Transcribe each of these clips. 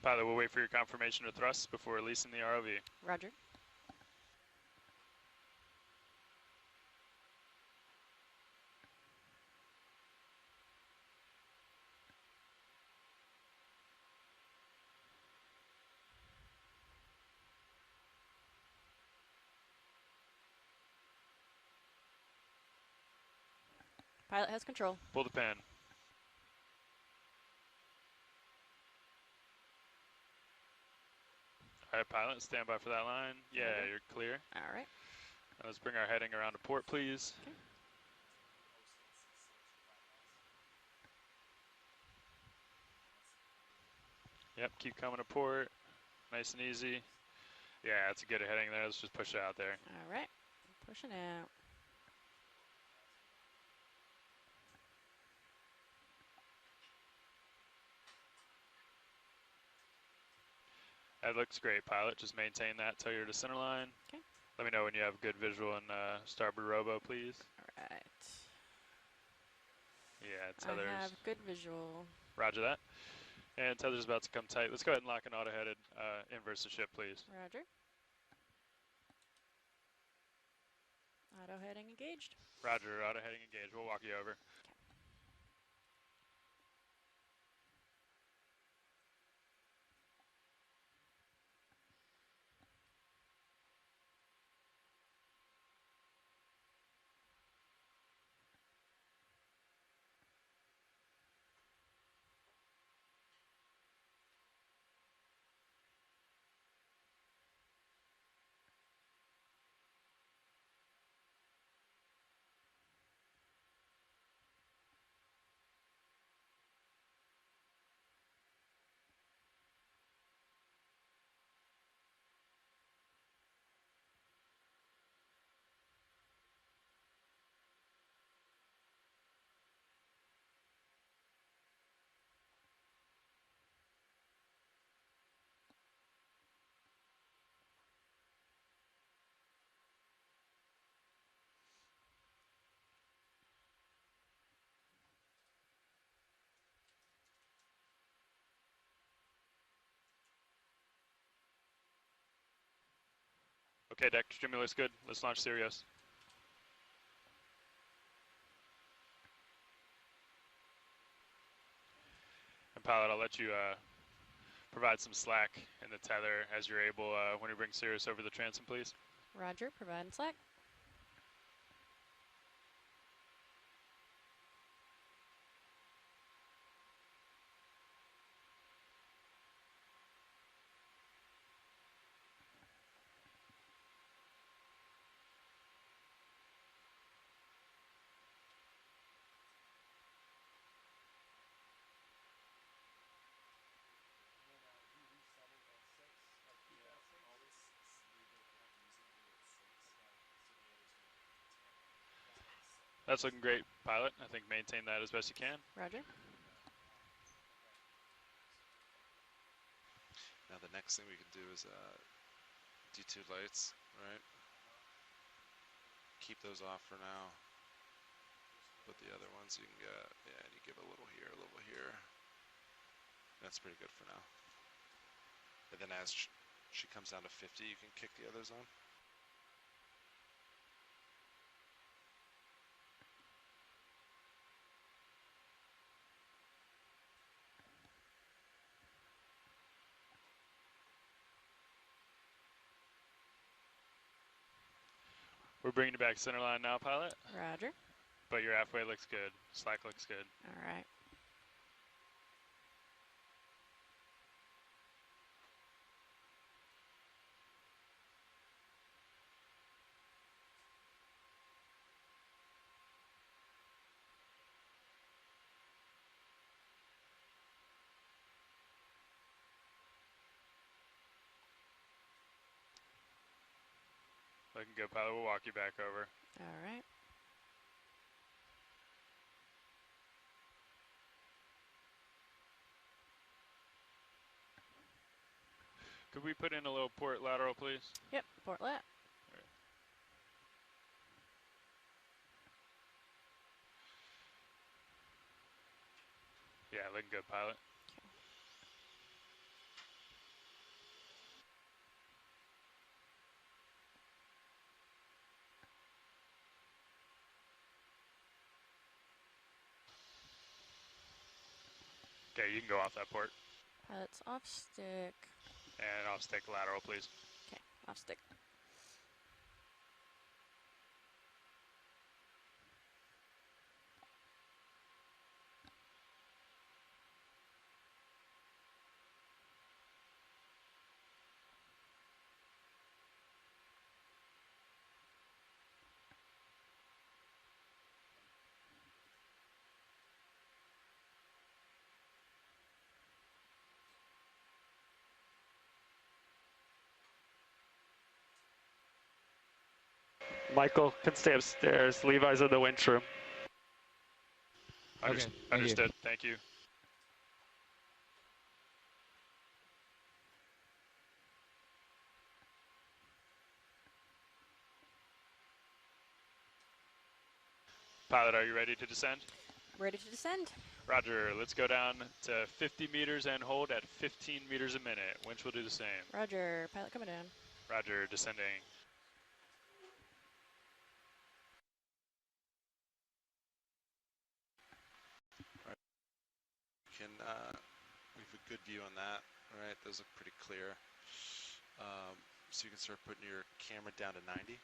Pilot, we'll wait for your confirmation of thrust before releasing the ROV. Roger. Pilot has control. Pull the pin. All right, pilot, stand by for that line. Yeah, Okay. you're clear. All right. Now let's bring our heading around to port, please. Okay. Yep, keep coming to port. Nice and easy. Yeah, that's a good heading there. Let's just push it out there. All right. Pushing out. That looks great, pilot. Just maintain that till you're to center line. Okay. Let me know when you have good visual in starboard robo, please. All right. Yeah, tether's. I have good visual. Roger that. And tether's about to come tight. Let's go ahead and lock an auto-headed inverse the ship, please. Roger. Auto heading engaged. Roger, auto-heading engaged. We'll walk you over. Okay. Okay, deck stimulus good. Let's launch Sirius. And pilot, I'll let you provide some slack in the tether as you're able when you bring Sirius over the transom, please. Roger. Providing slack. That's looking great, pilot. I think maintain that as best you can. Roger. Now the next thing we can do is D2 lights, right? Keep those off for now. But the other ones you can get, yeah, and you give a little here, a little here. That's pretty good for now. And then as she comes down to 50, you can kick the others on. We're bringing you back center line now, pilot. Roger. But your halfway looks good. Slack looks good. All right. Looking good, pilot. We'll walk you back over. All right. Could we put in a little port lateral, please? Yep. Port lat. All right. Yeah, looking good, pilot. Okay, you can go off that port. Pilot's off stick. And off stick lateral, please. Okay, off stick. Michael can stay upstairs. Levi's in the winch room. Okay, thank you. Understood. Thank you. Pilot, are you ready to descend? Ready to descend. Roger, let's go down to 50 meters and hold at 15 meters a minute. Winch will do the same. Roger, pilot coming down. Roger, descending. We have a good view on that. All right, those look pretty clear. So you can start putting your camera down to 90.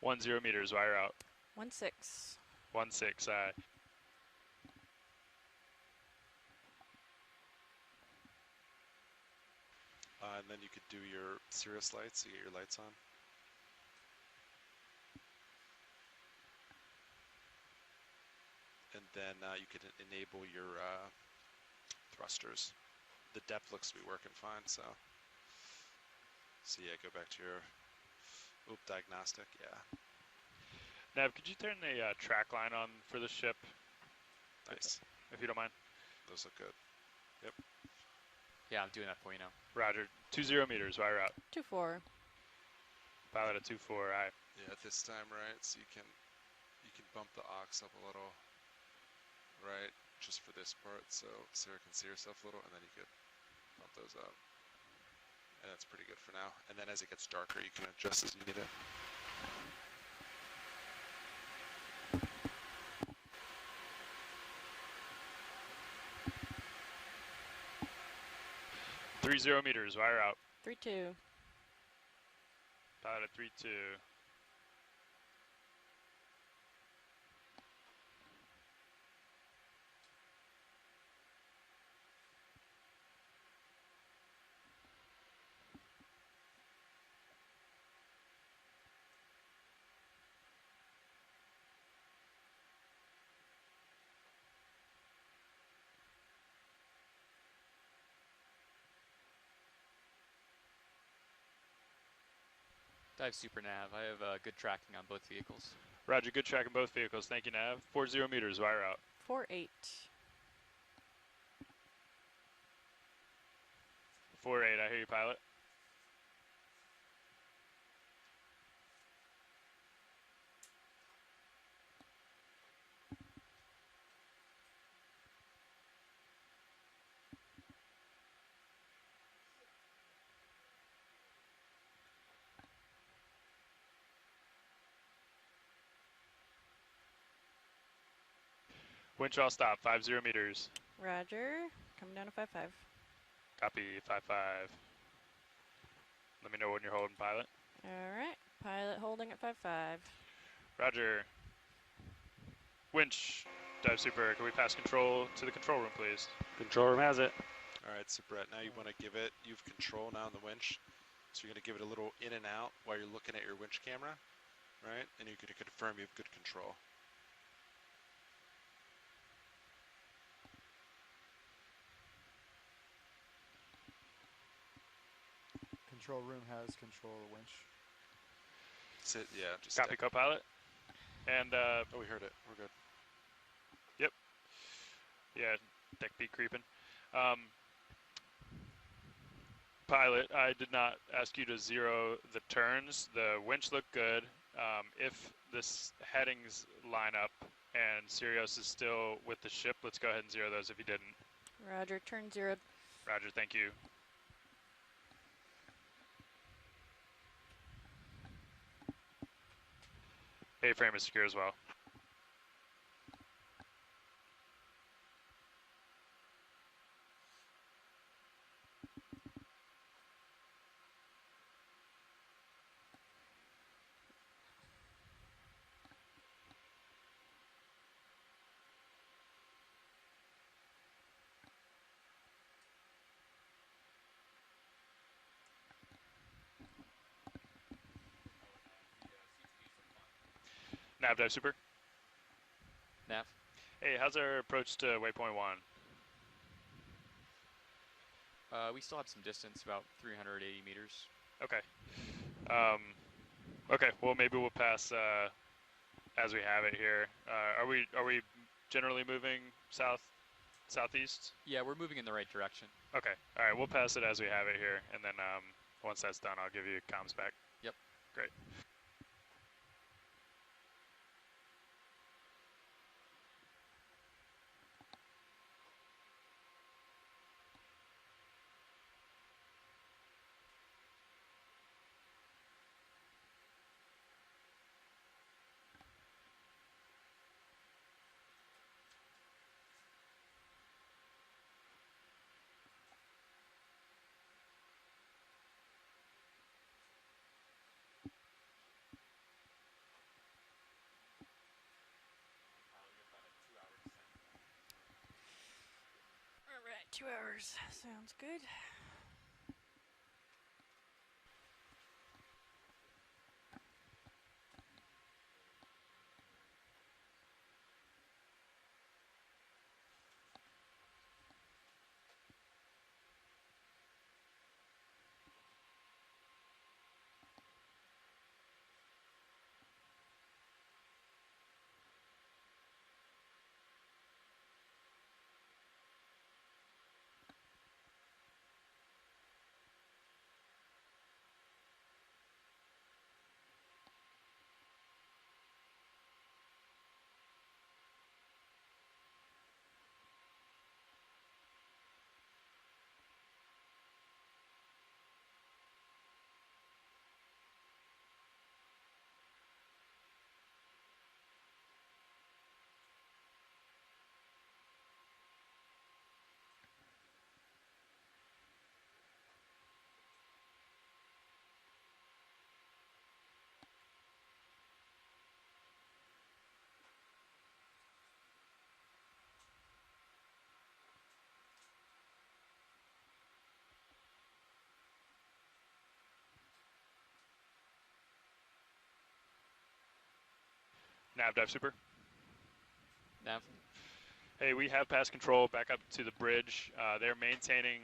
One 0 meters, wire out. 16. 16, And then you could do your Cirrus lights, you get your lights on. And then you could enable your thrusters. The depth looks to be working fine, so yeah, go back to your diagnostic, yeah. Nav, could you turn the track line on for the ship? Nice. If you don't mind. Those look good. Yep. Yeah, I'm doing that for you now. Roger, 20 meters, wire out. 24. Pilot at 24, aye. Yeah, at this time, right, so you can bump the aux up a little, right, just for this part, so Sarah can see herself a little, and then you could bump those up. And that's pretty good for now. And then as it gets darker, you can adjust as you need it. Three 0 meters, wire out. 32. Pilot at 32. Dive Super Nav. I have good tracking on both vehicles. Roger, good track in both vehicles. Thank you, Nav. 40 meters, wire out. 48. 48, I hear you, pilot. Winch all stop, 50 meters. Roger, coming down to 55. Copy, 55. Let me know when you're holding, pilot. All right, pilot holding at 55. Roger. Winch, dive super, can we pass control to the control room, please? Control room has it. All right, so Brett, now you want to give it, you have control now on the winch, so you're going to give it a little in and out while you're looking at your winch camera, right? And you're going to confirm you have good control. Control room has control of the winch. Sit, yeah, just Copy, co-pilot. And, oh, we heard it. We're good. Yep. Yeah, deck B creeping. pilot, I did not ask you to zero the turns. The winch looked good. If this headings line up and Sirius is still with the ship, let's go ahead and zero those if you didn't. Roger, turn 0. Roger, thank you. A-frame is secure as well. Nav dive super. Nav. Hey, how's our approach to waypoint 1? We still have some distance, about 380 meters. Okay. Okay, well maybe we'll pass as we have it here. Are we generally moving southeast? Yeah, we're moving in the right direction. Okay. All right, we'll pass it as we have it here, and then once that's done, I'll give you comms back. Yep. Great. All right, 2 hours. Sounds good. Nav dive super. Nav. Hey, we have pass control back up to the bridge. They're maintaining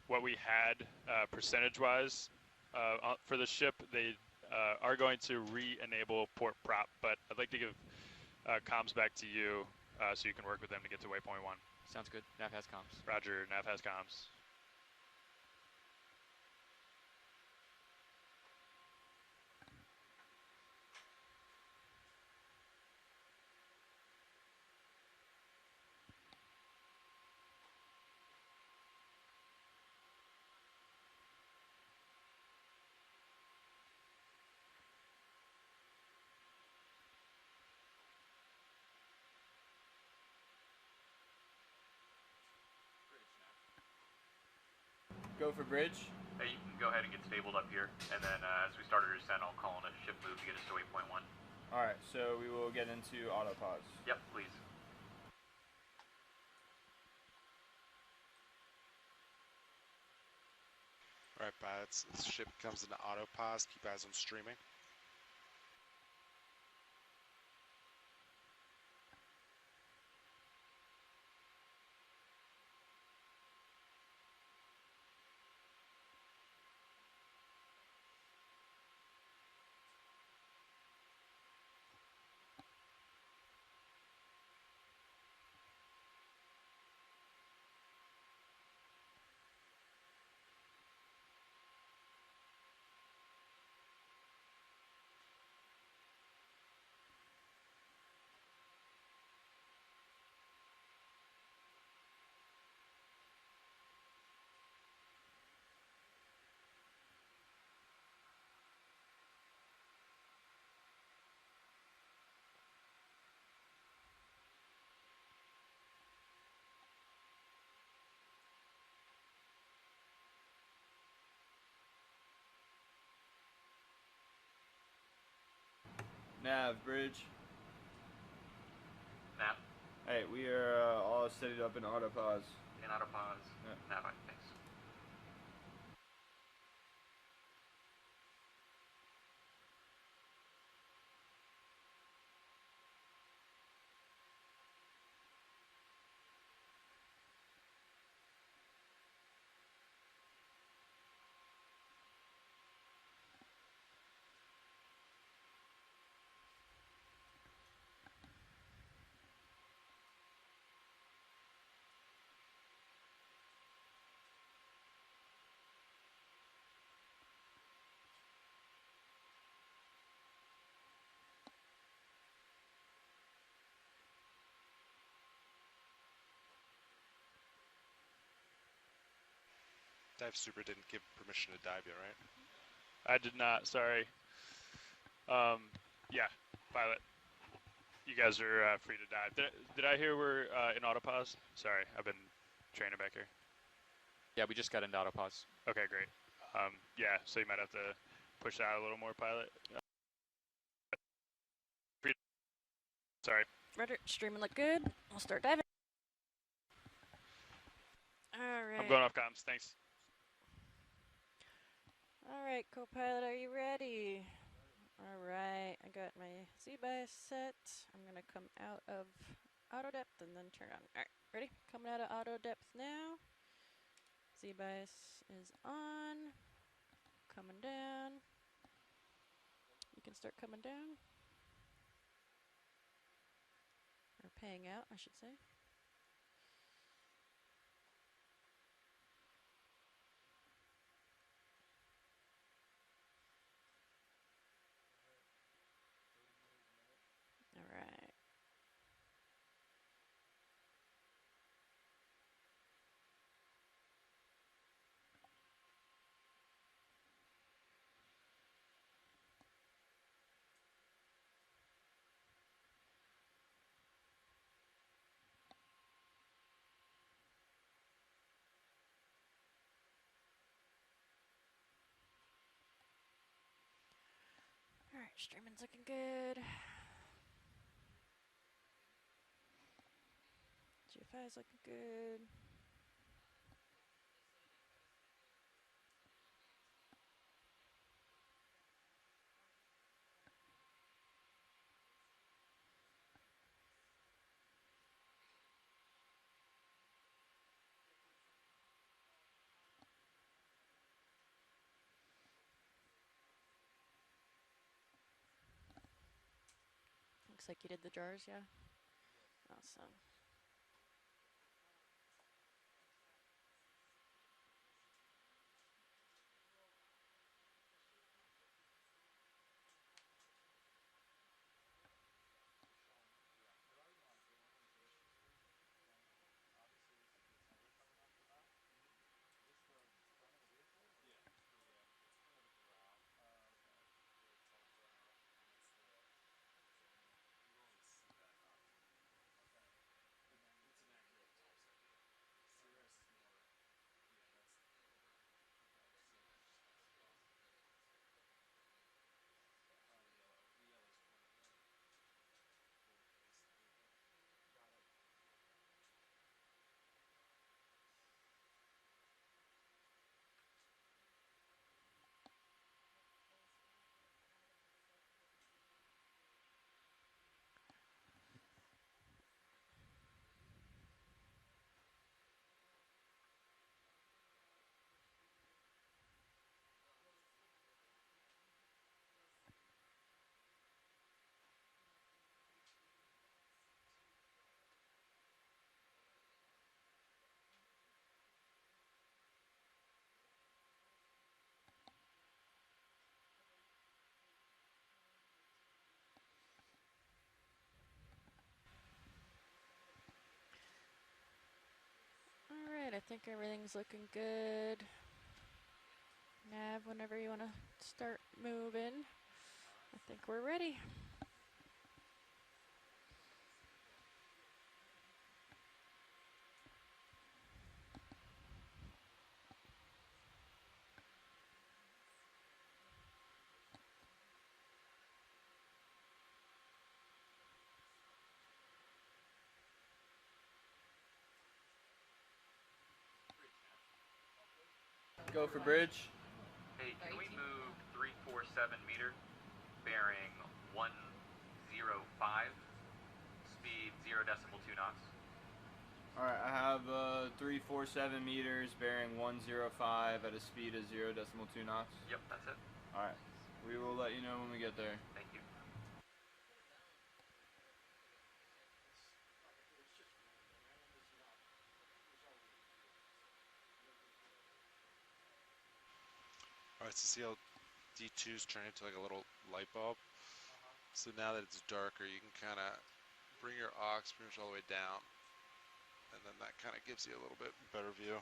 what we had percentage-wise for the ship. They are going to re-enable port prop, but I'd like to give comms back to you so you can work with them to get to waypoint 1. Sounds good. Nav has comms. Roger, Nav has comms. Go for bridge. Hey, you can go ahead and get stabled up here, and then as we start our descent, I'll call in a ship move to get us to waypoint 1. Alright, so we will get into auto pause. Yep, please. All right, pilots. This ship comes into auto pause. Keep eyes on streaming. Nav, bridge. Nav. Hey, we are all steadied up in autopause. In autopause. Yeah. Nav, thanks. Dive Super didn't give permission to dive yet, right? I did not. Sorry. Yeah, pilot. You guys are free to dive. Did I hear we're in autopause? Sorry, I've been training back here. Yeah, we just got into autopause. Okay, great. Yeah, so you might have to push out a little more, pilot. Sorry. Rudder, streaming look good. I'll start diving. Alright. I'm going off comms. Thanks. Alright, co-pilot, are you ready? Alright, I got my Z-bias set. I'm gonna come out of auto depth and then turn on. Alright, ready? Coming out of auto depth now. Z-bias is on. Coming down. You can start coming down. Or paying out, I should say. Alright. Alright, streaming's looking good. GFI's looking good. Looks like you did the jars, yeah? Awesome. Alright, I think everything's looking good. Nav, whenever you want to start moving, I think we're ready. Go for bridge. Hey, can we move 347 meter, bearing 105, speed 0.2 knots? Alright, I have 347 meters, bearing 105 at a speed of 0.2 knots. Yep, that's it. Alright, we will let you know when we get there. Thank you. Alright, so see how D2's turning into like a little light bulb? So now that it's darker, you can kind of bring your aux pretty much all the way down. And then that kind of gives you a little bit better view.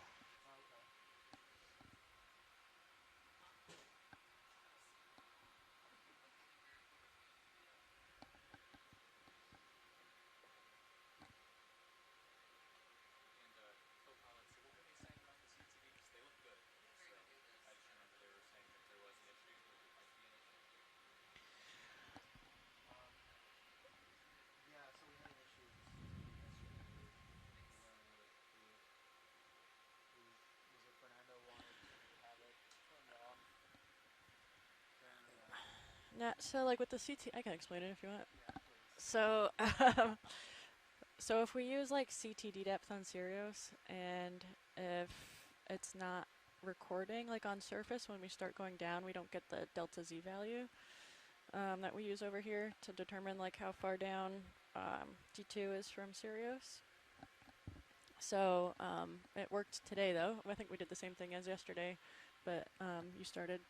Now, so like with the CT, I can explain it if you want. So, so if we use like CTD depth on Sirius, and if it's not recording like on surface, when we start going down, we don't get the delta Z value that we use over here to determine like how far down D2 is from Sirius. So it worked today though. I think we did the same thing as yesterday, but you started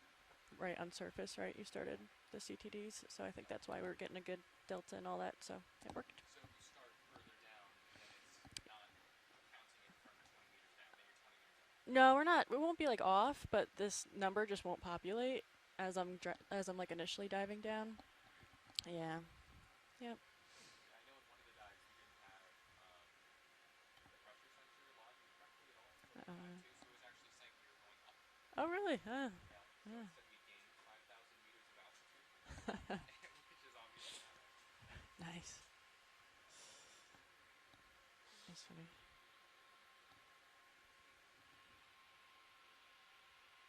right on surface, right? You started the CTDs, so I think that's why we were getting a good delta and all that, so it worked. So if you start further down, then it's not counting it from 20 meters down, then you're 20 meters down. No, we're not. We won't be like off, but this number just won't populate as I'm like initially diving down. Yeah. Yep. I know in one of the dives we didn't have the pressure sensor logging correctly at all for the dive too, so it was actually saying we were going up. Oh really? Huh. Yeah. So it said we gained 5,000 meters of altitude, which is obviously not right. Nice. That's funny. So yesterday we had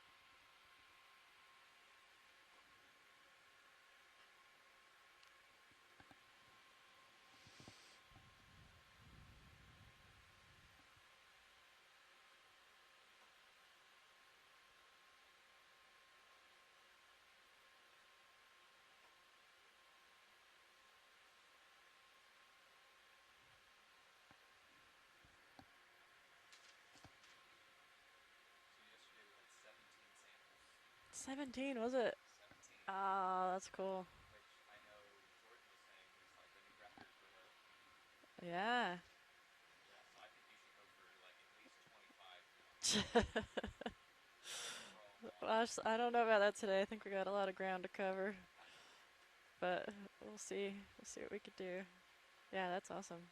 17 samples. 17, was it? 17. Oh, that's cool. Which I know Jordan was saying was like a new record for her. Yeah. Yeah, so I think you should go for like at least 25 now. I don't know about that today. I think we got a lot of ground to cover. But we'll see. We'll see what we could do. Yeah, that's awesome.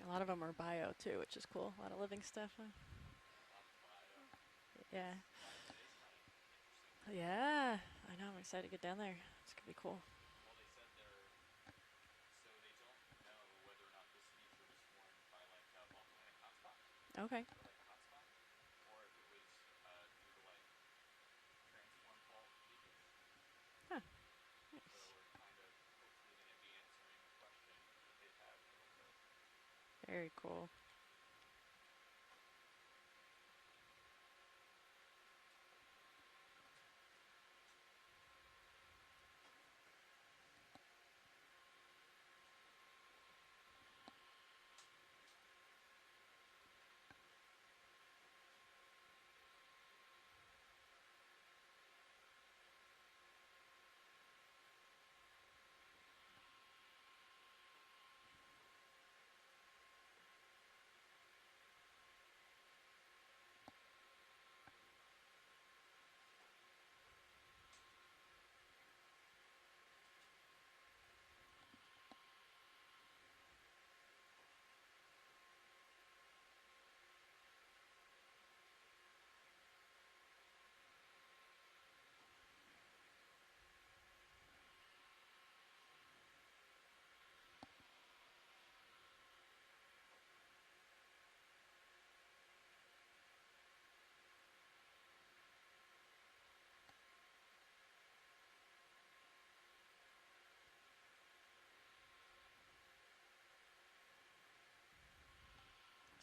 A lot of them are bio too, which is cool. A lot of living stuff. Huh? Yeah. Yeah. I know. I'm excited to get down there. It's gonna be cool. Well, they said so they don't know whether or not this feature was formed by like a volcanic hotspot. Okay. Or like a hotspot, or if it was due to like transform fault leakage. Huh. So Nice. we're kind of hopefully going to be answering a question that they have in the book. Very cool.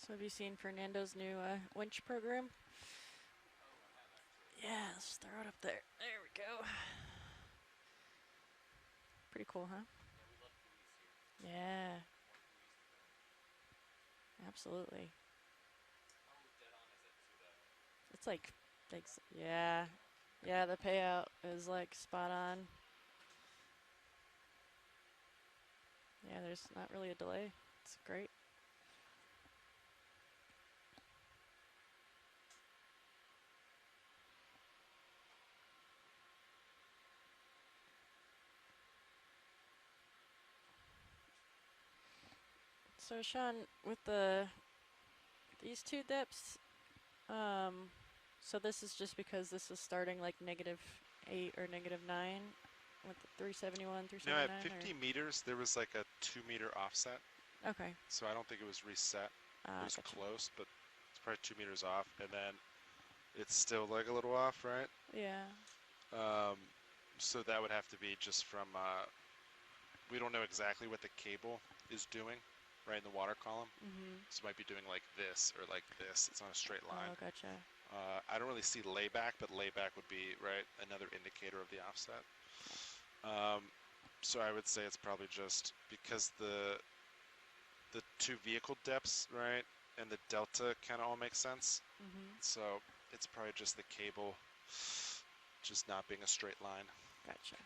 So have you seen Fernando's new winch program? Yeah, let's throw it up there. There we go. Pretty cool, huh? Yeah. Absolutely. It's like, yeah. Yeah, the payout is like spot on. Yeah, there's not really a delay. It's great. So Sean, with these two depths, so this is just because this is starting like -8 or -9 with the 371, No, at 379. 50 meters, there was like a 2-meter offset, Okay. so I don't think it was reset. It was Gotcha. close, but it's probably 2 meters off, and then it's still like a little off, right? Yeah. So that would have to be just from, we don't know exactly what the cable is doing, right, in the water column. So it might be doing like this or like this. It's on a straight line. Oh, gotcha. I don't really see layback, but layback would be, right, another indicator of the offset. So I would say it's probably just because the two vehicle depths, right, and the delta kind of all make sense. So it's probably just the cable just not being a straight line. Gotcha.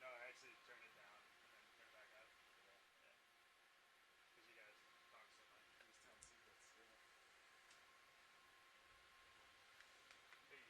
No, I actually turned it down and then turned it back up. Yeah. Because you guys talk so much. Hey.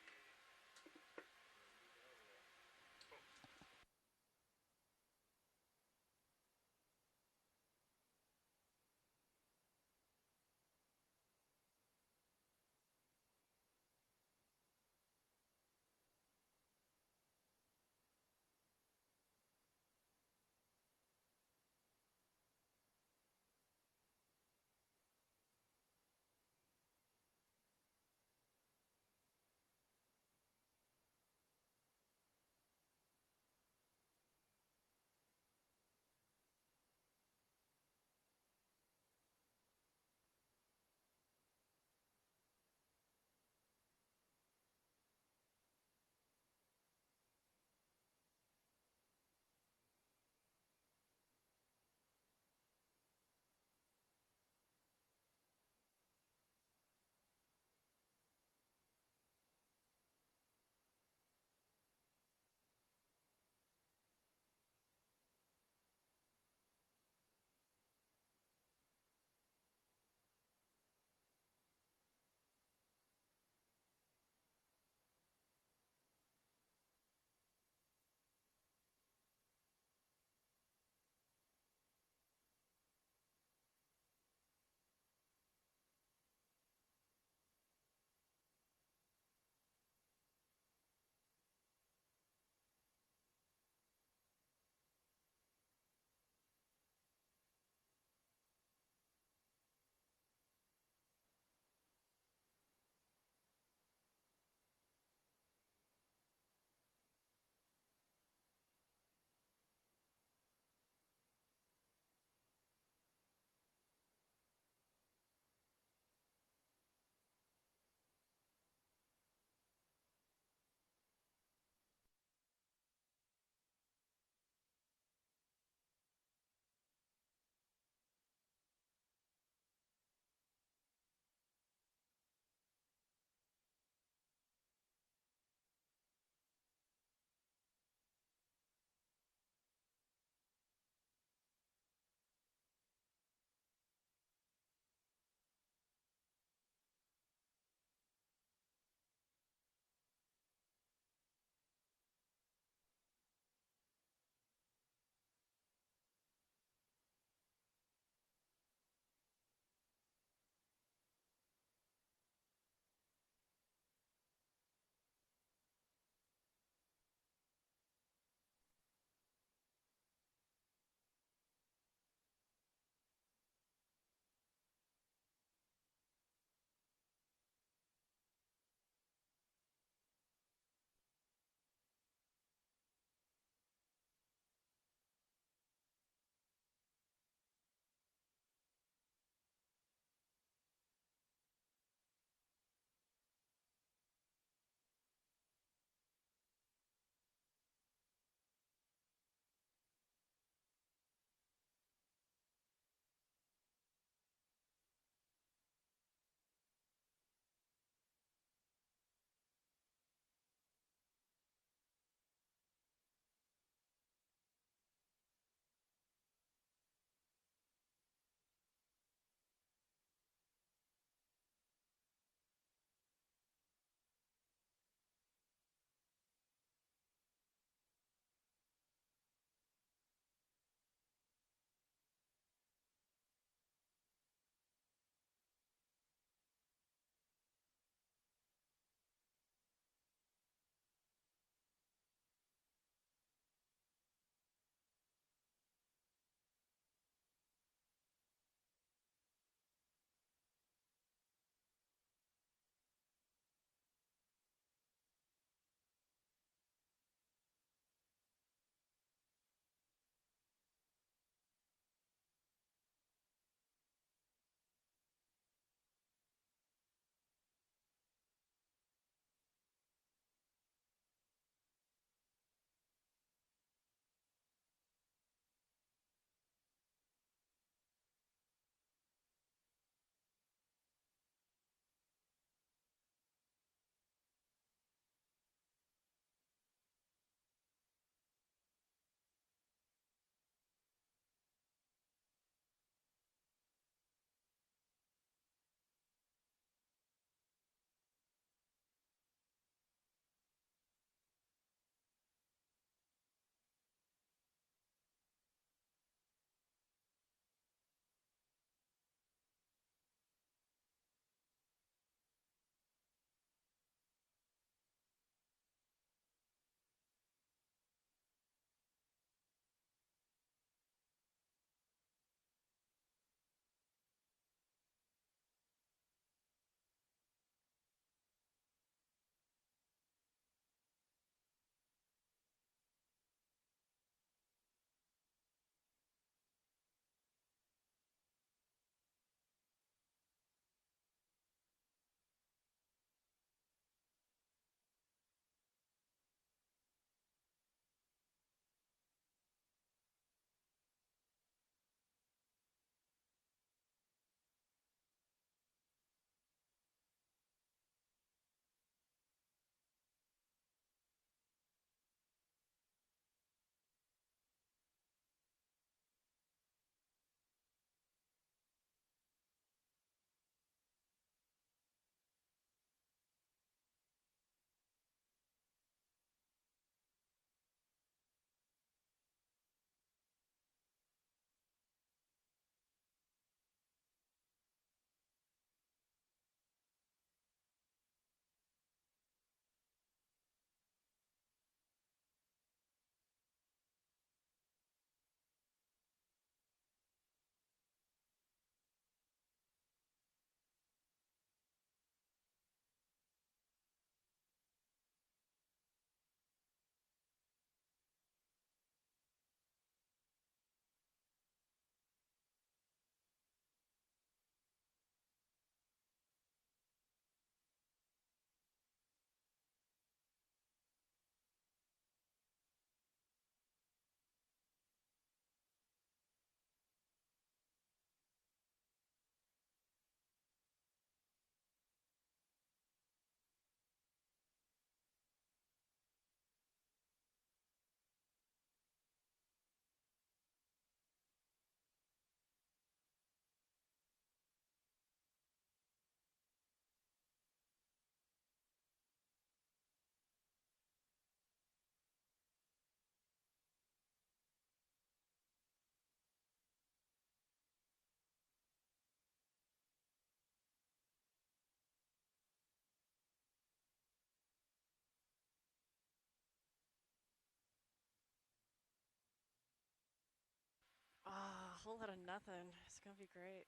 whole lot of nothing. It's gonna be great.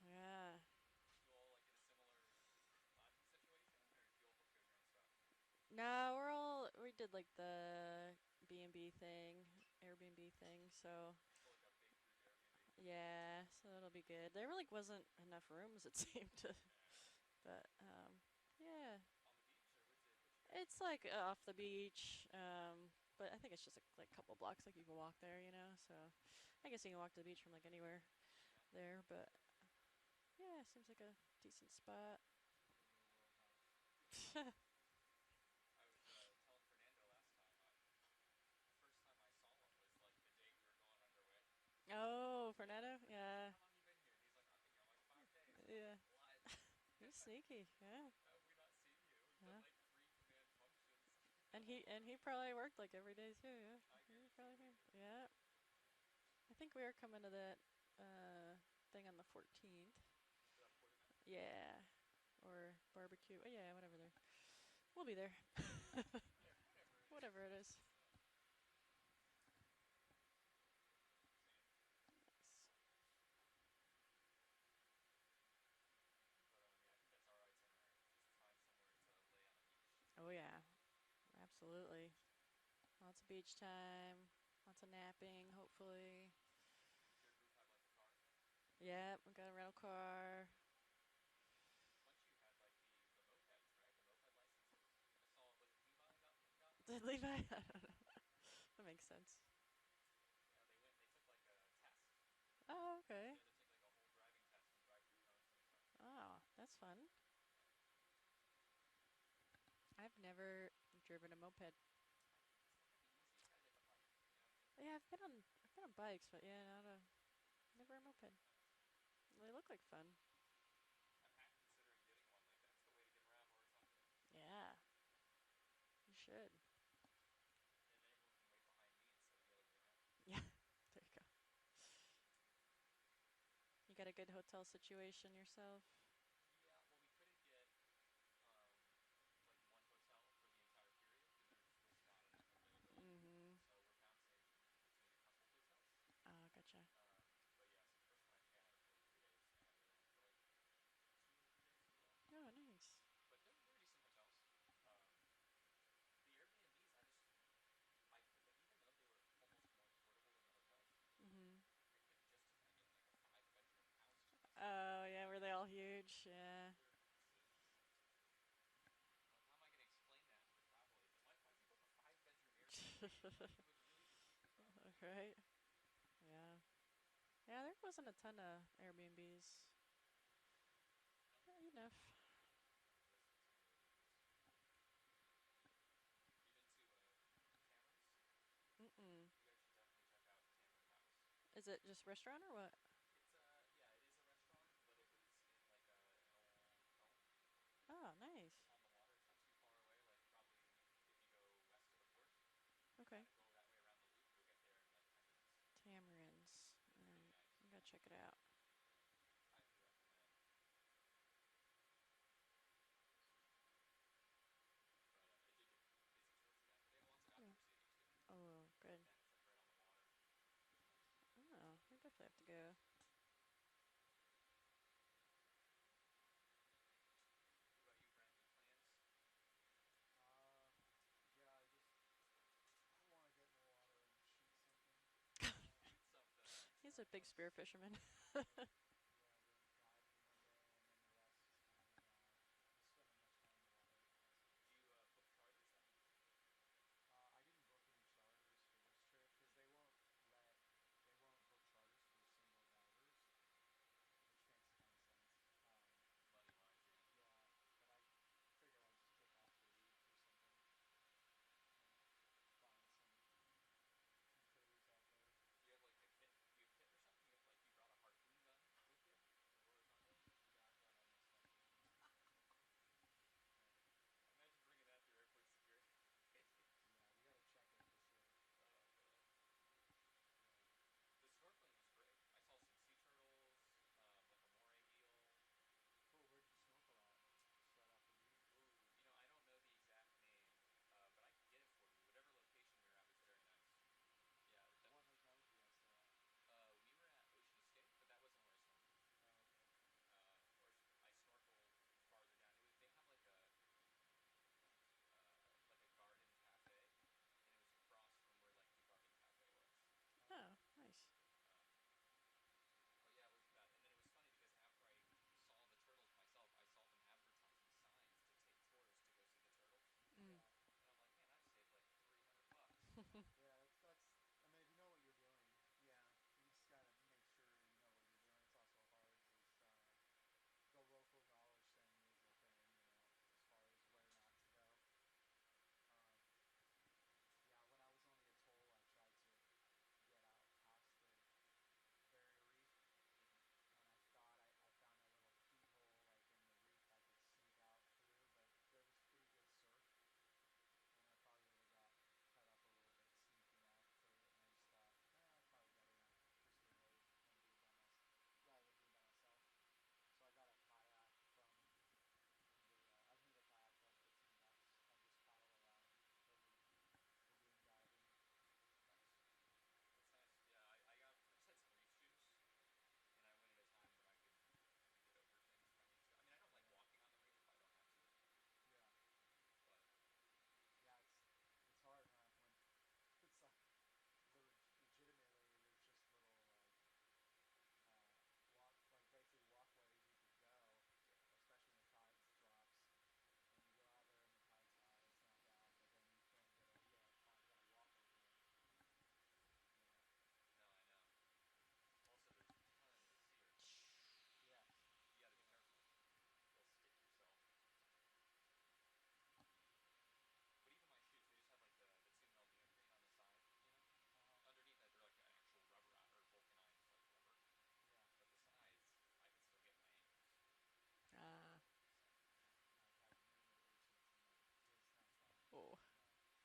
Yeah. You all like in a similar lodging situation, or do you all book your own stuff? No, we did like the B&B thing, Airbnb thing, so So like a big group Airbnb. yeah, so that'll be good. There really wasn't enough rooms, it seemed to, but yeah, On the beach, or what's it? What you guys? it's like off the beach, but I think it's just like a couple blocks, like you can walk there, you know. So I guess you can walk to the beach from like anywhere there, but yeah, seems like a decent spot. I was telling Fernando last time. The first time I saw him was like the day we were going underway. Oh, Fernando, yeah, How long you been here? And he's like, I've been here like 5 days. And yeah. I'm like, what? He's sneaky, yeah. How have we not seen you? We've Yeah. done like 3 command functions. And he probably worked like every day too, yeah. I He was guarantee probably you. here. Yeah. I think we are coming to that thing on the 14th. The quarterback. Yeah. Or barbecue. Oh, yeah, whatever there. We'll be there. Whatever it is. Nice. But yeah, I think that's our itinerary. Just find somewhere to lay on the beach. Oh yeah. Absolutely. Lots of beach time. Lots of napping, hopefully. Does your group have like a car thing? Yeah, we got a rental car. Once you had like the mopeds, right? The moped licenses. I saw was it Levi got one? Did Levi? I don't know. That makes sense. Yeah, they went. They took like a test. Oh, okay. Yeah, they took like a whole driving test and drive through cones and stuff. Oh, that's fun. I've never driven a moped. It's not gonna be easy. It's kind of like a bike. You know what I mean? Yeah, I've been on bikes, but yeah, never a moped. They look like fun. I'm half considering getting one. Like that's the way to get around Rarotonga. Yeah, you should. And everyone can wait behind me instead of the other way around. Yeah, there you go. You got a good hotel situation yourself? Yeah, well, we couldn't get like one hotel for the entire period because there was not enough availability. Mm-hmm. So we're bouncing between a couple hotels. Oh, gotcha. But yeah, so the first one I think I had it for 3 days, and I had it for like 2 or 3 days as well. Oh, nice. But they're decent hotels. The Airbnbs, like even though they were almost more affordable than the hotels, Mm-hmm. I couldn't justify getting like a 5 bedroom house. Oh, yeah, were they all huge? Yeah. They're massive. I'm like, how am I going to explain that to the travel agent? Why'd you book a 5 bedroom Airbnb? Like, it was really easy for travel. Right. Yeah. Yeah, there wasn't a ton of Airbnbs. Yeah, enough. You been to Cameron's? Mm-mm. You guys should definitely check out Cameron House. Is it just restaurant or what? It's yeah, it is a restaurant, but it was in like an old home Oh, nice. on the water. It's not too far away. Like probably if you go west of the port, Okay. kind of go that way around the loop, you'll get there in like 10 minutes. Tamarins. It's really Alright, nice. I gotta check it out. Highly recommend. But it did get busy towards the end. They have lots of Yeah. outdoor seating too. Oh, good. Again, it's like right on the water. Oh, we definitely have to go. What about you, Brent? Any plans? Yeah, I want to get in the water and shoot something. Shoot something. He's a big spear fisherman. Yeah, I went diving one day, and then the rest is kind of spending much time in the water the past week. Do you book charters then? I didn't book any charters for this trip because they won't book charters for single divers, which makes a ton of sense. Money wise, yeah. Yeah, but I figured I'd just kick off the week or something. Find some critters out there. Do you have like a kit? Do you have a kit or something? You have like you brought a harpoon gun?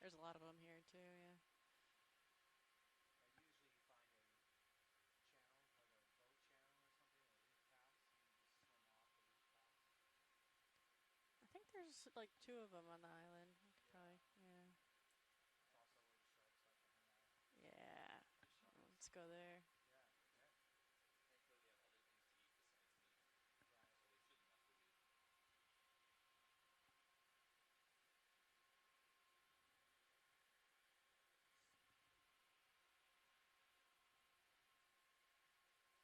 There's a lot of them here too. Yeah. Usually you find a channel, like a boat channel or something, a reef pass, and you just swim off the reef pass. I think there's like 2 of them on the island. We could probably, yeah. It's also where the sharks like to hang out. Yeah. Let's go there. Yeah, yeah. Thankfully, they have other things to eat besides meat, Right. so they shouldn't mess with you.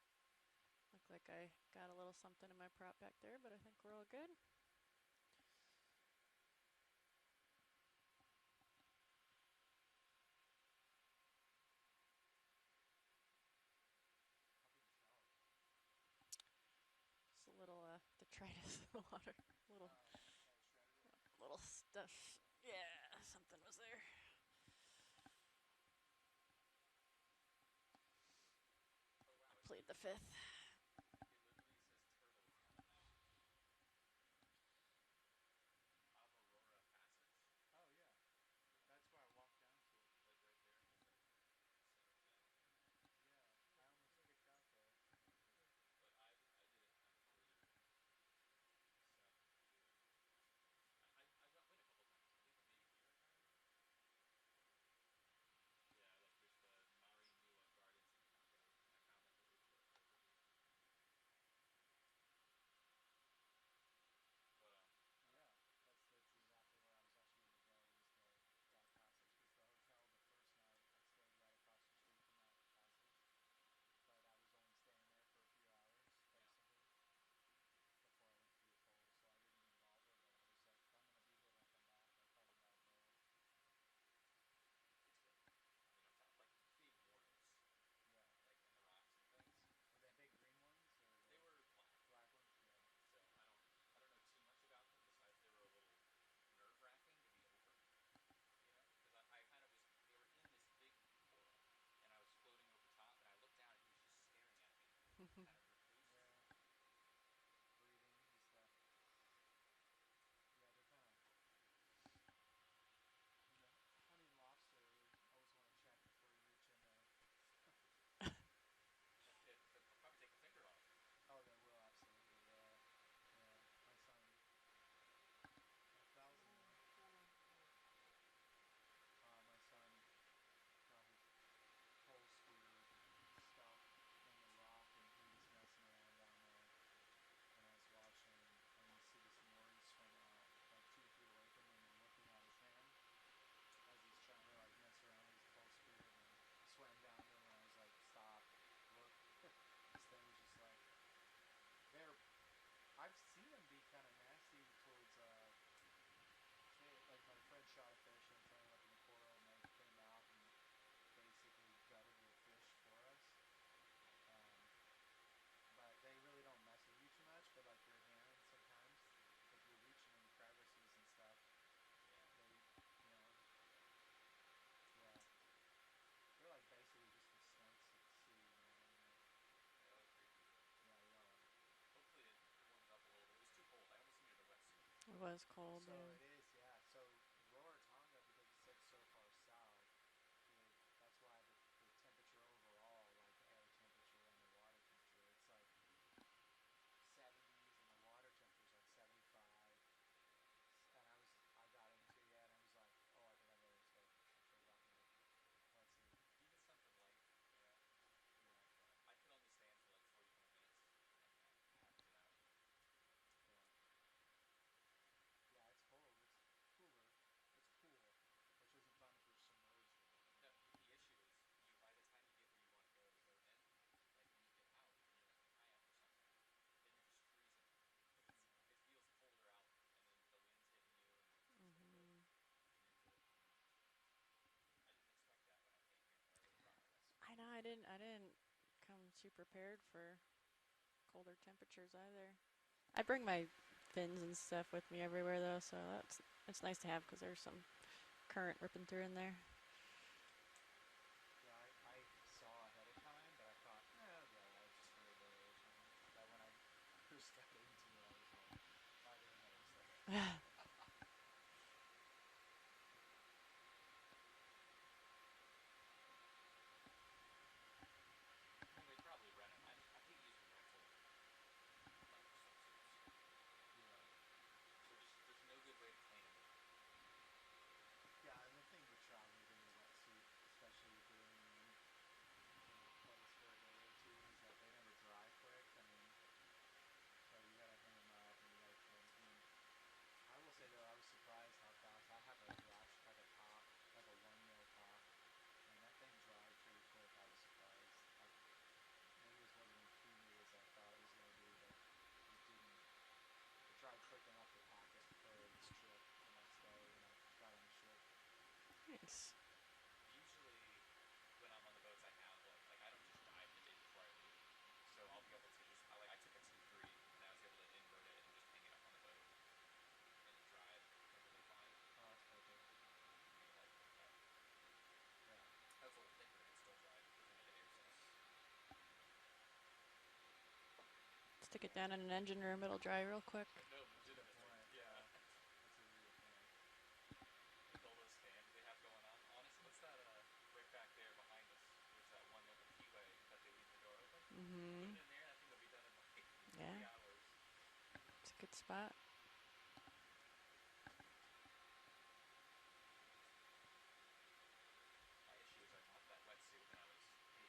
Look like I got a little something in my prop back there, but I think we're all good. How big is shark? Just a little detritus in the water. Little Shredded it? little stuff. Yeah, something was there. Oh wow, Plead the fifth. it literally says turtles on it now. Aurora Passage, Oh, yeah. That's where I walked down to. like right there, center channel. Yeah, I almost kicked out there. But I did it kind of further south of here. I went a couple times. I think maybe here I found it. Yeah, look, there's the Mauri Nua Gardens in Congo. I found like a rooftop over here. But Yeah, that's exactly where I was actually going to go, was that passage, because the hotel the first night I stayed right across the street from that passage, but I was only staying there for a few hours, basically, before I went to the atoll, so I didn't even bother, but I was like, if I'm going to be here when I come back, I'll probably dive there. it's good. I mean, I'm talking like big worms, Yeah. like in the rocks and things. Were they big green ones, or They were black. black ones? Yeah. So I don't know too much about them besides they were a little nerve-wracking to be over, you know, because I kind of was, they were in this big coral and I was floating over top and I looked down and he was just staring at me, kind of recluse. Yeah. Breathing and stuff. Yeah, they're kind of, honey and lobster, you always want to check before you reach in there. They'll probably take a finger off. Oh, they will, absolutely, yeah. Yeah, my son, 1,000. My son got his pole spear stuck in the rock and he was messing around down there. And I was watching and you see this Maori swim out like 2 feet away from him and looking at his hand as he's trying to like mess around with his pole spear, and then swam down to him and I was like, stop, look. This thing was just like, I've seen them be kind of nasty towards like my friend shot a fish and it ended up in the coral and they came out and basically gutted the fish for us. But they really don't mess with you too much, but like your hand sometimes, if you're reaching in crevices and stuff, they, yeah. They're like basically just the snakes at sea, They look creepy. Yeah, they are. Hopefully it warms up a little bit. It was too cold. I almost needed a wetsuit. It was cold. So Yeah. it is, yeah. So Rarotonga, because it sits so far south, that's why the temperature overall, like the air temperature and the water temperature, it's like 70s and the water temperature is like 75. And I got into it and I was like, oh, I think I better just go. I should have gotten my wetsuit. Even something light, you know. Yeah. I could only stand for like 45 minutes and then packed it out. Yeah. Yeah, it's cold. It's cooler. It's cool, which isn't fun if you're submerged in it. No, the issue is by the time you get where you want to go to go in, like when you get out and you're like a kayak or something, then you're just freezing. It feels colder out, and then the wind's hitting you, and it's just like, oh, into it. I didn't expect that when I came here, or I would have brought my wetsuit. I know. I didn't come too prepared for colder temperatures either. I bring my fins and stuff with me everywhere though, so it's nice to have because there's some current ripping through in there. Yeah, I saw ahead of time, but I thought, it'll be alright just for a day or something. But when I first got into it, I was like, I didn't notice that. Stick it down in an engine room, it'll dry real quick. No, That's a good point. Yeah, that's a really good point. with all those fans they have going on. Honestly, what's that? Right back there behind us. There's that one little keyway that they leave the door open. Put it in there, and I think it'll be done in like 3 Yeah. hours. It's a good spot. My issue is I bought that wetsuit when I was 18.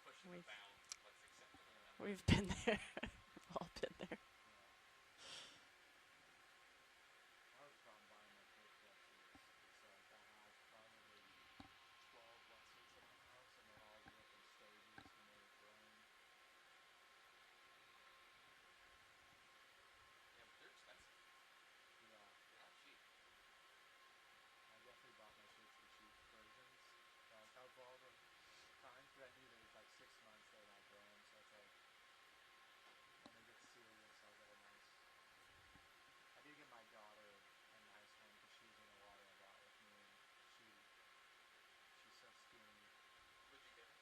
Pushing the We've- bounds of what's acceptable now. We've been there. We've all been there. That was the problem buying my first wetsuits. It's like I have probably 12 wetsuits in my house, and they're all the different stages when they were grown. Yeah, but they're expensive. Yeah, They're not cheap. I definitely bought my shirts the cheap versions. Like of all the times, because I knew there was like 6 months they're not grown, so it's like when they get serious, I'll get a nice. I did get my daughter a nice one because she was in the water a lot with me, and she's so skinny. What'd you get her?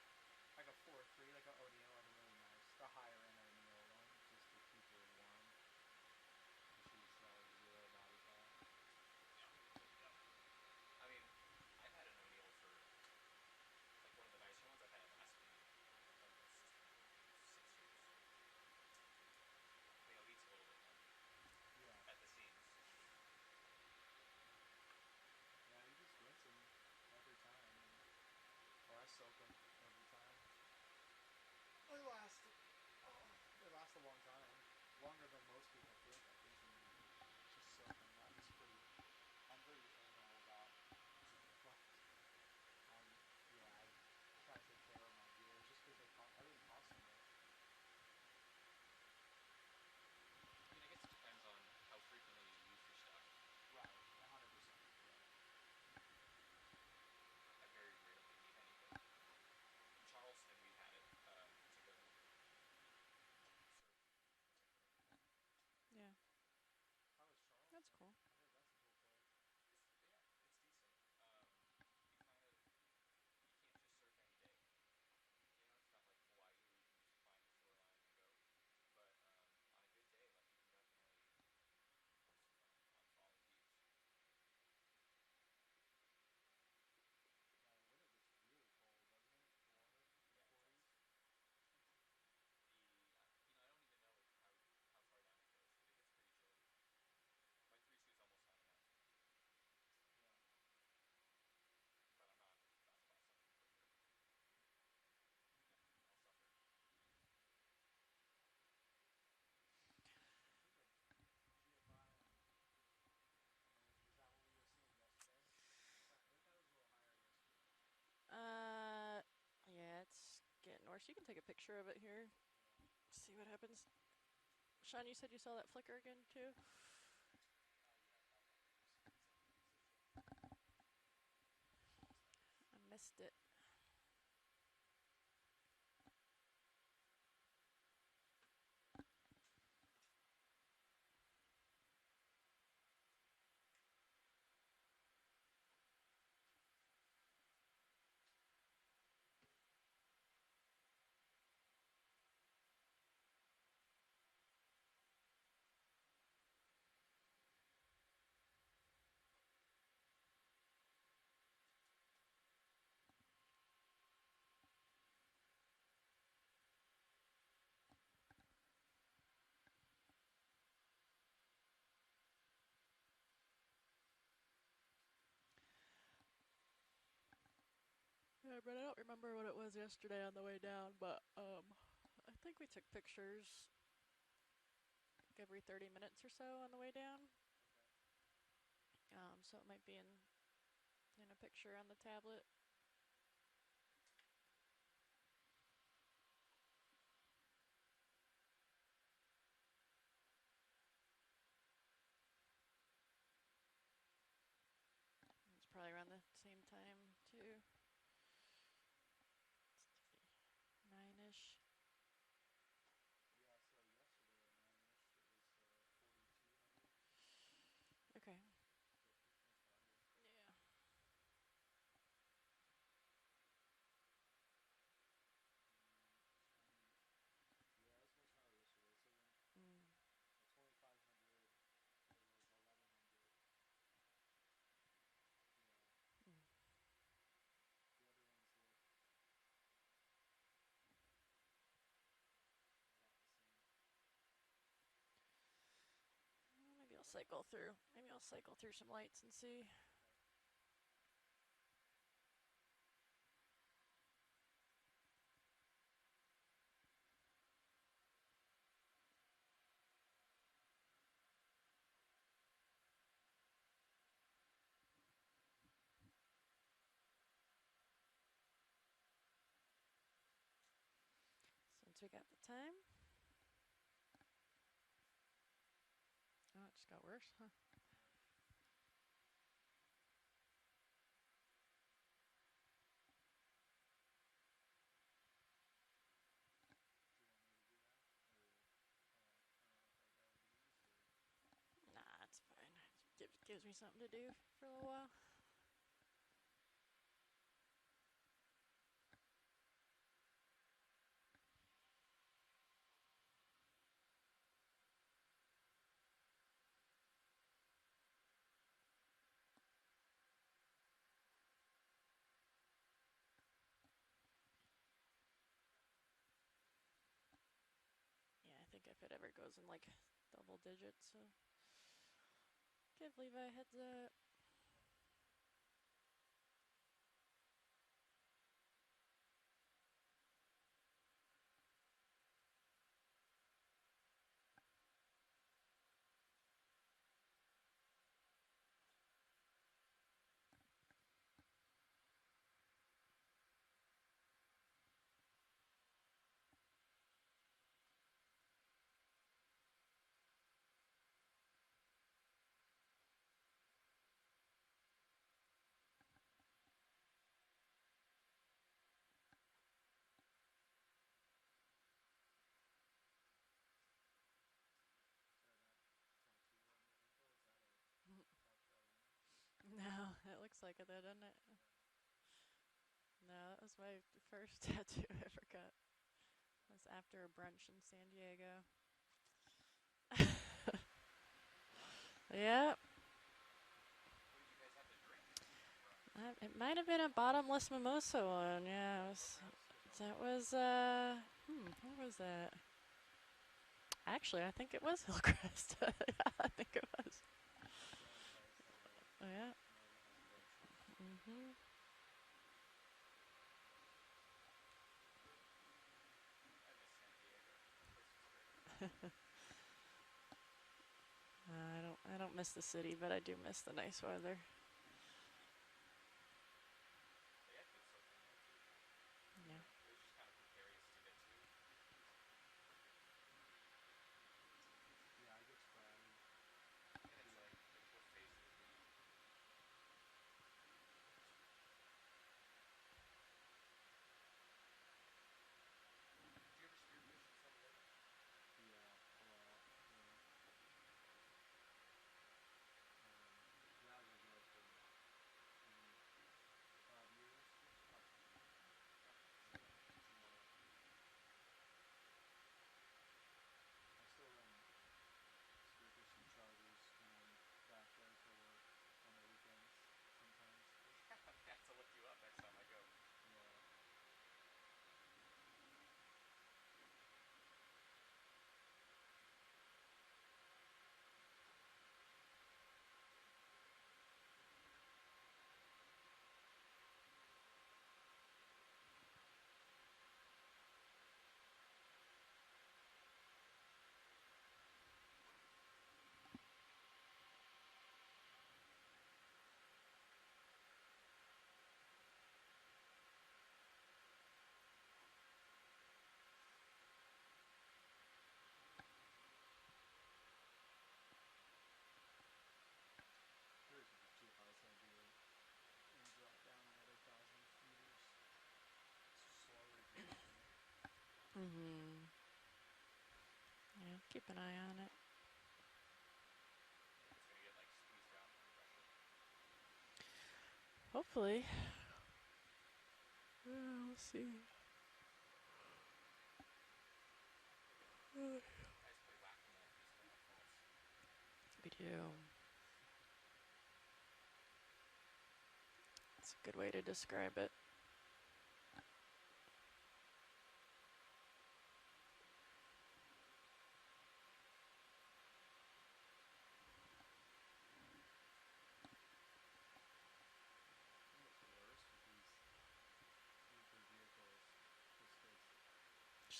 Like a 4-3, like a O'Neill, like a really nice, the higher end O'Neill one, just to keep her warm. And she's like 0 body fat. Yeah. Yeah. I mean, I've had an O'Neill for like one of the nicer ones. I've had it last me almost 6 years. The Elite's a little bit more Yeah. at the seams. Yeah, you just rinse them every time, or I soak them every time. They last. Oh, they last a long time, longer than most people think. I think when you just soak them. I'm pretty anal about like I try to take care of my gear just because everything costs so much. I mean, I guess it depends on how frequently you use your stuff. Right, 100%. Yeah. I very rarely need anything. In Charleston, we had it to go surf in particular. Yeah. How was Charles? That's cool. I heard that's a cool place. It's decent. You kind of you can't just surf any day. You know, it's not like Hawaii where you can just find the shoreline and go. But on a good day, like you can definitely have some fun on solid beach. Yeah, the winter gets really cold, doesn't it? The water in the Yeah, 40s. I don't even know how far down it goes, but it gets pretty chilly. My 3-2's almost hot enough, Yeah. but I'm not about something quicker. I'll suffer. I think like GFI and was that what we were seeing yesterday? I thought it was a little higher yesterday. Yeah, it's getting worse. You can take a picture of it here. Yeah. See what happens. Sean, you said you saw that flicker again too? I missed it. Yeah, but I don't remember what it was yesterday on the way down, but I think we took pictures like every 30 minutes or so on the way down. So it might be in a picture on the tablet. It's probably around the same time too. 9-ish. Yeah, so yesterday at 9-ish it was 4,200. Okay. That's about it. Yeah. cycle through. Maybe I'll cycle through some lights and see. Since we got the time. Oh, it just got worse, huh? Nah, it's fine. Gives me something to do for a little while. Yeah, I think if it ever goes in like double digits, so give Levi a heads up. No, it looks like it though, doesn't it? No, that was my first tattoo I ever got. It was after a brunch in San Diego. Yep. It might have been a bottomless mimosa one. Yeah, that was what was that? Actually, I think it was Hillcrest. Yeah, I think it was. Oh yeah. Mhm. I don't miss the city, but I do miss the nice weather. Yeah. Yeah, I get spotty. Yeah, a lot. Yeah. Yeah, I've been there for 5 years. Yeah. I still run spearfishing charters when I'm back there for work on the weekends sometimes. I have to look you up next time I go. Yeah. Curious if the GFI is going to do it and drop down another 1,000 feeders slowly. Mhm. Yeah, keep an eye on it. It's gonna get like squeezed around from pressure. Hopefully. We'll see. You guys play whack-a-mole for these waterfalls. We do. It's a good way to describe it.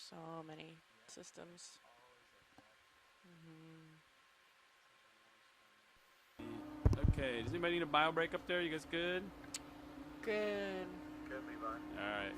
So many systems. Okay, does anybody need a bio break up there? You guys good? Good. Good, Levi. Alright.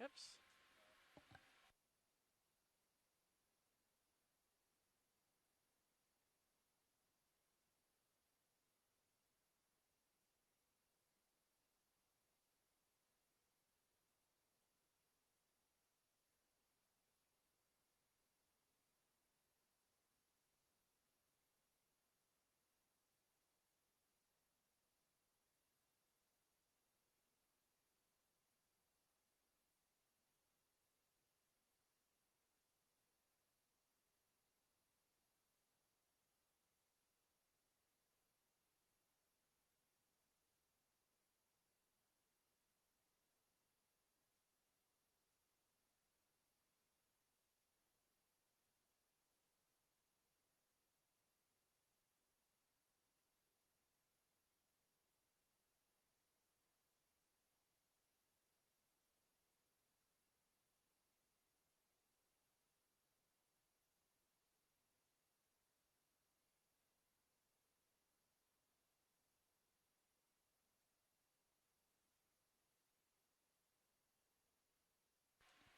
Oops.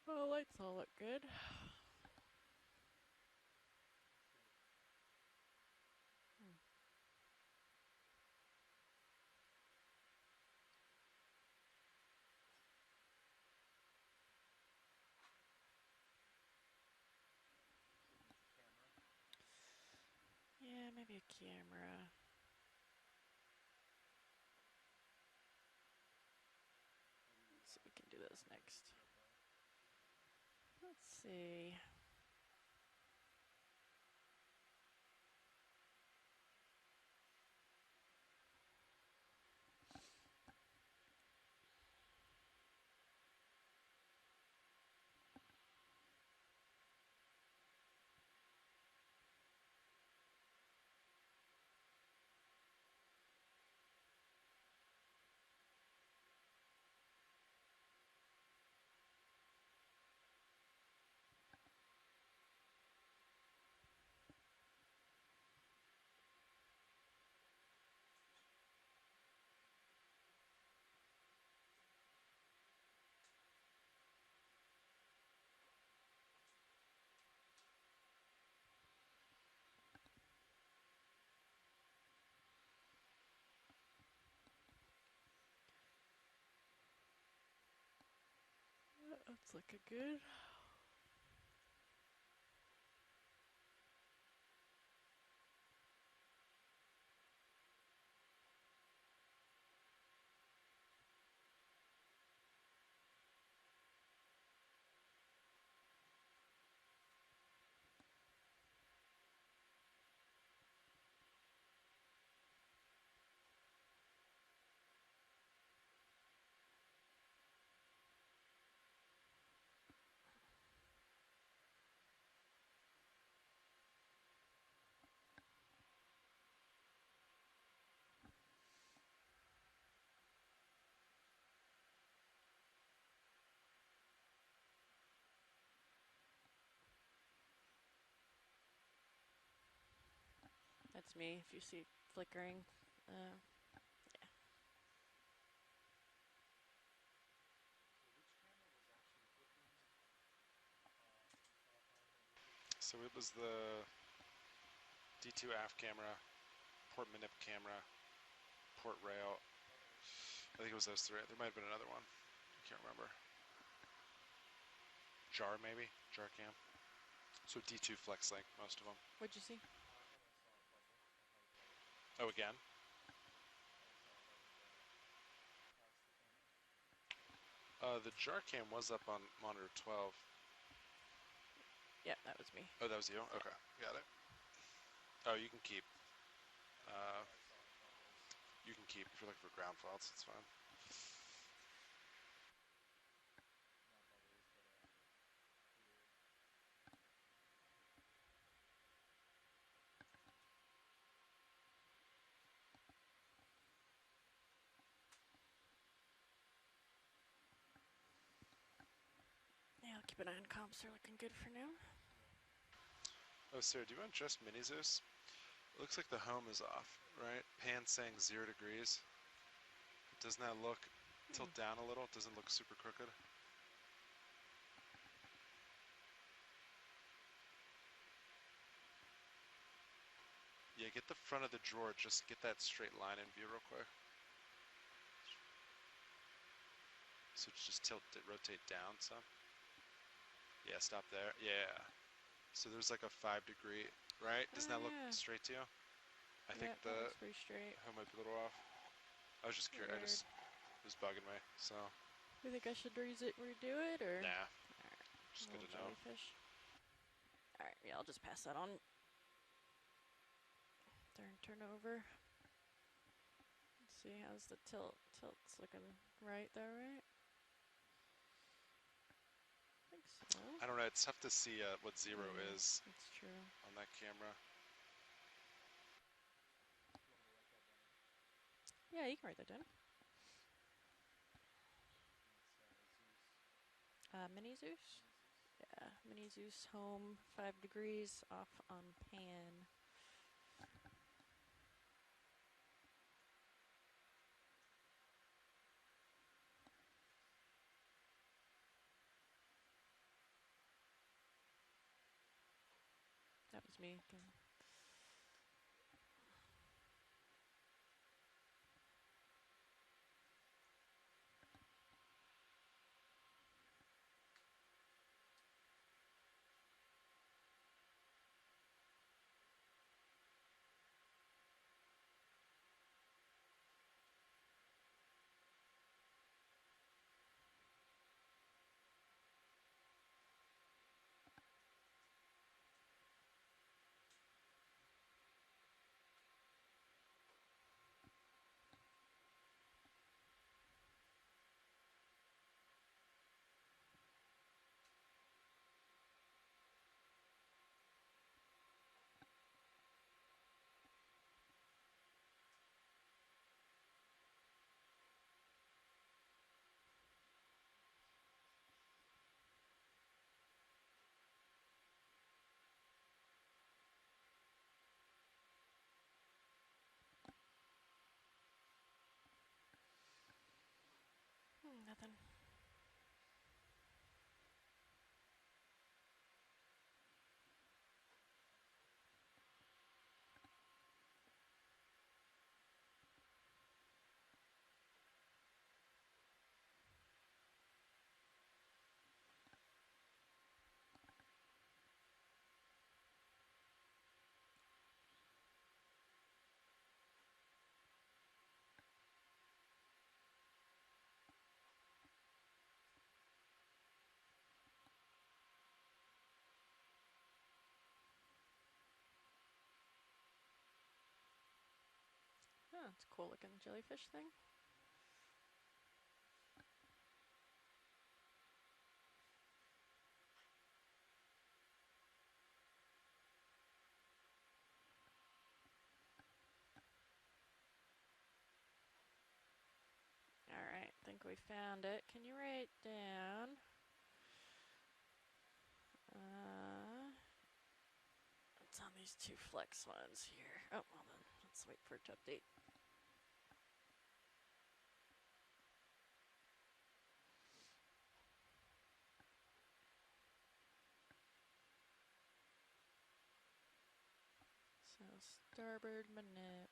Oh, lights all look good. Yeah, maybe a camera. Let's see if we can do this next. Let's see. That's looking good. That's me, if you see flickering. Yeah. So it was the D2 aft camera, port manip camera, port rail. I think it was those three. There might have been another one. I can't remember. Jar maybe? Jar cam. So D2 flex link, most of them. What'd you see? Oh, again? The jar cam was up on monitor 12. Yeah, that was me. Oh, that was you? Okay, got it. Oh, you can keep. You can keep if you're looking for ground faults. It's fine. Yeah, I'll keep an eye on comps. They're looking good for now. Oh, Sarah, do you want just mini Zeus? It looks like the home is off, right? Pan saying 0 degrees. Doesn't that look tilt down a little? It doesn't look super crooked. Yeah, get the front of the drawer. Just get that straight line in view real quick. So just tilt it, rotate down some. Yeah, stop there. Yeah. So there's like a 5 degree, right? Doesn't that look straight to you? I think that looks pretty straight. home might be a little off. I was just curious. It was bugging me. So. You think I should redo it or? Nah. Alright. Just good to know. Jellyfish. Alright, yeah, I'll just pass that on. Turn over. Let's see, how's the tilt? Tilt's looking right there, right? I think so. I don't know. It's tough to see what 0 is. That's true. On that camera. Yeah, you can write that down. Mini Zeus? Yeah, Mini Zeus home, 5 degrees off on pan. That was me. Nothing. Oh, it's a cool looking jellyfish thing. Alright, think we found it. Can you write down? It's on these 2 flex ones here. Oh, well then, let's wait for it to update. So, starboard manip.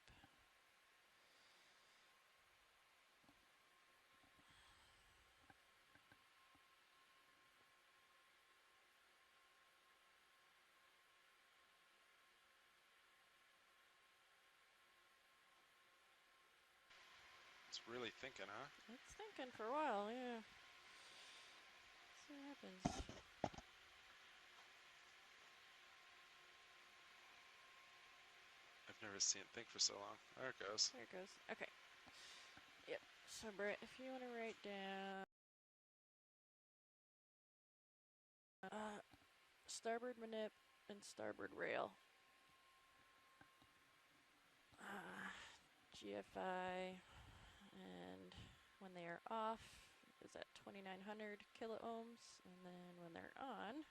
It's really thinking, huh? It's thinking for a while, yeah. See what happens. Never seen it think for so long. There it goes. There it goes. Okay. Yep. So Brett, if you want to write down starboard manip and starboard rail. GFI, and when they are off is at 2900 kiloohms, and then when they're on,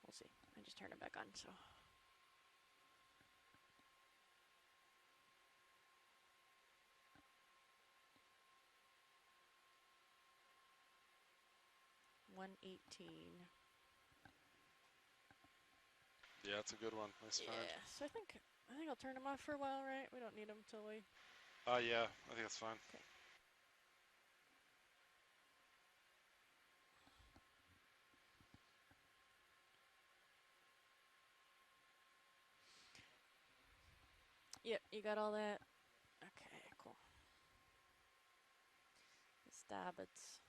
we'll see. I just turned it back on, so. $118. Yeah, it's a good one. Nice Yeah, find. so I think I'll turn them off for a while, right? We don't need them till we. Yeah, I think that's fine. Okay. Yep, you got all that? Okay, cool. Stabbits.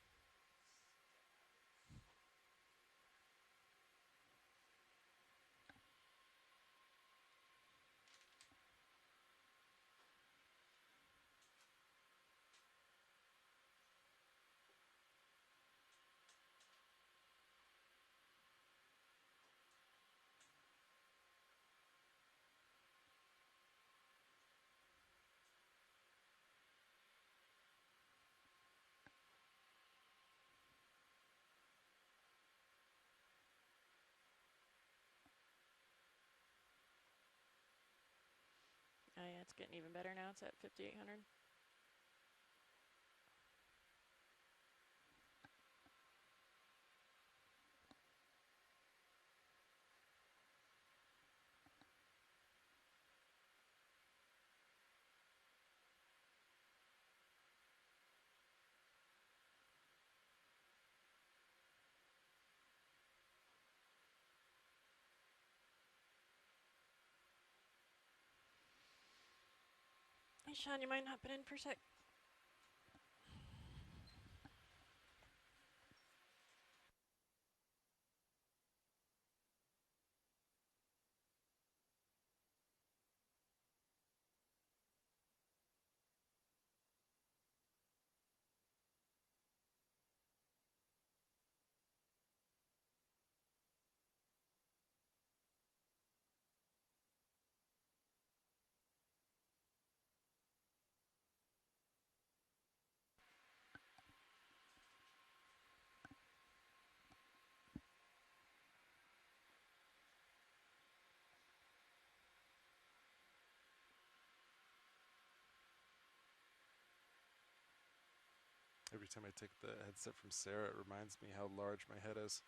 Oh yeah, it's getting even better now. It's at 5,800. Hey Sean, you might not put in for a sec. Every time I take the headset from Sarah, it reminds me how large my head is.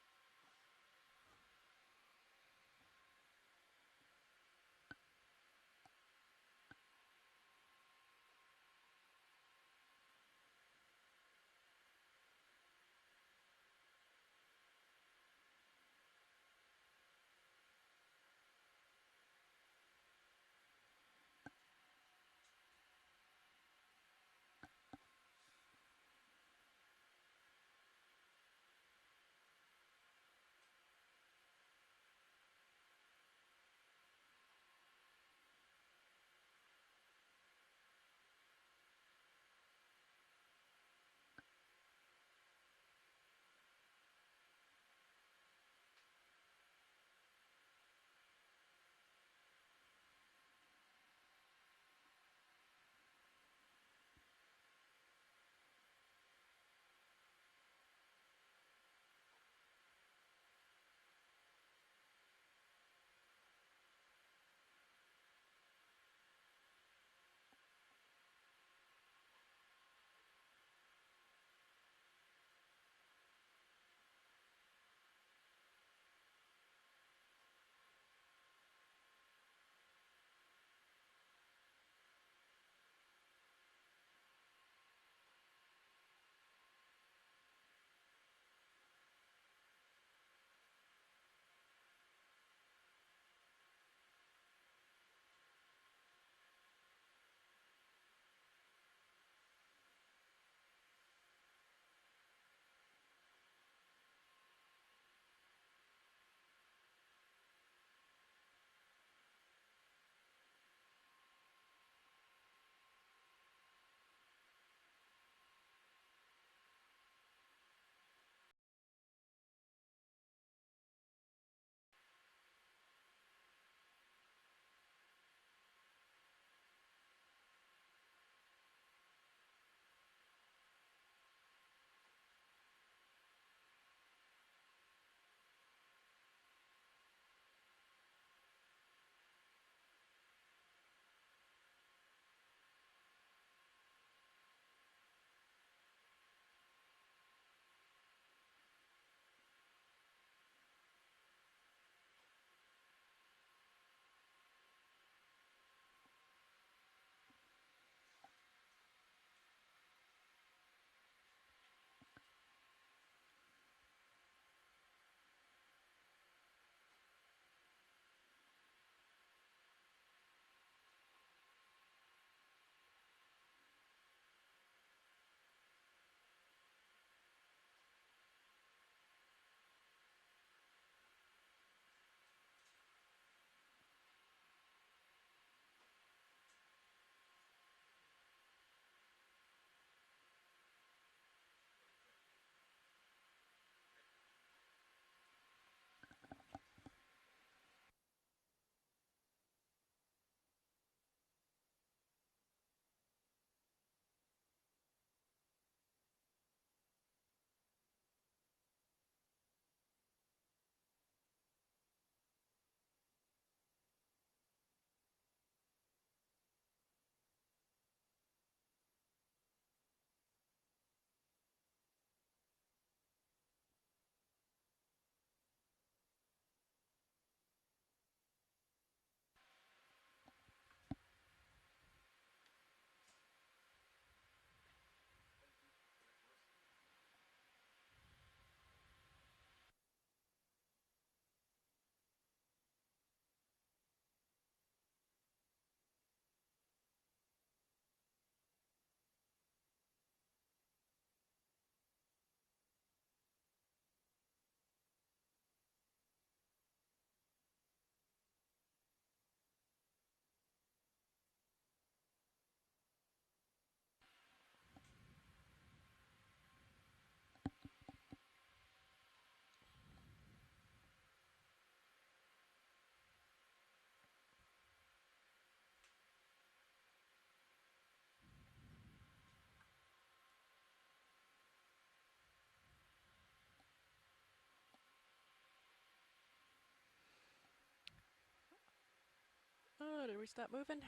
Oh, did we stop moving?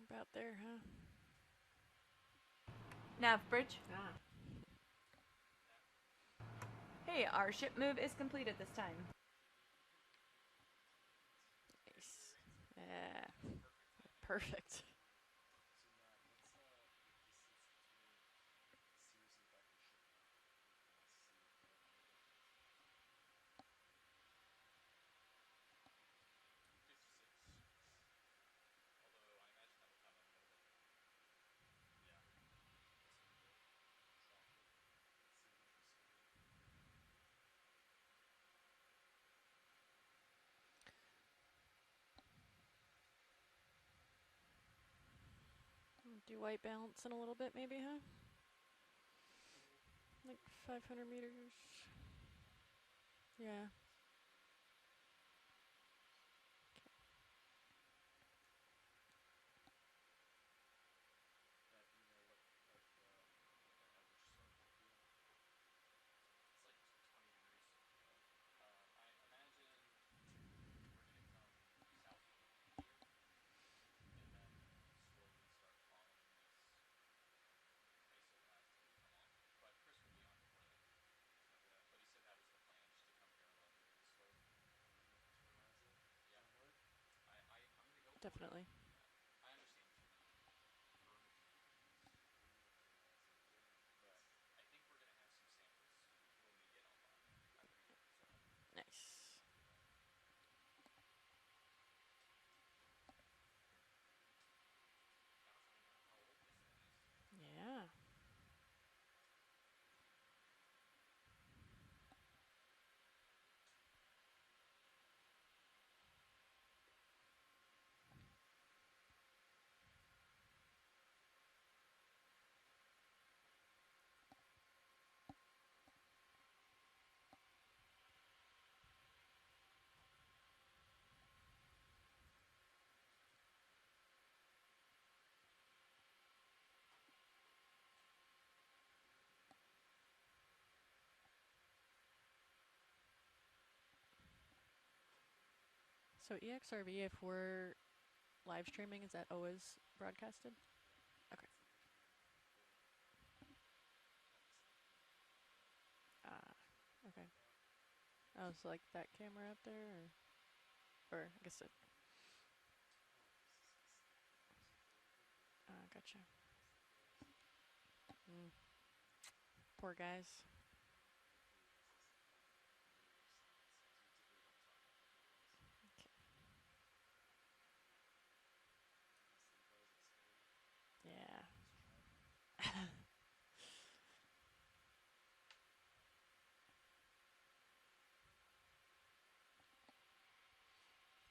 About there, huh? Nav bridge. Ah. Hey, our ship move is completed this time. Nice. Yeah. Perfect. Do white balance in a little bit, maybe, huh? Like 500 meters. Yeah. Definitely. Nice. Yeah. So EXRV, if we're live streaming, is that always broadcasted? Okay. Ah, okay. Oh, so like that camera up there, or I guess it. Gotcha. Mm. Poor guys. Yeah.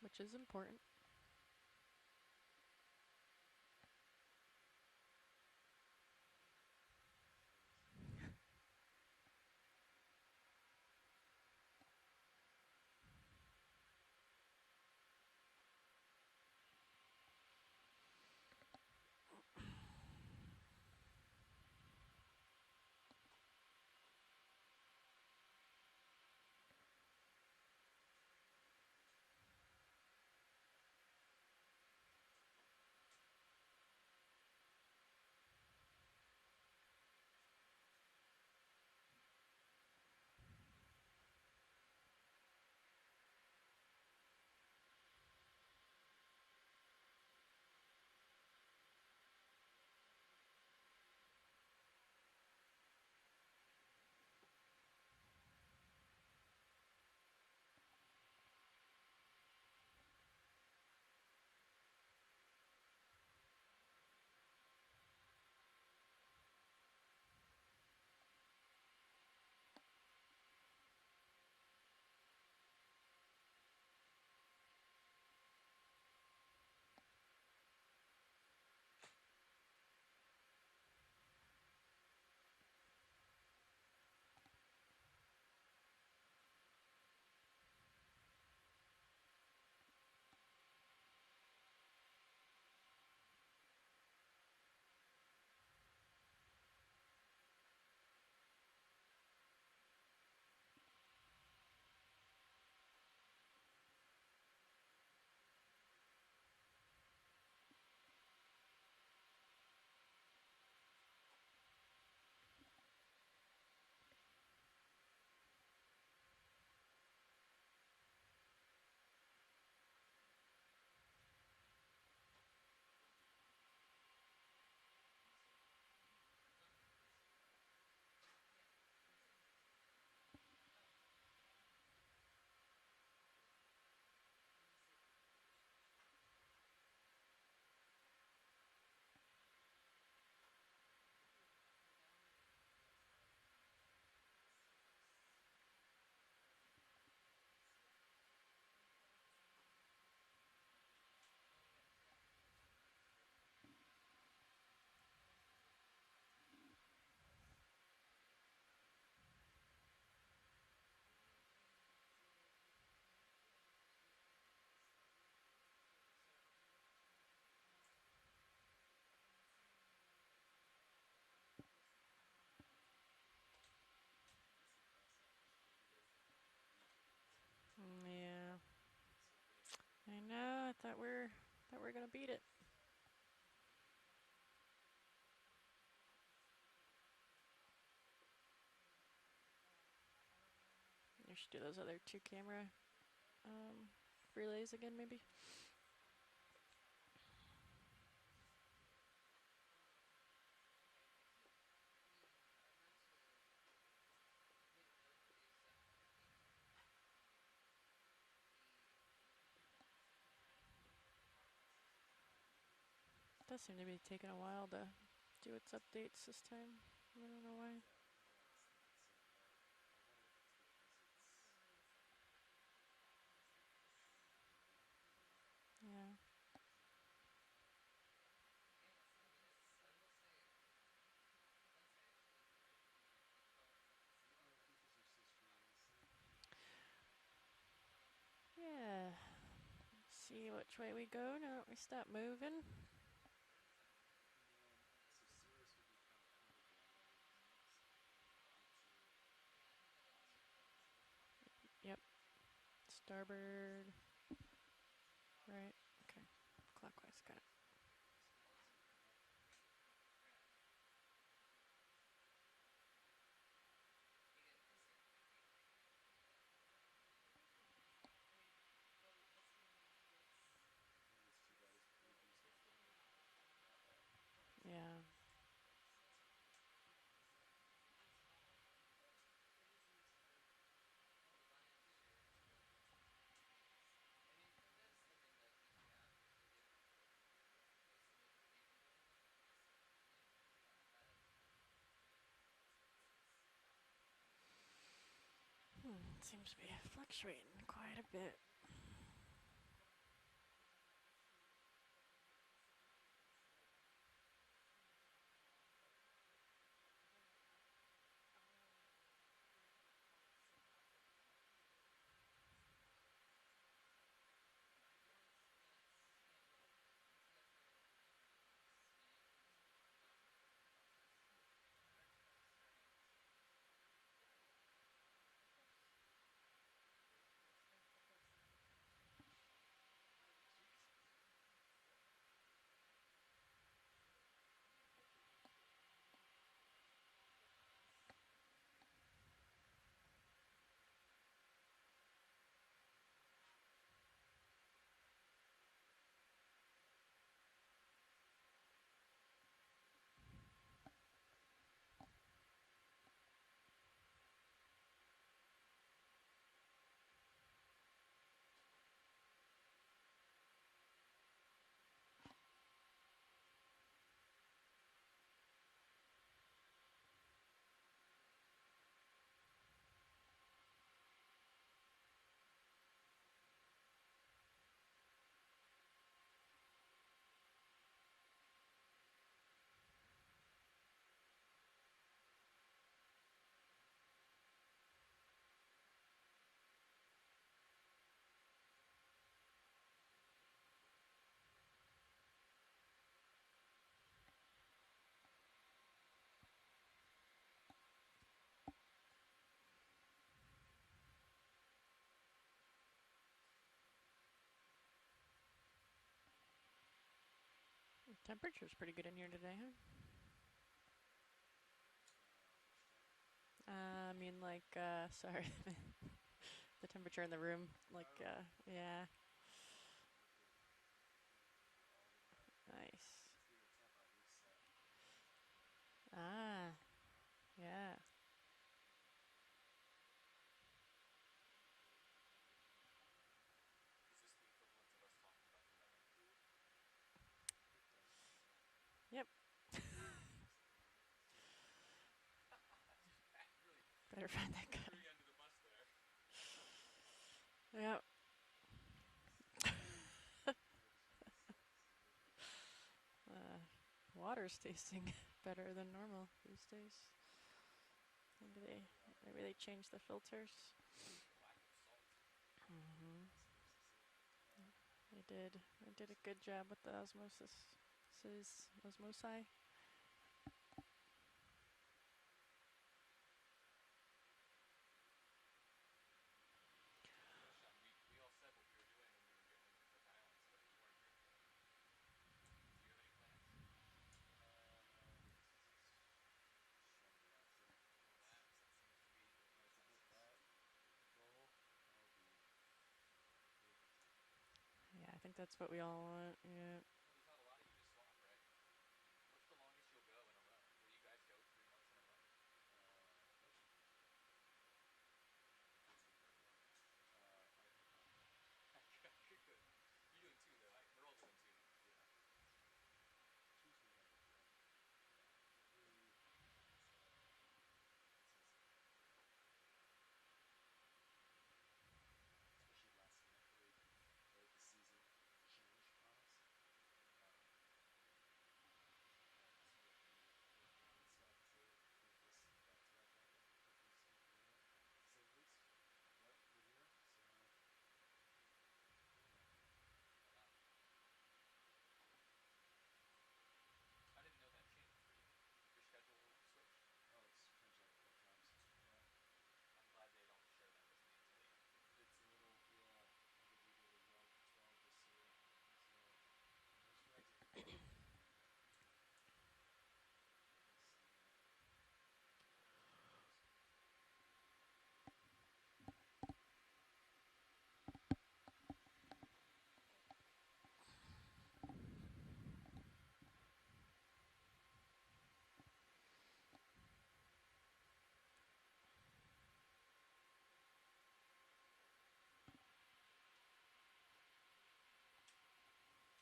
Which is important. that we're gonna beat it. You should do those other 2 camera relays again, maybe. It does seem to be taking a while to do its updates this time. I don't know why. Yeah. Yeah. Let's see which way we go now that we stop moving. Yep. Starboard. Right. Okay. Clockwise. Got it. Yeah. It seems to be fluctuating quite a bit. The temperature's pretty good in here today, huh? I mean, like, sorry. The temperature in the room, like, yeah. Nice. Ah, yeah. Yep. Better find that guy. Yep. Water's tasting better than normal these days. Maybe they changed the filters. They did. They did a good job with the osmosi. think that's what we all want. Yeah. We thought a lot of you just swap, right? What's the longest you'll go in a row? Will you guys go 3 months in a row? You're good. You're doing 2 though. We're all doing 2. Yeah. Especially last minute, right? The season change on us. Stuff too. This back to back happened a couple weeks before that. Same weeks. Yep, we're here. So Oh wow. I didn't know that changed for you. Your schedule switched. oh, it's changed like 4 times. Yeah. I'm glad they don't share that with me until the end. It's a little,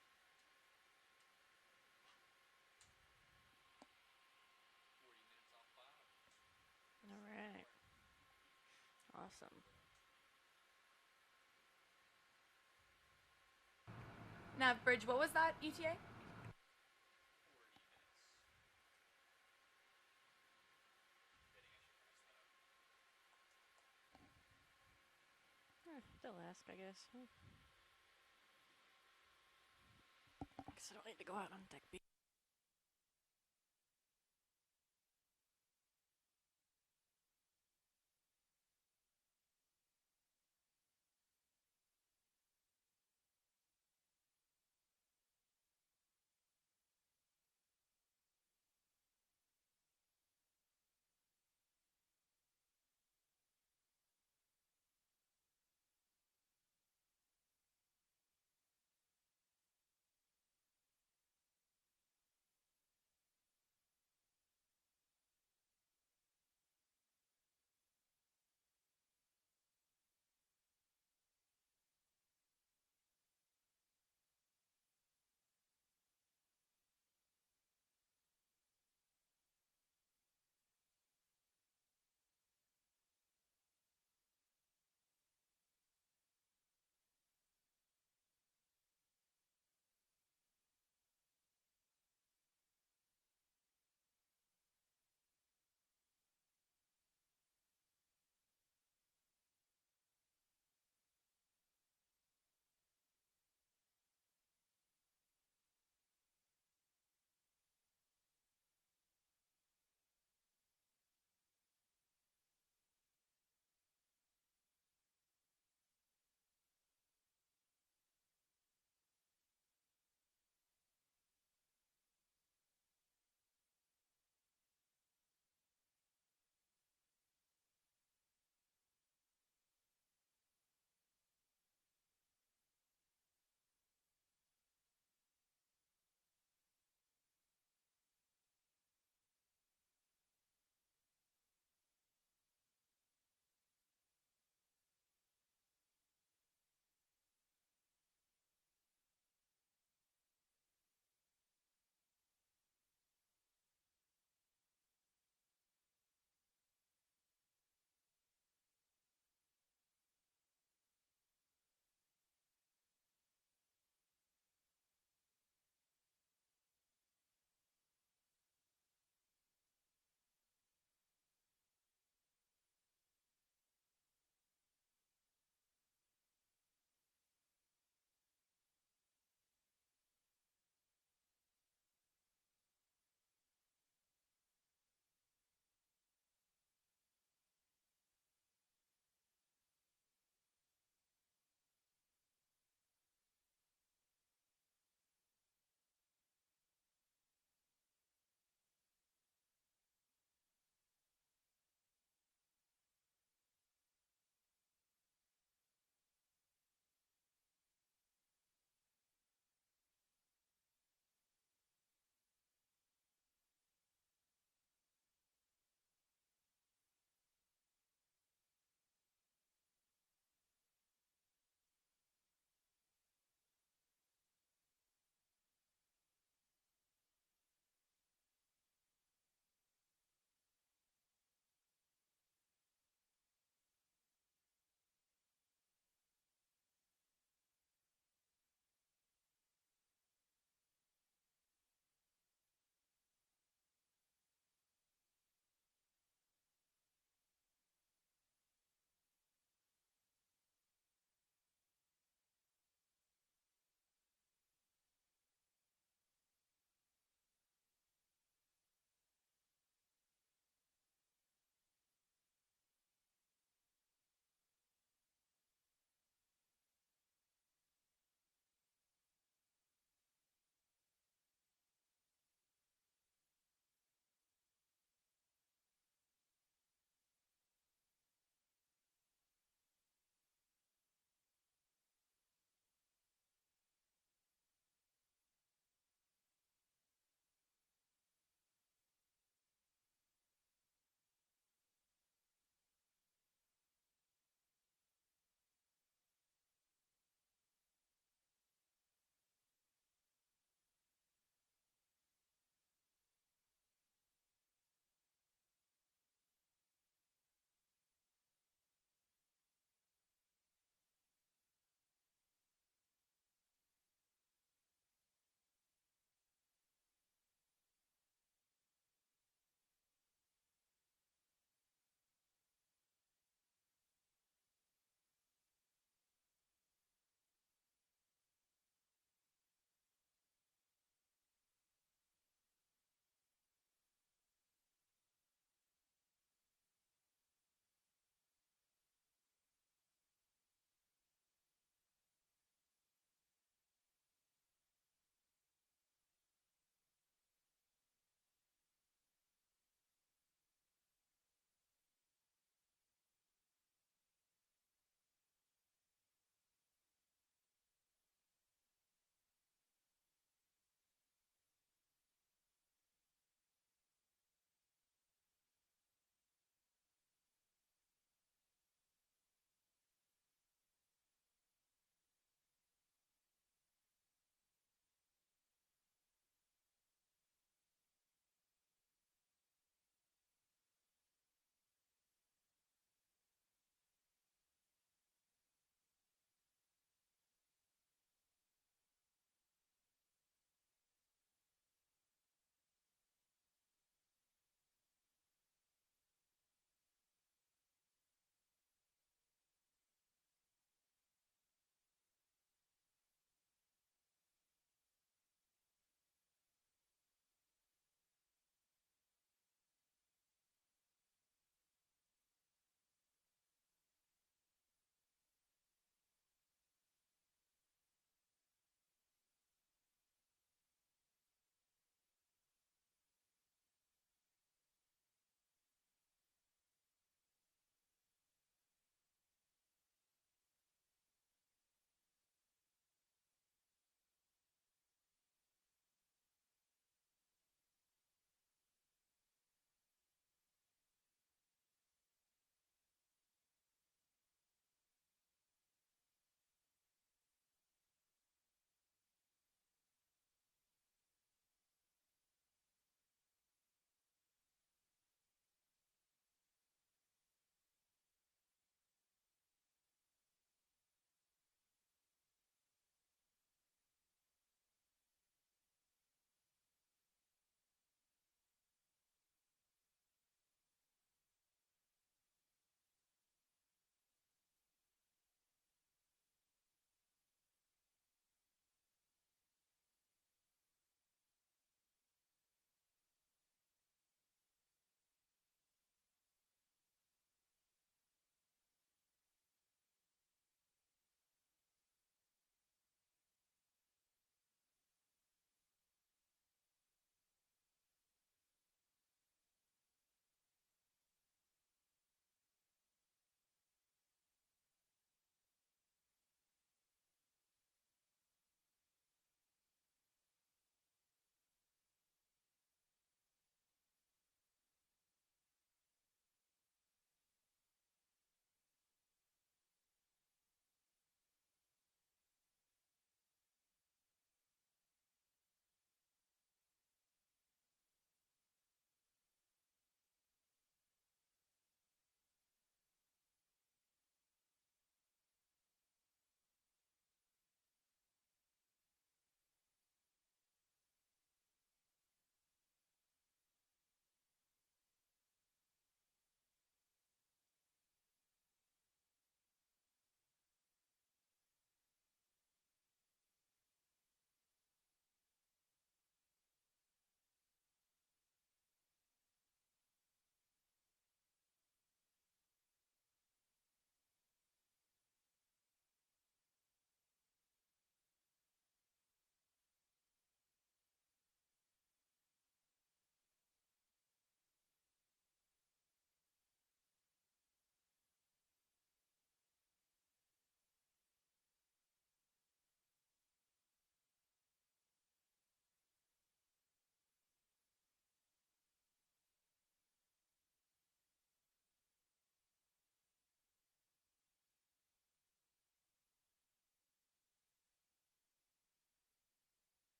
yeah. I think we did a route 12 this year. So most rides are fun. Let's see. Off cloud. All right. Awesome. Nav Bridge, what was that ETA? 40 minutes. Kidding, I should press that up. They'll ask, I guess. Guess I don't need to go out on deck B.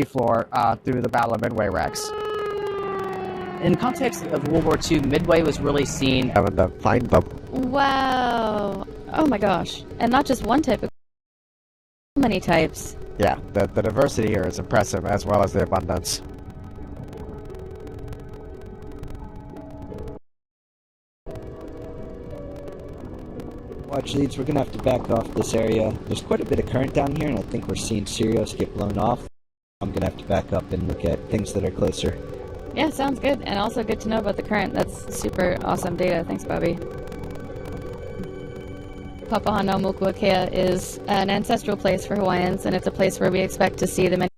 floor through the Battle of Midway wrecks. In context of World War II, Midway was really seen Having to find them. Wow. Oh my gosh. And not just one type of many types. Yeah, the diversity here is impressive, as well as the abundance. Watch leads, we're going to have to back off this area. There's quite a bit of current down here, and I think we're seeing Sirius get blown off. I'm going to have to back up and look at things that are closer. Yeah, sounds good. And also good to know about the current. That's super awesome data. Thanks, Bobby. Papahānaumokuākea is an ancestral place for Hawaiians, and it's a place where we expect to see the many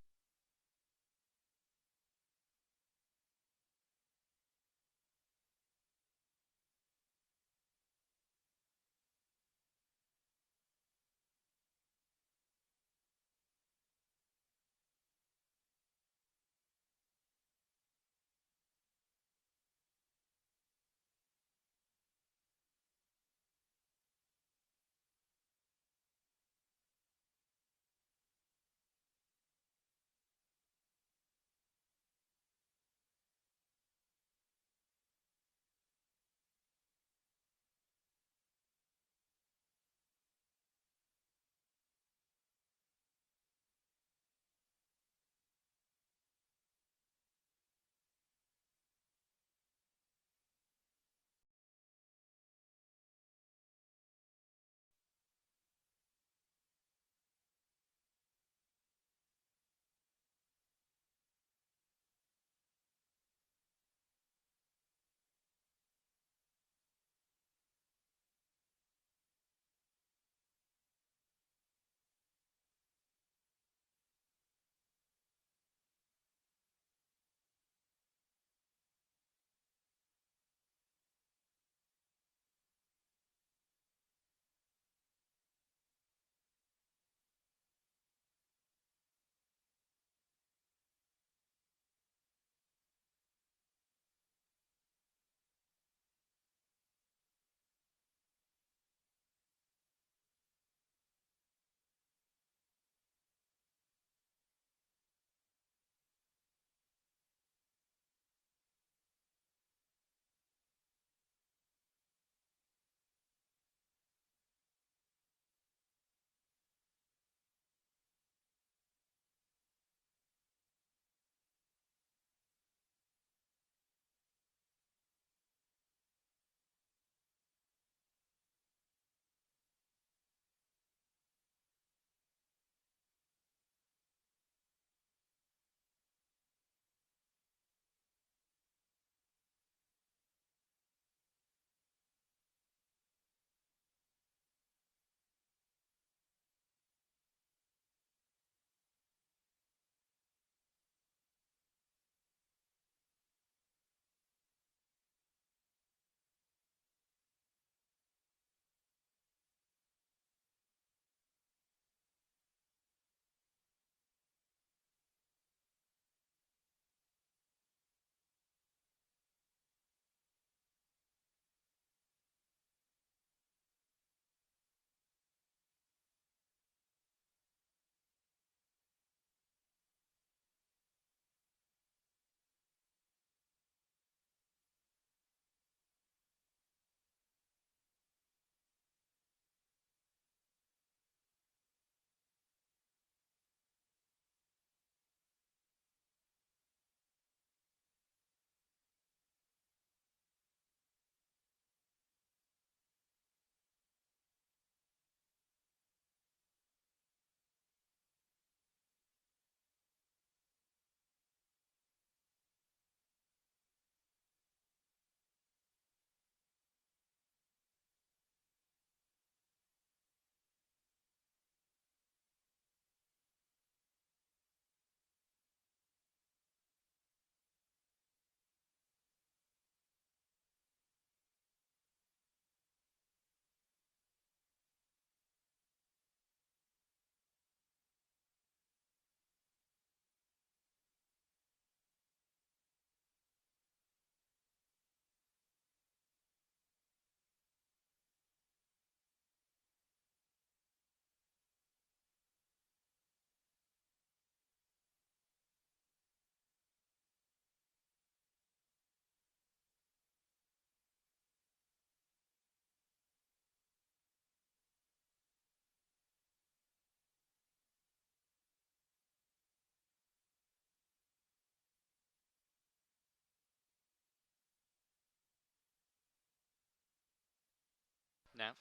Nav?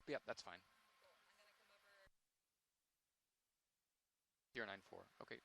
Yep, that's fine. 094. Okay.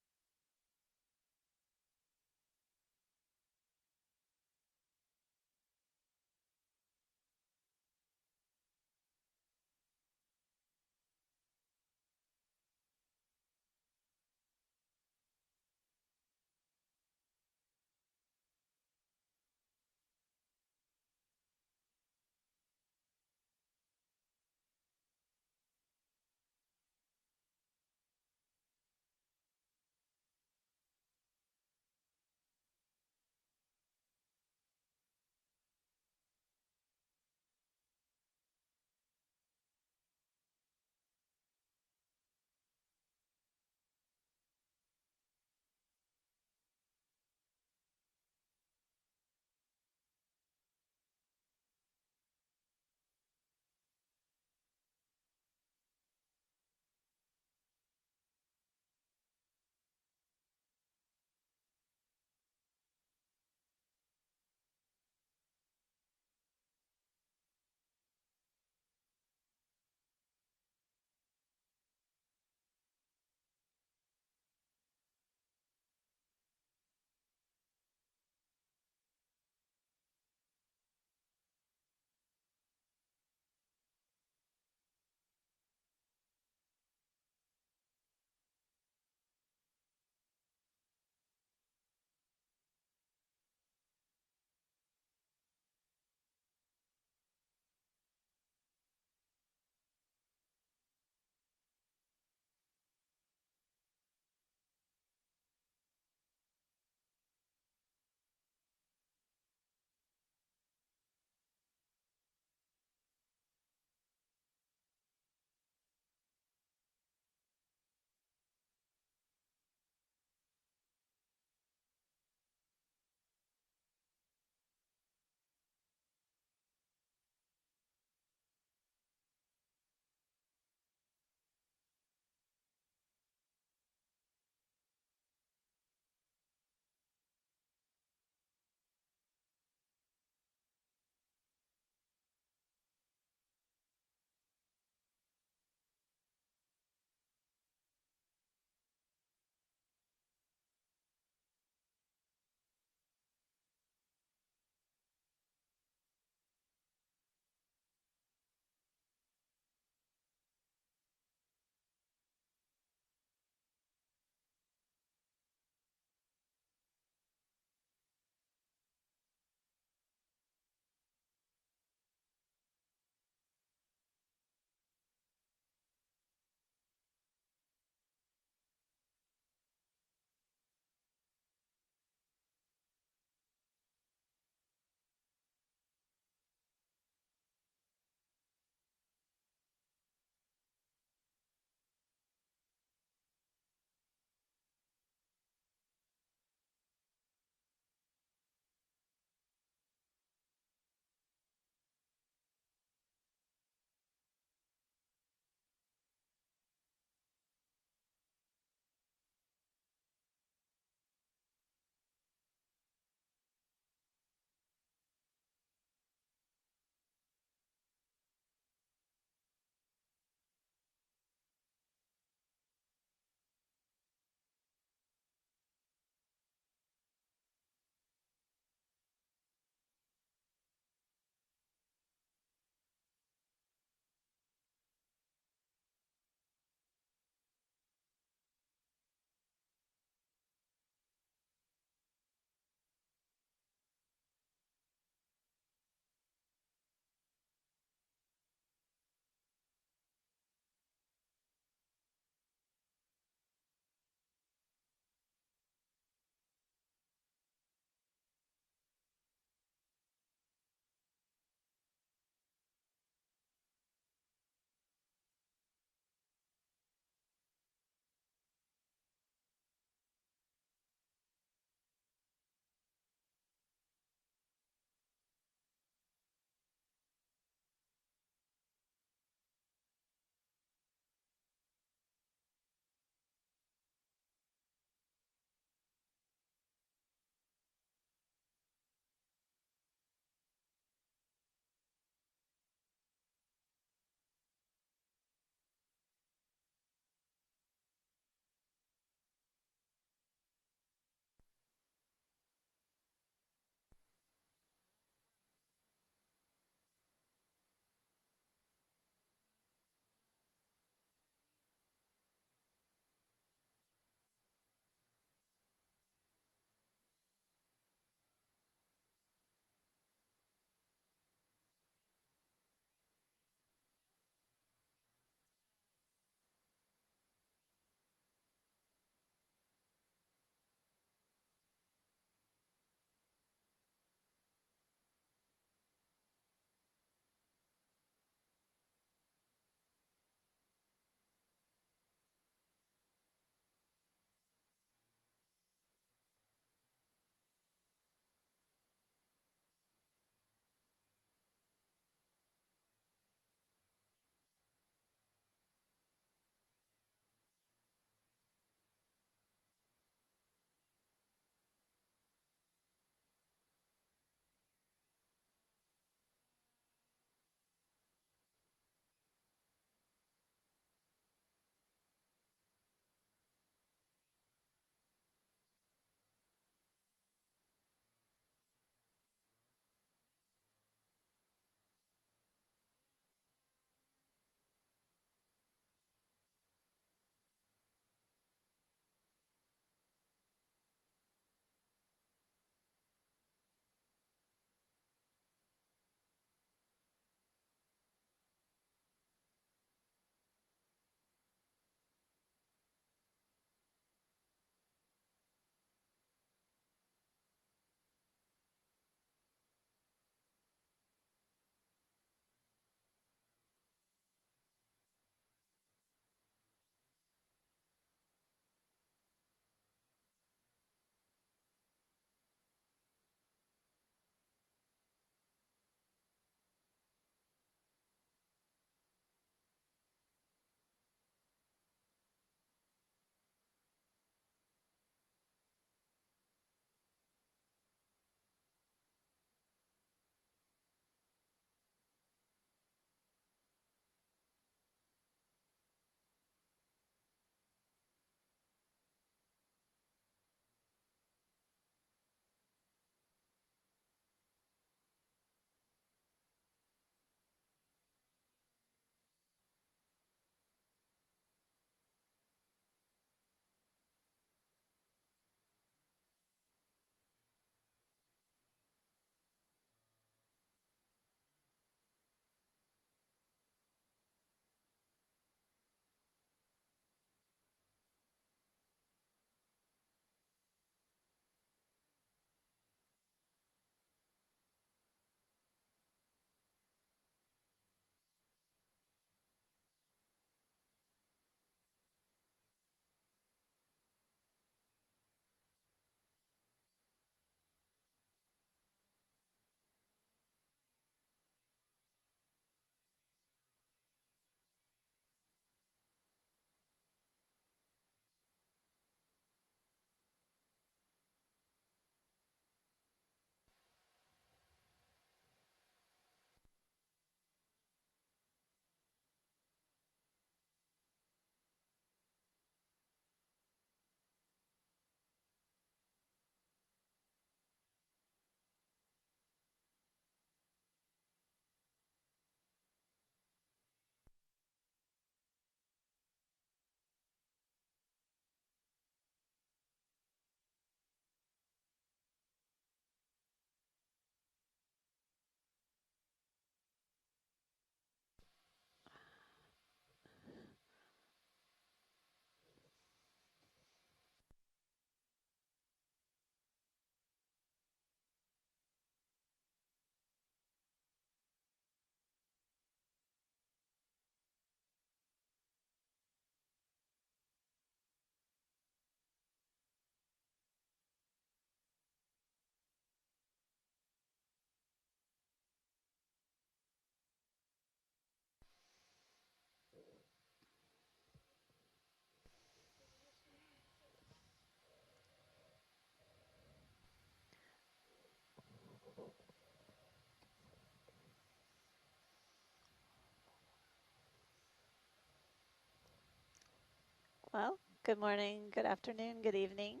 Well, good morning, good afternoon, good evening,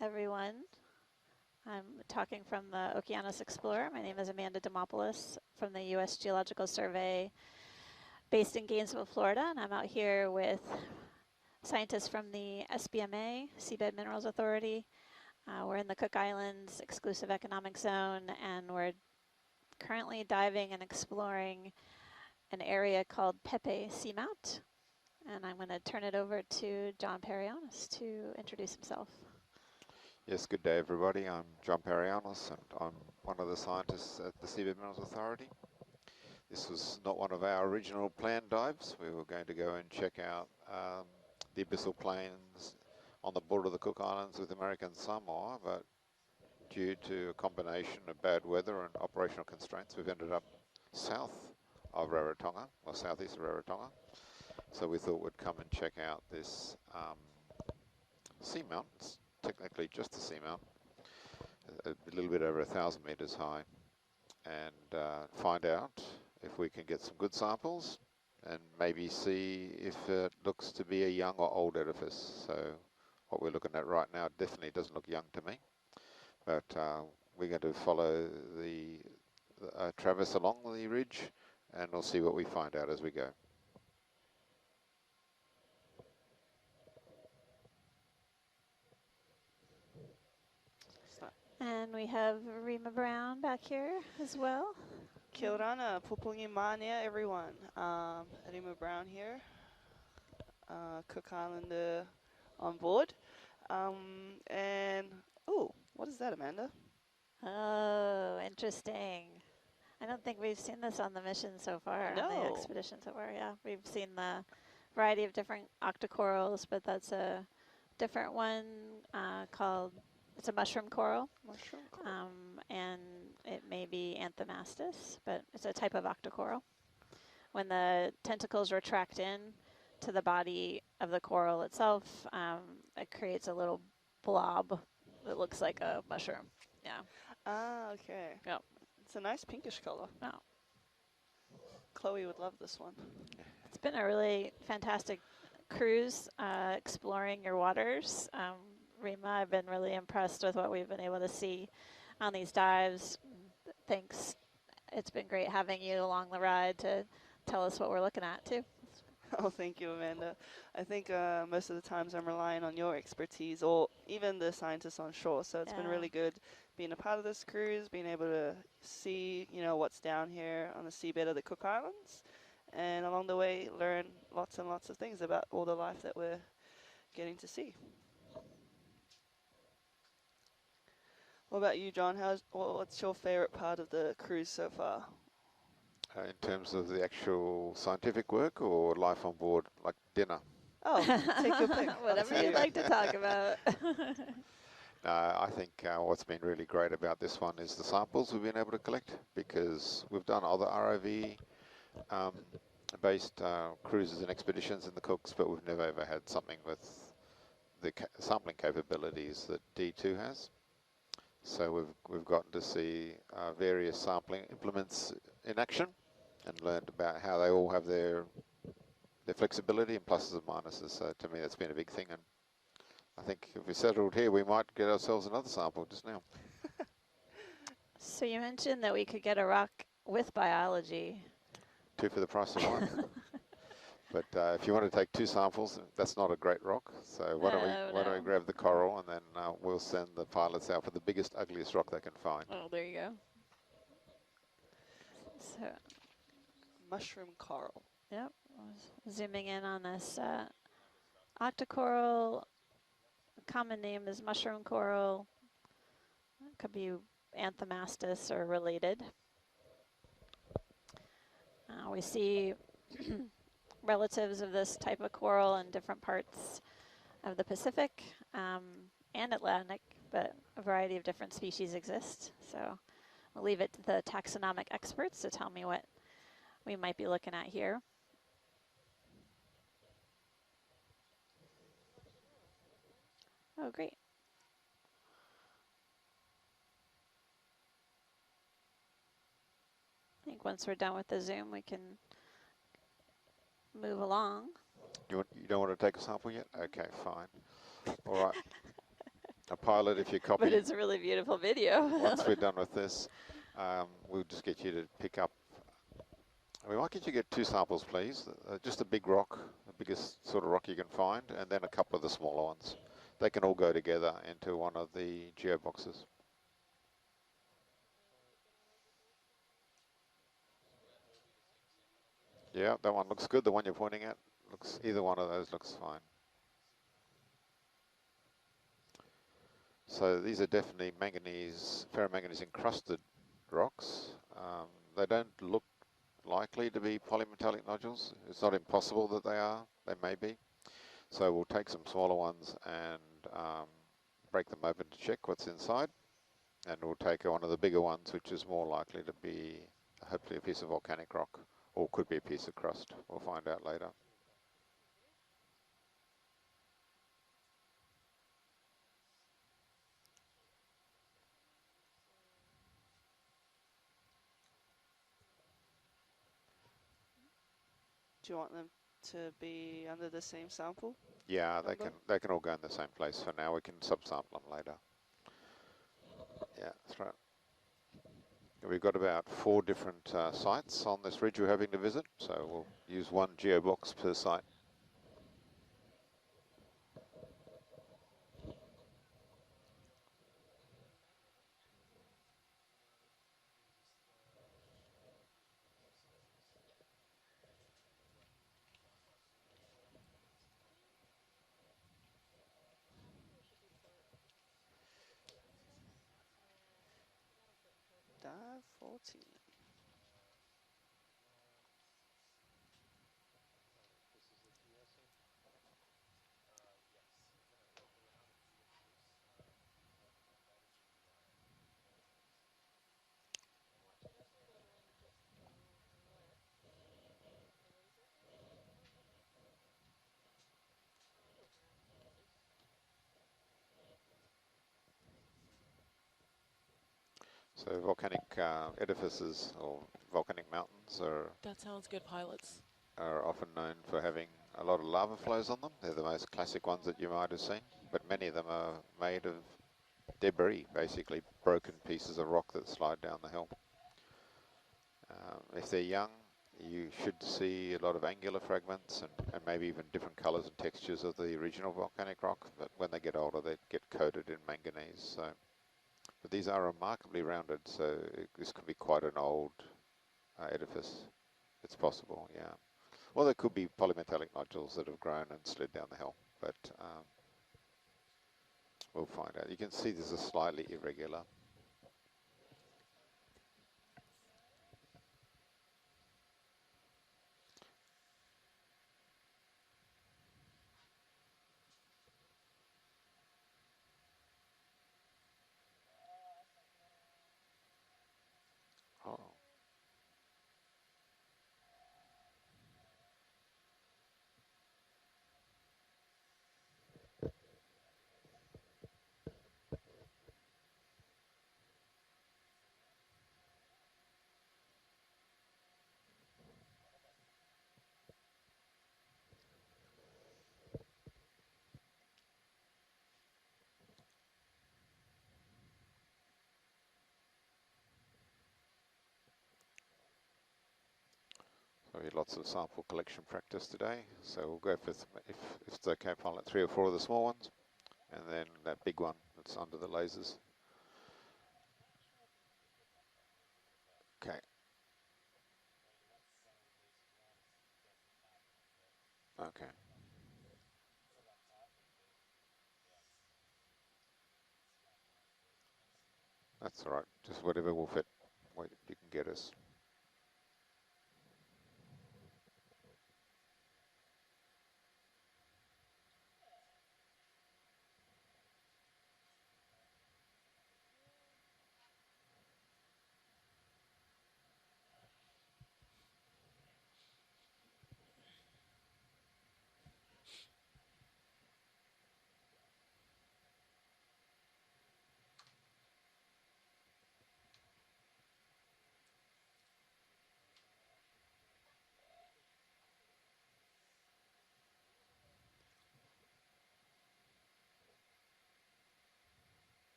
everyone. I'm talking from the Okeanos Explorer. My name is Amanda Demopoulos from the U.S. Geological Survey based in Gainesville, Florida, and I'm out here with scientists from the SBMA, Seabed Minerals Authority. We're in the Cook Islands Exclusive Economic Zone, and we're currently diving and exploring an area called Pepe Seamount. And I'm going to turn it over to John Perianos to introduce himself. Yes, good day everybody. I'm John Perianos and I'm one of the scientists at the Seabed Minerals Authority. This was not one of our original planned dives. We were going to go and check out the abyssal plains on the border of the Cook Islands with American Samoa, but due to a combination of bad weather and operational constraints, we've ended up south of Rarotonga, or southeast of Rarotonga. So we thought we'd come and check out this seamount. It's technically just a seamount, a little bit over 1,000 meters high, and find out if we can get some good samples and maybe see if it looks to be a young or old edifice. So what we're looking at right now definitely doesn't look young to me, but we're going to follow the traverse along the ridge and we'll see what we find out as we go. And we have Rima Brown back here as well. Kia ora, pupungi mania, everyone. Rima Brown here, Cook Islander on board. And, oh, what is that, Amanda? Oh, interesting. I don't think we've seen this on the mission so far, on the expedition so far, yeah. We've seen the variety of different octocorals, but that's a different one called, it's a mushroom coral. Mushroom coral. And it may be Anthomastus, but it's a type of octocoral. When the tentacles retract in to the body of the coral itself, it creates a little blob that looks like a mushroom. Yeah. Ah, okay. Yep. It's a nice pinkish color. Oh. Chloe would love this one. It's been a really fantastic cruise exploring your waters. Rima, I've been really impressed with what we've been able to see on these dives. Thanks. It's been great having you along the ride to tell us what we're looking at, too. Oh, thank you, Amanda. I think most of the times I'm relying on your expertise or even the scientists on shore. So it's been really good being a part of this cruise, being able to see, you know, what's down here on the seabed of the Cook Islands. And along the way, learn lots and lots of things about all the life that we're getting to see. What about you, John? What's your favorite part of the cruise so far? In terms of the actual scientific work or life on board, like dinner? Oh, take your pick. Whatever you'd like to talk about. I think what's been really great about this one is the samples we've been able to collect, because we've done other ROV based cruises and expeditions in the Cooks, but we've never ever had something with the sampling capabilities that D2 has. So we've gotten to see various sampling implements in action and learned about how they all have their flexibility and pluses and minuses. So to me, that's been a big thing. And I think if we settled here, we might get ourselves another sample just now. So you mentioned that we could get a rock with biology. 2 for the price of 1. But if you want to take 2 samples, that's not a great rock. So why don't we grab the coral and then we'll send the pilots out for the biggest, ugliest rock they can find. Oh, there you go. So, mushroom coral. Yep. Zooming in on this octocoral. Common name is mushroom coral. It could be Anthomastus or related. We see relatives of this type of coral in different parts of the Pacific and Atlantic, but a variety of different species exist. So I'll leave it to the taxonomic experts to tell me what we might be looking at here. Oh, great. I think once we're done with the zoom, we can move along. You don't want to take a sample yet? Okay, fine. All right. A pilot, if you copy. But it's a really beautiful video. Once we're done with this, we'll just get you to pick up. We might get you to get 2 samples, please. Just a big rock, the biggest sort of rock you can find, and then a couple of the smaller ones. They can all go together into one of the geo boxes. Yeah, that one looks good. The one you're pointing at looks, either one of those looks fine. So these are definitely manganese, ferromanganese encrusted rocks. They don't look likely to be polymetallic nodules. It's not impossible that they are. They may be. So we'll take some smaller ones and break them open to check what's inside. And we'll take one of the bigger ones, which is more likely to be hopefully a piece of volcanic rock, or could be a piece of crust. We'll find out later. Do you want them to be under the same sample? Yeah, number? they can all go in the same place for now. We can subsample them later. Yeah, that's right. We've got about 4 different sites on this ridge we're having to visit, so we'll use 1 geobox per site. Dive 14. So volcanic edifices or volcanic mountains That sounds good, pilots. are often known for having a lot of lava flows on them. They're the most classic ones that you might have seen, but many of them are made of debris, basically broken pieces of rock that slide down the hill. If they're young, you should see a lot of angular fragments and maybe even different colors and textures of the original volcanic rock, but when they get older they get coated in manganese. So, but these are remarkably rounded, so this could be quite an old edifice. It's possible, yeah. Well, there could be polymetallic nodules that have grown and slid down the hill, but we'll find out. You can see this is slightly irregular. Oh. So we had lots of sample collection practice today. So we'll go for, if it's okay, pilot 3 or 4 of the small ones, and then that big one that's under the lasers. Okay. Okay. That's all right. Just whatever will fit, what you can get us.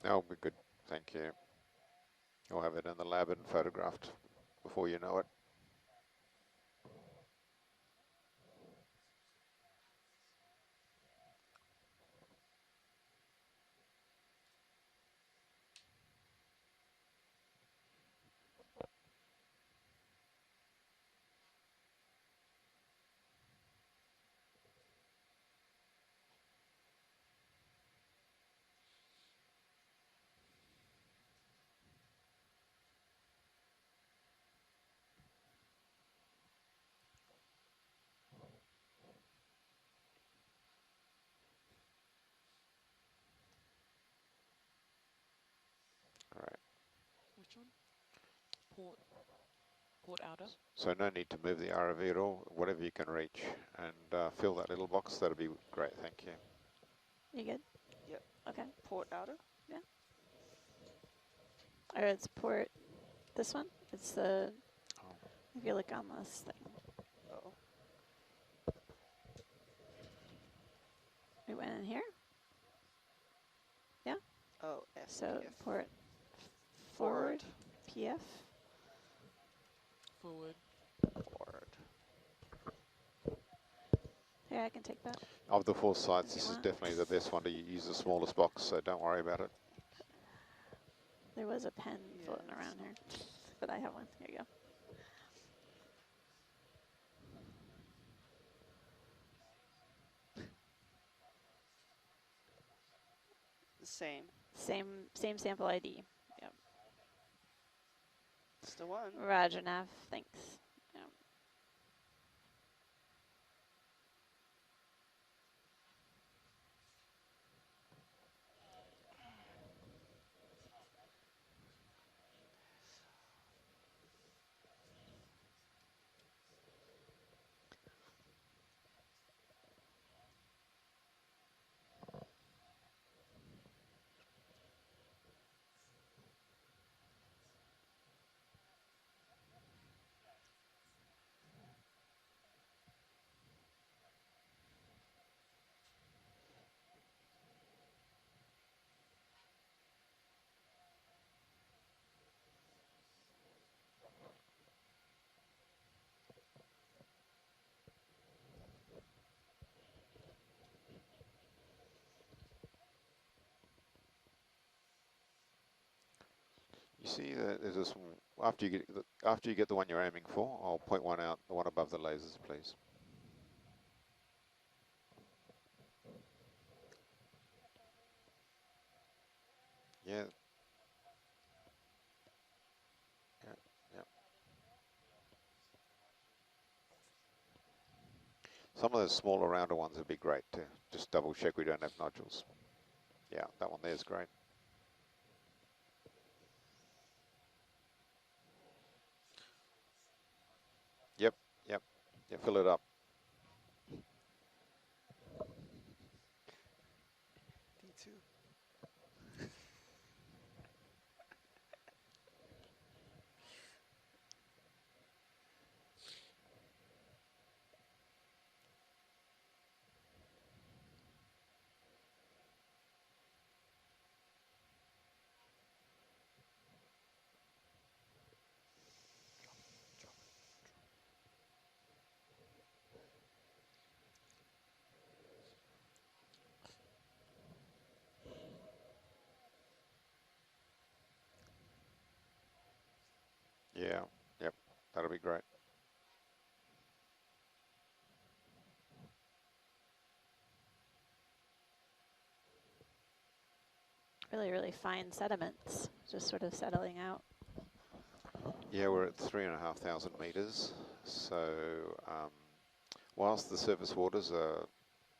That'll be good. Thank you. You'll have it in the lab and photographed before you know it. All right. Which one? Port outer. So no need to move the ROV at all. Whatever you can reach, and fill that little box. That'll be great. Thank you. You good? Yep. Okay. Port outer. Yeah. Or it's port. This one. It's the. If you look on this thing. Oh. We went in here. Yeah. Oh, F. So PF. port forward. PF. Forward. Forward. Yeah, I can take that. Of the 4 sites, If you this is want. definitely the best one to use the smallest box, so don't worry about it. There was a pen floating around here, but I have one. Here you go. The same. Same sample ID. Yep. It's the one. Roger, Nav. Thanks. Yep. You see, there's this one, after you get the one you're aiming for, I'll point one out, the one above the lasers, please. Yeah. Yeah. Yeah. Some of those smaller, rounder ones would be great to just double check we don't have nodules. Yeah, that one there's great. Yep, yep. Yeah, fill it up. D2. Yeah, yep. That'll be great. Really, really fine sediments, just sort of settling out. Yeah, we're at 3,500 meters. So whilst the surface waters are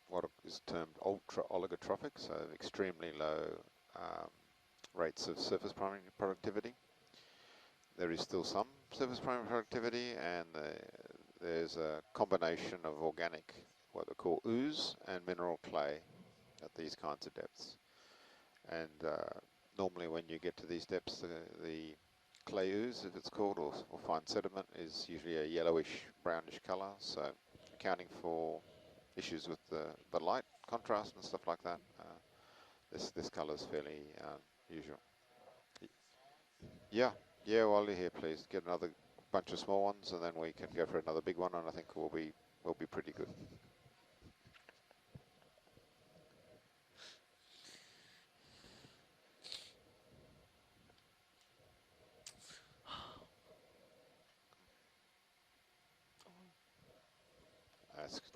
what is termed ultra oligotrophic, so extremely low rates of surface primary productivity, there is still some surface primary productivity, and there's a combination of organic, what they call ooze, and mineral clay at these kinds of depths. And normally when you get to these depths, the clay ooze, if it's called, or fine sediment, is usually a yellowish, brownish colour, so accounting for issues with the light contrast and stuff like that, this colour is fairly Usual. Yeah, yeah. While you're here, please get another bunch of small ones, and then we can go for another big one, and I think we'll be pretty good.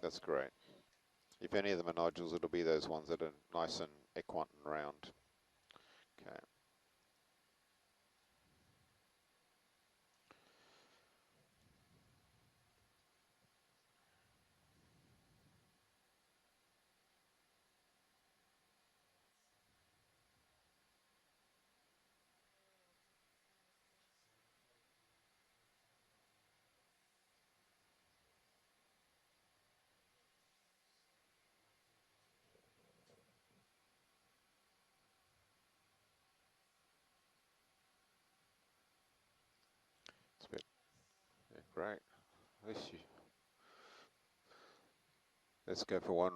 That's great. If any of them are nodules, it'll be those ones that are nice and equant and round. Okay. It's a bit, yeah, great. Let's go for one.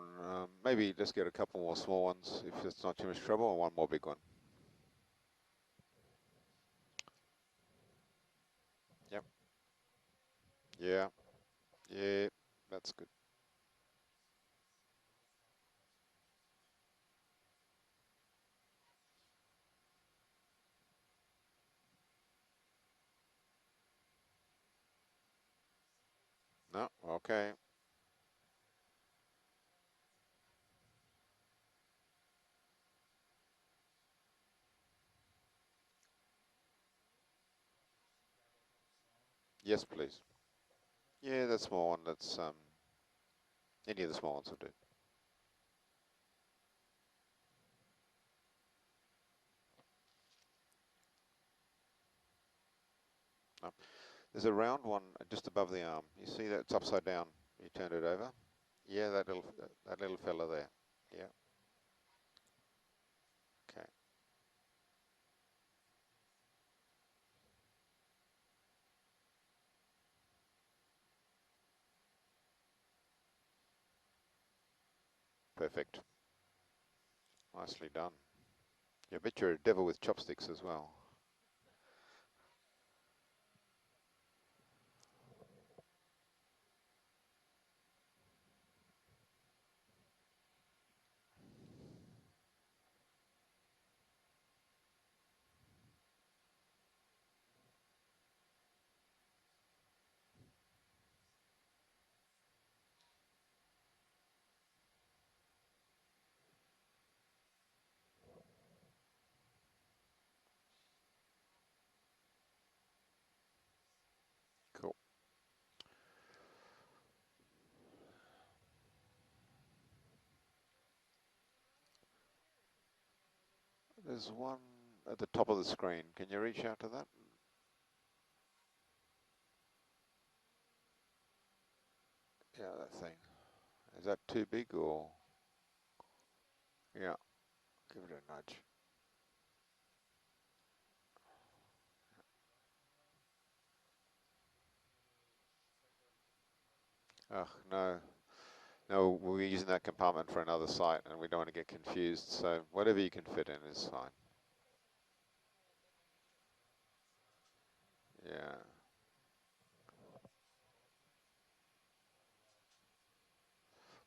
Maybe let's get a couple more small ones if it's not too much trouble, and one more big one. Yep. Yeah. Yeah. That's good. No. Okay. Yes, please. Yeah, that small one. That's any of the small ones will do. No. There's a round one just above the arm. You see that it's upside down. You turn it over. Yeah, that little fella there. Yeah. Okay. Perfect. Nicely done. Yeah, I bet you're a devil with chopsticks as well. Cool. There's one at the top of the screen. Can you reach out to that? Yeah, that thing. Is that too big or? Yeah. Give it a nudge. Oh, no. No, we're using that compartment for another site and we don't want to get confused. So whatever you can fit in is fine. Yeah.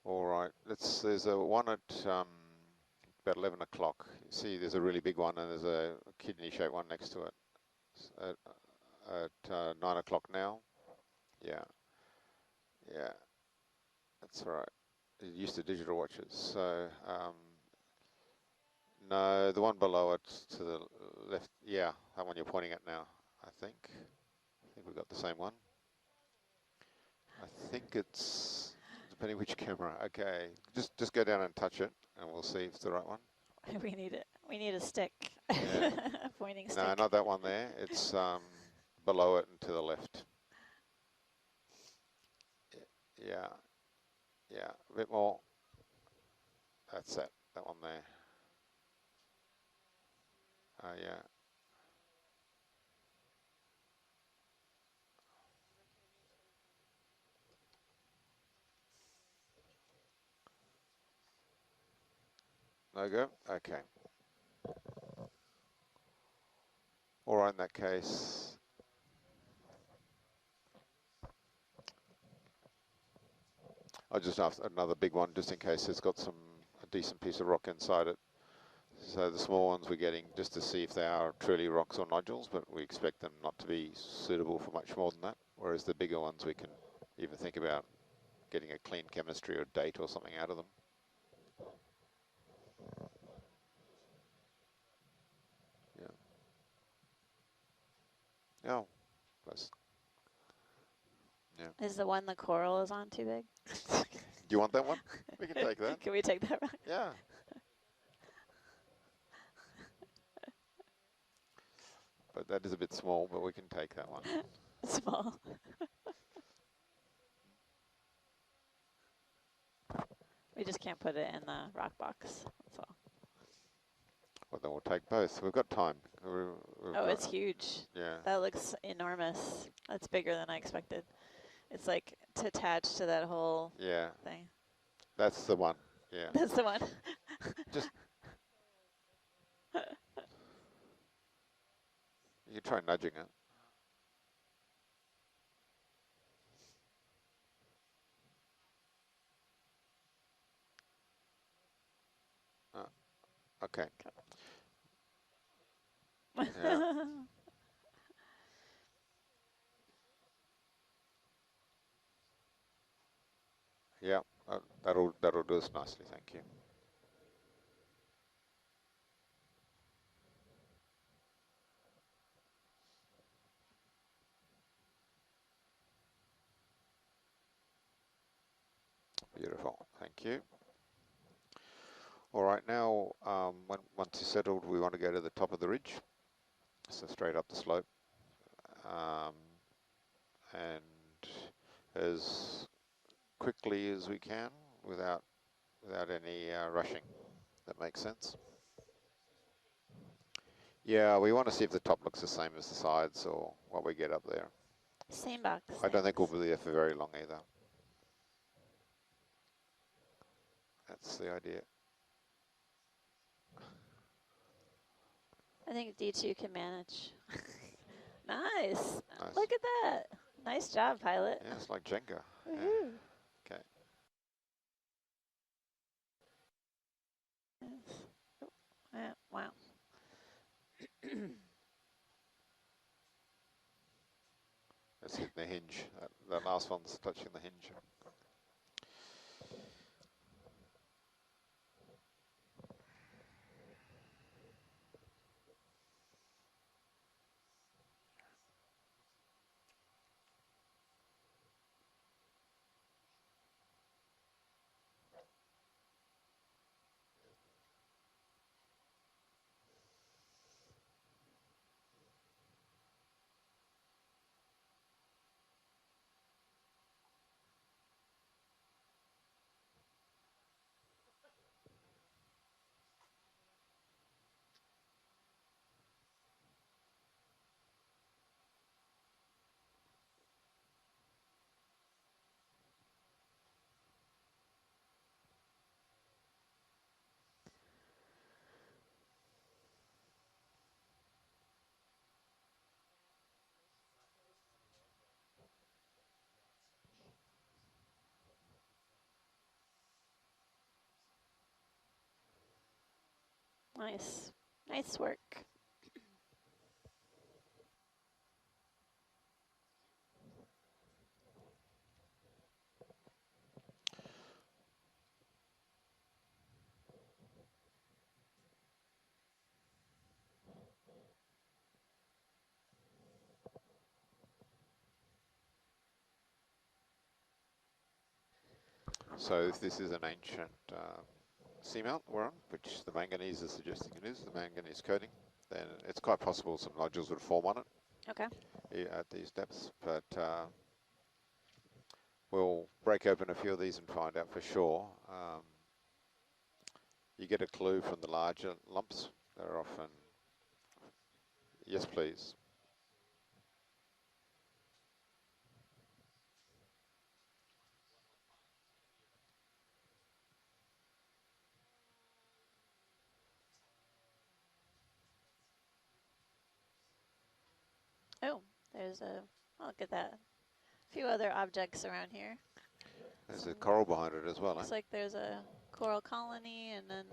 All right. There's a one at about 11 o'clock. You see, there's a really big one and there's a kidney-shaped one next to it. At 9 o'clock now. Yeah. Yeah. That's right. It used to digital watches. So no, the one below it to the left. Yeah, that one you're pointing at now. I think we've got the same one. I think it's depending which camera. Okay, just go down and touch it, and we'll see if it's the right one. We need it. We need a stick. Yeah. A pointing stick. No, not that one there. It's below it and to the left. Yeah, yeah, a bit more. That's it. That one there. Yeah. No go. Okay. in that case, I'll just ask another big one just in case it's got a decent piece of rock inside it. So the small ones we're getting just to see if they are truly rocks or nodules, but we expect them not to be suitable for much more than that. Whereas the bigger ones we can even think about getting a clean chemistry or date or something out of them. Yeah. Oh, that's, yeah. Is the one the coral is on too big? Do you want that one? We can take that. Can we take that rock? Yeah. But that is a bit small, but we can take that one. Small. We just can't put it in the rock box. That's all. Well, then we'll take both. We've got time. Oh, it's huge. Yeah. That looks enormous. That's bigger than I expected. It's like attached to that whole thing. That's the one. Yeah. That's the one. Just you can try nudging it. Okay. Yeah. Yeah, that'll do us nicely, thank you. Beautiful, thank you. All right, now once you're settled, we want to go to the top of the ridge, so straight up the slope, and as quickly as we can without any rushing. That makes sense. Yeah, we want to see if the top looks the same as the sides or what we get up there. Same box. I don't think we'll be there for very long either. That's the idea. I think D2 can manage. Nice. Look at that. Nice job, pilot. Yeah, it's like Jenga. Woohoo. Okay. Yeah, wow. It's hitting the hinge. That last one's touching the hinge. Nice. Nice work. So this is an ancient seamount we're on, which the manganese is suggesting it is, the manganese coating. Then it's quite possible some nodules would form on it. Okay. At these depths, but we'll break open a few of these and find out for sure. You get a clue from the larger lumps. They're often, yes please. There's a, oh, look at that. A few other objects around here. There's a coral behind it as well, Looks eh? like there's a coral colony, and then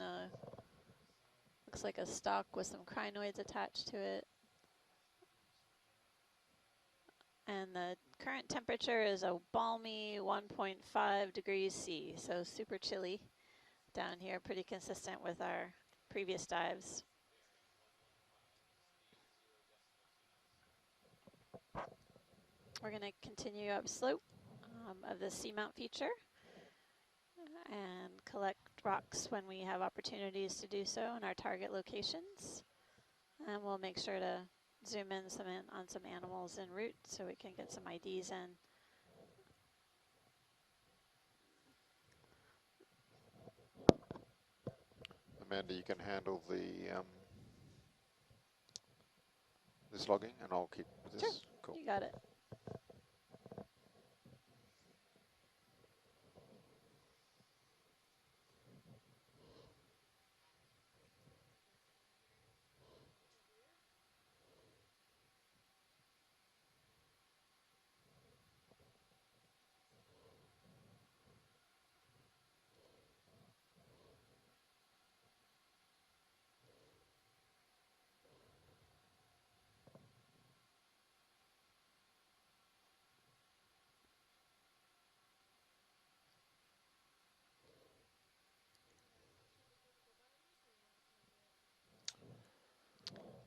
looks like a stalk with some crinoids attached to it. And the current temperature is a balmy 1.5 degrees C, so super chilly down here, pretty consistent with our previous dives. We're going to continue upslope of the Seamount feature and collect rocks when we have opportunities to do so in our target locations. And we'll make sure to zoom in on some animals en route so we can get some IDs in. Amanda, you can handle the this logging, and I'll keep this. Sure, cool. You got it.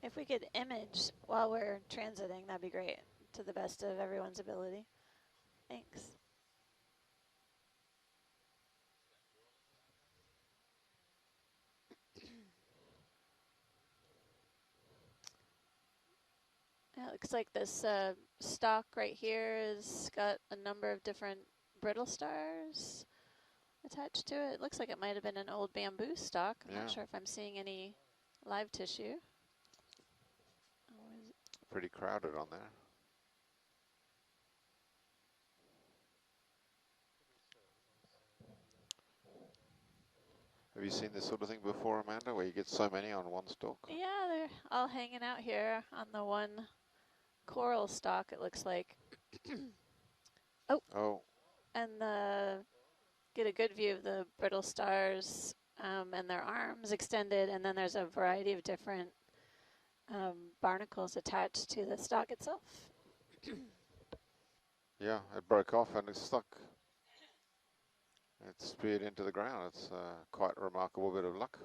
If we could image while we're transiting, that'd be great, to the best of everyone's ability. Thanks. Yeah, it looks like this stalk right here has got a number of different brittle stars attached to it. It looks like it might have been an old bamboo stalk. I'm not sure if I'm seeing any live tissue. Pretty crowded on there. Have you seen this sort of thing before, Amanda, where you get so many on one stalk? Yeah, they're all hanging out here on the one coral stalk, it looks like. Oh. And get a good view of the brittle stars and their arms extended, and then there's a variety of different barnacles attached to the stalk itself. Yeah, it broke off and it's stuck. It speared into the ground. It's quite a remarkable bit of luck.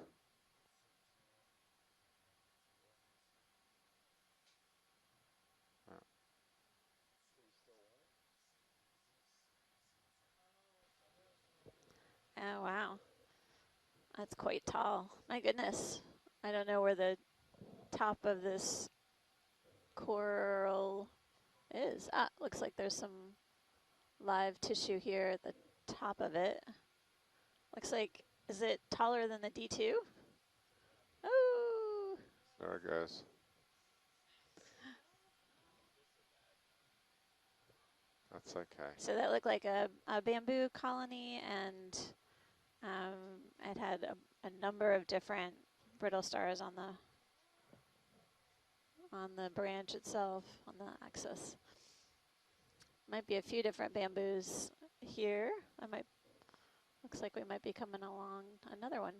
Oh, wow. That's quite tall. My goodness. I don't know where the top of this coral is. Ah, looks like there's some live tissue here at the top of it. Looks like, is it taller than the D2? Oh! There it goes. That's okay. So that looked like a bamboo colony, and it had a number of different brittle stars on the branch itself, on the axis. Might be a few different bamboos here. Looks like we might be coming along another one.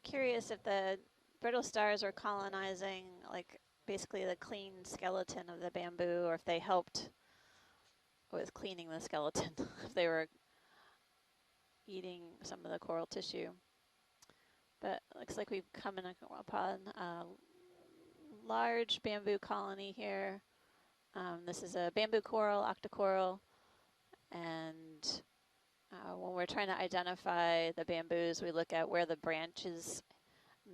Curious if the brittle stars are colonizing, like, basically the clean skeleton of the bamboo, or if they helped with cleaning the skeleton, if they were eating some of the coral tissue. But it looks like we've come in upon a large bamboo colony here. This is a bamboo coral, octocoral, and when we're trying to identify the bamboos, we look at where the branches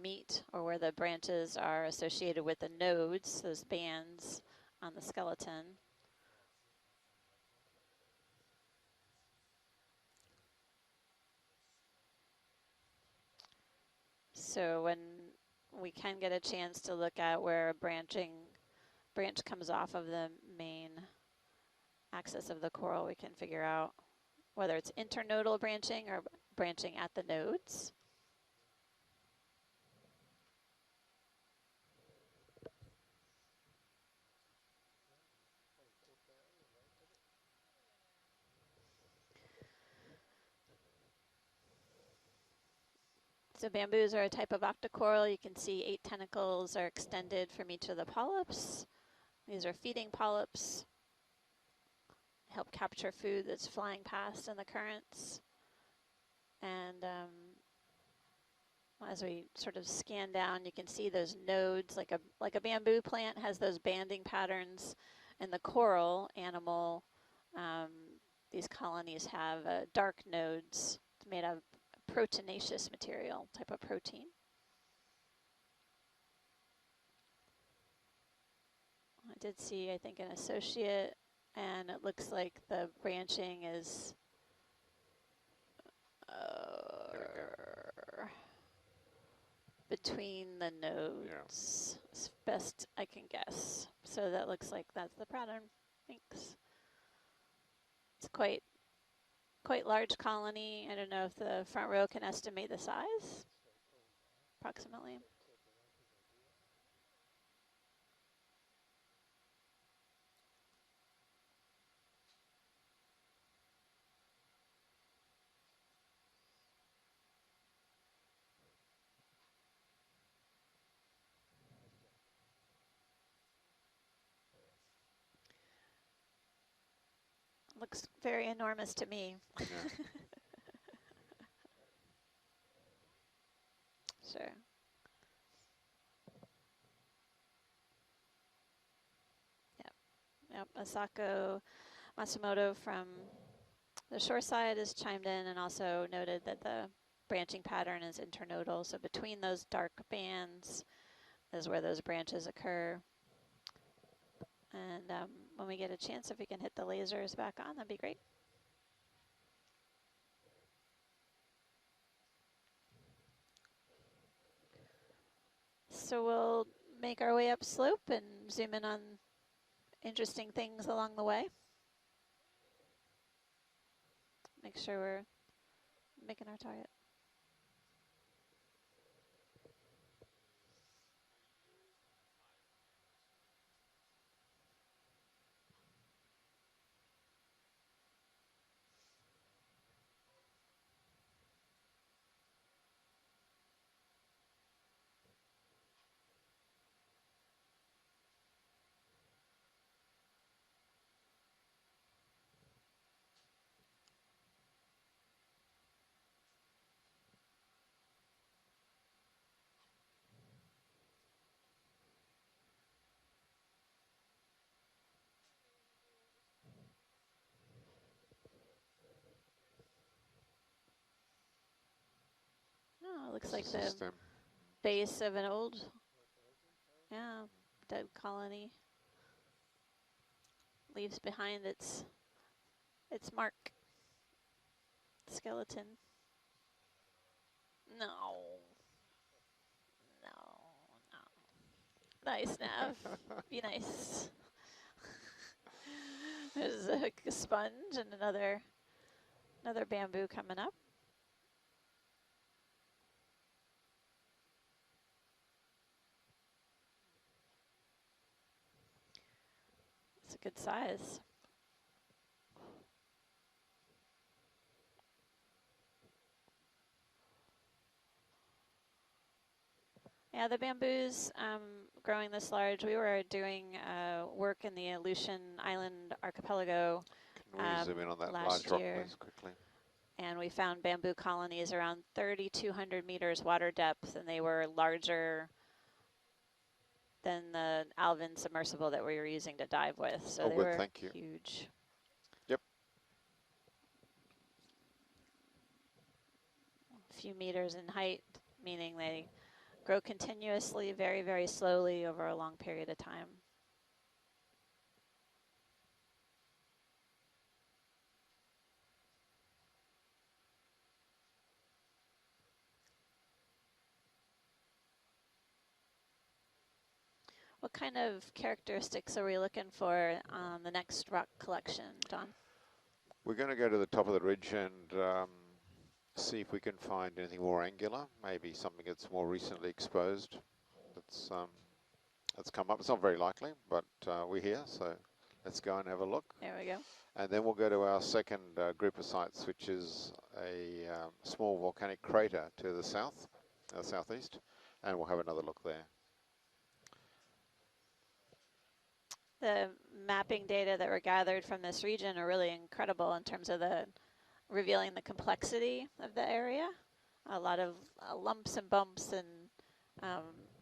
meet, or where the branches are associated with the nodes, those bands on the skeleton. So when we can get a chance to look at where a branch comes off of the main axis of the coral, we can figure out whether it's internodal branching or branching at the nodes. So bamboos are a type of octocoral. You can see 8 tentacles are extended from each of the polyps. These are feeding polyps. Help capture food that's flying past in the currents. And as we sort of scan down, you can see those nodes, like a bamboo plant has those banding patterns. And the coral animal, these colonies have dark nodes made of proteinaceous material, type of protein. I did see, I think, an associate, and it looks like the branching is between the nodes, as best I can guess. So that looks like that's the pattern. Thanks. It's quite large colony. I don't know if the front row can estimate the size, approximately. Looks very enormous to me. Yeah. Sure. Yep. Asako Matsumoto from the shore side has chimed in and also noted that the branching pattern is internodal. So between those dark bands is where those branches occur. And when we get a chance, if we can hit the lasers back on, that'd be great. So we'll make our way up slope and zoom in on interesting things along the way. Make sure we're making our target. Oh, it looks like the base of an old, dead colony. Leaves behind its mark. Skeleton. No. Nice, Nav. Be nice. There's a sponge and another bamboo coming up. It's a good size. Yeah, the bamboos growing this large. We were doing work in the Aleutian Island archipelago Can we zoom in on that last large year, rock, please, quickly? And we found bamboo colonies around 3,200 meters water depth, and they were larger than the Alvin submersible that we were using to dive with. So they were thank you. Huge. Yep. A few meters in height, meaning they grow continuously, very, very slowly over a long period of time. What kind of characteristics are we looking for on the next rock collection, Don? We're going to go to the top of the ridge and see if we can find anything more angular, maybe something that's more recently exposed. That's come up. It's not very likely, but we're here, so let's go and have a look. There we go. And then we'll go to our second group of sites, which is a small volcanic crater to the south, southeast, and we'll have another look there. The mapping data that were gathered from this region are really incredible in terms of revealing the complexity of the area. A lot of lumps and bumps and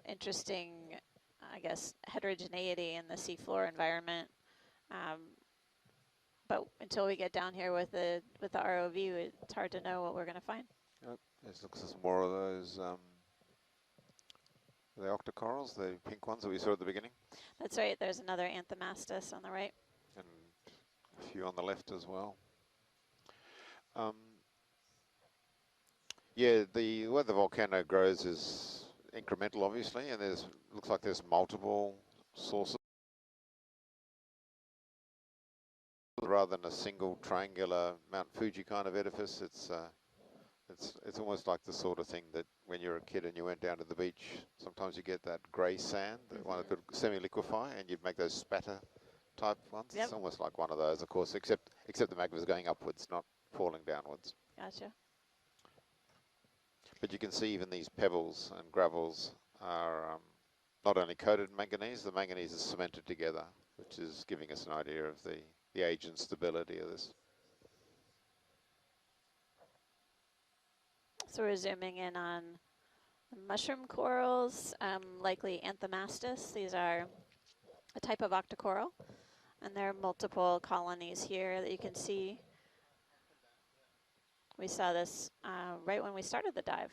interesting, I guess, heterogeneity in the seafloor environment. But until we get down here with the ROV, it's hard to know what we're going to find. Yep, this looks like more of those the octocorals, the pink ones that we saw at the beginning. That's right. There's another Anthomastus on the right. And a few on the left as well. Yeah, the way the volcano grows is incremental, obviously, and looks like there's multiple sources rather than a single triangular Mount Fuji kind of edifice. It's almost like the sort of thing that when you're a kid and you went down to the beach, sometimes you get that grey sand, the one that could semi-liquefy, and you'd make those spatter type ones. Yep. It's almost like one of those, of course, except the magma is going upwards, not falling downwards. Gotcha. But you can see even these pebbles and gravels are not only coated in manganese, the manganese is cemented together, which is giving us an idea of the age and stability of this. So we're zooming in on the mushroom corals, likely Anthomastus. These are a type of octocoral, and there are multiple colonies here that you can see. We saw this right when we started the dive.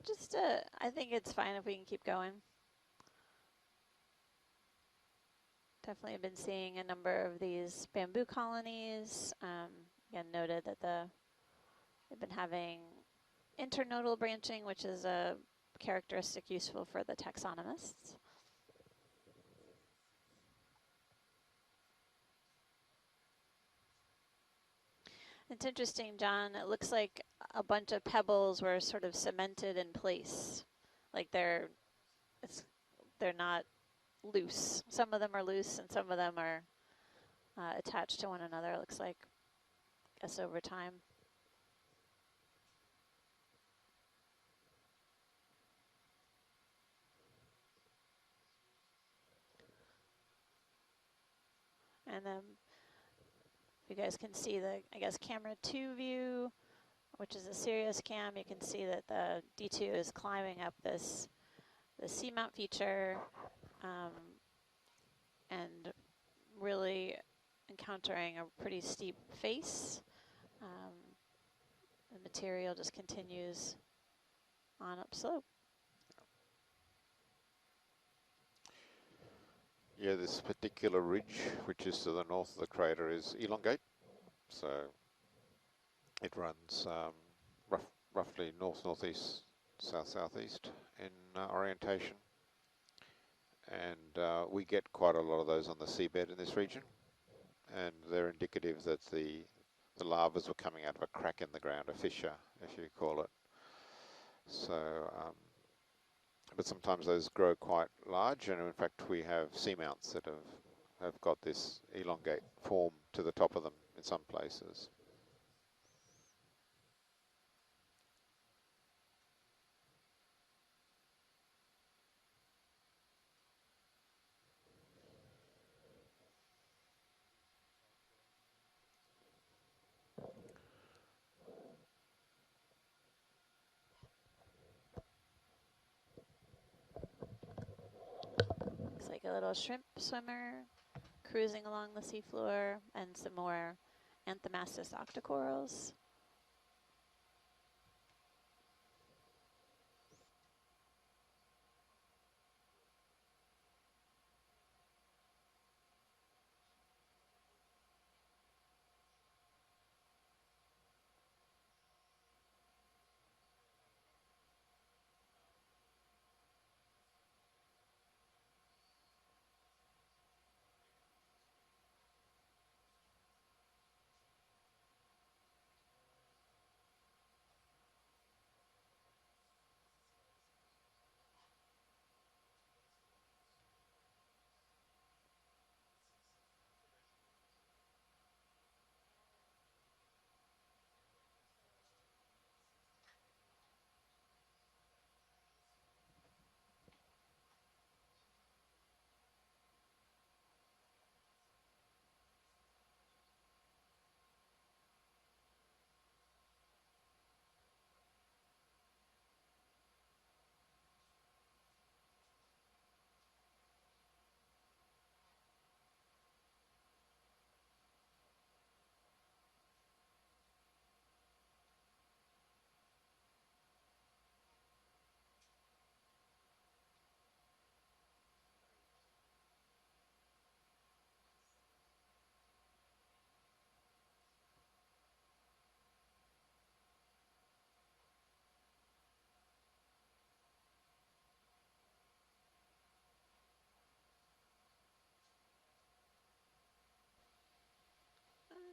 Just, I think it's fine if we can keep going. Definitely been seeing a number of these bamboo colonies. Again, noted that they've been having internodal branching, which is a characteristic useful for the taxonomists. It's interesting, John. It looks like a bunch of pebbles were sort of cemented in place, like they're not loose. Some of them are loose, and some of them are attached to one another. It looks like, I guess, over time. And then you guys can see the, I guess, camera 2 view, which is a Sirius cam. You can see that the D2 is climbing up the seamount feature and really encountering a pretty steep face. The material just continues on up slope. Yeah, this particular ridge, which is to the north of the crater, is elongate. So it runs roughly north-northeast, south-southeast in orientation. And we get quite a lot of those on the seabed in this region. And they're indicative that the lavas were coming out of a crack in the ground, a fissure, if you call it. So, but sometimes those grow quite large, and in fact we have seamounts that have got this elongate form to the top of them in some places. like a little shrimp swimmer cruising along the seafloor, and some more Anthomastus octocorals.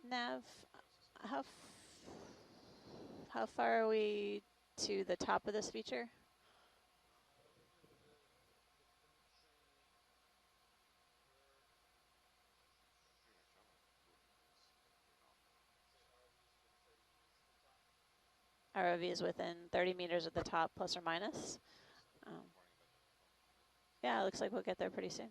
Nav, how far are we to the top of this feature? ROV is within 30 meters of the top, plus or minus. Yeah, it looks like we'll get there pretty soon.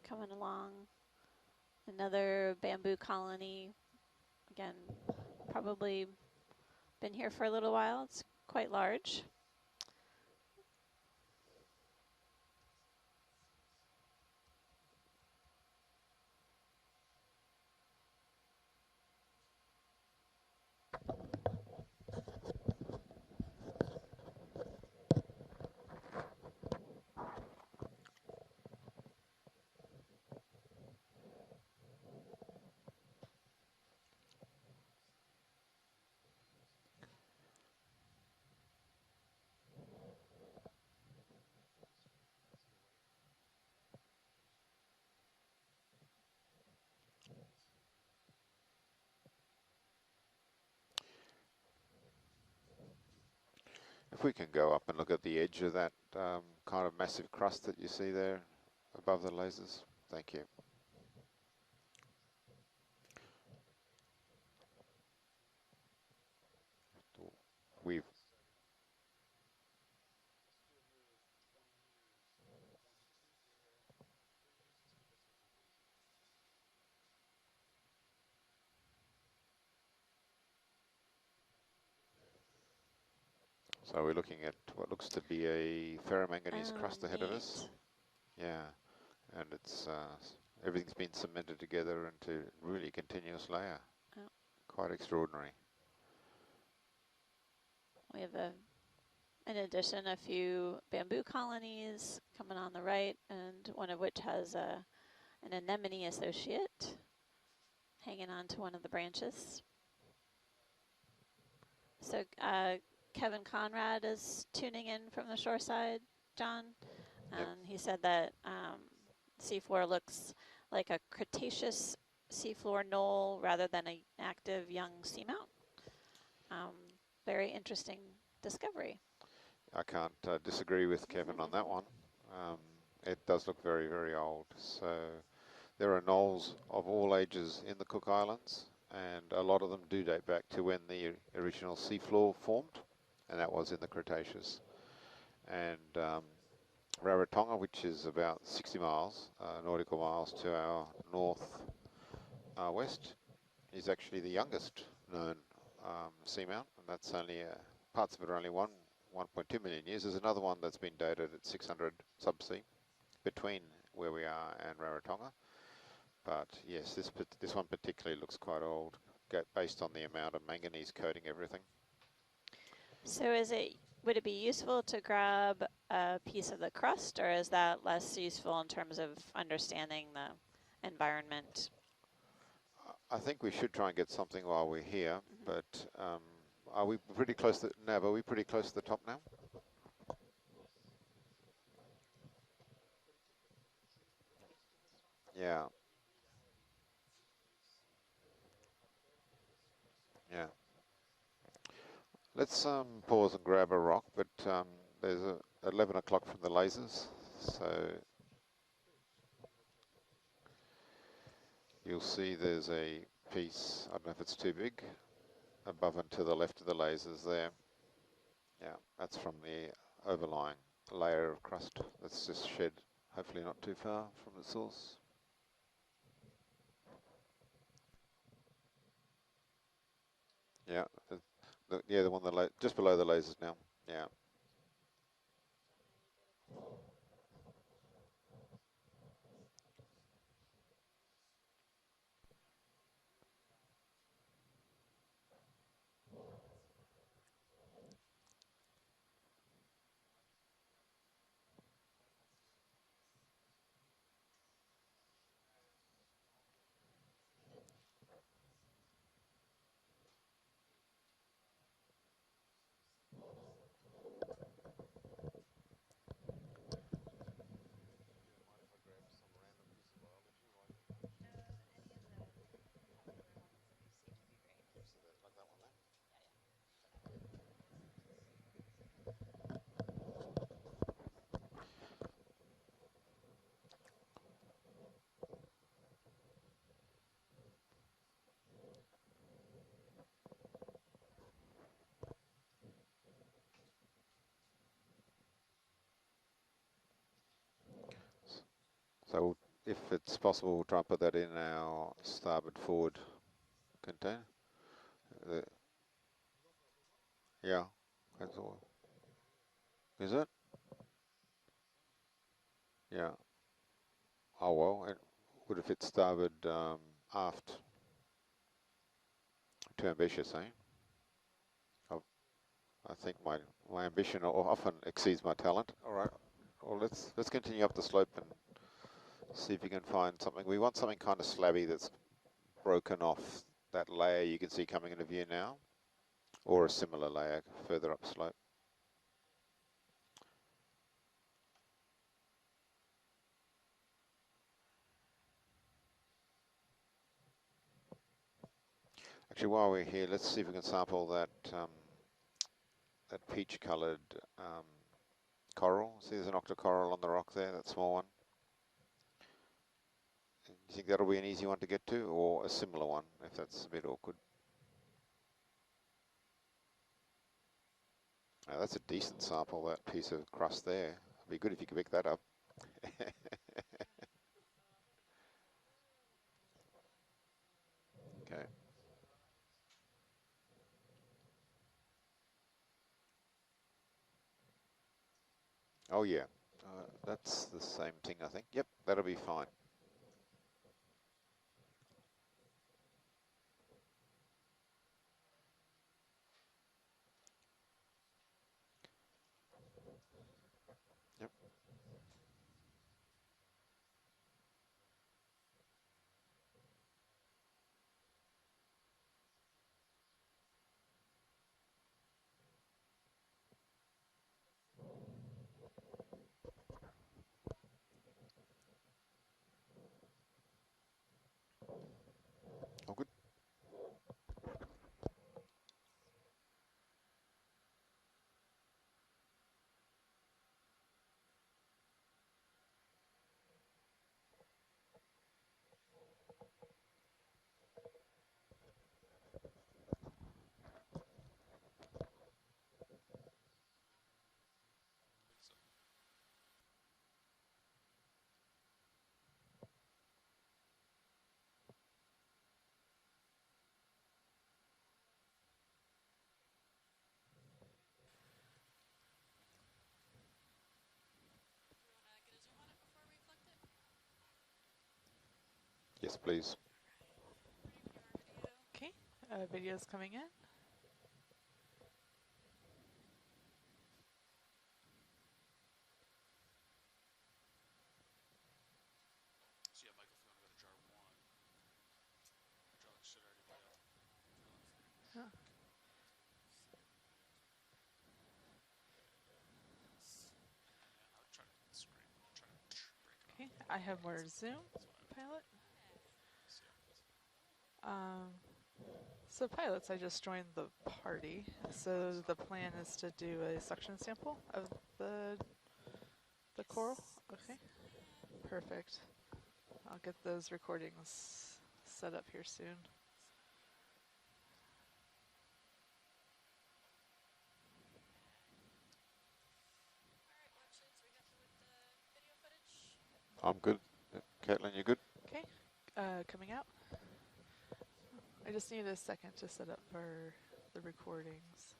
Coming along, another bamboo colony. Again, probably been here for a little while. It's quite large. If we can go up and look at the edge of that kind of massive crust that you see there above the lasers. Thank you. We've So we're looking at what looks to be a ferromanganese crust ahead of us. Yeah, and it's everything's been cemented together into really continuous layer. Oh. Quite extraordinary. We have in addition, a few bamboo colonies coming on the right, and one of which has an anemone associate hanging on to one of the branches. So Kevin Conrad is tuning in from the shoreside, John, and he said that seafloor looks like a Cretaceous seafloor knoll rather than an active young seamount. Very interesting discovery. I can't disagree with Kevin on that one. It does look very, very old. So there are knolls of all ages in the Cook Islands, and a lot of them do date back to when the original seafloor formed, and that was in the Cretaceous. And Rarotonga, which is about 60 miles, nautical miles to our north west, is actually the youngest known seamount, and that's only parts of it are only 1.2 million years. There's another one that's been dated at 600 subsea between where we are and Rarotonga. But yes, this one particularly looks quite old, based on the amount of manganese coating everything. So would it be useful to grab a piece of the crust, or is that less useful in terms of understanding the environment? I think we should try and get something while we're here, but are we pretty close to, Nav, are we pretty close to the top now? Yeah. Yeah. Let's pause and grab a rock, but there's 11 o'clock from the lasers, so you'll see there's a piece, I don't know if it's too big, above and to the left of the lasers there. Yeah, that's from the overlying layer of crust that's just shed, hopefully not too far from the source. Yeah, the one just below the lasers now. Yeah. So if it's possible, we'll try and put that in our starboard forward container. Yeah, that's all. Is it? Yeah. Oh well, it would have fit starboard aft. Too ambitious, eh? I think my ambition often exceeds my talent. All right. Well, let's continue up the slope and see if you can find something. We want something kind of slabby that's broken off that layer you can see coming into view now, or a similar layer further up slope. Actually, while we're here, let's see if we can sample that that peach-coloured coral. See, there's an octocoral on the rock there, that small one. Do you think that'll be an easy one to get to, or a similar one, if that's a bit awkward? Now, that's a decent sample, that piece of crust there. It'd be good if you could pick that up. Okay. Oh yeah, that's the same thing, I think. Yep, that'll be fine. Yep. Yes, please. Okay, video's coming in. So yeah, Michael, if you want to go to jar 1, jar should already be up. Huh. I'll try to screen. Try to break it Okay, off. I have more Zoom, pilot. So pilots, I just joined the party. So the plan is to do a suction sample of the coral. Okay, perfect. I'll get those recordings set up here soon. I'm good. Caitlin, you good? Okay, coming out. I just need a second to set up for the recordings.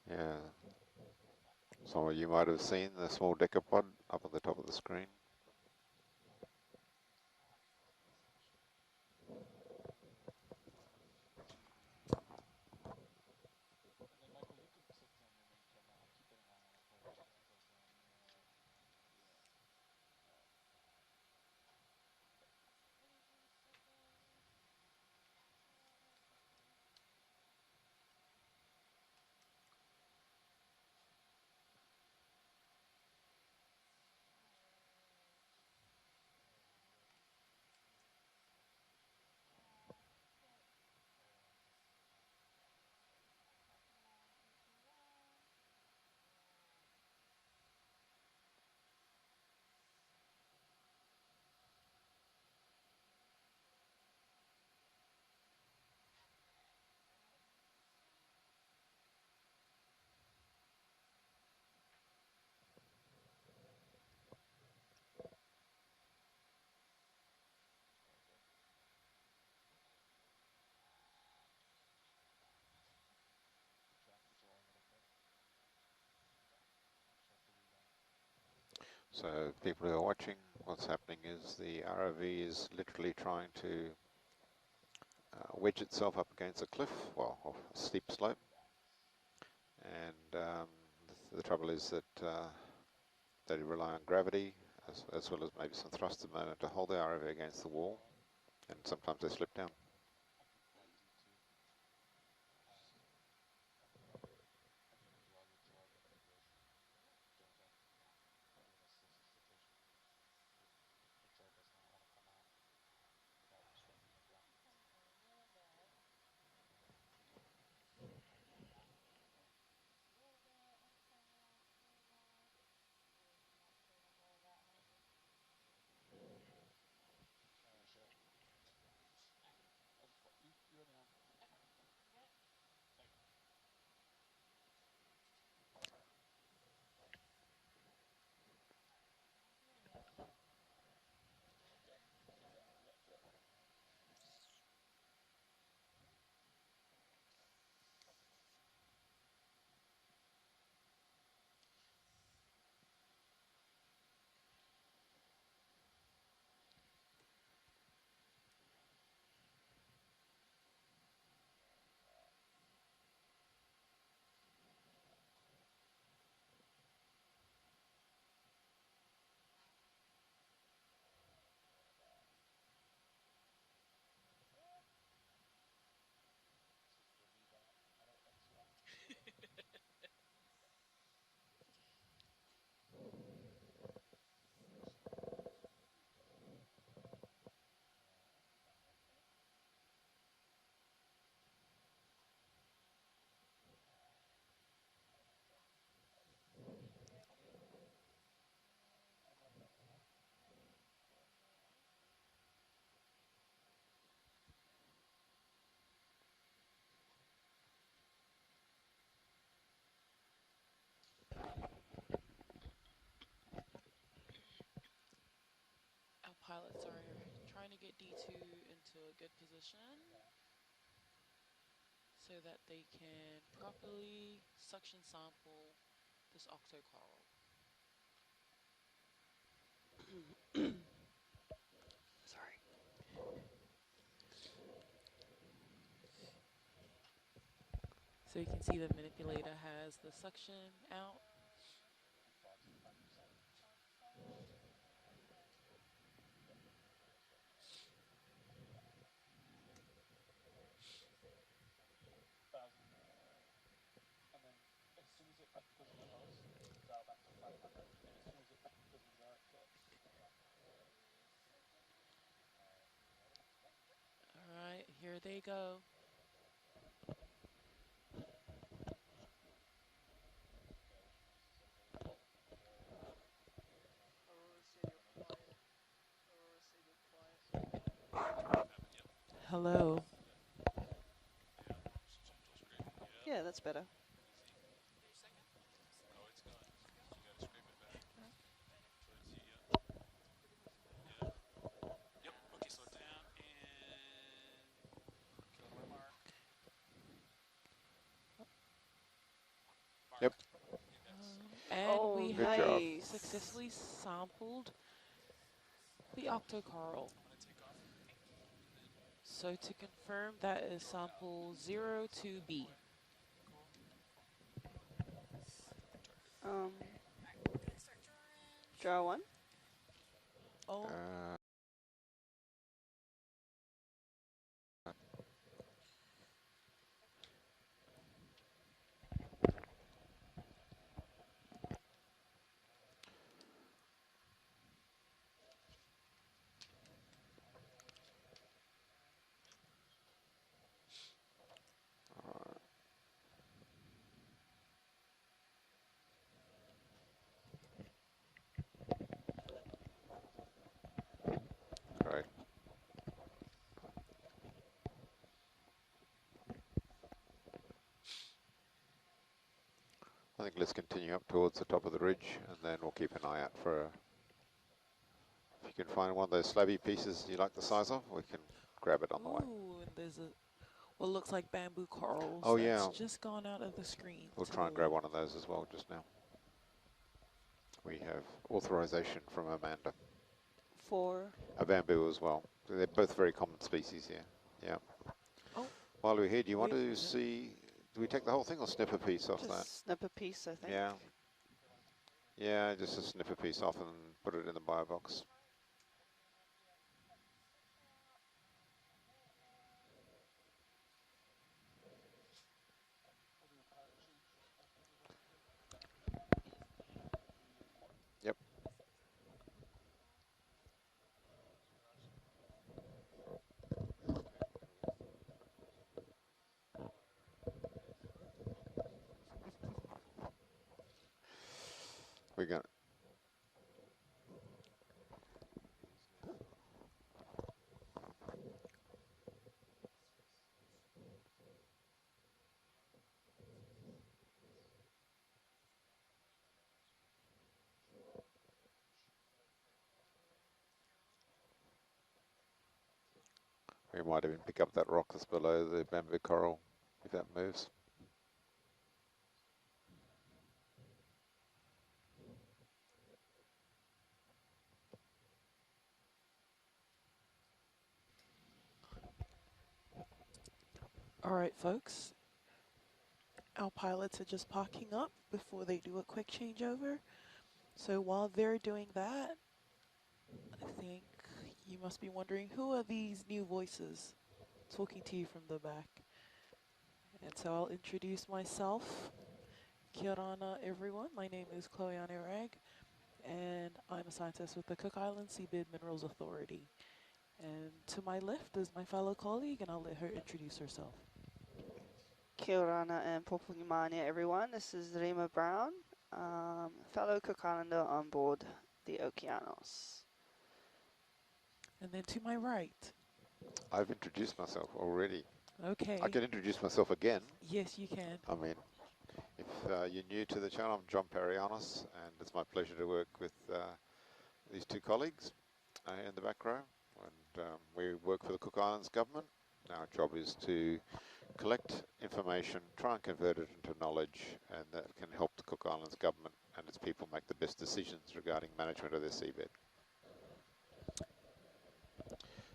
Yeah. Some of you might have seen the small decapod up at the top of the screen. So people who are watching, what's happening is the ROV is literally trying to wedge itself up against a cliff, well, off a steep slope. And the trouble is that they rely on gravity as well as maybe some thrust at the moment to hold the ROV against the wall, and sometimes they slip down. Our pilots are trying to get D2 into a good position so that they can properly suction sample this octocoral. Sorry. So you can see the manipulator has the suction out. And then as soon as it goes in close, dial back to 500. And as soon as it goes in zero, it clicks. Alright, here they go. Hello. Yeah, that's better. Oh, it's gone. You gotta scrape it back. Towards the, Yep, okay, slow it down and kilometer mark. Yep. And we Good have job. successfully sampled the octocoral. So to confirm, that is sample 02B. Draw one. Oh. Great. I think let's continue up towards the top of the ridge, and then we'll keep an eye out for if you can find one of those slabby pieces you like the size of, we can grab it on the way. Ooh, and there's what looks like bamboo corals. Oh, that's yeah. just gone out of the screen. We'll try and grab one of those as well just now. We have authorization from Amanda. For? A bamboo as well. They're both very common species here. Yeah. Oh. While we're here, do you want to see, do we take the whole thing or snip a piece off Just that? snip a piece, I think. Yeah. Yeah, just a snip a piece off and put it in the bio box. Yep. We're going to we might even pick up that rock that's below the bamboo coral if that moves. All right, folks. Our pilots are just parking up before they do a quick changeover. So while they're doing that, I think you must be wondering, who are these new voices talking to you from the back? And so I'll introduce myself. Kia ora, everyone. My name is Chloeana Ragg, and I'm a scientist with the Cook Islands Seabed Minerals Authority. And to my left is my fellow colleague, and I'll let her introduce herself. Kia ora and popungimania, everyone. This is Rima Brown, fellow Cook Islander on board the Okeanos. And then to my right. I've introduced myself already. Okay. I can introduce myself again. Yes, you can. I mean, if you're new to the channel, I'm John Perianos, and it's my pleasure to work with these two colleagues in the back row. And we work for the Cook Islands government. Our job is to collect information, try and convert it into knowledge, and that can help the Cook Islands government and its people make the best decisions regarding management of their seabed.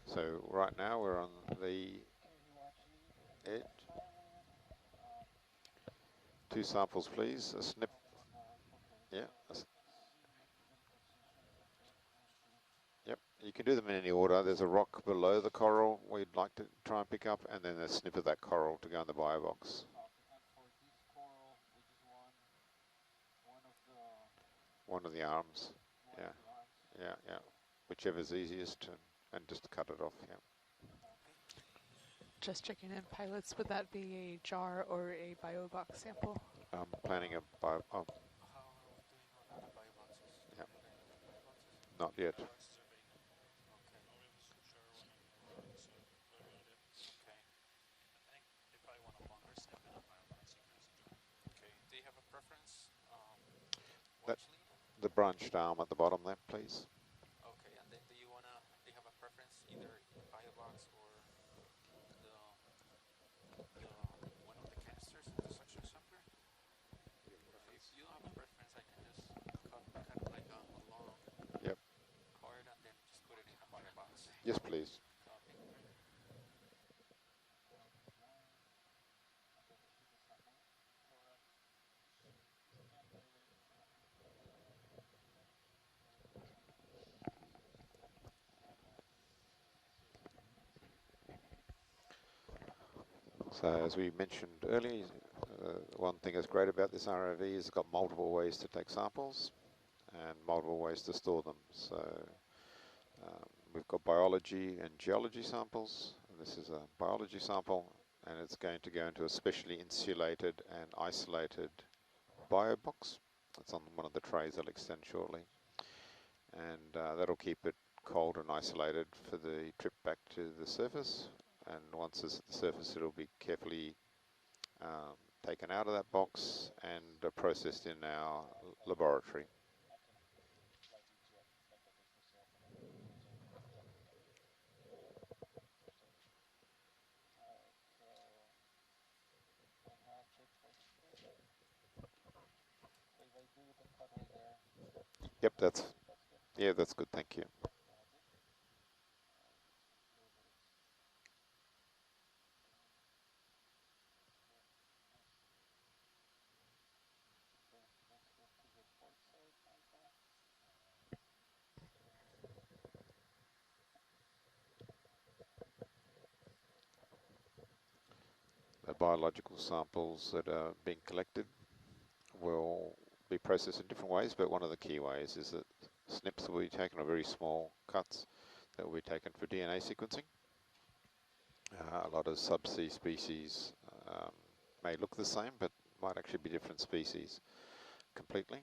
So right now we're on the edge. 2 samples, please. A snip. Yeah. Yep. You can do them in any order. There's a rock below the coral we'd like to try and pick up, and then a snip of that coral to go in the bio box. One of the arms. Yeah. Yeah, yeah. Whichever's easiest, and just cut it off. Yeah. Just checking in, pilots, would that be a jar or a bio box sample? I'm planning a bio. Oh. Yeah. Not yet. The branched arm at the bottom there, please. Okay, and then do you have a preference, either bio box or one of the canisters in the suction sampler? If you don't have a preference, I can just cut kind of like a long cord and then just put it in a bio box. Yes, please. So as we mentioned earlier, one thing that's great about this ROV is it's got multiple ways to take samples and multiple ways to store them. So we've got biology and geology samples. This is a biology sample, and it's going to go into a specially insulated and isolated bio box. It's on one of the trays I'll extend shortly. And that'll keep it cold and isolated for the trip back to the surface. And once it's at the surface, it'll be carefully taken out of that box and processed in our laboratory. Yep, that's good, thank you. The biological samples that are being collected will be processed in different ways, but one of the key ways is that snips will be taken, or very small cuts that will be taken for DNA sequencing. A lot of subsea species may look the same, but might actually be different species completely.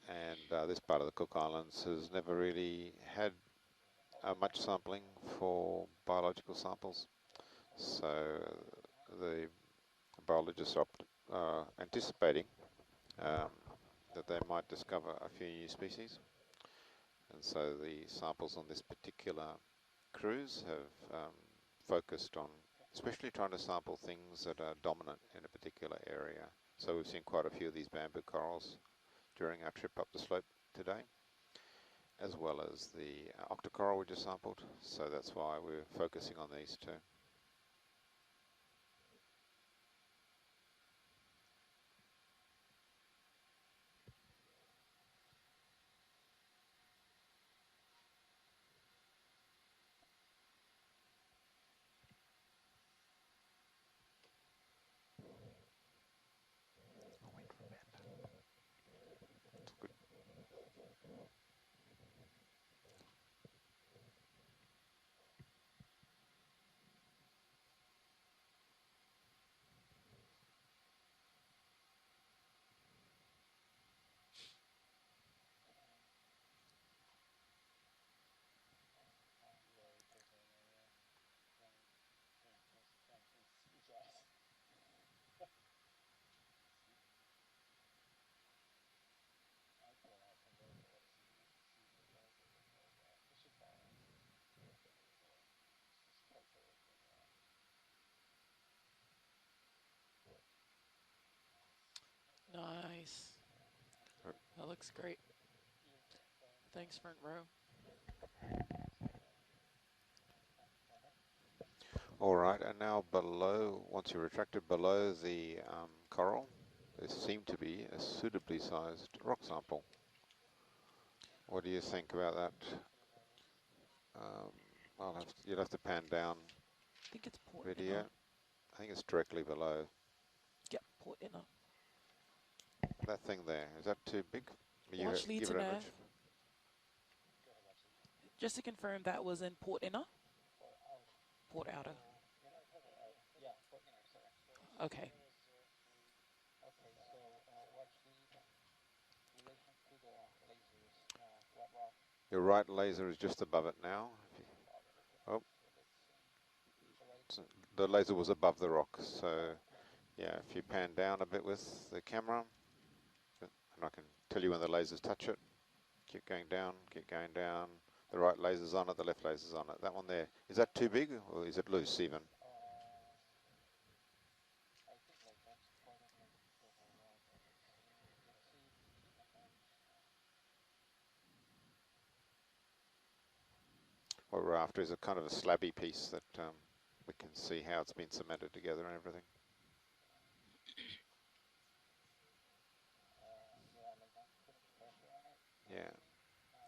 And this part of the Cook Islands has never really had much sampling for biological samples. So the biologists are anticipating that they might discover a few new species. And so the samples on this particular cruise have focused on especially trying to sample things that are dominant in a particular area. So we've seen quite a few of these bamboo corals during our trip up the slope today, as well as the octocoral we just sampled. So that's why we're focusing on these two. Nice. That looks great. Thanks, front row. All right, and now below, once you're retracted below the coral, there seemed to be a suitably sized rock sample. What do you think about that? You'll have to pan down. I think it's port Video. inner. I think it's directly below. Yep, port inner. That thing there, is that too big? You Watch lead give to it an nav. image? Just to confirm, that was in port inner? Port outer. Yeah, port inner, sorry. Okay. Okay, so watch the relation to the lasers, what rock? Your right laser is just above it now. Oh, so the laser was above the rock, so yeah, if you pan down a bit with the camera, and I can tell you when the lasers touch it. Keep going down, keep going down. The right laser's on it, the left laser's on it. That one there, is that too big or is it loose even? I think like that's part of like the whole rock. Let's see. What we're after is a kind of a slabby piece that we can see how it's been cemented together and everything. Yeah, like not putting pressure on it.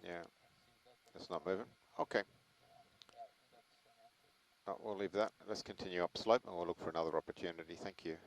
Yeah. It's not moving. Okay. We'll leave that. Let's continue up slope and we'll look for another opportunity. Thank you.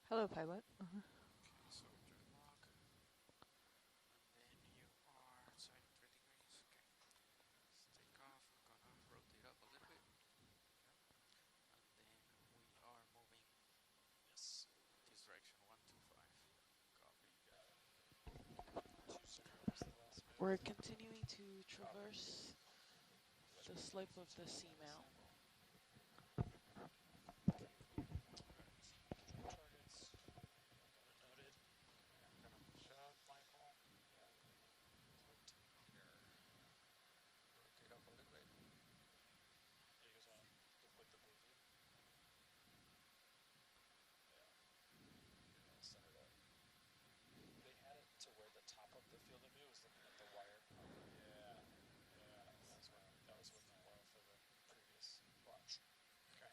Hello, pilot. So drive lock, and then you are outside 3 degrees. Okay. Let's take off. I'm gonna rotate up a little bit. And then we are moving, yes, this direction 125. Copy. 20 was the last move. We're continuing to traverse the slope of the seamount. Targets. Noted. I'm gonna push out, flying pole. Rotate up a little bit. You guys want to look like the movie? Yeah. Center it up. They had it to where the top of the field of view was looking at the wire. Yeah. That was working out well for the previous watch. Okay.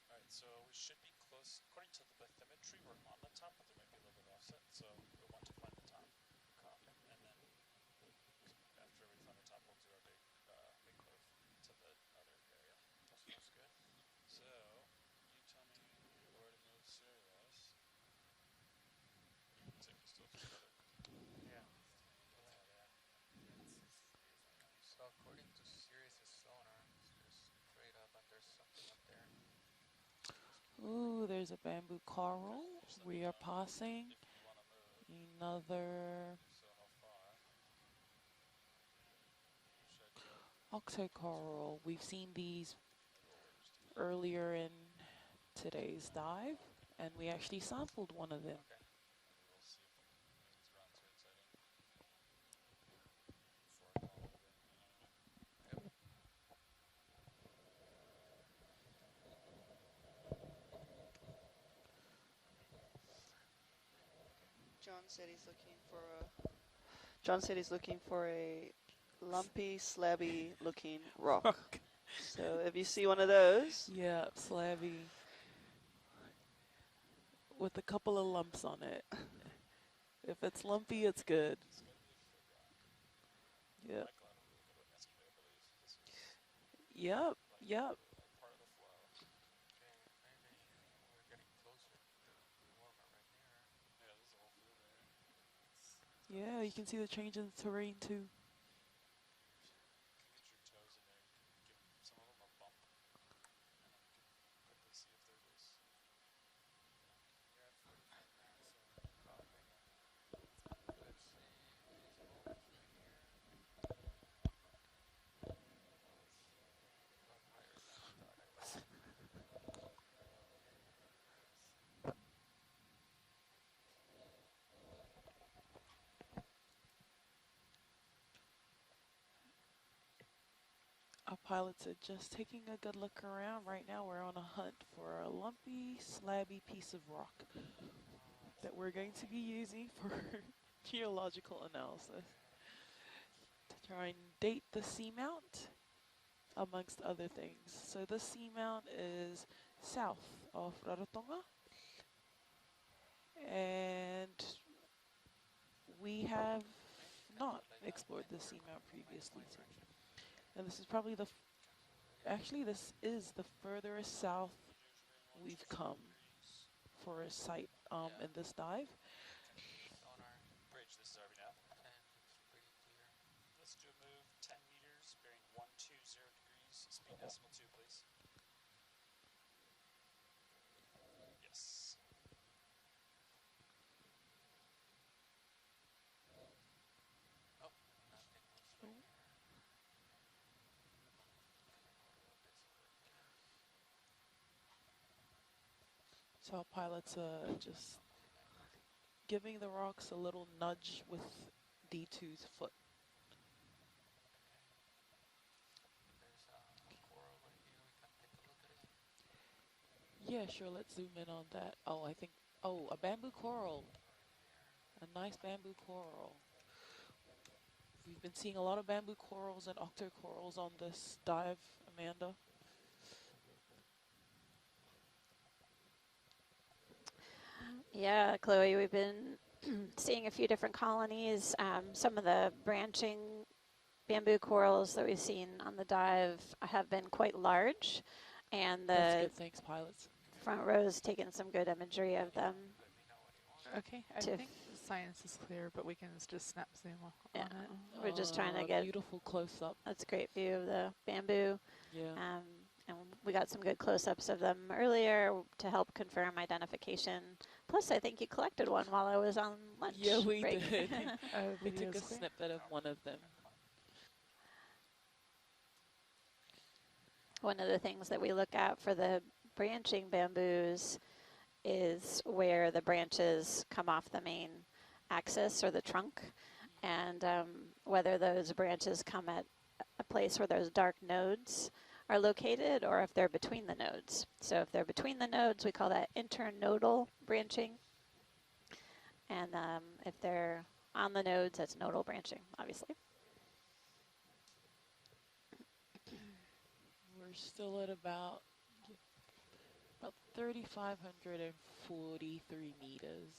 Alright, so we should be close. According to the bathymetry, we're on the top, but there might be a little bit of offset, so we want to find the top. Copy. And then after we find the top, we'll do our big curve to the other area. That sounds good. So, you tell me where to move Sirius. Take us to a together. Yeah. So according to Sirius's sonar, it's straight up and there's something up there. Ooh, there's a bamboo coral. We are passing another octo coral. We've seen these earlier in today's dive, and we actually sampled one of them. John said he's looking for a lumpy, slabby looking rock. So if you see one of those. Yeah, slabby. With a couple of lumps on it. If it's lumpy, it's good. Yeah. Yep, yep. Part of the flow. Okay, maybe we're getting closer to the warmer right here. Yeah, there's a whole field there. Yeah, you can see the change in the terrain too. You can get your toes in there. You can give some of them a bump, and then you can quickly see if they're loose. You're at 45 now, so probably let's see these boulders right here. A lot higher than I thought I was. Our pilots are just taking a good look around. Right now we're on a hunt for a lumpy, slabby piece of rock that we're going to be using for geological analysis to try and date the seamount, amongst other things. So the seamount is south of Rarotonga, and we have not explored the seamount previously. And this is probably actually this is the furthest south we've come for a site in this dive. On our bridge, this is RV nav. And it's pretty clear. Let's do a move 10 meters, bearing 120 degrees, speed decimal 2, please. Yes. Oh, nothing was right here. So our pilots are just giving the rocks a little nudge with D2's foot. There's a coral right here. We can take a look at it. Yeah, sure, let's zoom in on that. Oh, a bamboo coral. A nice bamboo coral. We've been seeing a lot of bamboo corals and octocorals on this dive, Amanda. Yeah, Chloe, we've been seeing a few different colonies. Some of the branching bamboo corals that we've seen on the dive have been quite large, and That's the good, thanks, pilots. front row's taken some good imagery of them. Okay, I think the science is clear, but we can just snap zoom on it. We're just trying to get beautiful close-up. That's a great view of the bamboo. Yeah. And we got some good close-ups of them earlier to help confirm identification. Plus, I think you collected one while I was on lunch. Yeah, we break. did. We took a snippet of one of them. One of the things that we look at for the branching bamboos is where the branches come off the main axis or the trunk, and whether those branches come at a place where those dark nodes are located or if they're between the nodes. So if they're between the nodes, we call that internodal branching. And if they're on the nodes, that's nodal branching, obviously. We're still at about 3,543 meters.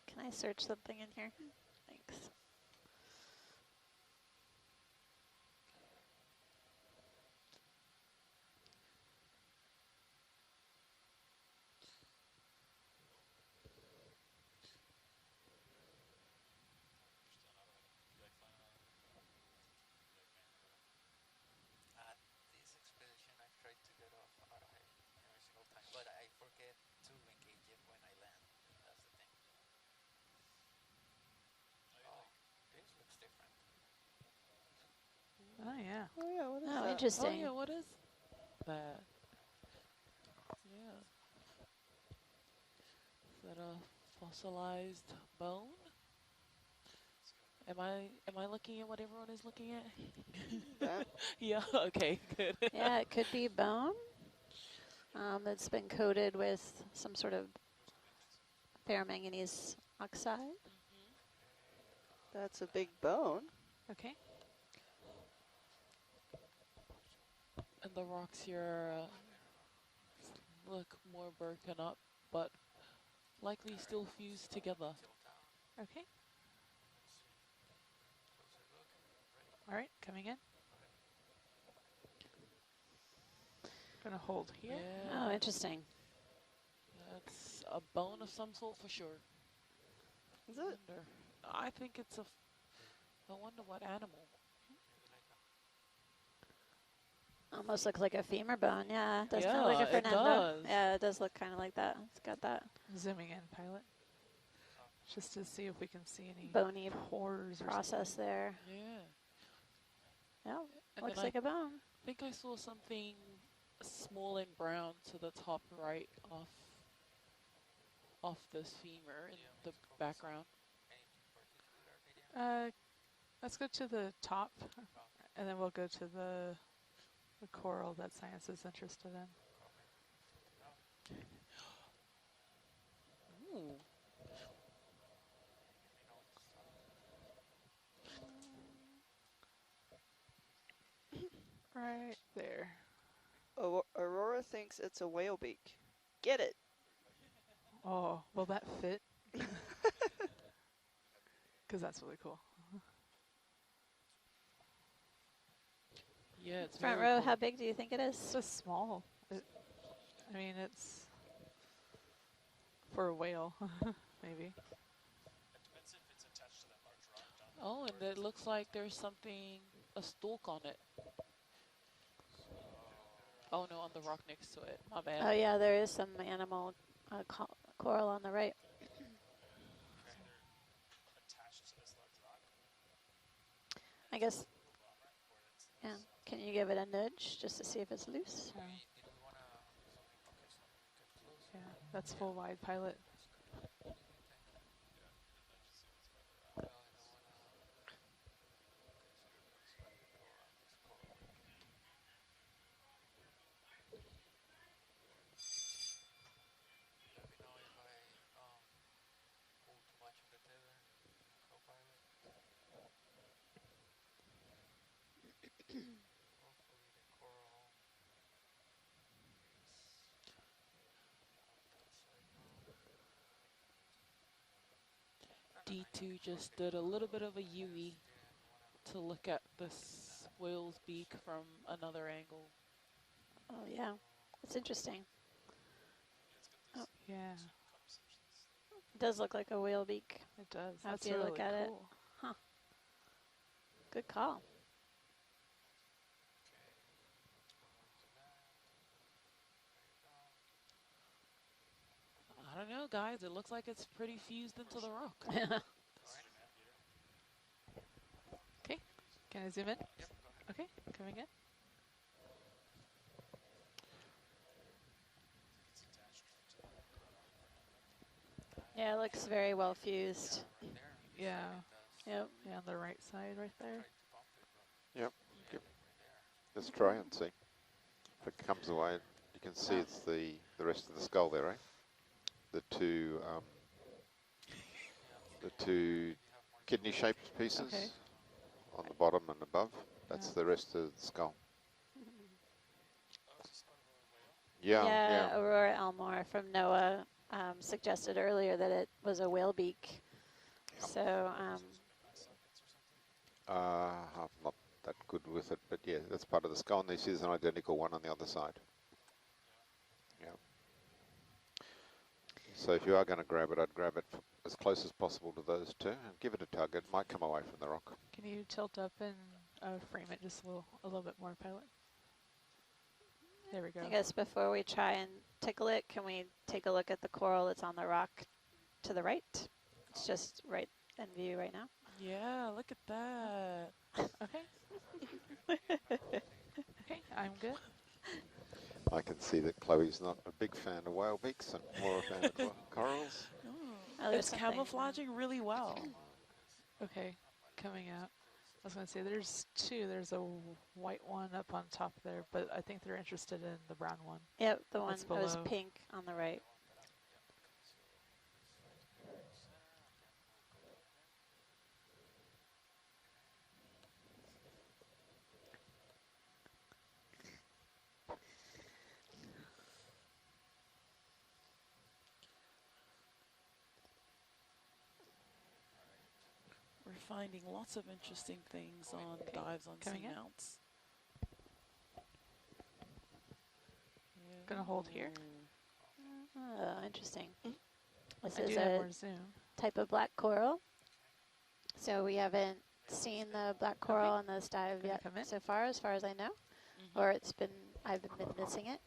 Can I search something in here? Thanks. This expedition, I tried to get off Arrowhead every single time, but I forget to engage it when I land. That's the thing. Oh, this looks different. Oh, yeah. Oh, yeah, what is Oh, that? interesting. Oh, yeah, what is that? Yeah. Is that a fossilized bone? Am I looking at what everyone is looking at? That? Yeah, okay, good. Yeah, it could be bone. It's been coated with some sort of ferromanganese oxide. That's a big bone. Okay. And the rocks here look more broken up, but likely still fused together. Okay. All right, coming in. Gonna hold here. Oh, interesting. That's a bone of some sort for sure. Is it? I think it's a. I wonder what animal. Almost looks like a femur bone. Yeah, it does kind of Yeah, like a it Fernando. does. Yeah, it does look kind of like that. It's got that Zooming in, pilot. Just to see if we can see any bony pores or process something. there. Yeah. Yeah, And looks then like a bone. I think I saw something small and brown to the top right off this femur in the background. Let's go to the top, and then we'll go to the coral that science is interested in. Ooh. Right there. Aurora thinks it's a whale beak. Get it? Oh, will that fit? Because that's really cool. Yeah, it's Front very row, cool. how big do you think it is? It's just small. I mean, it's for a whale, maybe. Oh, and it looks like there's something, a stalk on it. Oh no, on the rock next to it. My bad. Oh yeah, there is some animal coral on the right. I guess, yeah. Can you give it a nudge just to see if it's loose? Yeah, that's full wide, pilot. D2 just did a little bit of a UE to look at this whale's beak from another angle. Oh yeah, it's interesting. Oh. Yeah. It does look like a whale beak. It does. After That's you really look at it. cool. Huh. Good call. I don't know, guys. It looks like it's pretty fused into the rock. Okay. Can I zoom in? Yep. Okay, coming in. Yeah, it looks very well fused. Yeah. Yep. Yeah, on the right side right there. Yep. Let's try and see. If it comes away, you can see it's the rest of the skull there, right? The two kidney-shaped pieces on the bottom and above. That's the rest of the skull. Yeah. Aurora Elmore from NOAA suggested earlier that it was a whale beak. So, I'm not that good with it, but yeah, that's part of the skull. And this is an identical one on the other side. Yeah. So if you are going to grab it, I'd grab it as close as possible to those two and give it a tug. It might come away from the rock. Can you tilt up and frame it just a little bit more, pilot? There we go. I guess before we try and tickle it, can we take a look at the coral that's on the rock to the right? It's just right in view right now. Yeah, look at that. Okay. Okay, I'm good. I can see that Chloe's not a big fan of whale beaks and more a fan of corals. Oh, It's camouflaging really well. Okay, coming out. I was going to say there's two. There's a white one up on top there, but I think they're interested in the brown one. Yep, the one that was below. pink on the right. We're finding lots of interesting things on dives on Coming in. seamounts. Gonna hold here. Oh, interesting. This I is do have a more zoom. type of black coral. So we haven't seen the black coral in this dive yet so far as I know. Or I've been missing it.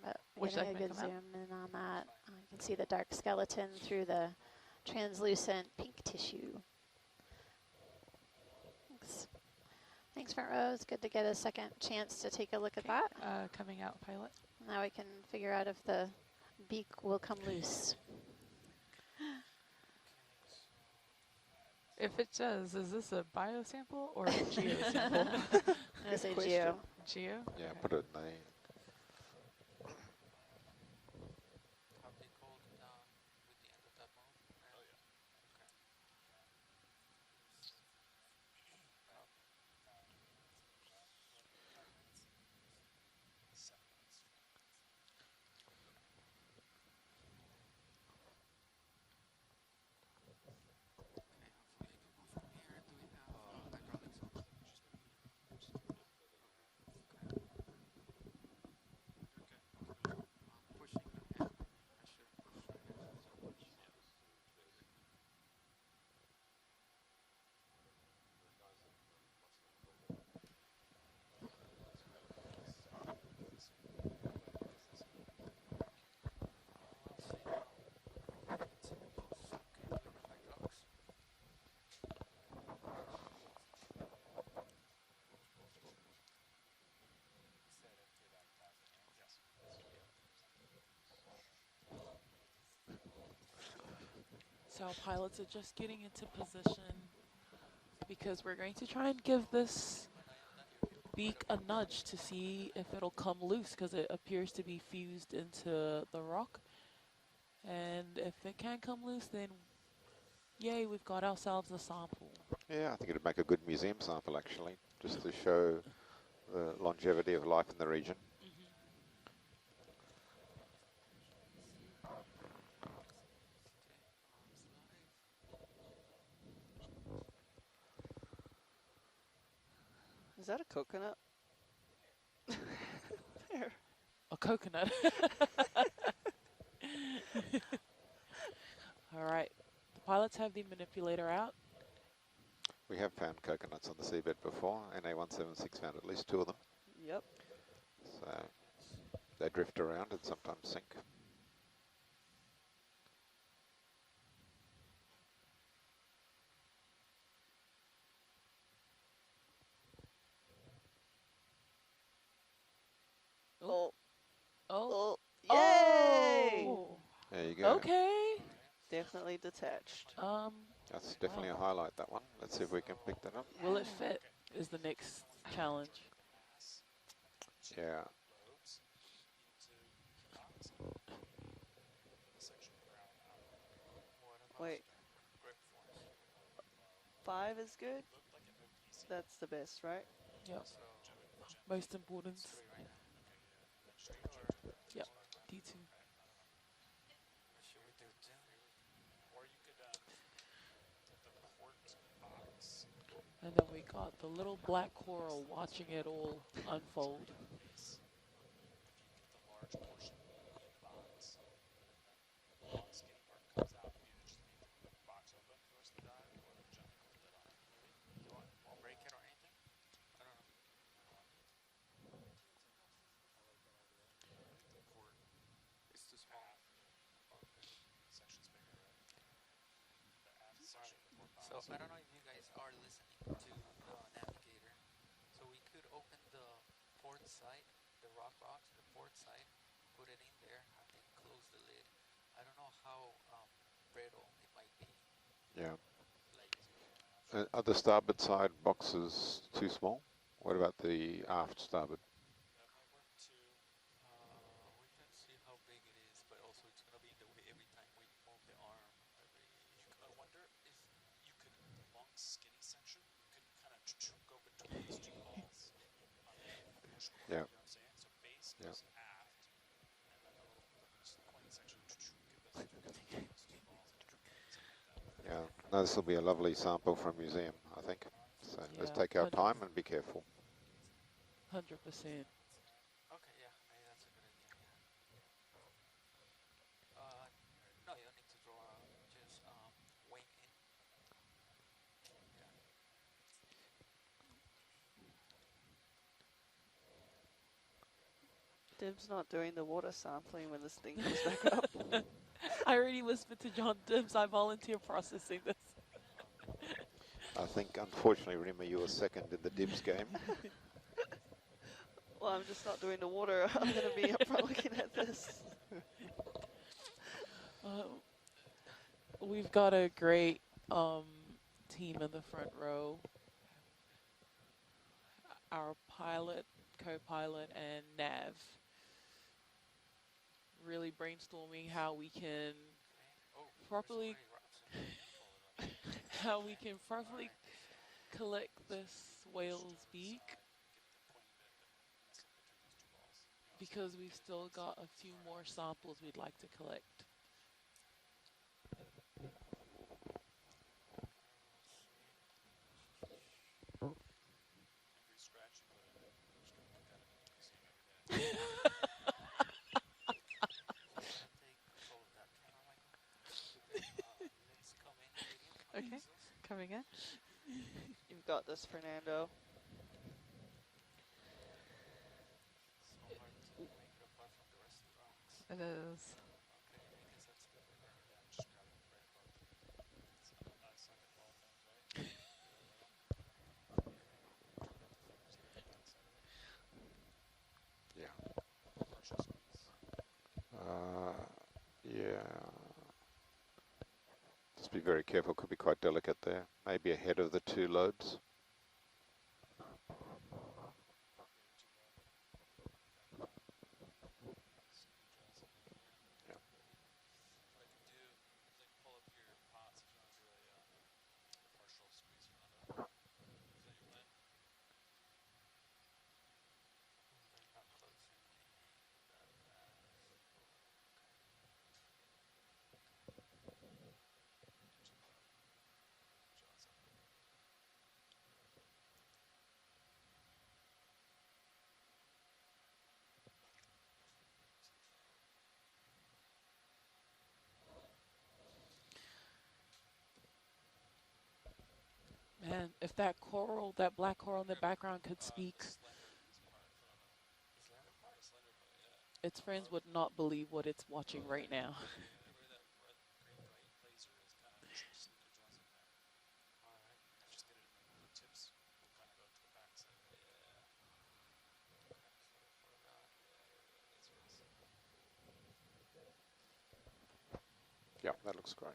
But Wish getting I a could good come out. zoom in on that. You can see the dark skeleton through the translucent pink tissue. Thanks. Thanks, front row. It's good to get a second chance to take a look at that. Coming out, pilot. Now we can figure out if the beak will come loose. If it does, is this a bio sample or a geo sample? I say geo. Geo? Yeah, Okay. put it in the... Have they called with the end of that move? Oh yeah. So our pilots are just getting into position because we're going to try and give this beak a nudge to see if it'll come loose because it appears to be fused into the rock. And if it can come loose, then yay, we've got ourselves a sample. Yeah, I think it'd make a good museum sample actually, just to show the longevity of life in the region. Is that a coconut? There. A coconut. All right. The pilots have the manipulator out. We have found coconuts on the seabed before. NA176 found at least 2 of them. Yep. So they drift around and sometimes sink. Oh. Oh. Yay! Oh. There you go. Okay. Definitely detached. That's definitely a highlight, that one. Let's see if we can pick that up. Will it fit is the next challenge. Yeah. Wait. 5 is good? That's the best, right? Yep. Most important. Yep. D2. And then we got the little black coral watching it all unfold. So I don't know if you guys are listening to the navigator. So we could open the port side, the rock box, the port side, put it in there, and then close the lid. I don't know how brittle it might be. Yeah. Are the starboard side boxes too small? What about the aft starboard? We can see how big it is, but also it's going to be in the way every time we move the arm. I wonder if you could, the long skinny section, you could kind of go between these 2 balls. Yeah. You know what I'm saying? So base goes aft, and then the little pointy section, give those 2 balls. Yeah. No, this will be a lovely sample from a museum, I think. So let's Yeah, take our time and be careful. 100%. Okay, yeah, Dib's not doing the water sampling when this thing comes back up. I already whispered to John Dibs, I volunteer processing this. I think, unfortunately, Rima, you were second in the dibs game. Well, I'm just not doing the water. I'm going to be up front looking at this. We've got a great team in the front row. Our pilot, co-pilot, and Nav really brainstorming how we can properly collect this whale's beak, because we've still got a few more samples we'd like to collect. Okay, coming in. You've got this, Fernando. It is. Yeah. Yeah. Just be very careful, could be quite delicate there. Maybe ahead of the two lobes. Man, if that coral, that black coral in the background could speak, its friends would not believe what it's watching right now. Yeah, that looks great.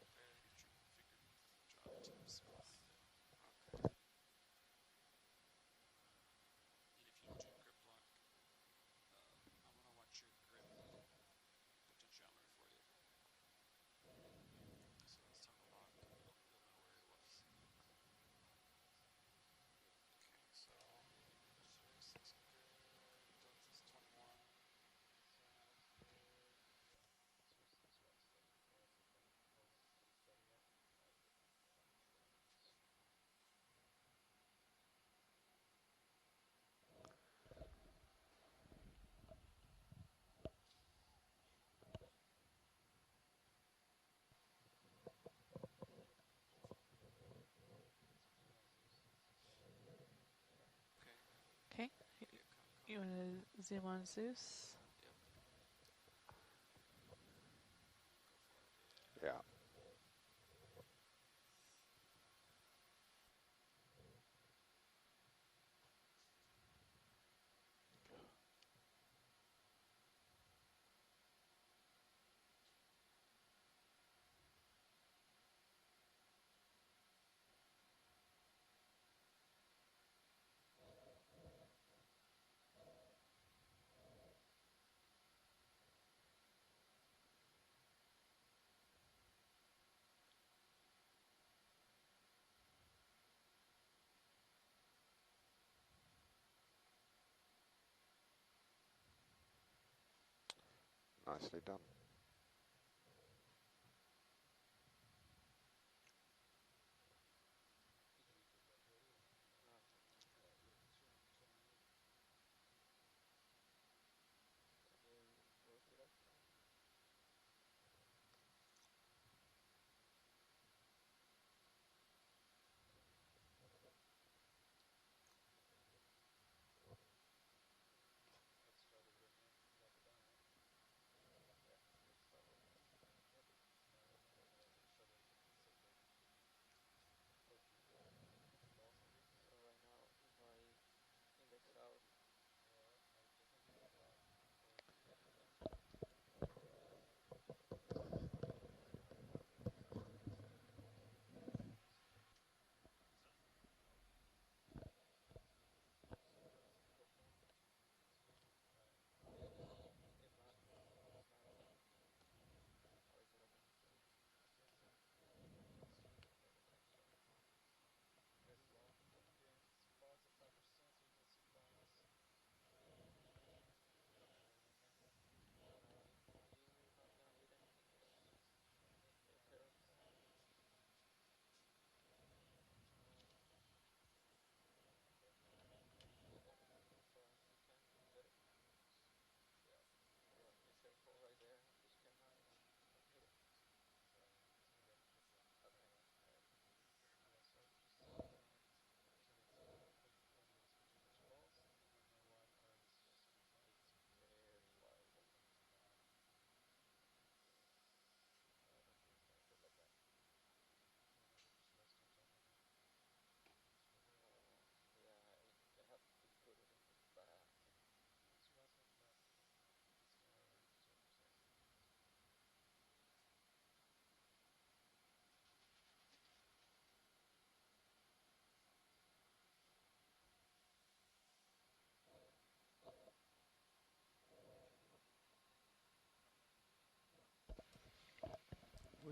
Okay. You want to zoom on Zeus? Yeah. Nicely done.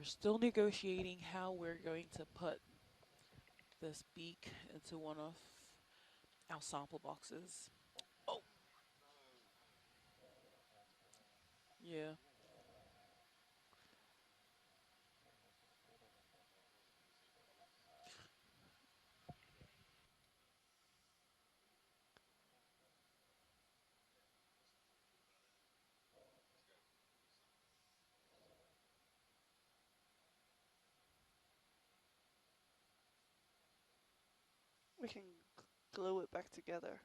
still negotiating how we're going to put this beak into one of our sample boxes. Oh! Yeah. We can glue it back together.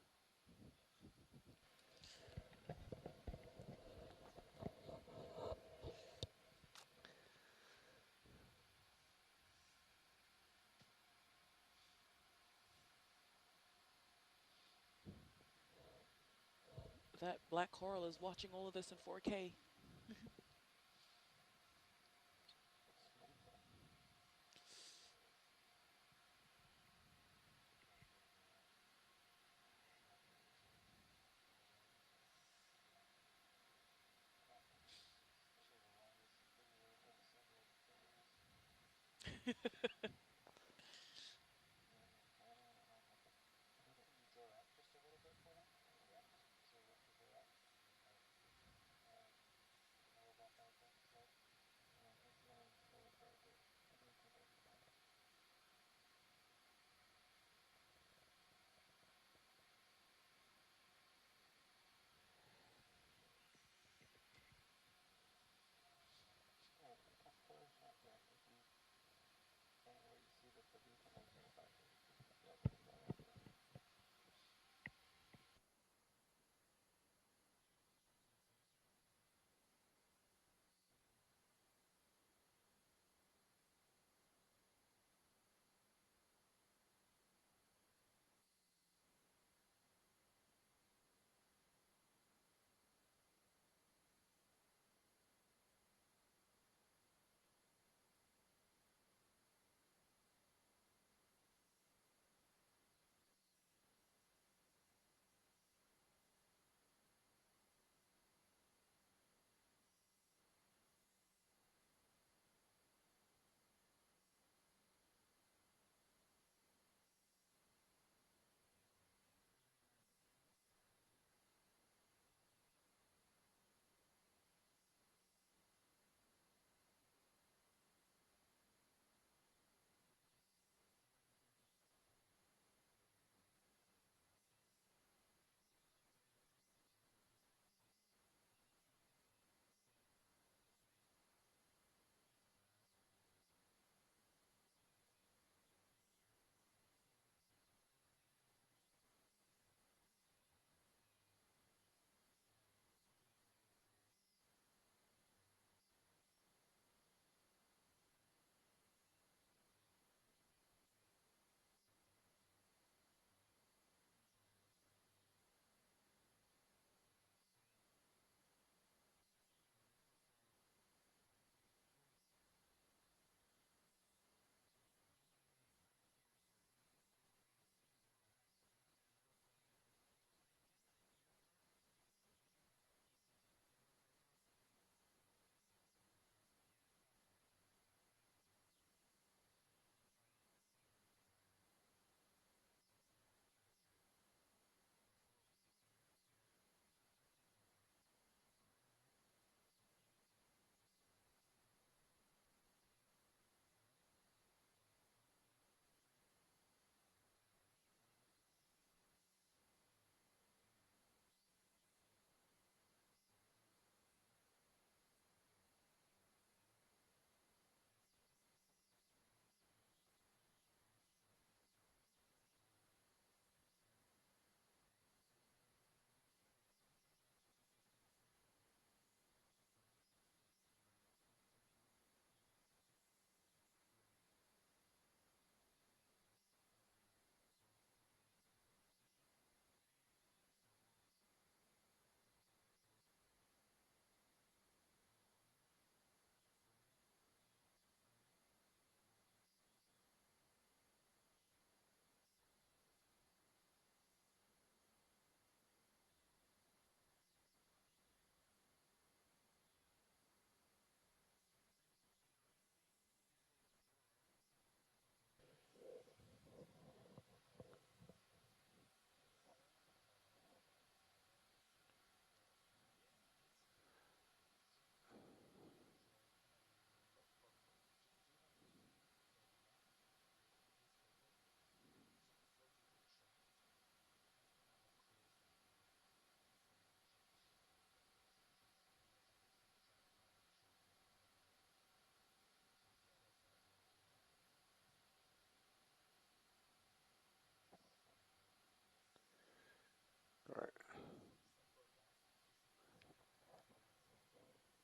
That black coral is watching all of this in 4K.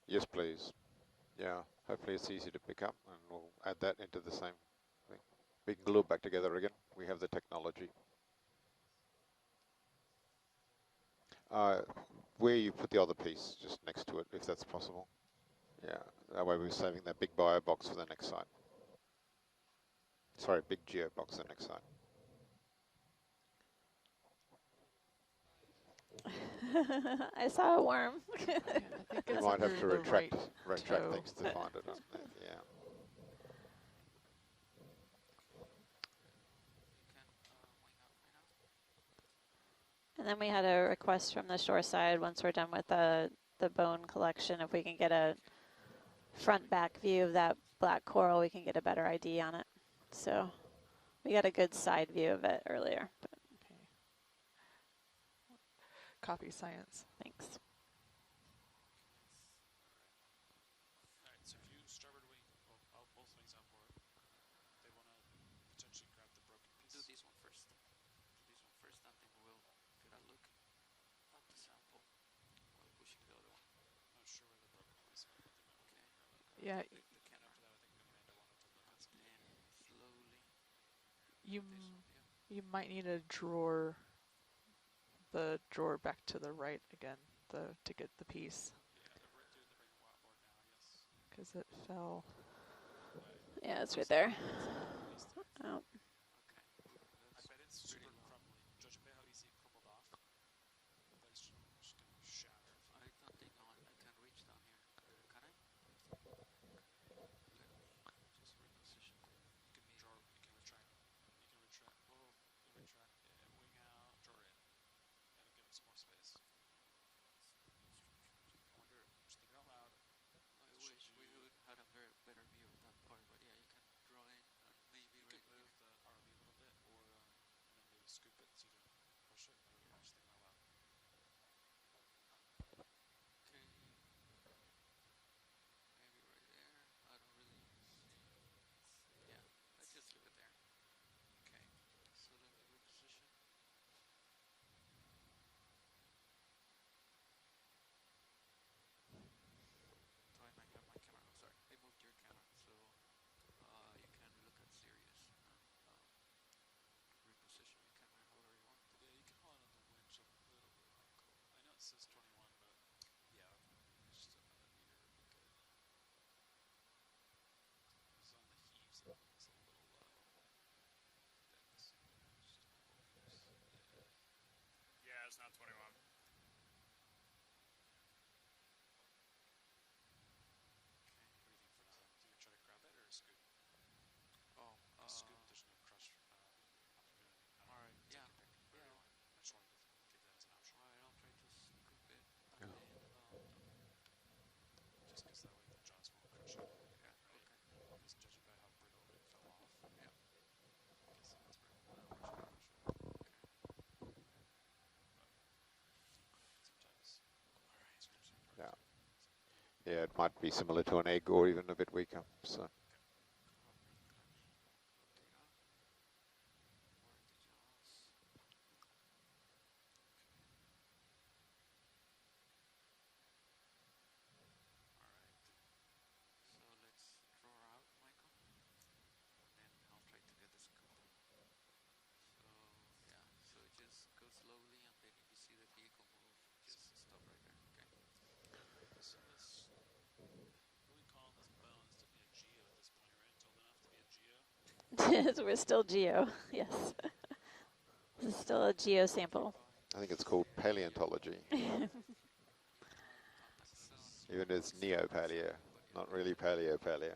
Yes, please. Yeah, hopefully it's easy to pick up, and we'll add that into the same thing. We can glue it back together again. We have the technology. Where you put the other piece, just next to it, if that's possible. Yeah, that way we're saving that big bio box for the next site. Sorry, big geo box for the next site. I saw a worm. Yeah, I think You it's might have under to the retract right toe. things to find it. Yeah. And then we had a request from the shore side once we're done with the bone collection, if we can get a front back view of that black coral, we can get a better ID on it. So we got a good side view of it earlier. But Okay. Copy science. Thanks. Alright, so if you starboard wing, both wings on board, they want to potentially grab the broken piece. Do this one first. And then we'll get a look at the sample while pushing the other one. Not sure where the broken piece went, but they might want to grab it. Yeah. After that, I think Amanda wanted to look at some. And slowly. You might need to drawer the drawer back to the right again, to get the piece. Yeah, they're doing the ring board now, yes. Because it fell. Yeah, it's right there. Oh. I bet it's super crumbly. Judging by how easy it crumbled off, that's just going to shatter. I don't think I can reach down here. Can I? Let me just reposition. You can retract. Oh, wing out, draw in, and give it some more space. I wonder, just thinking out loud. I wish we would had a better view of that part, but yeah, you can draw in and maybe You could move the ROV a little bit, or and then maybe scoop it so you can push it. I don't know, just thinking out loud. Okay. Maybe right there. I don't really see. Yeah, let's just leave it there. Okay. So let me reposition. So I might have my camera. Oh, sorry, I moved your camera so you can look at Sirius and reposition your camera however you want. Yeah, you can hold it on the winch a little bit. I know it says 21, but yeah, just another meter would be good. It's on the heaves, it looks a little low. Just a couple meters. Yeah, it's not 21. Do you try to grab it or scoop? Oh, scoop, there's no crush opportunity. Alright, yeah. Yeah. I just wanted to give that as an option. Alright, I'll try to scoop it. And just because that way the jaws won't crush it. Yeah, right? okay. Because judging by how brittle it fell off. Yeah. I guess it's brittle now. Crush it. Okay. Sometimes. Yeah. Yeah, it might be similar to an egg or even a bit weaker. So. So let's draw out, Michael, and then I'll try to get the scoop. So yeah, so just go slowly, and then if you see the vehicle move, just stop right there. Okay. So this really calling this bones to be a geo at this point, right? It's old enough to be a geo. We're still geo, yes. This is still a geo sample. I think it's called paleontology. Even it's neo-paleo, not really paleo-paleo.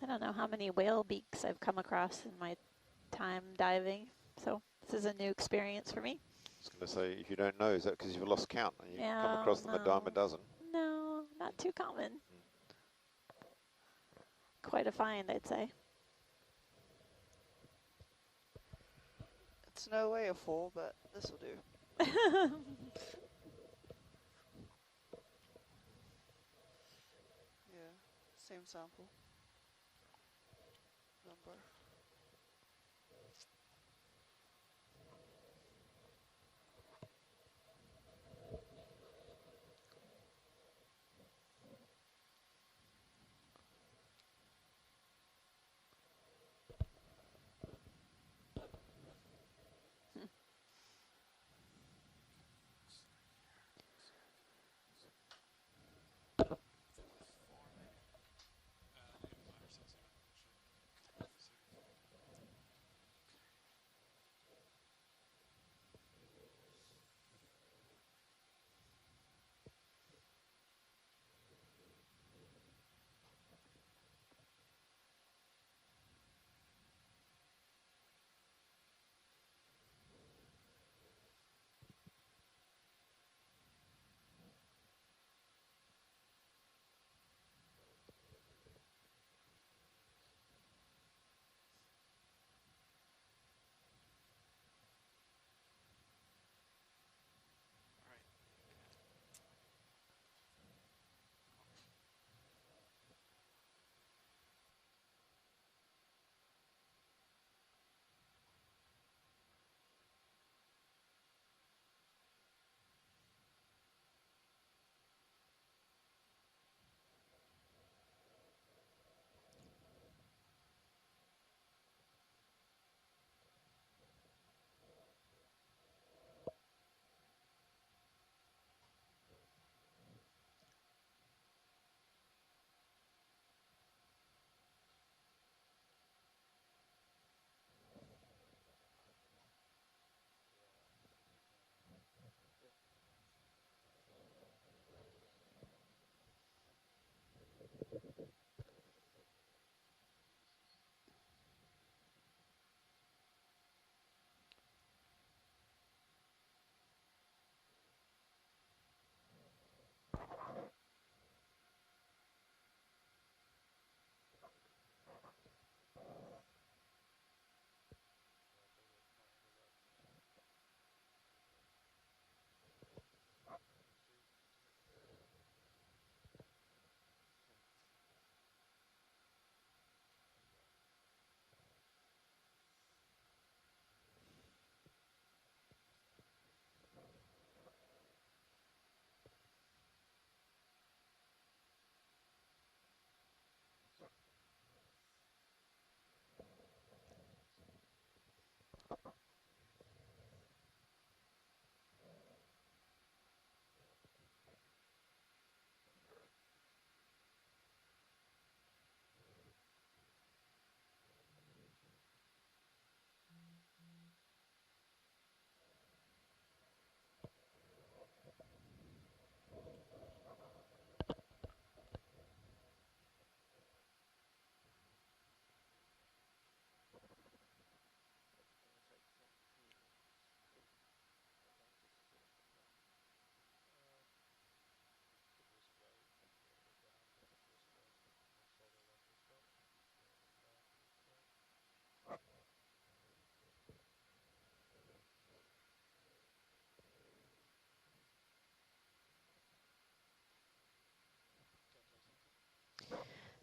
I don't know how many whale beaks I've come across in my time diving, so this is a new experience for me. I was going to say, if you don't know, is that because you've lost count and you've Yeah, come across them a dime a dozen? No, not too common. Quite a find, I'd say. It's no way a full, but this will do. Yeah, same sample. Number.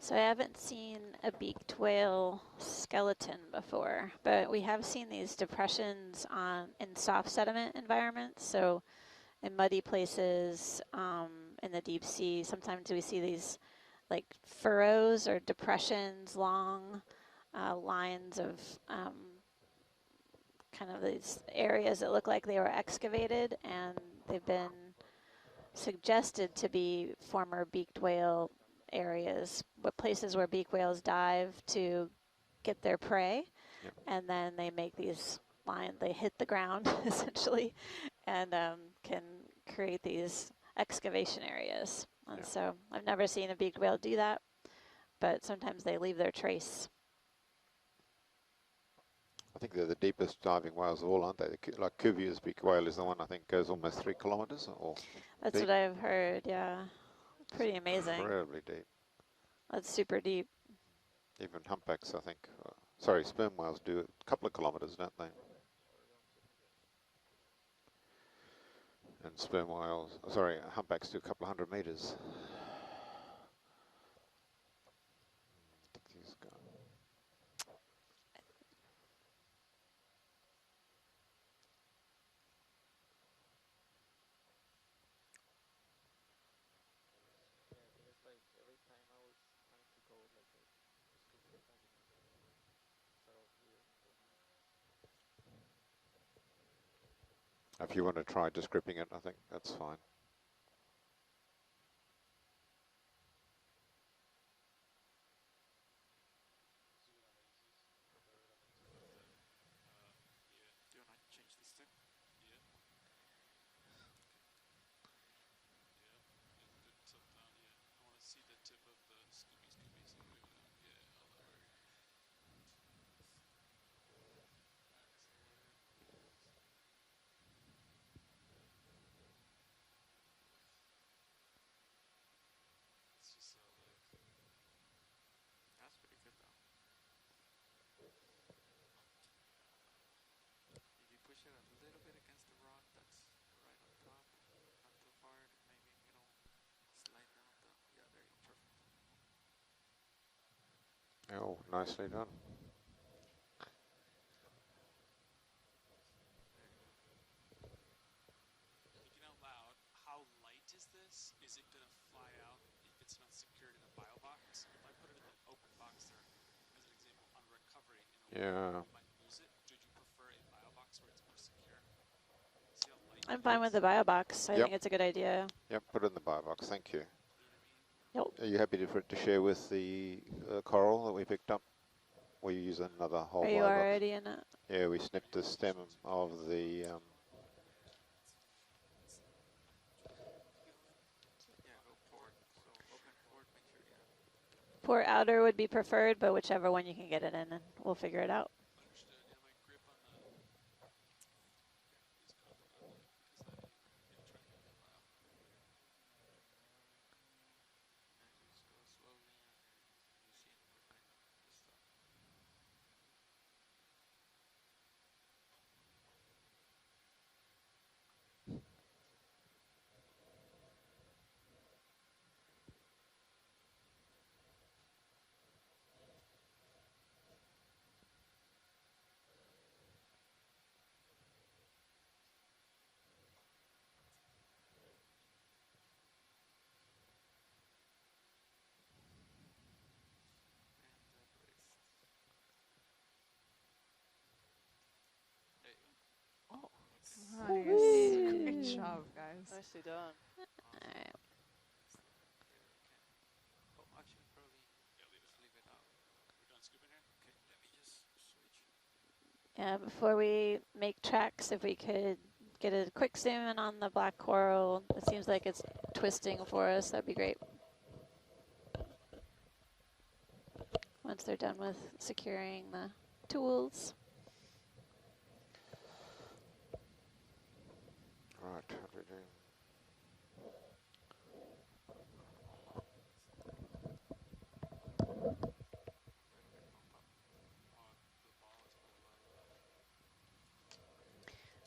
So I haven't seen a beaked whale skeleton before, but we have seen these depressions in soft sediment environments. So in muddy places, in the deep sea, sometimes we see these like furrows or depressions, long lines of kind of these areas that look like they were excavated, and they've been suggested to be former beaked whale areas, but places where beaked whales dive to get their prey. Yep. And then they make these lines, they hit the ground essentially, and can create these excavation areas. And so I've never seen a beaked whale do that, but sometimes they leave their trace. I think they're the deepest diving whales of all, aren't they? Like Cuvier's beaked whale is the one I think goes almost 3 kilometers. Or That's deep. what I've heard, yeah. Pretty amazing. Incredibly deep. That's super deep. Even humpbacks, I think. Sorry, sperm whales do a couple of kilometers, don't they? And sperm whales, sorry, humpbacks do a couple of 100 meters. He's gone. If you want to try just gripping it, I think that's fine. Do you want to change this too? Yeah. Good tip down, yeah. I want to see the tip of the Scooby. So yeah, I'll lower it. It's just so like, that's pretty good though. If you push it a little bit against the rock that's right on top, not too hard, maybe middle, slide down the, yeah, there you go, perfect. Oh, nicely done. Thinking out loud, how light is this? Is it going to fly out if it's not secured in a bio box? If I put it in an open box there, as an example, on recovery, Yeah. you might lose it. Would you prefer a bio box where it's more secure? See how light I'm fine with the bio box. I think it's a good idea. Yep, put it in the bio box. Thank you. Yep. Are you happy for it to share with the coral that we picked up? We use another whole Are bio you box. already in it? Yeah, we snipped the stem of the. Port outer would be preferred, but whichever one you can get it in, and we'll figure it out. Nice. Great job, guys. Nicely done. Alright. Oh, actually, probably, yeah, leave it out. We're done scooping here? Okay, let me just switch. Yeah, before we make tracks, if we could get a quick zoom in on the black coral. It seems like it's twisting for us. That'd be great. Once they're done with securing the tools. Right, what are we doing?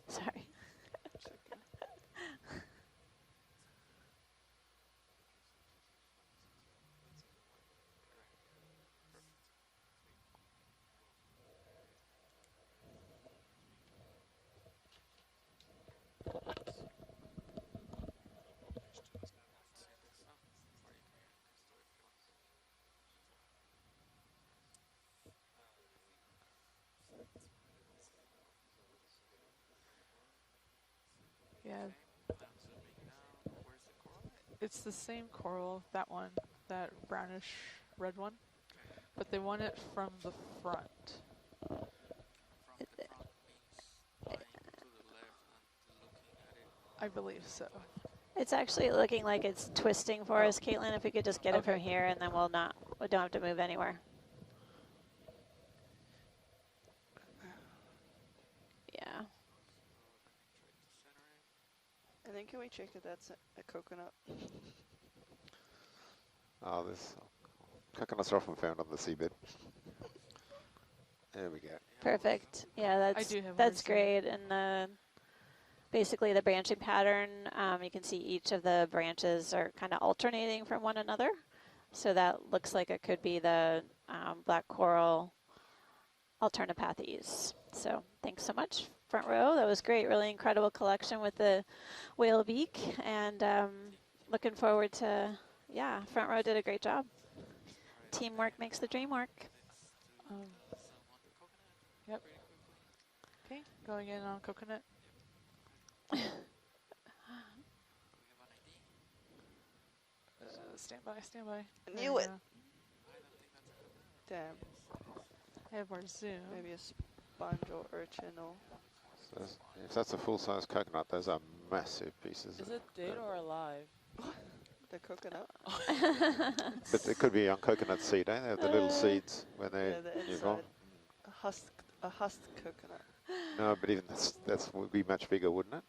Sorry. Yeah. It's the same coral, that one, that brownish red one, but they want it from the front. I believe so. It's actually looking like it's twisting for us, Caitlin. If we could just get it from here, and then we don't have to move anywhere. Yeah. And then can we check if that's a coconut? Oh, this coconuts are often found on the seabed. There we go. Perfect. Yeah, that's great. And basically the branching pattern, you can see each of the branches are kind of alternating from one another. So that looks like it could be the black coral alternopathes. So thanks so much, front row. That was great. Really incredible collection with the whale beak. And looking forward to, yeah, front row did a great job. Teamwork makes the dream work. Yep. Okay, going in on coconut. Stand by, stand by. Knew it. Damn. I have more zoom. Maybe a sponge or urchin or. So if that's a full-size coconut, those are massive pieces. Is it dead or alive? The coconut. But it could be on coconut seed, eh? They have the little seeds when they the evolve. inside. A husk coconut. No, but even that's would be much bigger, wouldn't it?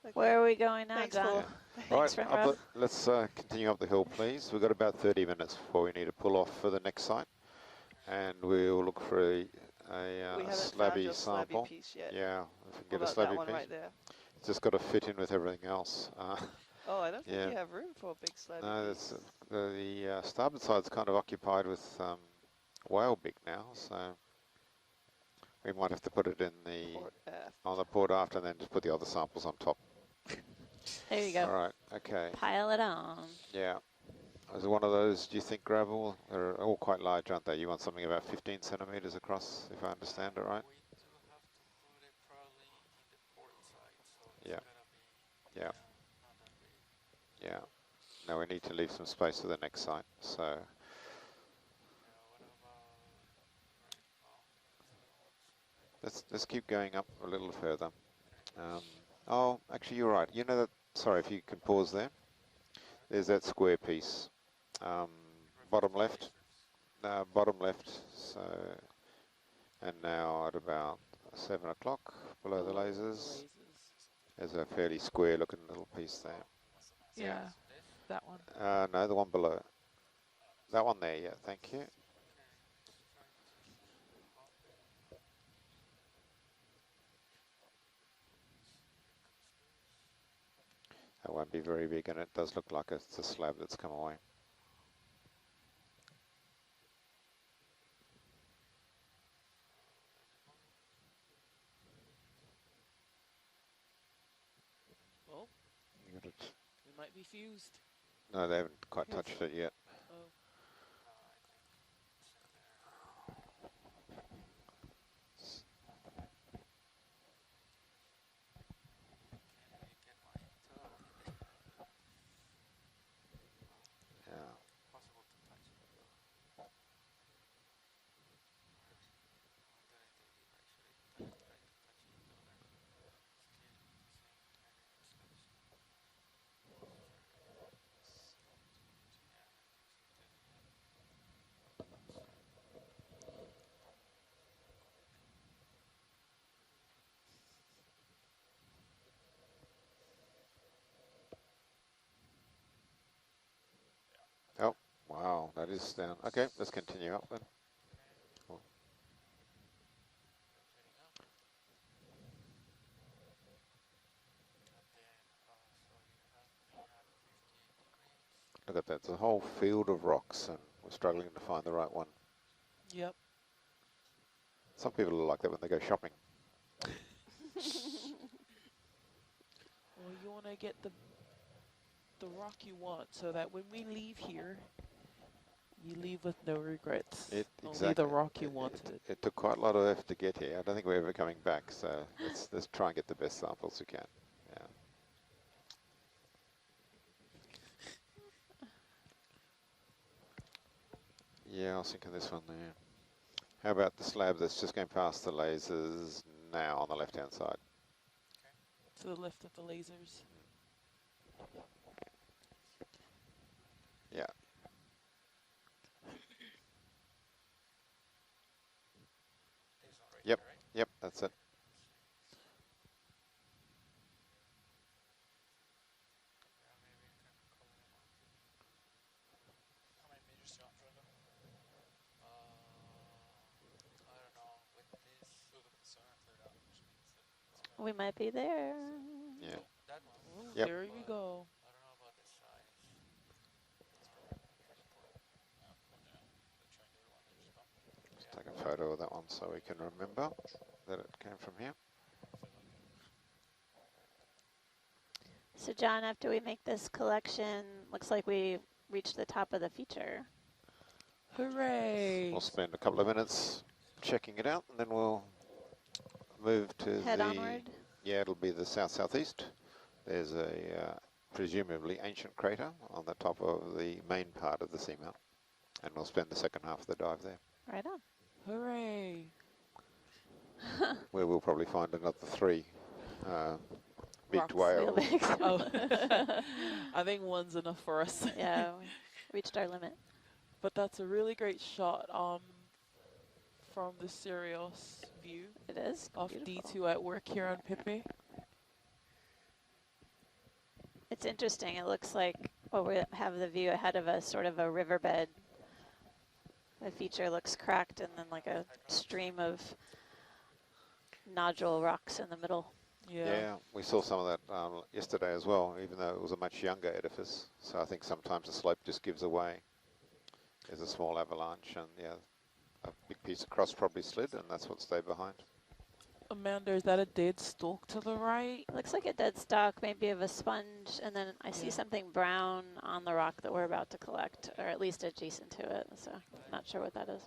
Okay. Where are we going now, Thanks, John? Yeah. Right, let's continue up the hill, please. We've got about 30 minutes before we need to pull off for the next site. And we'll look for a slabby sample. Piece yet. Yeah, if we can get a that slabby one piece. right there? It's just got to fit in with everything else. Oh, I don't think you have room for a big slabby No, piece. the starboard side's kind of occupied with whale beak now, so we might have to put it in the on the port aft and then just put the other samples on top. There you go. All right, okay. Pile it on. Yeah. Is it one of those, do you think, gravel? They're all quite large, aren't they? You want something about 15 centimeters across, if I understand it right? Yeah. Yeah. Yeah. Now we need to leave some space for the next site, so. Let's keep going up a little further. Oh, actually, you're right. You know that, sorry, if you can pause there. There's that square piece. Bottom left. Bottom left. So, and now at about 7 o'clock, below the lasers, there's a fairly square looking little piece there. Yeah, that one. No, the one below. That one there, yeah, thank you. That won't be very big, and it does look like it's a slab that's come away. Well, You got it. we might be fused. No, they haven't quite touched it yet. Oh. Oh, wow, that is down. Okay, let's continue up then. Cool. Look at that, it's a whole field of rocks and we're struggling to find the right one. Yep. Some people are like that when they go shopping. Well, you want to get the rock you want so that when we leave here, you leave with no regrets. Only the rock you wanted. It took quite a lot of effort to get here. I don't think we're ever coming back, so let's try and get the best samples we can. Yeah, I was thinking this one there. How about the slab that's just going past the lasers now on the left-hand side? To the left of the lasers. Yeah. Yep, yep, that's it. How many meters do you want for them? I don't know. With this, the sonar cleared out, which means that We might be there. Yeah. Ooh, Yep. there you go. Let's take a photo of that one so we can remember that it came from here. So John, after we make this collection, looks like we reached the top of the feature. Hooray! We'll spend a couple of minutes checking it out, and then we'll move to Head onward. Yeah, it'll be the south-southeast. There's a presumably ancient crater on the top of the main part of the seamount, and we'll spend the second half of the dive there. Right on. Hooray! Where we'll probably find another 3 big Rocks. whales. Oh, I think one's enough for us. Yeah, we reached our limit. But that's a really great shot from the Sirius view. It is of beautiful. D2 at work here on Pepe. It's interesting. It looks like we have the view ahead of us, sort of a riverbed. The feature looks cracked, and then like a stream of nodule rocks in the middle. Yeah, we saw some of that yesterday as well, even though it was a much younger edifice. So I think sometimes the slope just gives away. There's a small avalanche, and yeah, a big piece of crust probably slid, and that's what stayed behind. Amanda, is that a dead stalk to the right? Looks like a dead stalk, maybe of a sponge, and then I see something brown on the rock that we're about to collect, or at least adjacent to it, so not sure what that is.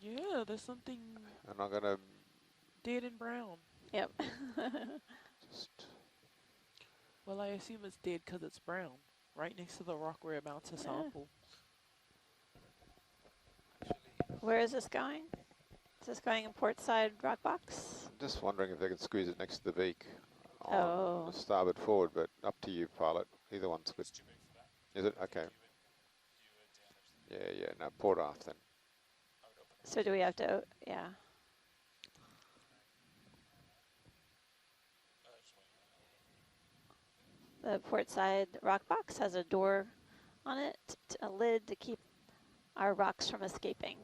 Yeah, there's something And I'm going to dead and brown. Yep. Well, I assume it's dead because it's brown, right next to the rock we're about to sample. Where is this going? Is this going in portside rock box? I'm just wondering if they could squeeze it next to the beak on the starboard forward, but up to you, pilot. Either one's good. Is it? Okay. Yeah, no, port aft then. So do we have to, yeah. The portside rock box has a door on it, a lid to keep our rocks from escaping.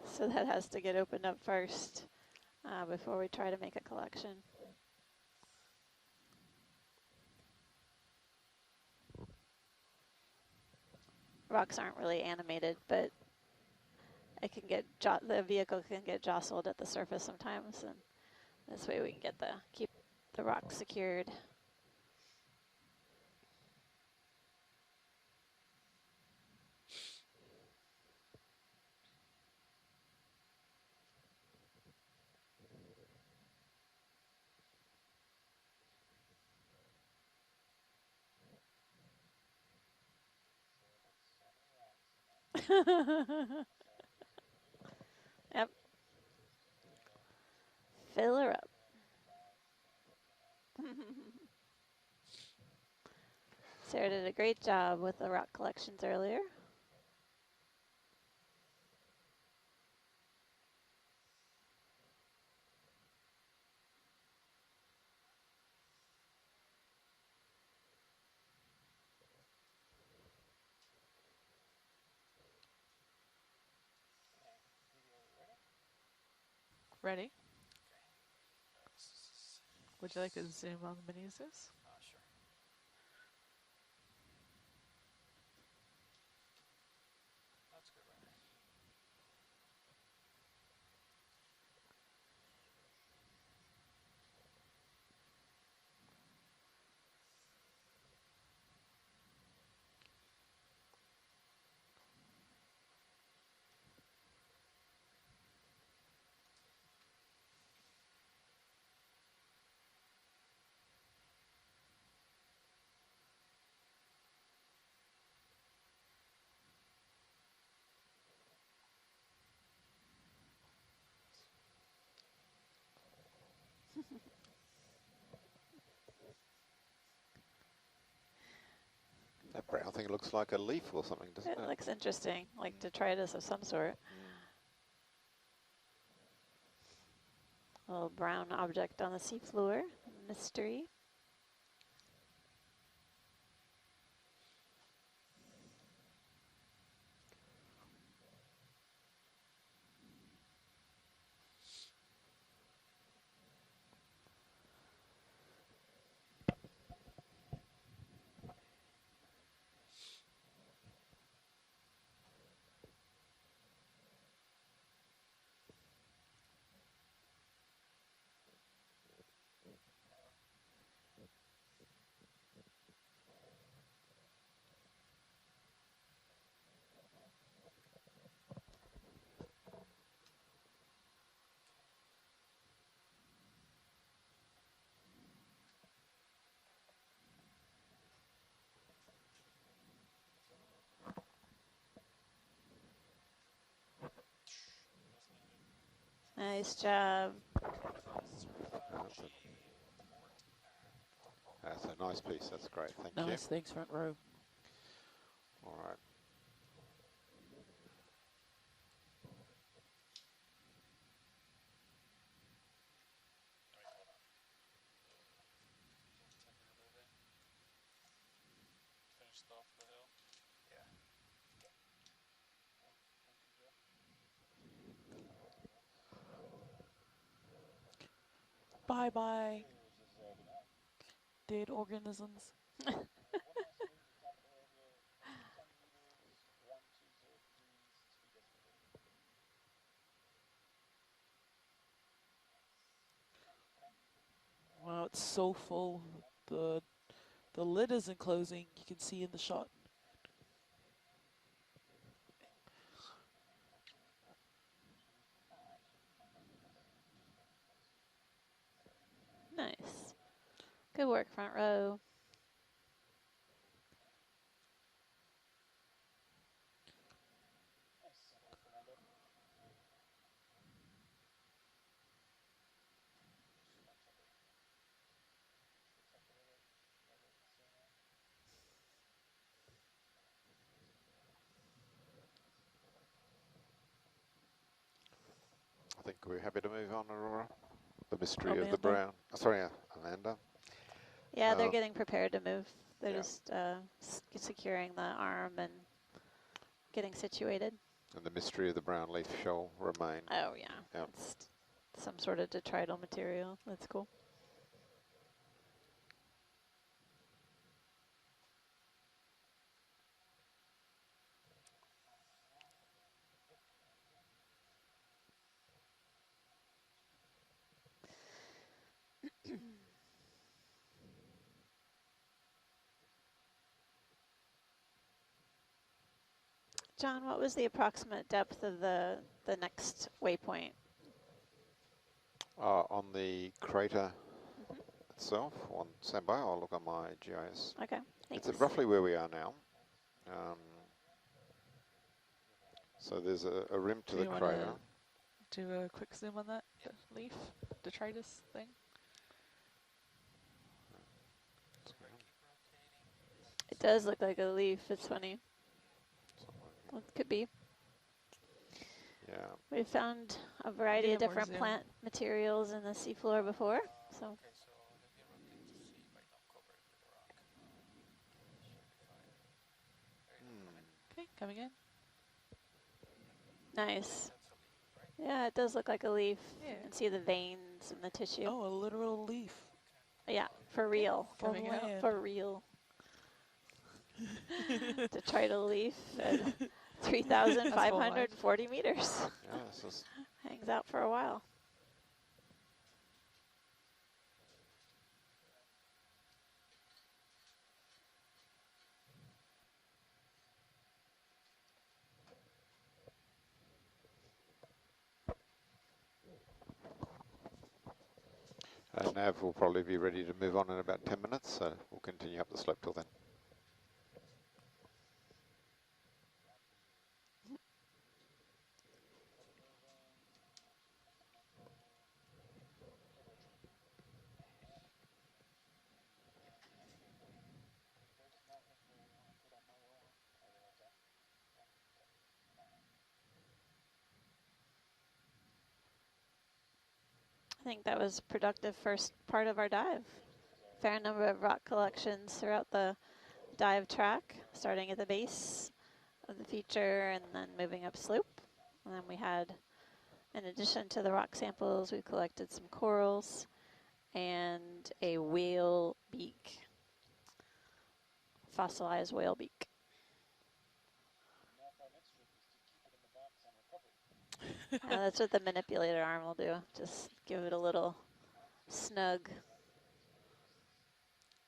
So that has to get opened up first before we try to make a collection. Rocks aren't really animated, but it can get the vehicle can get jostled at the surface sometimes, and this way we can get keep the rock secured. Yep. Fill her up. Sarah did a great job with the rock collections earlier. Ready? Would you like to zoom on the mini Zeus? Sure. That's good, right? That brown thing looks like a leaf or something, doesn't it? It looks interesting, like detritus of some sort. brown object on the seafloor. Mystery. Nice job. That's a nice piece. That's great. Thank you. Nice, thanks, front row. All right. Finished off the hill. Yeah. Bye-bye, dead organisms. Wow, it's so full. The lid isn't closing. You can see in the shot. Nice. Good work, front row. I think we're happy to move on, Aurora. The mystery of the Amanda? brown. Sorry, Amanda. Yeah, they're getting prepared to move. They're yeah. just securing the arm and getting situated. And the mystery of the brown leaf shall remain. Oh, yeah. Yep. It's some sort of detrital material. That's cool. John, what was the approximate depth of the next waypoint? On the crater itself, on standby, I'll look on my GIS. Okay, thanks. It's roughly where we are now. So there's a rim to the crater. Do a quick zoom on that leaf, detritus thing. It does look like a leaf. It's funny. Well, it could be. Yeah. We've found a variety of different plant materials in the seafloor before, so. Okay, coming in. Nice. Yeah, it does look like a leaf. Yeah. You can see the veins and the tissue. Oh, a literal leaf. Yeah, for real. Coming out. For real. Detrital leaf at 3,540 meters. Yeah, this is Hangs out for a while. Nav will probably be ready to move on in about 10 minutes, so we'll continue up the slope till then. I think that was productive first part of our dive. Fair number of rock collections throughout the dive track, starting at the base of the feature and then moving up slope. And then we had, in addition to the rock samples, we collected some corals and a whale beak, fossilized whale beak. That's what the manipulator arm will do. Just give it a little snug.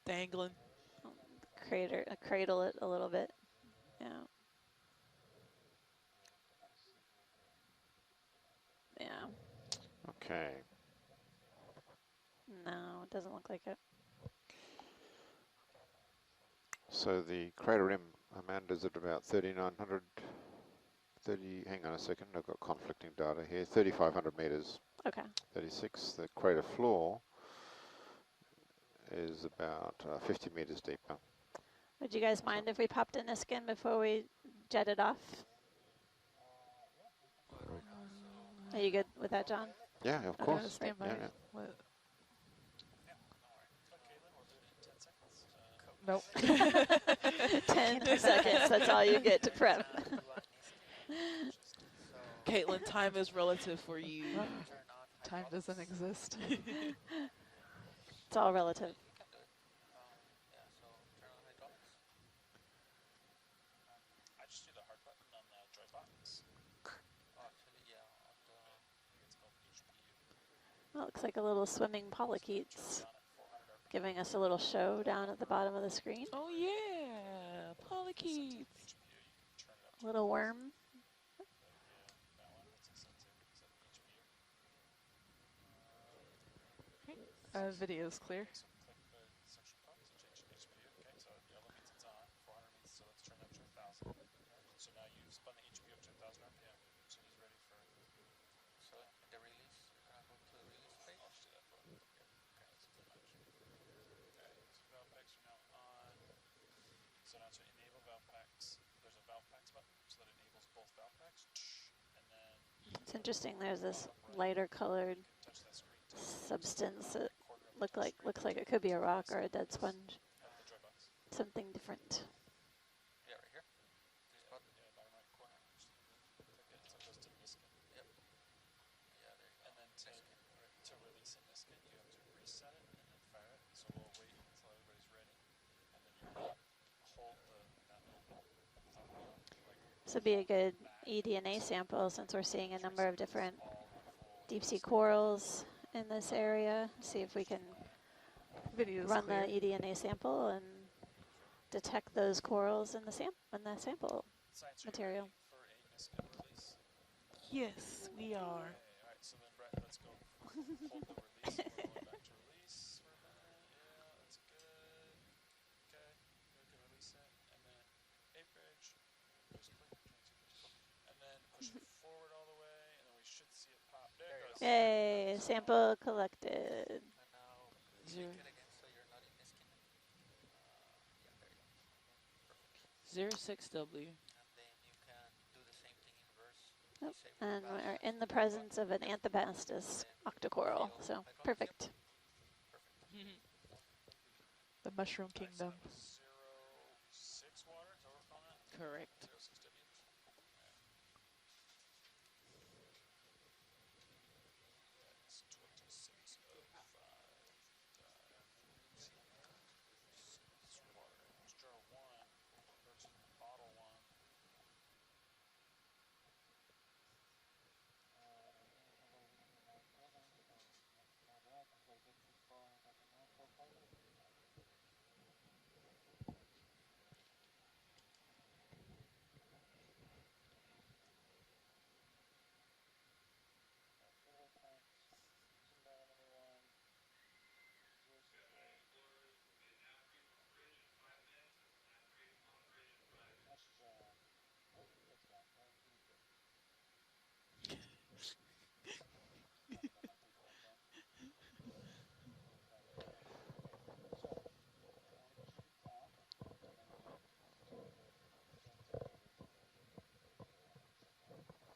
Dangling. Cradle it a little bit. Yeah. Yeah. Okay. No, it doesn't look like it. So the crater rim, Amanda's at about 3,900, hang on a second, I've got conflicting data here, 3,500 meters. Okay. 36. The crater floor is about 50 meters deeper. Would you guys mind if we popped a Niskin before we jetted off? Are you good with that, John? Yeah, of course. Stand by. Yeah, yeah. What? Nope. 10 seconds, that's all you get to prep. Caitlin, time is relative for you. Time doesn't exist. It's all relative. I just do the hard button on the joy box. Actually, yeah, I think it's called HPU. Well, it looks like a little swimming polychaetes, giving us a little show down at the bottom of the screen. Oh yeah, polychaetes. A little worm. Video's clear. So now you've spun the HPU up to 1,000 RPM, so he's ready for. So the release, you're gonna go to the release page. I'll just do that for him. Okay, that's too much. Okay, so valve packs are now on. So now to enable valve packs, there's a valve packs button, so that enables both valve packs. And then. It's interesting. There's this lighter colored substance that looks like it could be a rock or a dead sponge. Something different. Yeah, right here. Yeah, bottom right corner. So it goes to Niskin. Yep. Yeah, there you go. And then to release a Niskin, you have to reset it and then fire it. So we'll wait until everybody's ready, and then you hold that little thumbnail. This would be a good eDNA sample since we're seeing a number of different deep sea corals in this area. See if we can run the eDNA sample and detect those corals in the sample material. Yes, we are. Alright, so then Brett, let's go hold the release. We're going back to release for a minute. Yeah, that's good. Okay, we can release it. And then bridge. And then push it forward all the way, and then we should see it pop. There it goes. Yay, sample collected. And now Zero. it again so you're not in this kingdom. Yeah, there you go. Perfect. 06W. And then you can do the same thing in reverse. Yep. And we're in the presence of an Anthopastus octocoral, so perfect. The Mushroom Kingdom. 06 water, is that what we're calling that? Correct. 06W. That's 2605. Water. There's jar 1 versus bottle 1.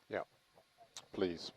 Yeah, please.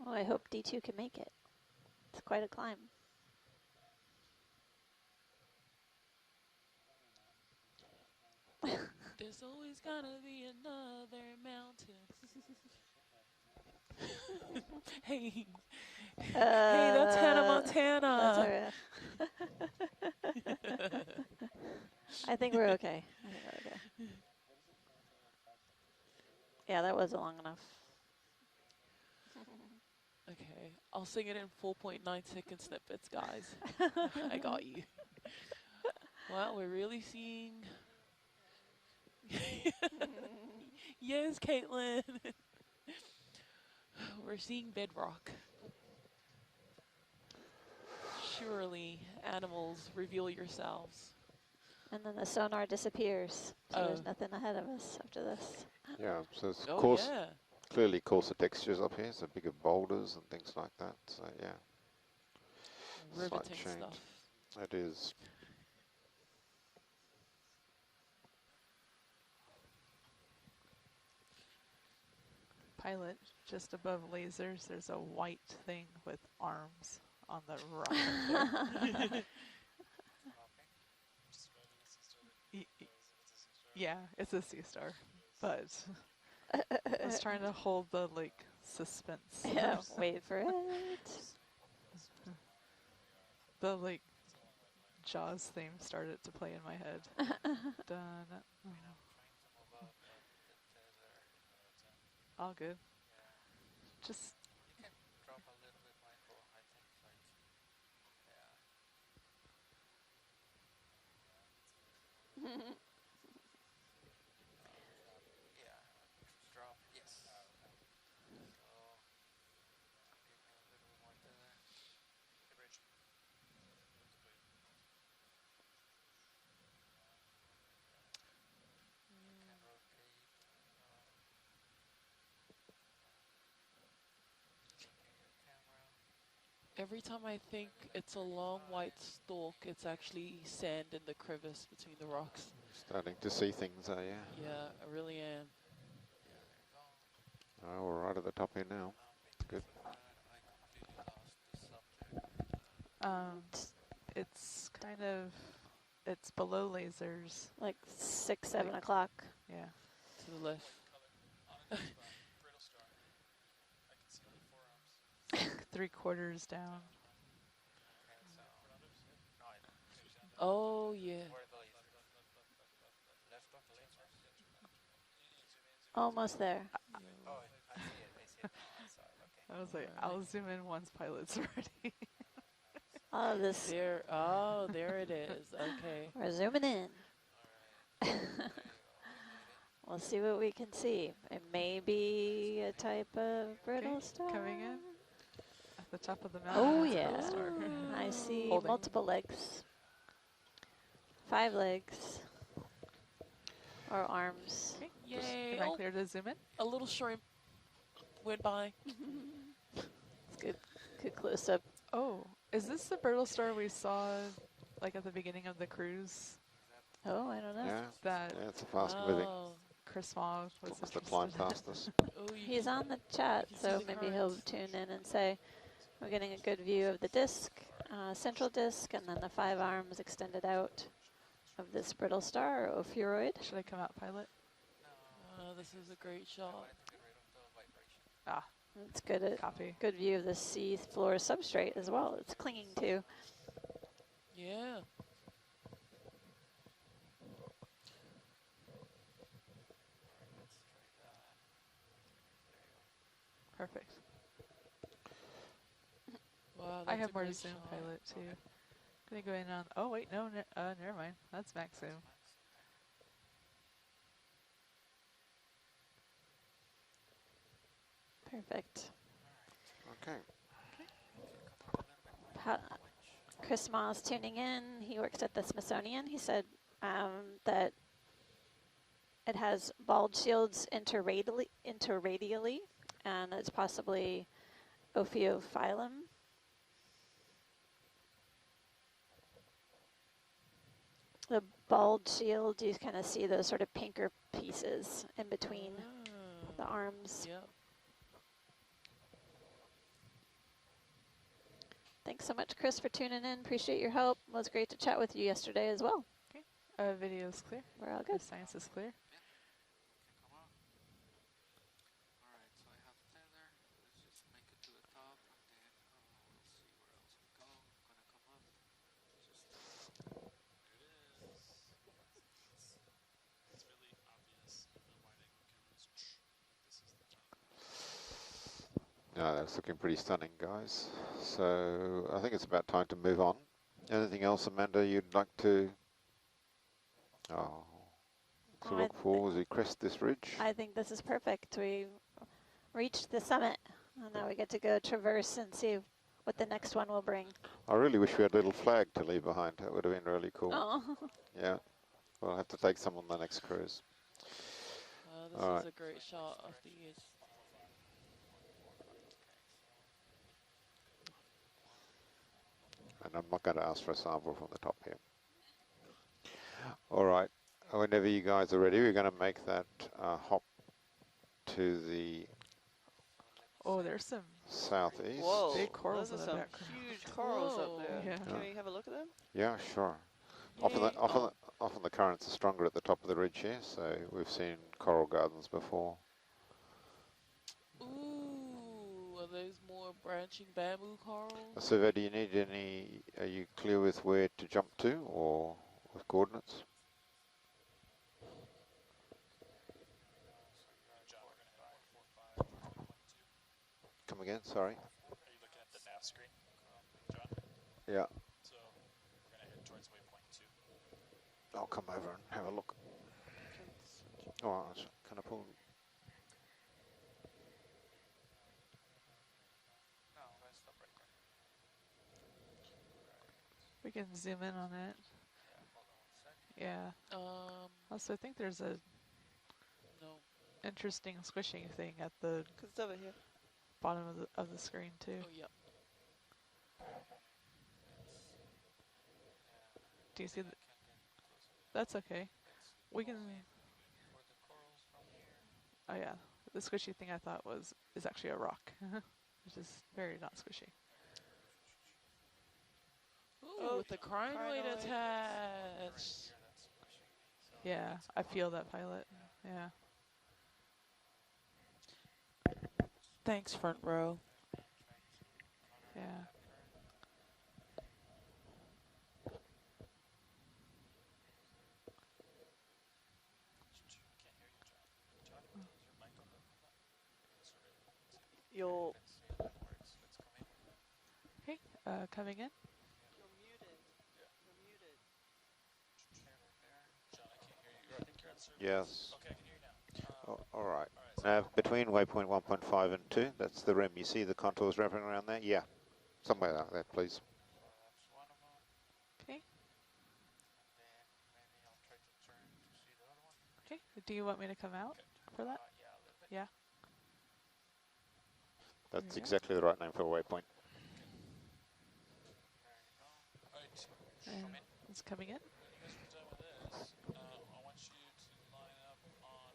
Oh, I hope D2 can make it. It's quite a climb. There's always gonna be another mountain. Hey. Hey, that's Hannah Montana. That's all right. I think we're okay. I think we're okay. Yeah, that wasn't long enough. Okay, I'll sing it in 4.9-second snippets, guys. I got you. Well, we're really seeing... Yes, Caitlin. We're seeing bedrock. Surely, animals, reveal yourselves. And then the sonar disappears, so there's nothing ahead of us after this. Yeah, so it's yeah. clearly coarser textures up here, so bigger boulders and things like that. So yeah, slight Riveting change. stuff. It is. Pilot, just above lasers, there's a white thing with arms on the rock. Yeah, it's a sea star, but I was trying to hold the suspense. Yeah, wait for it. The Jaws theme started to play in my head. Dun. All good. Just. You can drop a little bit micro, I think, yeah. Yeah, drop, yes. So, give me a little bit more to the bridge. You can rotate. Every time I think it's a long white stalk, it's actually sand in the crevice between the rocks. Starting to see things, are you? Yeah, I really am. Oh, we're right at the top here now. Good. It's kind of, it's below lasers. Like 6, 7 o'clock. Yeah. To the left. 3/4 down. Oh, yeah. Almost there. I was like, I'll zoom in once pilot's ready. All of this. There, oh, there it is. Okay. We're zooming in. We'll see what we can see. It may be a type of brittle star. Coming in at the top of the mountain. Oh yeah, I see multiple legs. 5 legs. Or arms. Okay. Yay. Am I clear to zoom in? A little shrimp went by. It's good. Good close up. Oh, is this the brittle star we saw at the beginning of the cruise? Oh, I don't know. Yeah, it's a fast moving. Chris Maw was Wants to climb past us. He's on the chat, so maybe he'll tune in and say, we're getting a good view of the disc, central disc, and then the 5 arms extended out of this brittle star, or ophiuroid. Should I come out, pilot? This is a great shot. Ah, it's good. Copy. Good view of the sea floor substrate as well. It's clinging to. Yeah. Perfect. Wow, I that's have a more to great zoom, shot. pilot, too. Gonna go in on. Oh wait, no, never mind. That's max zoom. Perfect. Okay. Chris Maw's tuning in. He works at the Smithsonian. He said that it has bald shields interradially, and it's possibly Ophiophyllum. The bald shield, you kind of see those sort of pinker pieces in between the arms. Yep. Thanks so much, Chris, for tuning in. Appreciate your help. It was great to chat with you yesterday as well. Okay. Video is clear. We're all good. The science is clear. Alright, so I have tether. Let's just make it to the top and then we'll see where else we go. I'm gonna come up. Just There it is. It's really obvious in the wide angle cameras. This is the top. No, that's looking pretty stunning, guys. So I think it's about time to move on. Anything else, Amanda, you'd like to look for as we crest this ridge? I think this is perfect. We reached the summit, and now we get to go traverse and see what the next one will bring. I really wish we had a little flag to leave behind. That would have been really cool. Oh. Yeah, we'll have to take some on the next cruise. This All is right. a great shot of the years. And I'm not going to ask for a sample from the top here. All right, whenever you guys are ready, we're going to make that hop to the Oh, there's some southeast. Whoa, big corals those in are the some background. huge corals up there. Yeah. Can we have a look at them? Yeah, sure. Often the currents are stronger at the top of the ridge here, so we've seen coral gardens before. Ooh, are those more branching bamboo corals? So, do you need any? Are you clear with where to jump to, or with coordinates? Come again, sorry. Are you looking at the nav screen, John? Yeah. So we're going to head towards waypoint 2. I'll come over and have a look. Oh, can I pull? no, let's stop right there. We can zoom in on it. Hold on 1 second. Yeah. Also, I think there's a interesting squishing thing at the Cause it's over here. bottom of the screen too. Oh, yep. Do you see that? That's okay. We can. Oh yeah, the squishy thing I thought is actually a rock, which is very not squishy. Ooh, with the crinoid attached. Yeah, I feel that, pilot. Yeah. Thanks, front row. Yeah. You'll. Okay, coming in. You're muted. You're muted. John, I can't hear you. I think you're on surface. Yes. Okay, I can hear you now. All right. Now, between waypoint 1.5 and 2, that's the rim. You see the contours wrapping around there? Yeah. Somewhere like that, please. Okay. Okay. Do you want me to come out for that? Yeah. That's exactly the right name for a waypoint. And it's coming in. When you guys are done with this, I want you to line up on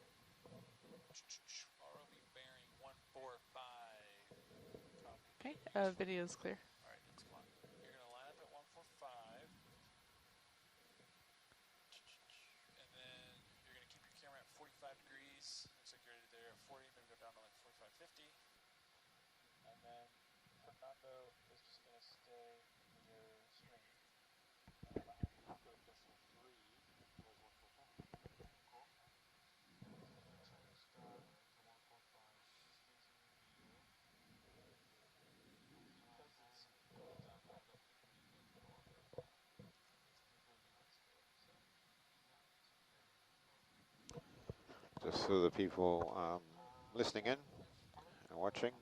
ROV bearing 145. Okay, video is clear. Alright, that's fine. You're going to line up at 145. And then you're going to keep your camera at 45 degrees. Looks like you're there at 40, maybe go down to like 45, 50. And then Fernando is just going to stay in your screen. And I'm going to have you go to decimal 3 towards 145. Cool? So we start to 145. Just for the people listening in and watching.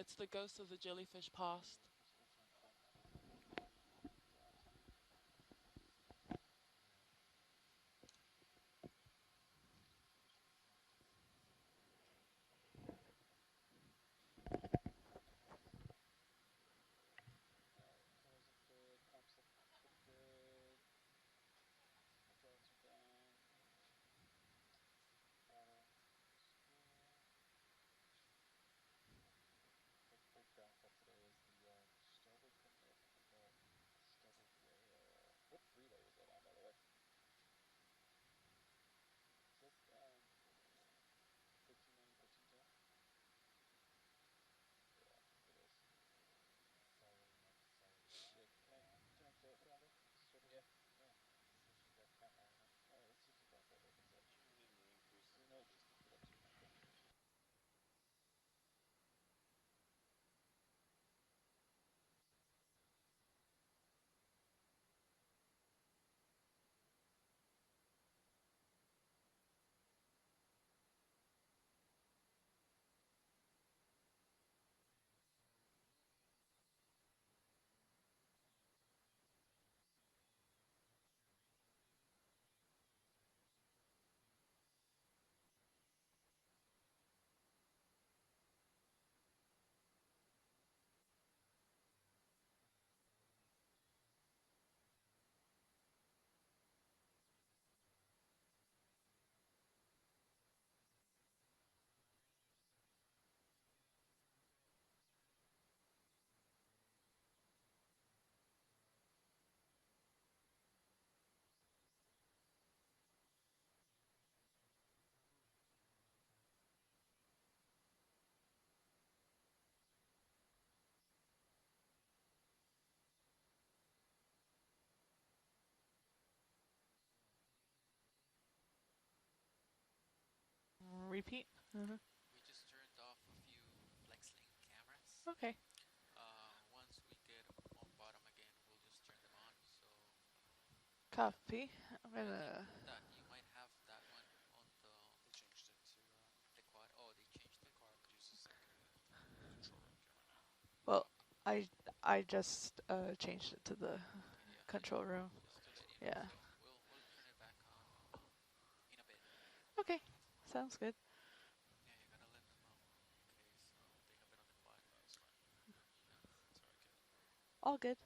It's the ghost of the jellyfish past. What freeway is that on, by the way? Is that 1390, 1310? Yeah, it is. Yeah, can I turn up the thermometer? Yeah. Yeah. Alright, let's see if the black light opens up. No, just keep it up to your micro. Repeat. We just turned off a few FlexLink cameras. Okay. Once we get on bottom again, we'll just turn them on. So. Copy. I'm gonna. That you might have that one on the. They changed it to the quad. Oh, they changed it. quad uses like a control room camera now. Well, I just changed it to the control room. Yeah. So we'll turn it back on in a bit. Okay. Sounds good. Yeah, you gotta let them know in case they have it on the quad. That's fine. Sorry, kid. All good.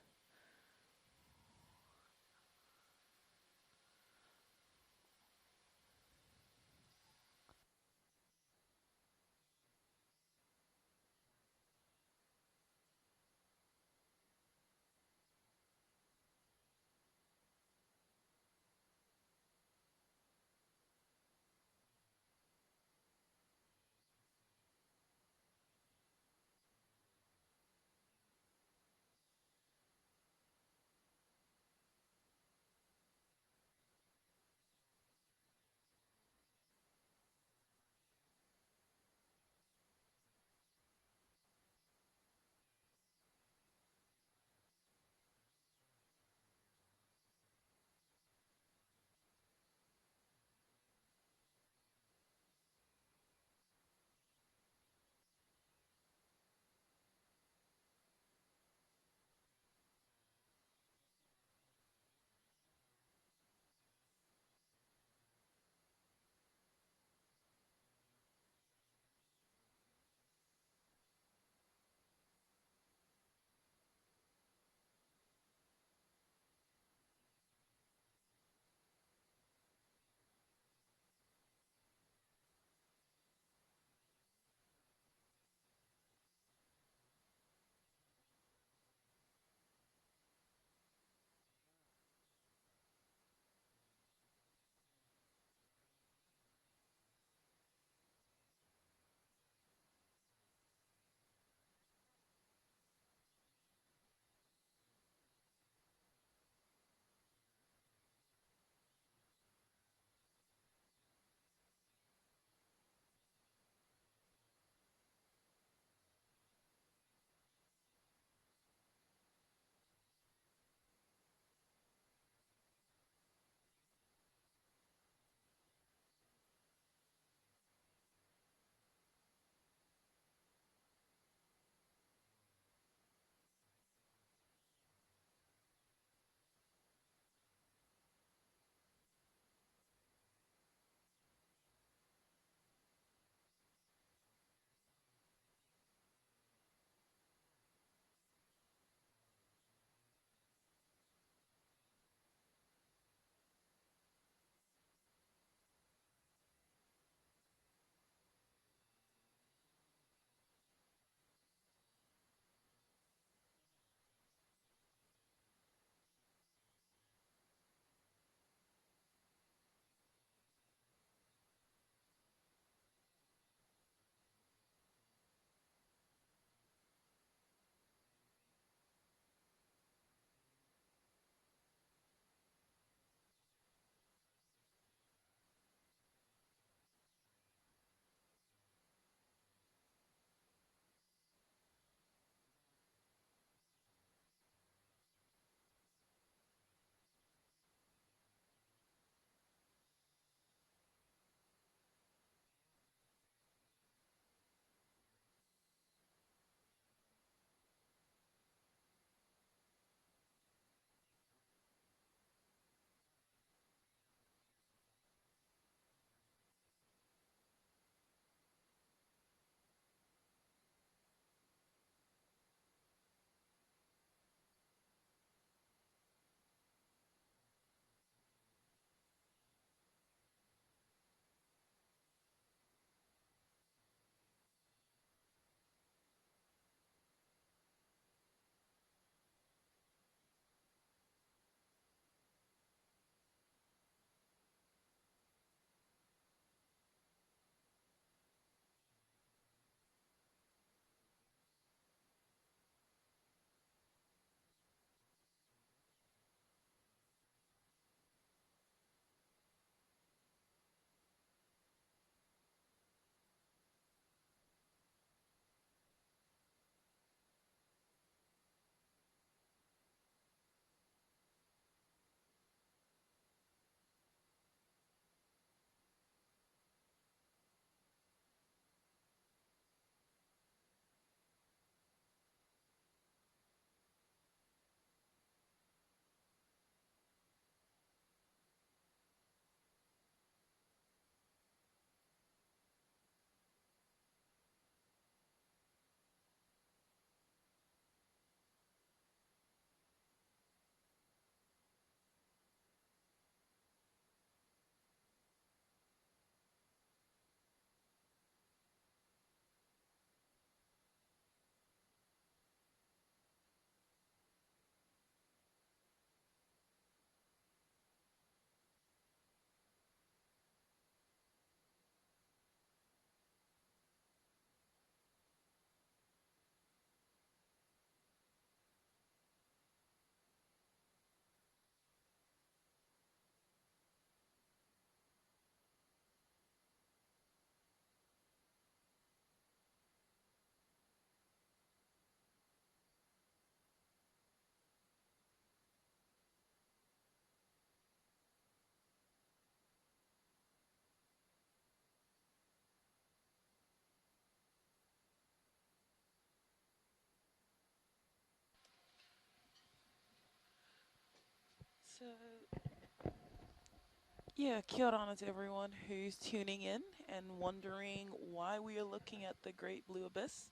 Yeah, kia ora to everyone who's tuning in and wondering why we are looking at the Great Blue Abyss.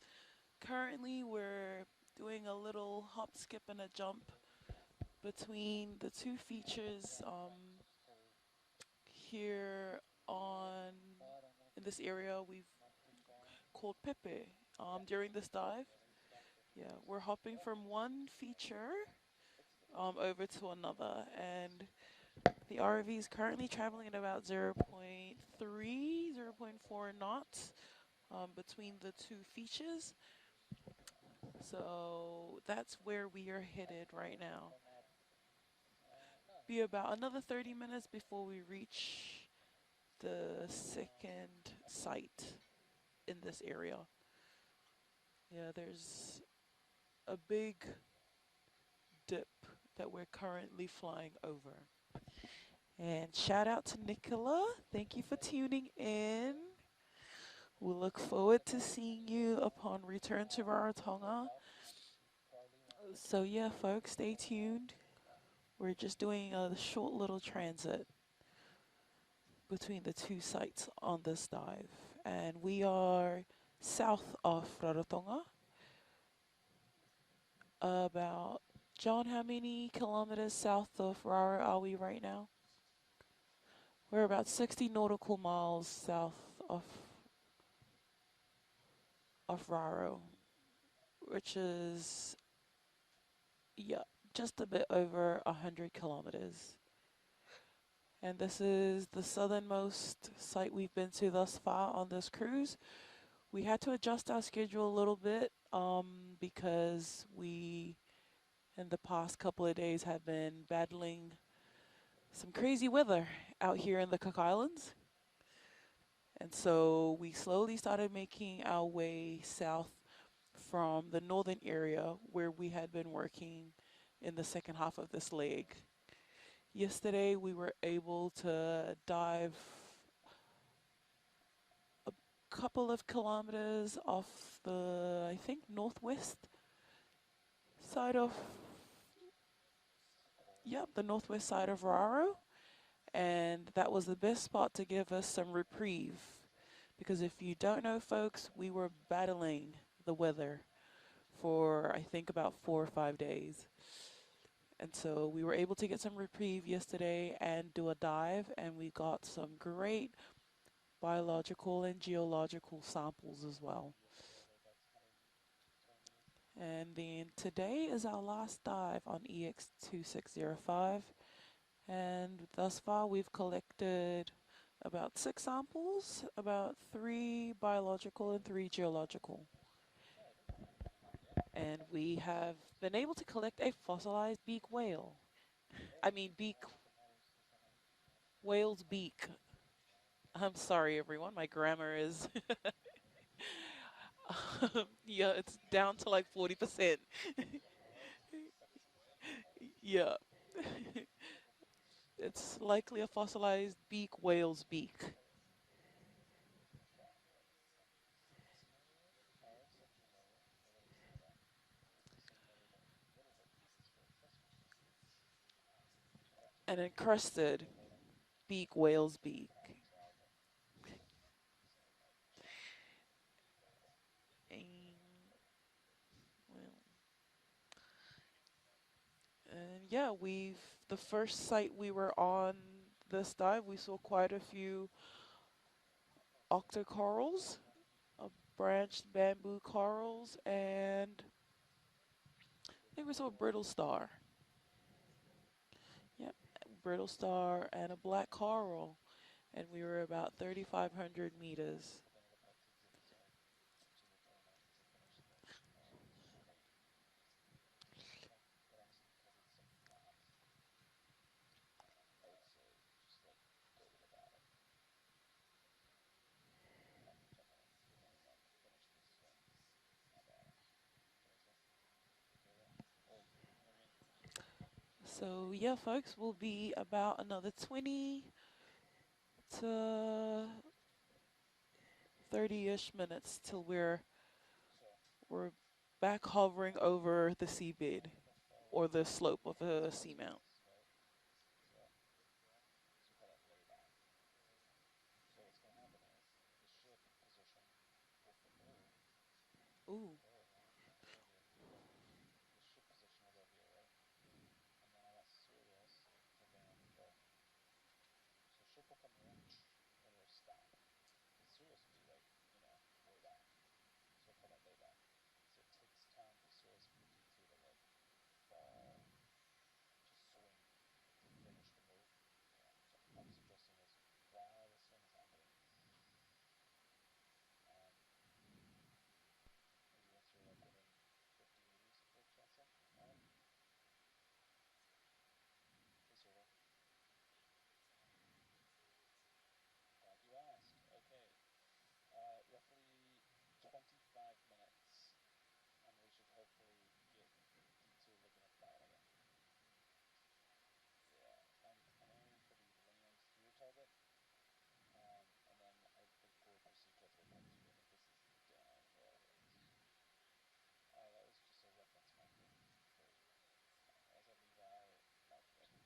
Currently, we're doing a little hop, skip, and a jump between the two features here on in this area we've called Pepe during this dive. Yeah, we're hopping from one feature over to another, and the ROV is currently traveling at about 0.3, 0.4 knots between the two features. So that's where we are headed right now. Be about another 30 minutes before we reach the second site in this area. Yeah, there's a big dip that we're currently flying over. And shout out to Nicola. Thank you for tuning in. We look forward to seeing you upon return to Rarotonga. So yeah, folks, stay tuned. We're just doing a short little transit between the two sites on this dive. And we are south of Rarotonga. About, John, how many kilometers south of Raro are we right now? We're about 60 nautical miles south of Raro, which is, yeah, just a bit over 100 kilometers. And this is the southernmost site we've been to thus far on this cruise. We had to adjust our schedule a little bit because we, in the past couple of days, have been battling some crazy weather out here in the Cook Islands. And so we slowly started making our way south from the northern area where we had been working in the second half of this leg. Yesterday we were able to dive a couple of kilometers off the, I think, northwest side of, the northwest side of Raro. And that was the best spot to give us some reprieve. Because if you don't know, folks, we were battling the weather for, I think, about 4 or 5 days. And so we were able to get some reprieve yesterday and do a dive, and we got some great biological and geological samples as well. And then today is our last dive on EX2605. And thus far we've collected about 6 samples, about 3 biological and 3 geological. And we have been able to collect a fossilized beak whale. Whale's beak. I'm sorry everyone, my grammar is yeah, it's down to like 40%. Yeah. It's likely a fossilized whale's beak. An encrusted whale's beak. And yeah, the first site we were on this dive, we saw quite a few octocorals, branched bamboo corals, and I think we saw a brittle star. Yep, brittle star and a black coral, and we were about 3,500 meters. So yeah, folks, we'll be about another 20 to 30-ish minutes till we're back hovering over the seabed or the slope of a seamount. Ooh. The ship position was over here, right? And then I got Sirius to land there. So ship will come here, and it'll stop. And Sirius will be like, you know, way back. So we'll call that layback. So it takes time for Sirius and for D2 to like fall, to swing, to finish the move. Yeah. So I'm suggesting is while the swing is happening, maybe once you're like within 50 meters of the transom. Alright. Hey, survey. Glad you asked. Okay. Roughly 25 minutes, and we should hopefully get D2 looking at the dial again. Yeah, I'm aiming for the land through target, and then I think we'll proceed to 3.2. I think this is downhill winds. That was just a reference marker for as a Levi marking it.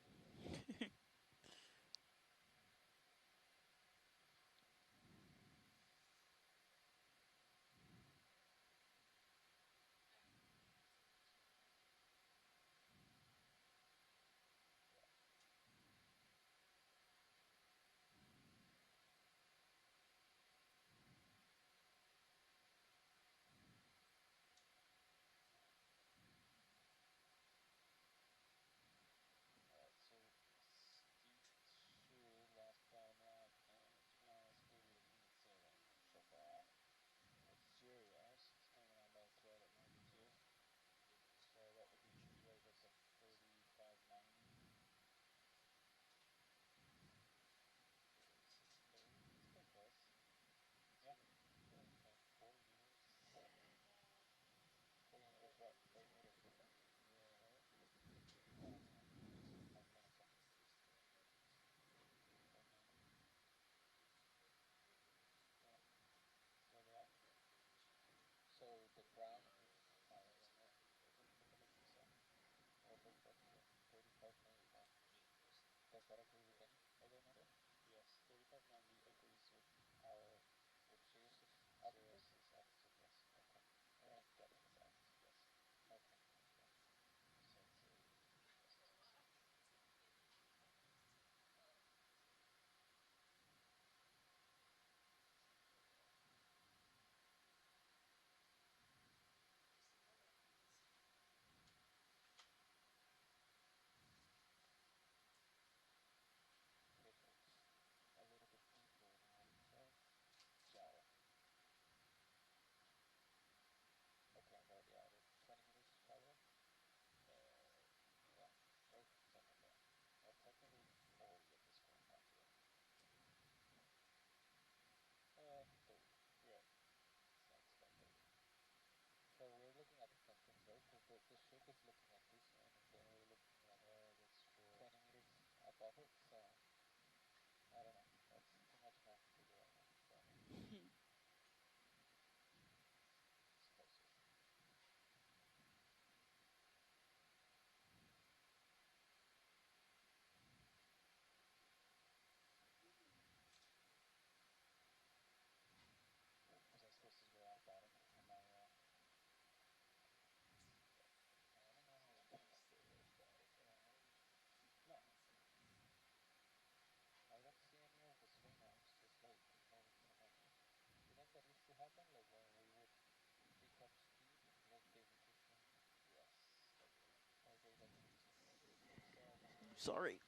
Alright, so D2 last climb lap, and to be honest, maybe the clean sailing so far out. With Sirius, it's hanging on by a thread at 92. So that would be right at the 3590. 3630. It's pretty close. Yeah. Like 40 meters. 40 meters what? 30 meters different. Yeah, right? Yeah, my cancel. 3590. Yeah. So that. So the ground would be higher than that. What the heck did you say? What does that mean? 3595. Does that agree with any other number? Yes, 3590 agrees with our, with Sirius's altitude? Sirius's altitude, yes. Okay. And Jessica's altitude, yes. Okay. Okay. Sensei. Okay, folks. A little bit deeper now. Okay. Shower. Okay, I'm already out at 20 meters shallower. Yeah, right, somewhere there. Well, technically 40 at this point, actually. 30. You're right. Sounds about 30. So we're looking at the connections, right? Because the ship is looking at this one, and then we're looking at that's true. 20 meters above it, so I don't know. That's too much math to figure out now. So it's closer. Was I supposed to go out bottom? Am I, I don't know. No. I don't see any of the swing arms just like moving too much. Do you think that used to happen? Like when we would pick up speed, like they would just swing? Yes. Or they like to themselves. Sorry.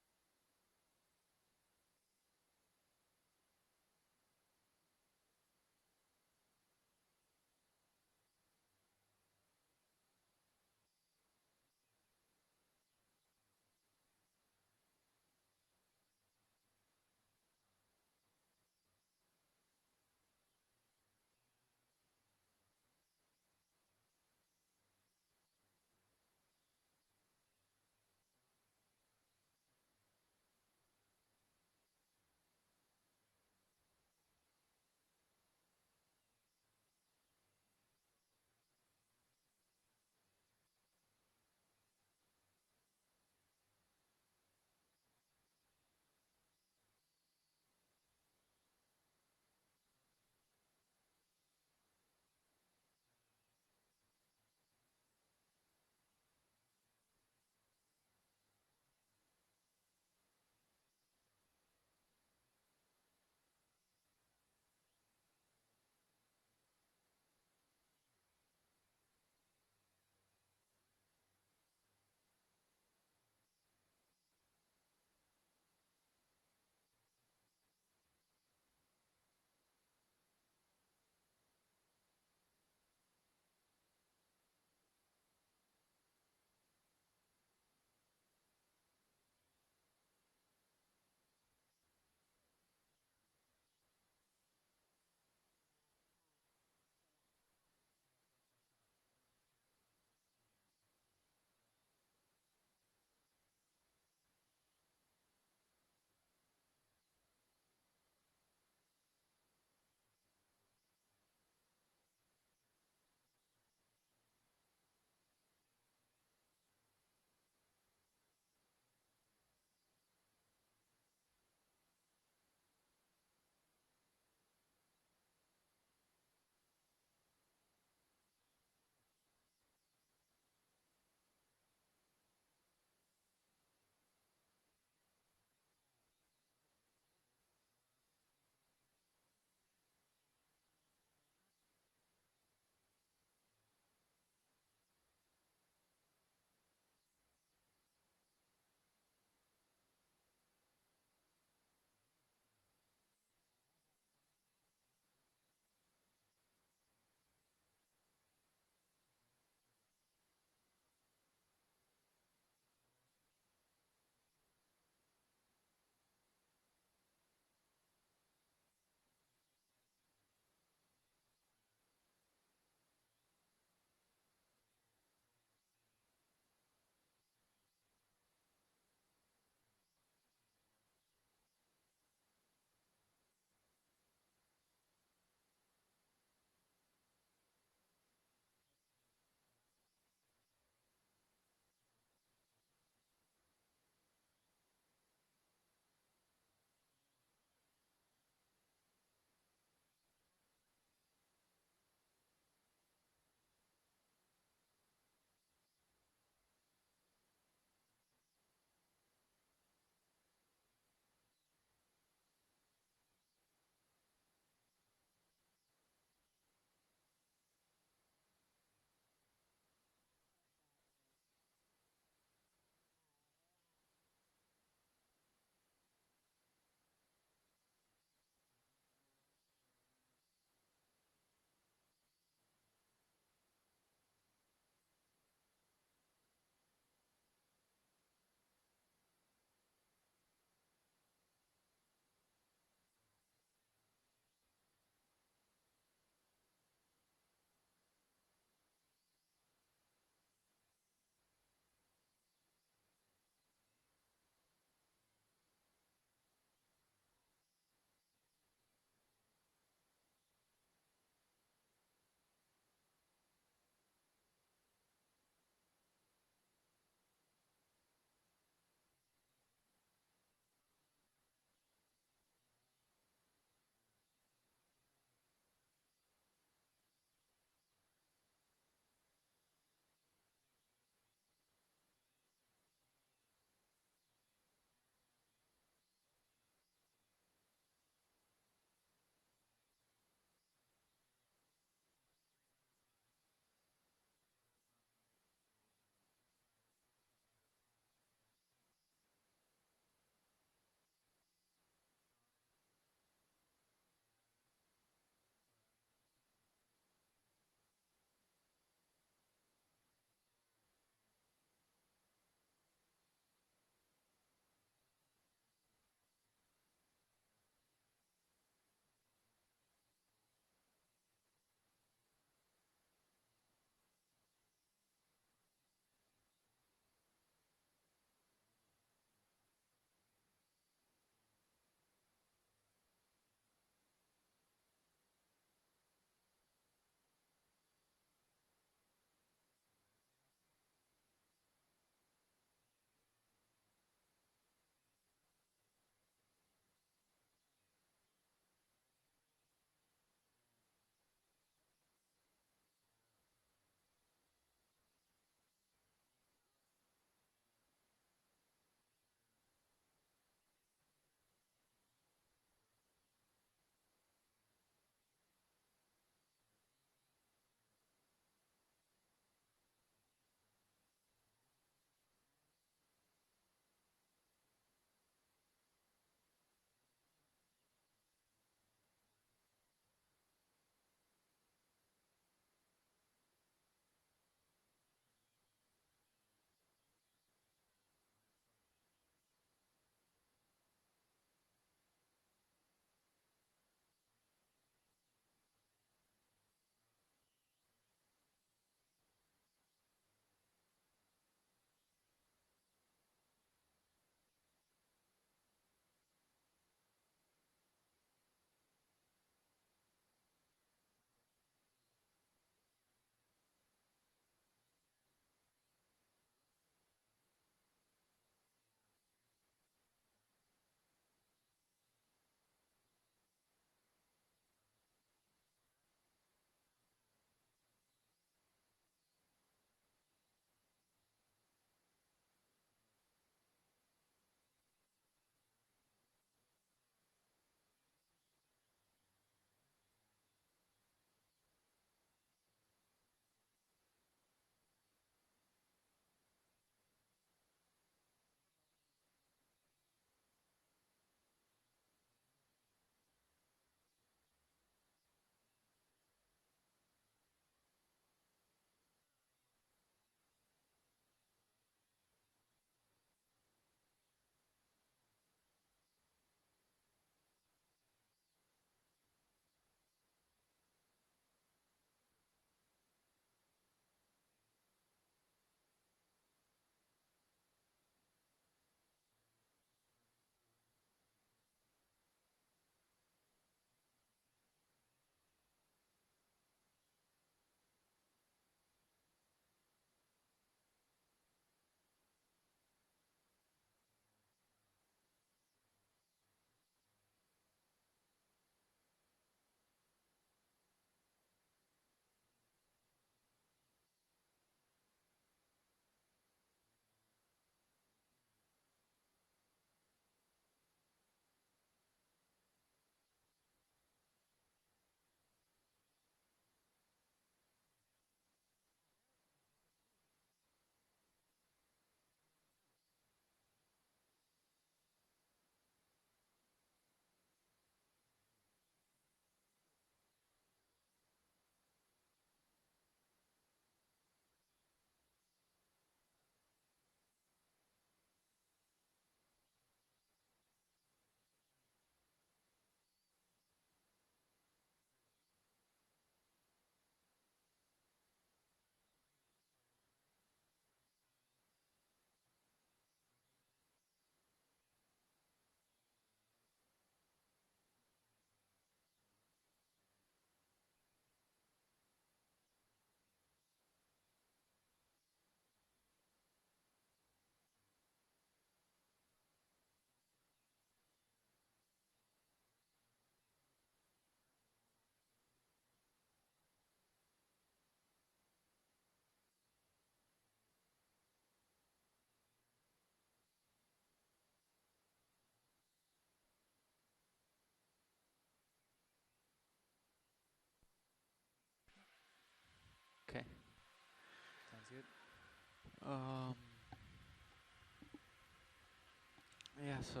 Yeah, so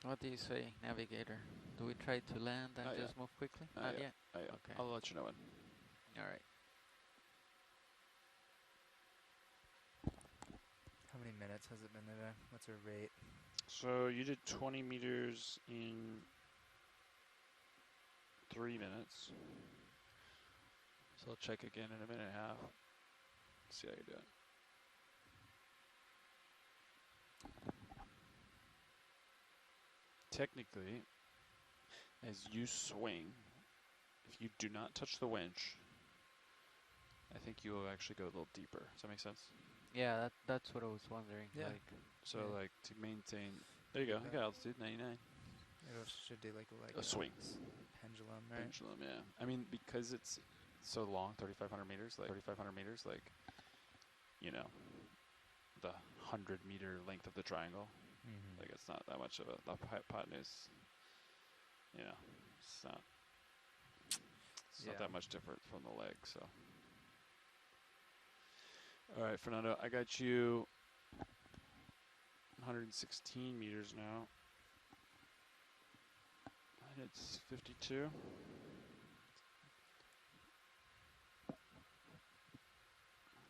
what do you say, navigator? Do we try to land and Not just yet. move quickly? Not yet. Okay. I'll let you know when. All right. How many minutes has it been today? What's our rate? So you did 20 meters in 3 minutes. So I'll check again in a minute and a half. See how you're doing. Technically, as you swing, if you do not touch the winch, I think you will actually go a little deeper. Does that make sense? Yeah, that's what I was wondering. Yeah. Like, So like to maintain, there you go. I got altitude 99. It should do like A swing. Pendulum, right? Pendulum, yeah. I mean, because it's so long, 3,500 meters, like, you know, the 100-meter length of the triangle. Like it's not that much of a. The hypotenuse, you know, it's not that much different from the leg. So, all right, Fernando, I got you 116 meters now. And it's 52.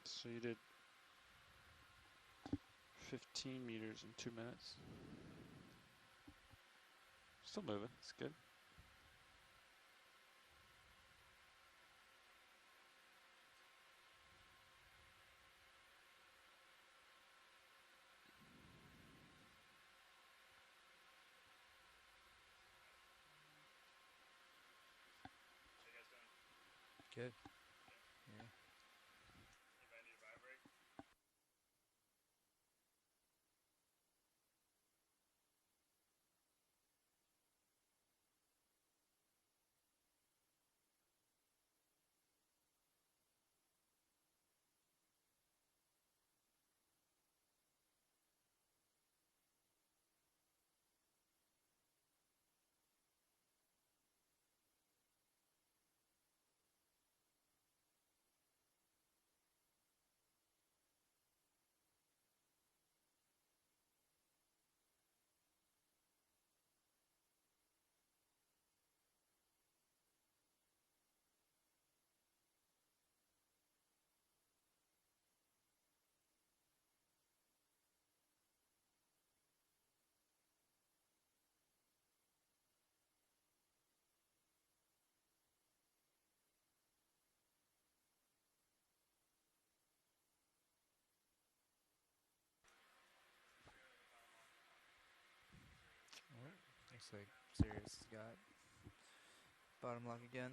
So you did 15 meters in 2 minutes. Still moving, it's good. Good. Yeah. Alright, looks like Sirius got bottom lock again.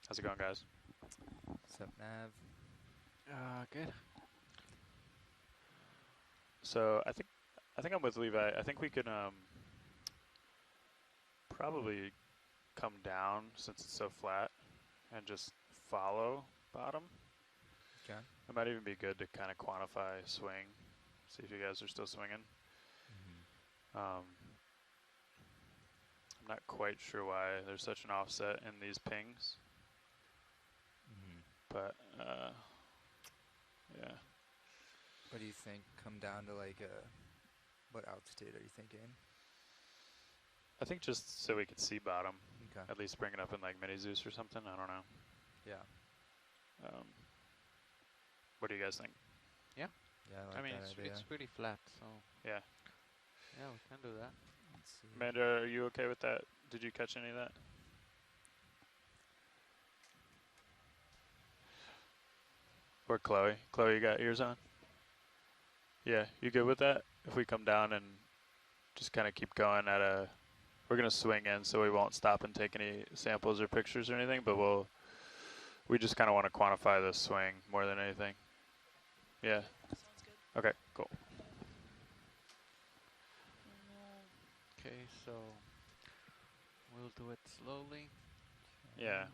How's it going, guys? What's up, Nav? Good. So I think I'm with Levi. I think we can probably come down since it's so flat and just follow bottom. Okay. It might even be good to kind of quantify swing, see if you guys are still swinging. I'm not quite sure why there's such an offset in these pings, but yeah. What do you think? Come down to like what altitude are you thinking? I think just so we could see bottom. Okay. At least bring it up in like Mini Zeus or something. I don't know. Yeah. What do you guys think? Yeah. Yeah, I like I mean, that idea. it's pretty flat, so. Yeah. Yeah, we can do that. Let's see. Amanda, are you okay with that? Did you catch any of that? Or Chloe? Chloe, you got ears on? Yeah, you good with that? If we come down and just kind of keep going at a, we're gonna swing in, so we won't stop and take any samples or pictures or anything, but we just kind of want to quantify the swing more than anything. Yeah. Sounds good. Okay, cool. Okay, so we'll do it slowly. Yeah.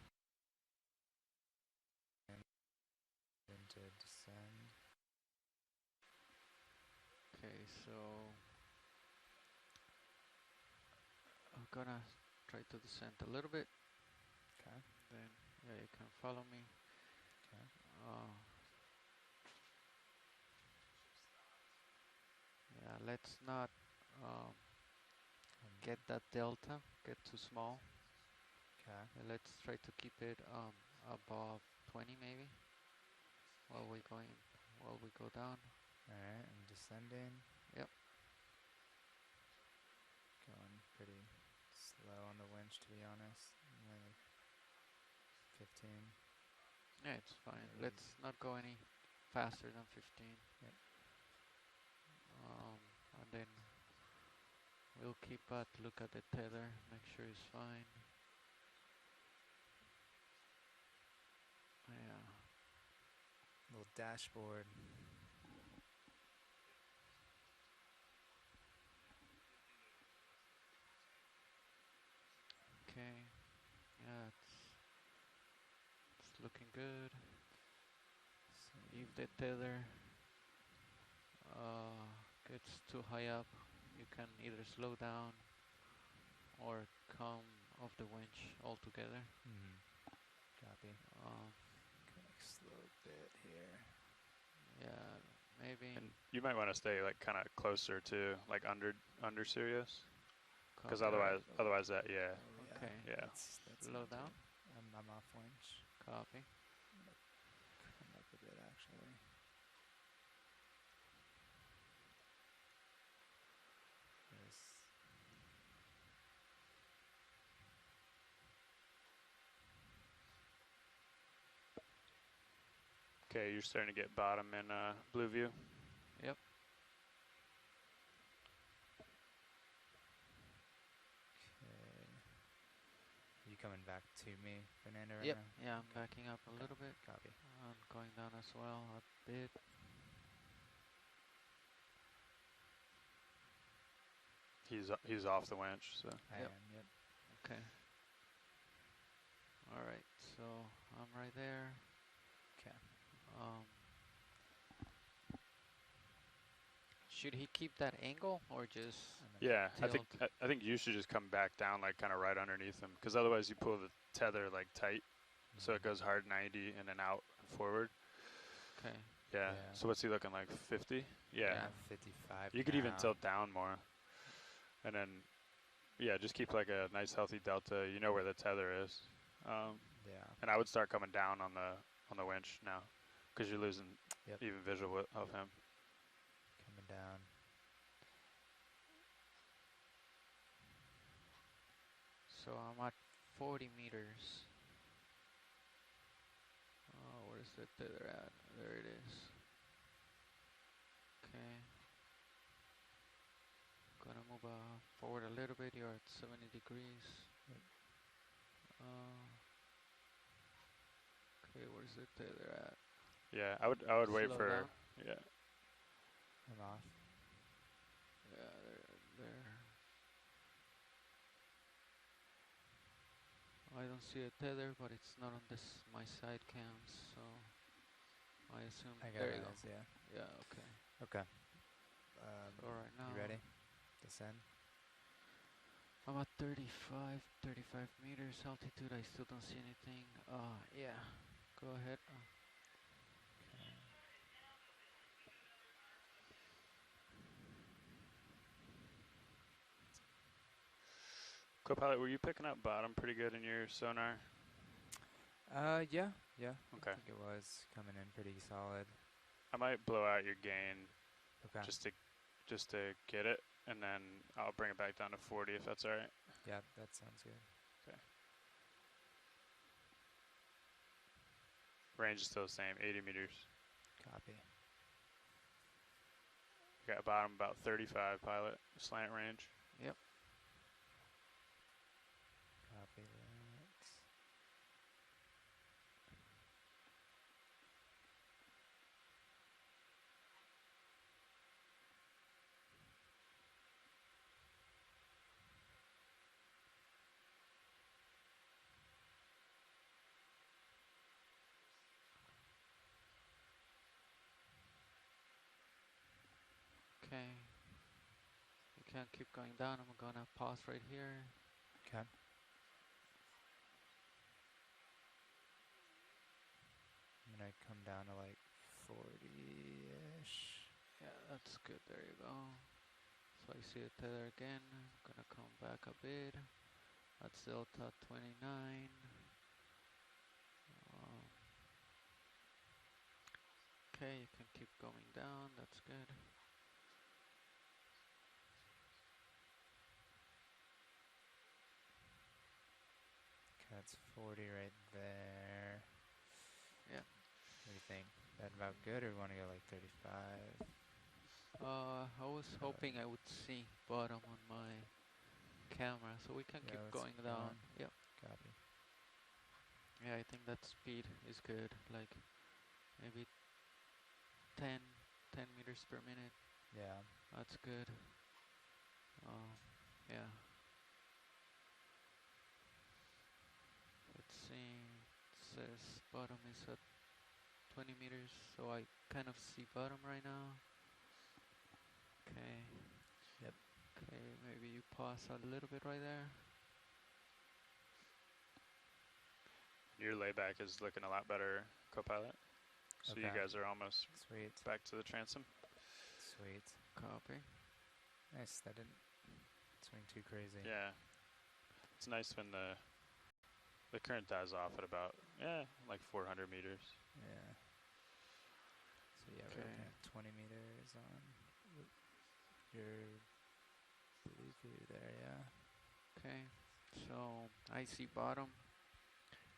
And to descend. Okay, so I'm gonna try to descend a little bit. Okay. Then, yeah, you can follow me. Okay. Yeah, let's not get that delta, get too small. Okay. Let's try to keep it above 20 maybe while we go down. Alright, I'm descending. Yep. Going pretty slow on the winch, to be honest. Like 15. Yeah, it's fine. Let's not go any faster than 15. Yep. And then we'll keep look at the tether, make sure it's fine. Yeah. Little dashboard. Okay. Yeah, it's looking good. If the tether gets too high up, you can either slow down or come off the winch altogether. Copy. Slow bit here. Yeah, maybe. And you might want to stay like kind of closer to like under Sirius, because Copy. otherwise that yeah. Okay. Yeah. That's Slow not down. good. I'm off winch. Copy. Come up a bit actually. Yes. Okay, you're starting to get bottom in blue view. Yep. Okay. You coming back to me, Fernando, right Yep. now? Yeah, I'm backing up a little bit. Copy. I'm going down as well a bit. He's off the winch, so. I am, yep. Okay. All right, so I'm right there. Okay. Should he keep that angle or just? Yeah, tilt? I think you should just come back down like kind of right underneath him, because otherwise you pull the tether like tight, so it goes hard 90 and then out and forward. Okay. Yeah. So what's he looking like? 50? Yeah. 55. You could even now. tilt down more, and then yeah, just keep like a nice healthy delta. You know where the tether is. Yeah. And I would start coming down on the winch now, because you're losing even visual of him. Coming down. So I'm at 40 meters. Oh, where's the tether at? There it is. Okay. Gonna move forward a little bit. You're at 70 degrees. Yep. Okay, where's the tether at? Yeah, I would wait Slow for down. yeah. I'm off. Yeah, there. I don't see a tether, but it's not on this my side cams, so I assume. I got There you eyes, go. yeah. Yeah. Okay. Okay. So right now. You ready? Descend. I'm at 35 meters altitude. I still don't see anything. Yeah. Go ahead. Co-pilot, were you picking up bottom pretty good in your sonar? Yeah. Okay. I think it was coming in pretty solid. I might blow out your gain, Okay. just to get it, and then I'll bring it back down to 40 if that's all right. Yeah, that sounds good. Okay. Range is still the same, 80 meters. Copy. You got bottom about 35, pilot, slant range. Yep. Copy that. Okay. You can't keep going down. I'm gonna pause right here. Okay. I'm gonna come down to like 40-ish. Yeah, that's good. There you go. So I see a tether again. I'm gonna come back a bit. That's delta 29. Okay, you can keep going down. That's good. Okay, that's 40 right there. Yeah. What do you think? That about good, or want to go like 35? I was hoping I would see bottom on my camera, so we can Yeah, keep let's going keep down. going. Yep. Copy. Yeah, I think that speed is good. Like maybe 10 meters per minute. Yeah. That's good. Yeah. Let's see. It says bottom is at 20 meters, so I kind of see bottom right now. Okay. Yep. Okay, maybe you pause a little bit right there. Your layback is looking a lot better, co-pilot. So you Okay. guys are almost Sweet. back to the transom. Sweet. Copy. Nice. That didn't swing too crazy. Yeah. It's nice when the current dies off at about, like 400 meters. Yeah. So yeah, we're looking at 20 meters on your blue view there, yeah. Okay, so I see bottom.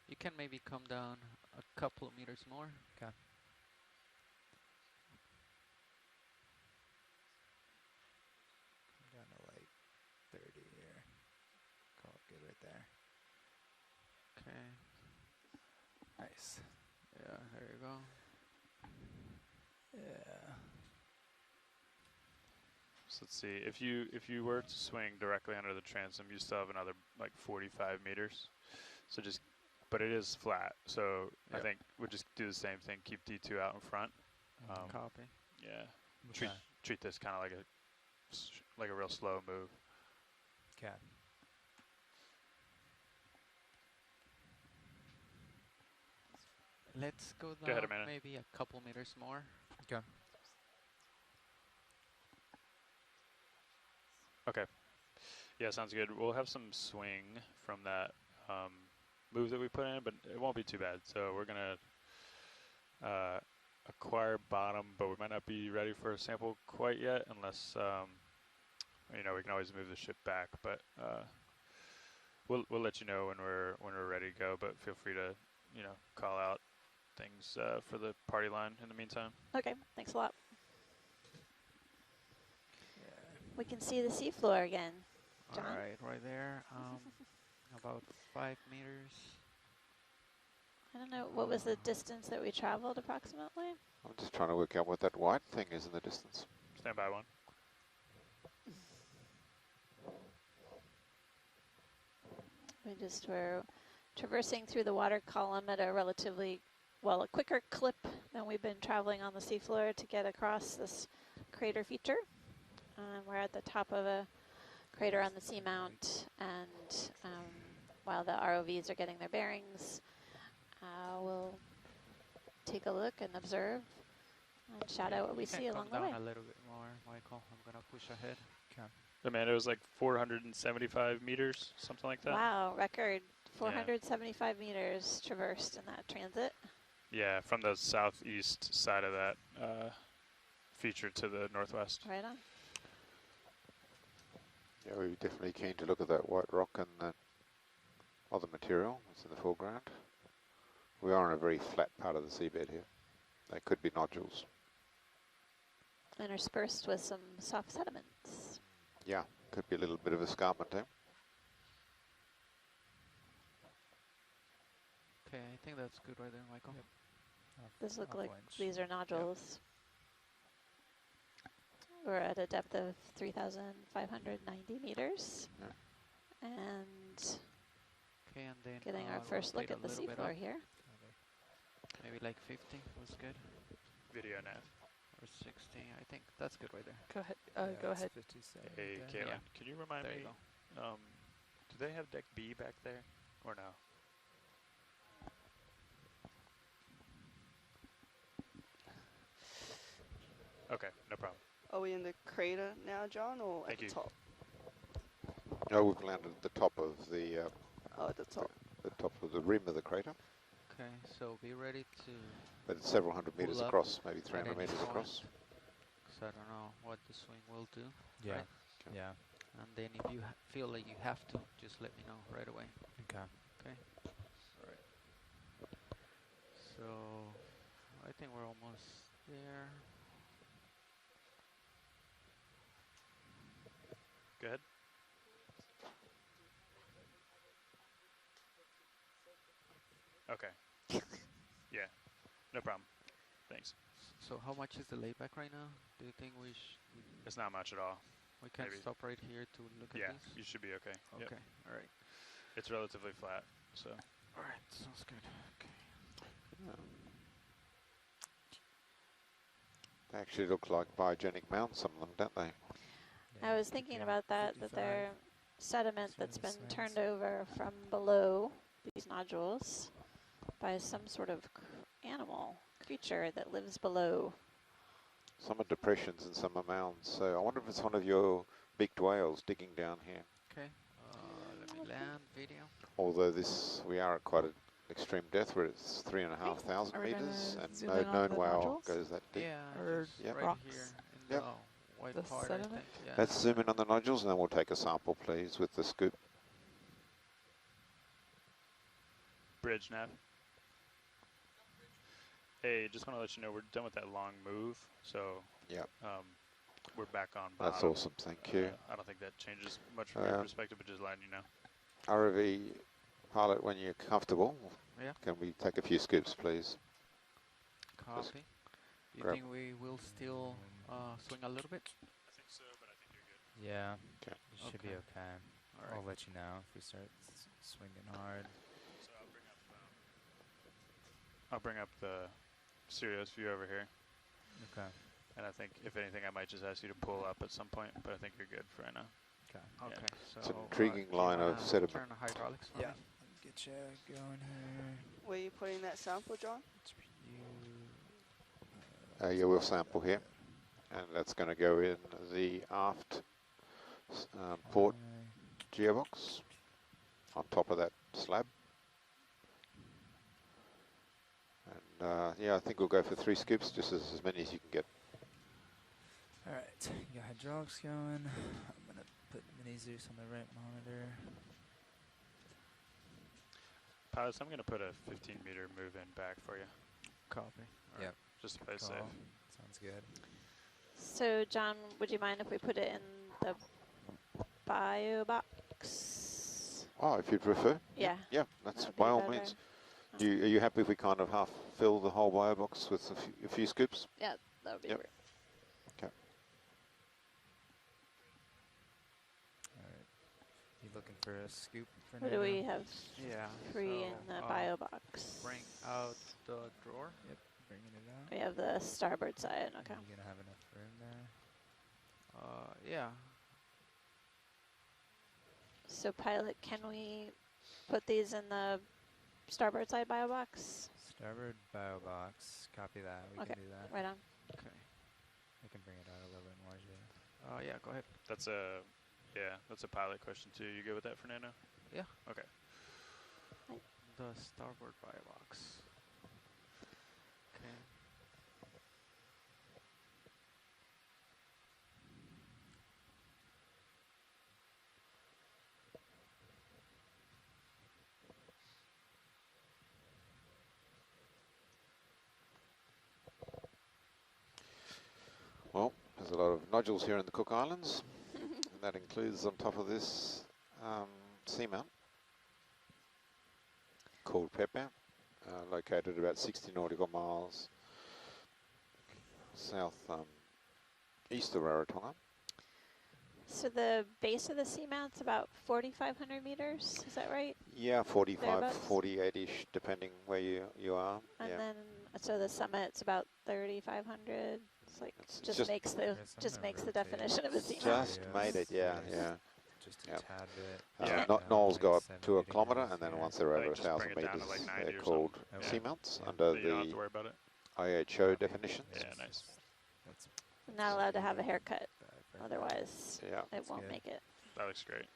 You can maybe come down a couple of meters more. Okay. Come down to like 30 here. Call it good right there. Okay. Nice. Yeah, there you go. Yeah. So let's see. If you were to swing directly under the transom, you still have another like 45 meters. So but it is flat. So I think we'll just do the same thing. Keep D2 out in front. Copy. Yeah. Okay. Treat this kind of like a real slow move. Okay. Let's go down Go ahead, Amanda. maybe a couple meters more. Okay. Okay. Yeah, sounds good. We'll have some swing from that move that we put in, but it won't be too bad. So we're going to acquire bottom, but we might not be ready for a sample quite yet unless, we can always move the ship back. But we'll let you know when we're ready to go, but feel free to, call out things for the party line in the meantime. Okay, thanks a lot. We can see the seafloor again. John? All right there. About 5 meters. I don't know, what was the distance that we traveled approximately? I'm just trying to work out what that white thing is in the distance. Stand by one. We just were traversing through the water column at a relatively, well, a quicker clip than we've been traveling on the seafloor to get across this crater feature. We're at the top of a crater on the seamount, and while the ROVs are getting their bearings, we'll take a look and observe and shout out what we see along the way. Come down a little bit more, Michael. I'm gonna push ahead. Okay. Amanda, it was like 475 meters, something like that. Wow, record 475 meters traversed in that transit. Yeah, from the southeast side of that feature to the northwest. Right on. Yeah, we're definitely keen to look at that white rock and that other material that's in the foreground. We are in a very flat part of the seabed here. They could be nodules. Interspersed with some soft sediments. Yeah, could be a little bit of escarpment too. Okay, I think that's good right there, Michael. Yep. These look like flinch. these are nodules. We're at a depth of 3,590 meters. Yeah. And Okay, and then getting our first look at the seafloor here. Maybe like 50 was good. Video nav. Or 60, I think that's good right there. Go ahead. Yeah, Go it's ahead. 57. Hey, okay. Caitlin, Yeah. can you remind There me, you do they have deck B back there or no? Okay, no problem. Are we in the crater now, John, or Thank at you. the top? No, we've landed at the top of the Oh, at the top. the top of the rim of the crater, Okay, so be ready to but it's several hundred meters pull up across, maybe at 300 any meters point, across. 'cause I don't know what the swing will do. Yeah. Right? Yeah. And then if you feel like you have to, just let me know right away. Okay. Okay. All right. So I think we're almost there. Go ahead. Okay. Yeah, no problem. Thanks. So how much is the layback right now? Do you think we It's not much at all. we can Maybe. stop right here to look Yeah, at this? you should be okay. Yep. Okay. All right. It's relatively flat, so. All right. Sounds good. Okay. They actually look like biogenic mounds, some of them, don't they? I was thinking about that, that 55. they're sediment that's been Swims. turned over from below these nodules by some sort of animal, creature that lives below. Some are depressions and some are mounds. So I wonder if it's one of your beaked whales digging down here. Okay. Let me land video. Although we are at quite an extreme depth, where it's 3,500 Are we gonna meters, and zoom no in on known the whale nodules? goes that deep. Yeah. Or just Yep. right rocks? here in Yep. the white The part. I sediment? think. Yeah. Let's zoom in on the nodules, and then we'll take a sample, please, with the scoop. Bridge nav. Hey, just want to let you know we're done with that long move, so Yeah. we're back on That's bottom. awesome, thank you. I don't think that changes much from your perspective, but just letting you know. ROV pilot, when you're comfortable, Yeah. can we take a few scoops, please? Copy. You grab- think we will still swing a little bit? I think so, but I think you're good. Yeah. Okay. It should be okay. All right. I'll let you know if we start swinging hard. So I'll bring up the Sirius view over here. Okay. And I think, if anything, I might just ask you to pull up at some point, but I think you're good for right now. Okay. Okay. So It's an intriguing do you line of wanna sediment. Turn the hydraulics for Yeah. me? Let me get you going here. Where are you putting that sample, John? Yeah, we'll sample here. And that's going to go in the aft port gearbox on top of that slab. And yeah, I think we'll go for 3 scoops, just as many as you can get. All right, you got hydraulics going. I'm gonna put mini Zeus on the right monitor. Pilots, I'm going to put a 15-meter move in back for you. Copy. All right, just to play safe. Sounds good. So, John, would you mind if we put it in the bio box? Oh, if you prefer. Yeah. Yeah, that's That would by be all better. means. Are you happy if we kind of half fill the whole bio box with a few scoops? Yeah, that would be Yep. great. Okay. All right. You looking for a scoop for What do now. we have Yeah. free in the bio box? Bring out the drawer. Yep, bringing it out. We have the starboard side. Okay. Are you gonna have enough room there? Yeah. So pilot, can we put these in the starboard side bio box? Starboard bio box. Copy that. We Okay, can do that. right on. Okay. I can bring it out a little bit more, Jay. Yeah, go ahead. That's a pilot question too. You good with that, Fernando? Yeah. Okay. The starboard bio box. Okay. Well, there's a lot of nodules here in the Cook Islands, and that includes on top of this seamount called Pepe, located about 60 nautical miles south east of Rarotonga. So the base of the seamount's about 4,500 meters. Is that right? Yeah, 45, Thereabouts? 48-ish, depending where you are. And yeah. then so the summit's about 3,500. It's like just just- makes the definition of a seamount. Just made it, yeah. Just a Yep. tad bit. Knolls go up 70, to a 80 kilometre, meters, and then yeah. once they're over Just 1,000 bring it down to metres, like 90 they're or called something. seamounts Yeah. under So you don't have to worry the about it. IHO definitions. Yeah, nice. That's Not allowed to have a haircut, very otherwise Yeah. it won't good. make it. That looks great.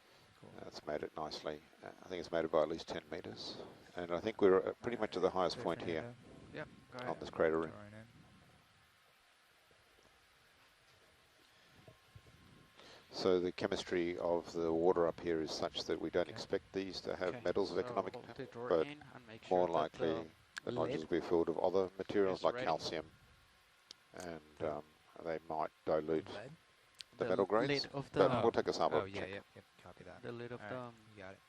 cool. That's made it nicely. I think it's made it by at least 10 metres. And I think we're pretty much at the highest Good point for here Nando. Yep. Go on ahead. this crater ring. Drawing in. So the chemistry of the water up here is such that we don't Okay. expect these to have Okay, metals of so economic hold value, the drawer but in and make more sure that likely the lid nodules will be filled with other materials is like ready. calcium, and they might dilute Lead? the The metal grades. lid of But the- we'll take a sample. Oh, and yeah, check. yep, copy that. the lid of Alright, you got it.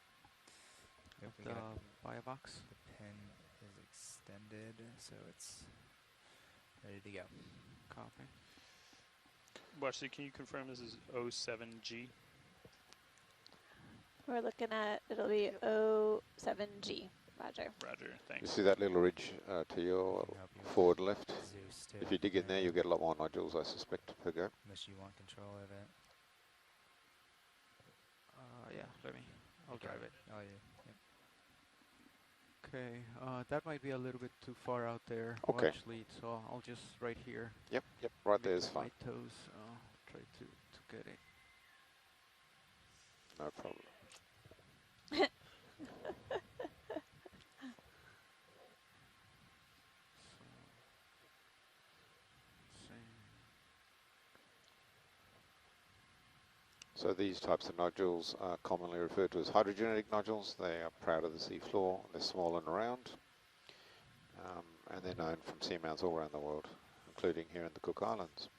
Yep, we the got it. bio box. The pin is extended, so it's ready to go. Copy. Wesley, can you confirm this is 07G? We're looking at, it'll be 07G. Roger. Roger. You Thanks. see that little ridge to your Can help you with forward left? Zeus too. If you dig in there, you'll get a lot more nodules, I suspect, per go. Unless you want control of it. Yeah. I'll You got drive it. Oh, yeah. Yep. Okay. That might be a little bit too far out there. Okay. Watch lead, so I'll just right here. Yep, right there is with fine. my toes. Try to get it. No problem. So these types of nodules are commonly referred to as hydrogenetic nodules. They are proud of the sea floor. They're small and round, and they're known from seamounts all around the world, including here in the Cook Islands.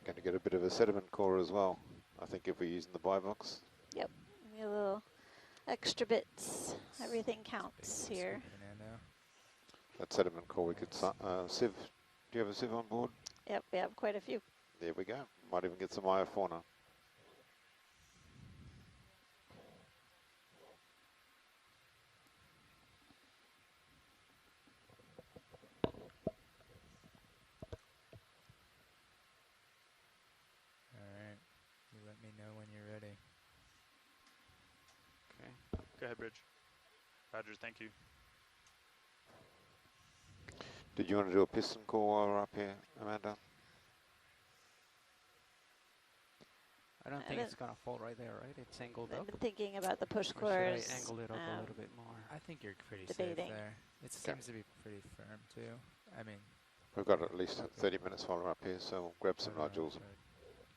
Going to get a bit of a sediment core as well, I think, if we're using the buy box. Yep. Maybe a little extra bits. Everything counts here. That sediment core we could sieve. Do you have a sieve on board? Yep, we have quite a few. There we go. Might even get some iofauna. Alright. You let me know when you're ready. Okay. Go ahead, Bridge. Roger. Thank you. Did you want to do a piston core while we're up here, Amanda? I don't think it's gonna fall right there, right? It's angled I've up. been thinking about the push Or cores. should I angle it up a little bit more? I think you're pretty debating. safe there. It seems to be pretty firm too. I mean, We've got at least 30 minutes while we're up here, so we'll grab some nodules and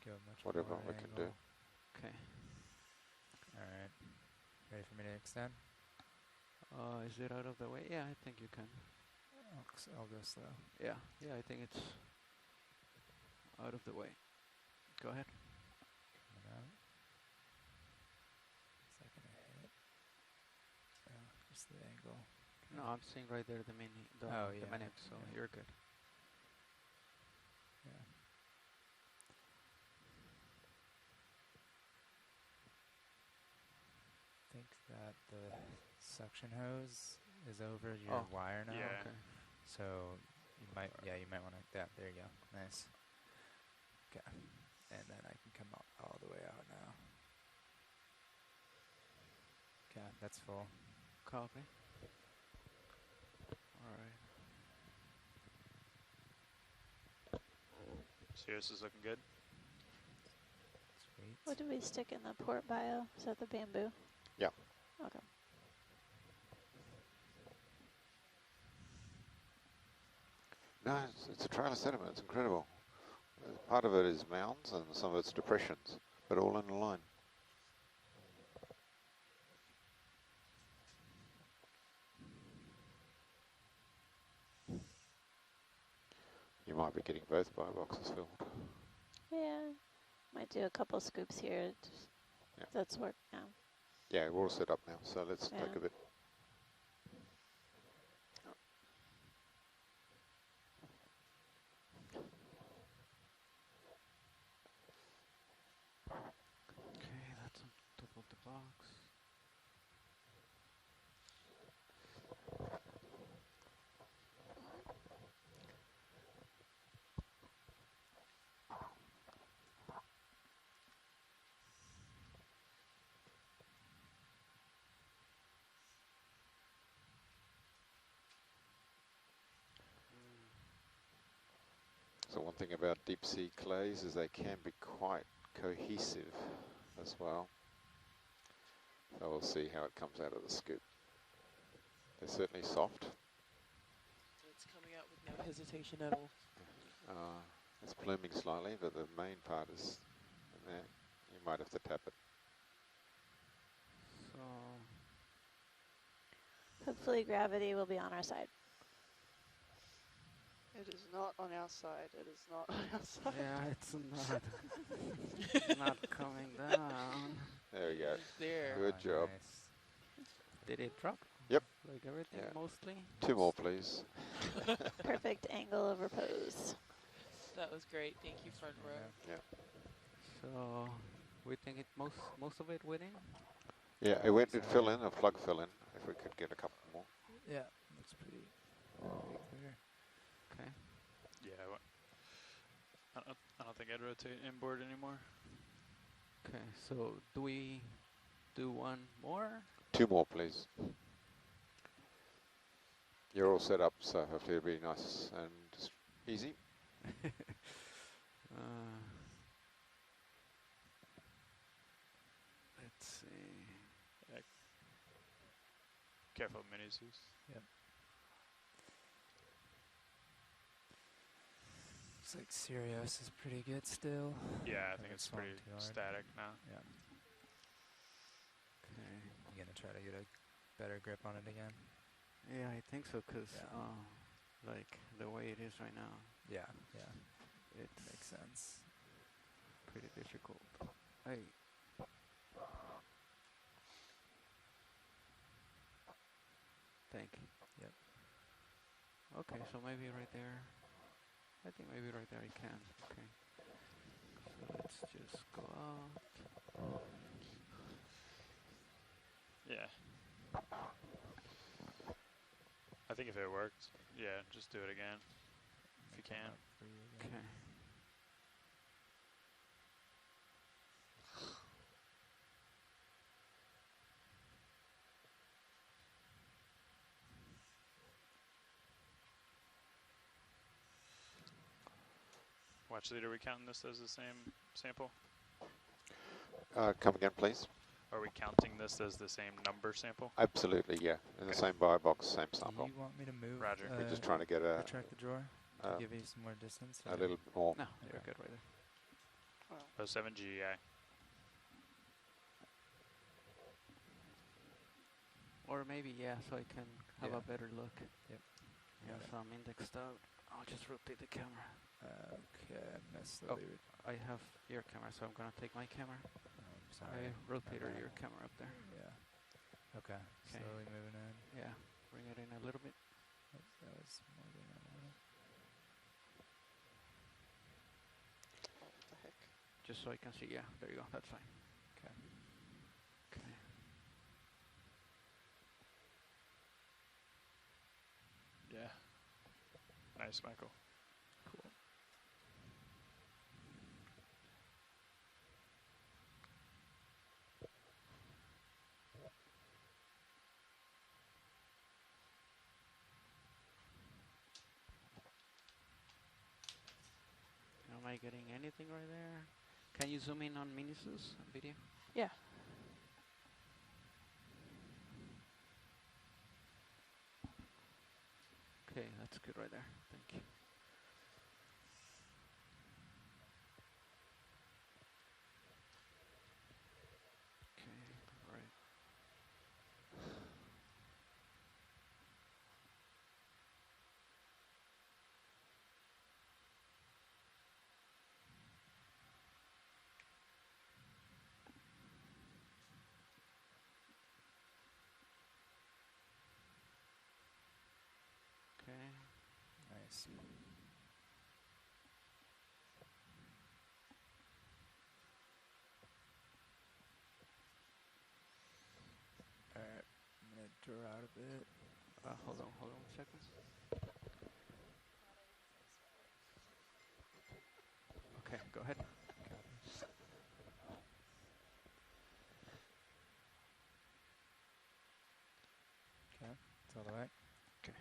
go much whatever more we can do. angle. Okay. Alright. Ready for me to extend? Is it out of the way? Yeah, I think you can. I'll go slow. Yeah, yeah, I think it's out of the way. Go ahead. Coming out. Is that gonna hit? Oh, just the angle. No, I'm seeing right there the mini, the minute, so you're good. Yeah. Think that the suction hose is over your wire now. Yeah. Okay. So you might, you might want to. Yeah, there you go. Nice. Okay, and then I can come all the way out now. Okay, that's full. Copy. All right. Sirius is looking good. Sweet. What did we stick in the port bio? Is that the bamboo? Yeah. Okay. No, it's a trail of sediment. It's incredible. Part of it is mounds and some of it's depressions, but all in a line. You might be getting both bio boxes filled. Yeah. Might do a couple scoops here. That's work now. Yeah, we're all set up now, so let's take a bit. Okay, that's on top of the box. So one thing about deep sea clays is they can be quite cohesive as well. So we'll see how it comes out of the scoop. They're certainly soft. It's coming out with no hesitation at all. It's pluming slightly, but the main part is in there. You might have to tap it. So hopefully gravity will be on our side. It is not on our side. It is not on our side. yeah, it's not not coming down. There we go. There. Good job. Nice. Did it drop? Yep. Like everything mostly? 2 more, please. Perfect angle of repose. That was great. Thank you, front row. Yeah. So we think it most of it went in? Yeah, it fill in, a plug fill in, if we could get a couple more. Yeah, looks pretty clear. Okay. Yeah, I don't think I'd rotate inboard anymore. Okay, so do we do one more? 2 more, please. You're all set up, so hopefully it'll be nice and easy. Let's see. Careful, mini-Zeus. Yep. Looks like Sirius is pretty good still. Yeah, I think it's pretty static now. Yeah. Okay. You gonna try to get a better grip on it again? Yeah, I think so, because like the way it is right now. Yeah, it makes sense. Pretty difficult. Thank you. Yep. Okay, so maybe right there. I think maybe right there I can. Okay. So let's just go out. Yeah. I think if it worked, yeah, just do it again. If you can. Okay. Watch leader, are we counting this as the same sample? Come again, please. Are we counting this as the same number sample? Absolutely, yeah. In the same bio box, same sample. Do you want me to move? Roger. We're just trying to get a... Retract the drawer to give you some more distance? A little bit more. No, you're good right there. Oh, 7 GEI. Or maybe, yeah, so I can have a better look. Yep. Yeah, so I'm indexed out. I'll just rotate the camera. Okay, I'm gonna Oh, slowly. I have your camera, so I'm gonna take my camera. Sorry. I rotated Okay. your camera up there. Yeah. Okay. Okay. Slowly moving in. Yeah, bring it in a little bit. That was more than I wanted. Oh, what the heck? Just so I can see. Yeah, there you go. That's fine. Okay. Okay. Yeah. Nice, Michael. Cool. Am I getting anything right there? Can you zoom in on Minisus video? Yeah. Okay, that's good right there. Thank you. Okay, right. Okay. Nice. Alright, I'm gonna draw out a bit. Hold on 1 second. Okay, go ahead. Okay, it's all the way. Okay.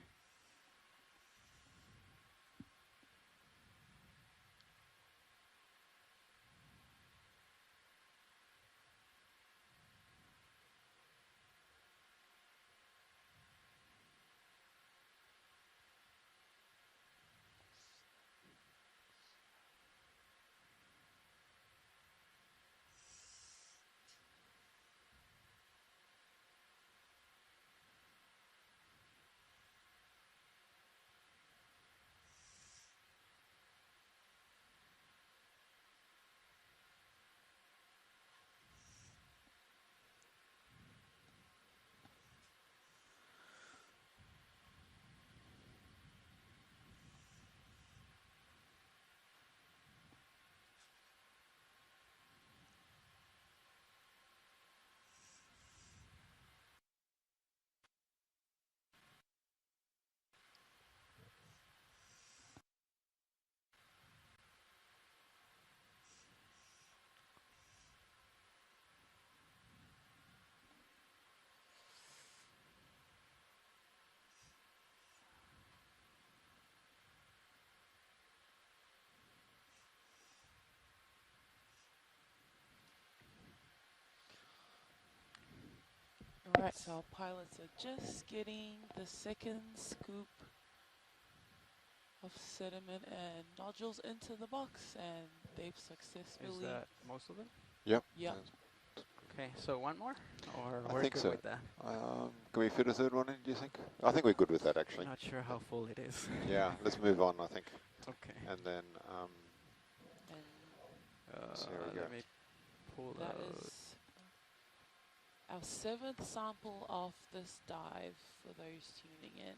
Alright, so our pilots are just getting the second scoop of sediment and nodules into the box, and they've successfully... Is that most of them? Yep. Yep. Okay, so one more? Or I we're think good so. with that? Can we fit a third one in, do you think? I think we're good with that, actually. Not sure how full it is. Yeah, let's move on, I think. Okay. And then, so here we go. Let me pull That out. is our 7th sample of this dive for those tuning in.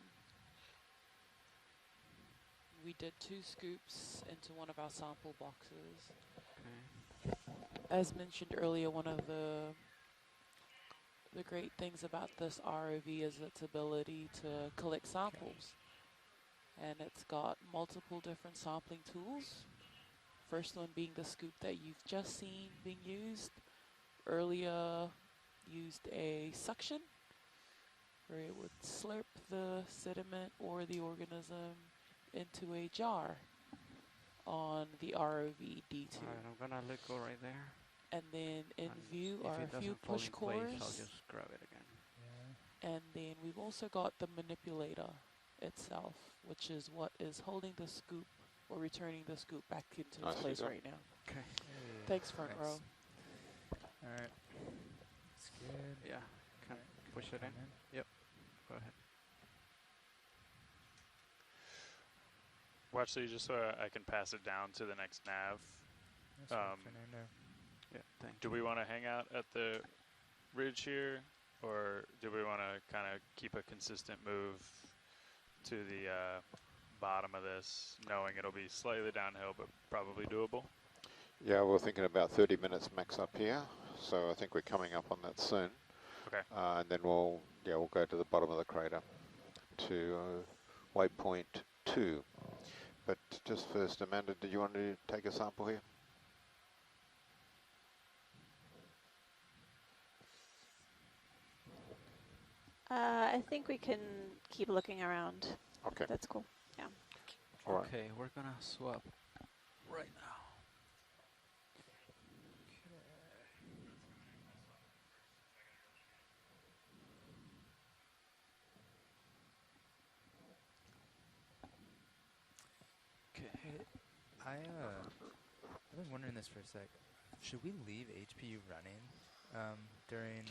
We did 2 scoops into one of our sample boxes. Okay. As mentioned earlier, one of the great things about this ROV is its ability to collect samples. And it's got multiple different sampling tools. First one being the scoop that you've just seen being used. Earlier used a suction where it would slurp the sediment or the organism into a jar on the ROV D2. Alright, I'm gonna let go right there. And then in And view if are it a few doesn't fall push in place, I'll cores. just grab it again. And then we've also got the manipulator itself, which is what is holding the scoop or returning the scoop back into its Nicely place done. right now. Okay. Thanks, front Nice. row. Alright. That's good. Yeah. Can push it in? Come in. Yep. Go ahead. Watch these just so I can pass it down to the next nav. That's right, Fernando. Yeah, thank Do we want to hang out at the ridge here, or do we want to kind of keep a consistent move to the bottom of this, knowing it'll be slightly downhill, but probably doable? Yeah, we're thinking about 30 minutes max up here, so I think we're coming up on that soon. Okay. And then we'll go to the bottom of the crater to waypoint 2. But just first, Amanda, did you want to take a sample here? I think we can keep looking around. Okay. That's cool. Yeah. All right. Okay, we're gonna swap right now. Hey, I've been wondering this for a sec. Should we leave HPU running during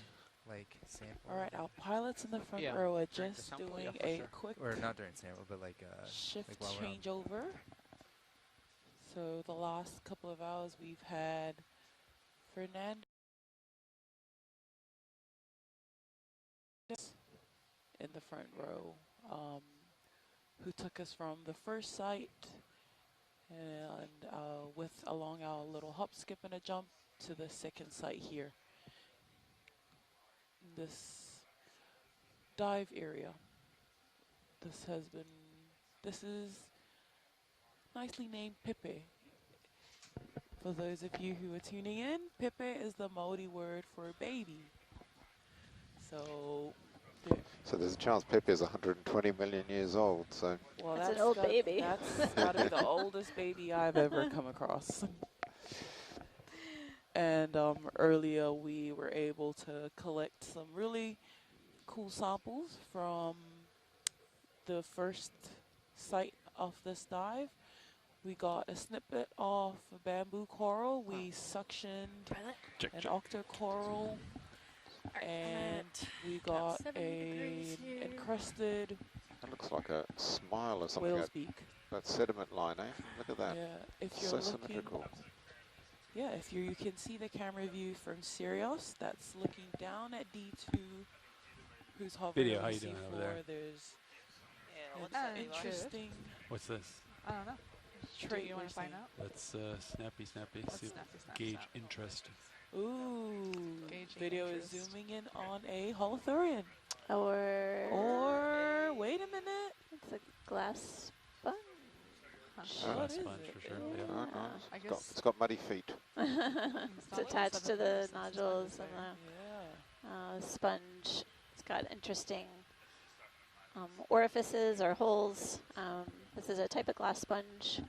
like sample? All right, our pilots in the front Yeah, row are during the just sample, doing yeah, for a sure. quick Or not during sample, but like shift like while we're on. changeover. So the last couple of hours we've had Fernando in the front row, who took us from the first site and along our little hop, skip, and a jump to the second site here. This dive area. This is nicely named Pepe. For those of you who are tuning in, Pepe is the Maori word for baby. So there's a chance Pepe is 120 million years old. So well, that's an old baby. That's got to be the oldest baby I've ever come across. And earlier we were able to collect some really cool samples from the first site of this dive. We got a snippet of a bamboo coral. We suctioned an octocoral, and we got an encrusted. that looks like a smile or something. Whale's beak. That sediment line, eh? Look at that. Yeah, if you're so looking, symmetrical. Yeah, if you can see the camera view from Sirius, that's looking down at D2, who's hovering Video, on how the you doing over seafloor. there? There's what's an up, Eli? interesting What's this? I don't know. trait Do you we're want to find seeing. out? Let's snappy. Let's See, snappy, snap, gauge snap. interest. Ooh, Gauging video interest. is zooming in on a holothurian. Or Wait a minute. it's a glass sponge. What is sponge it? for sure. Oh, Yeah. I it's got- guess it's got muddy feet. It's attached to the nodules and the sponge. It's got interesting orifices or holes. This is a type of glass sponge.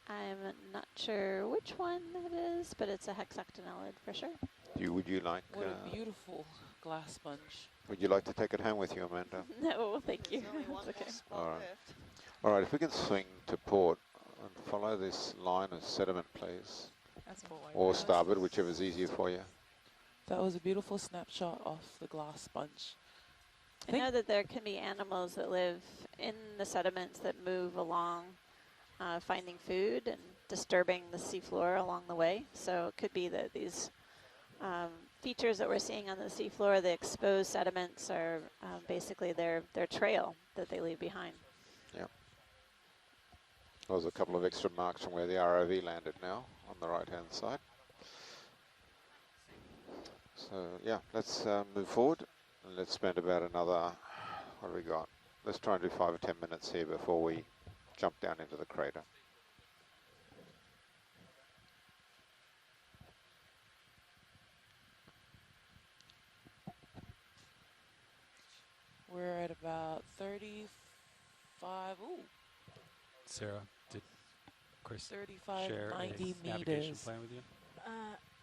I'm not sure which one it is, but it's a hexactinellid for sure. Would you like? What a beautiful glass sponge. Would you like to take it home with you, Amanda? No, thank you. There's only one It's okay. more spot All right. left. All right, if we can swing to port and follow this line of sediment, please. That's cool. Or starboard, whichever's easier for you. That was a beautiful snapshot of the glass sponge. I know that there can be animals that live in the sediments that move along, finding food and disturbing the seafloor along the way. So it could be that these features that we're seeing on the seafloor, the exposed sediments, are basically their trail that they leave behind. Yeah. There's a couple of extra marks from where the ROV landed now on the right-hand side. So yeah, let's move forward and let's spend about another, what do we got? Let's try and do 5 or 10 minutes here before we jump down into the crater. We're at about 35. Ooh. Sarah, did Chris 35, share 90 a navigation meters. plan with you?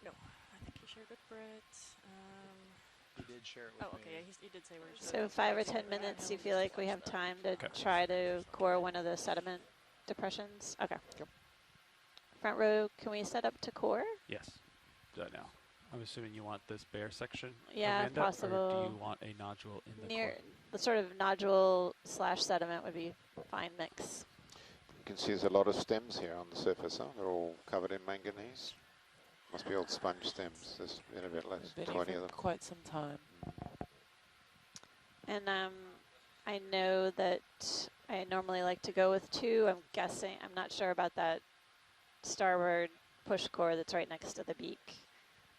No. I think he shared with Brett. He did share it with Oh, me. okay. Yeah, he did say where. So 5 or 10 minutes, you feel like we have time to try to core one of the sediment depressions? Okay. Yep. Front row, can we set up to core? Yes. Do that now. I'm assuming you want this bare section, Yeah, if Amanda, possible. or do you want a nodule in the Near core? the sort of nodule / sediment would be fine mix. can see there's a lot of stems here on the surface, huh? They're all covered in manganese. Must be old sponge stems. There's been a bit less, Been here 20 for of them. quite some time. And I know that I normally like to go with 2. I'm guessing, I'm not sure about that starboard push core that's right next to the beak,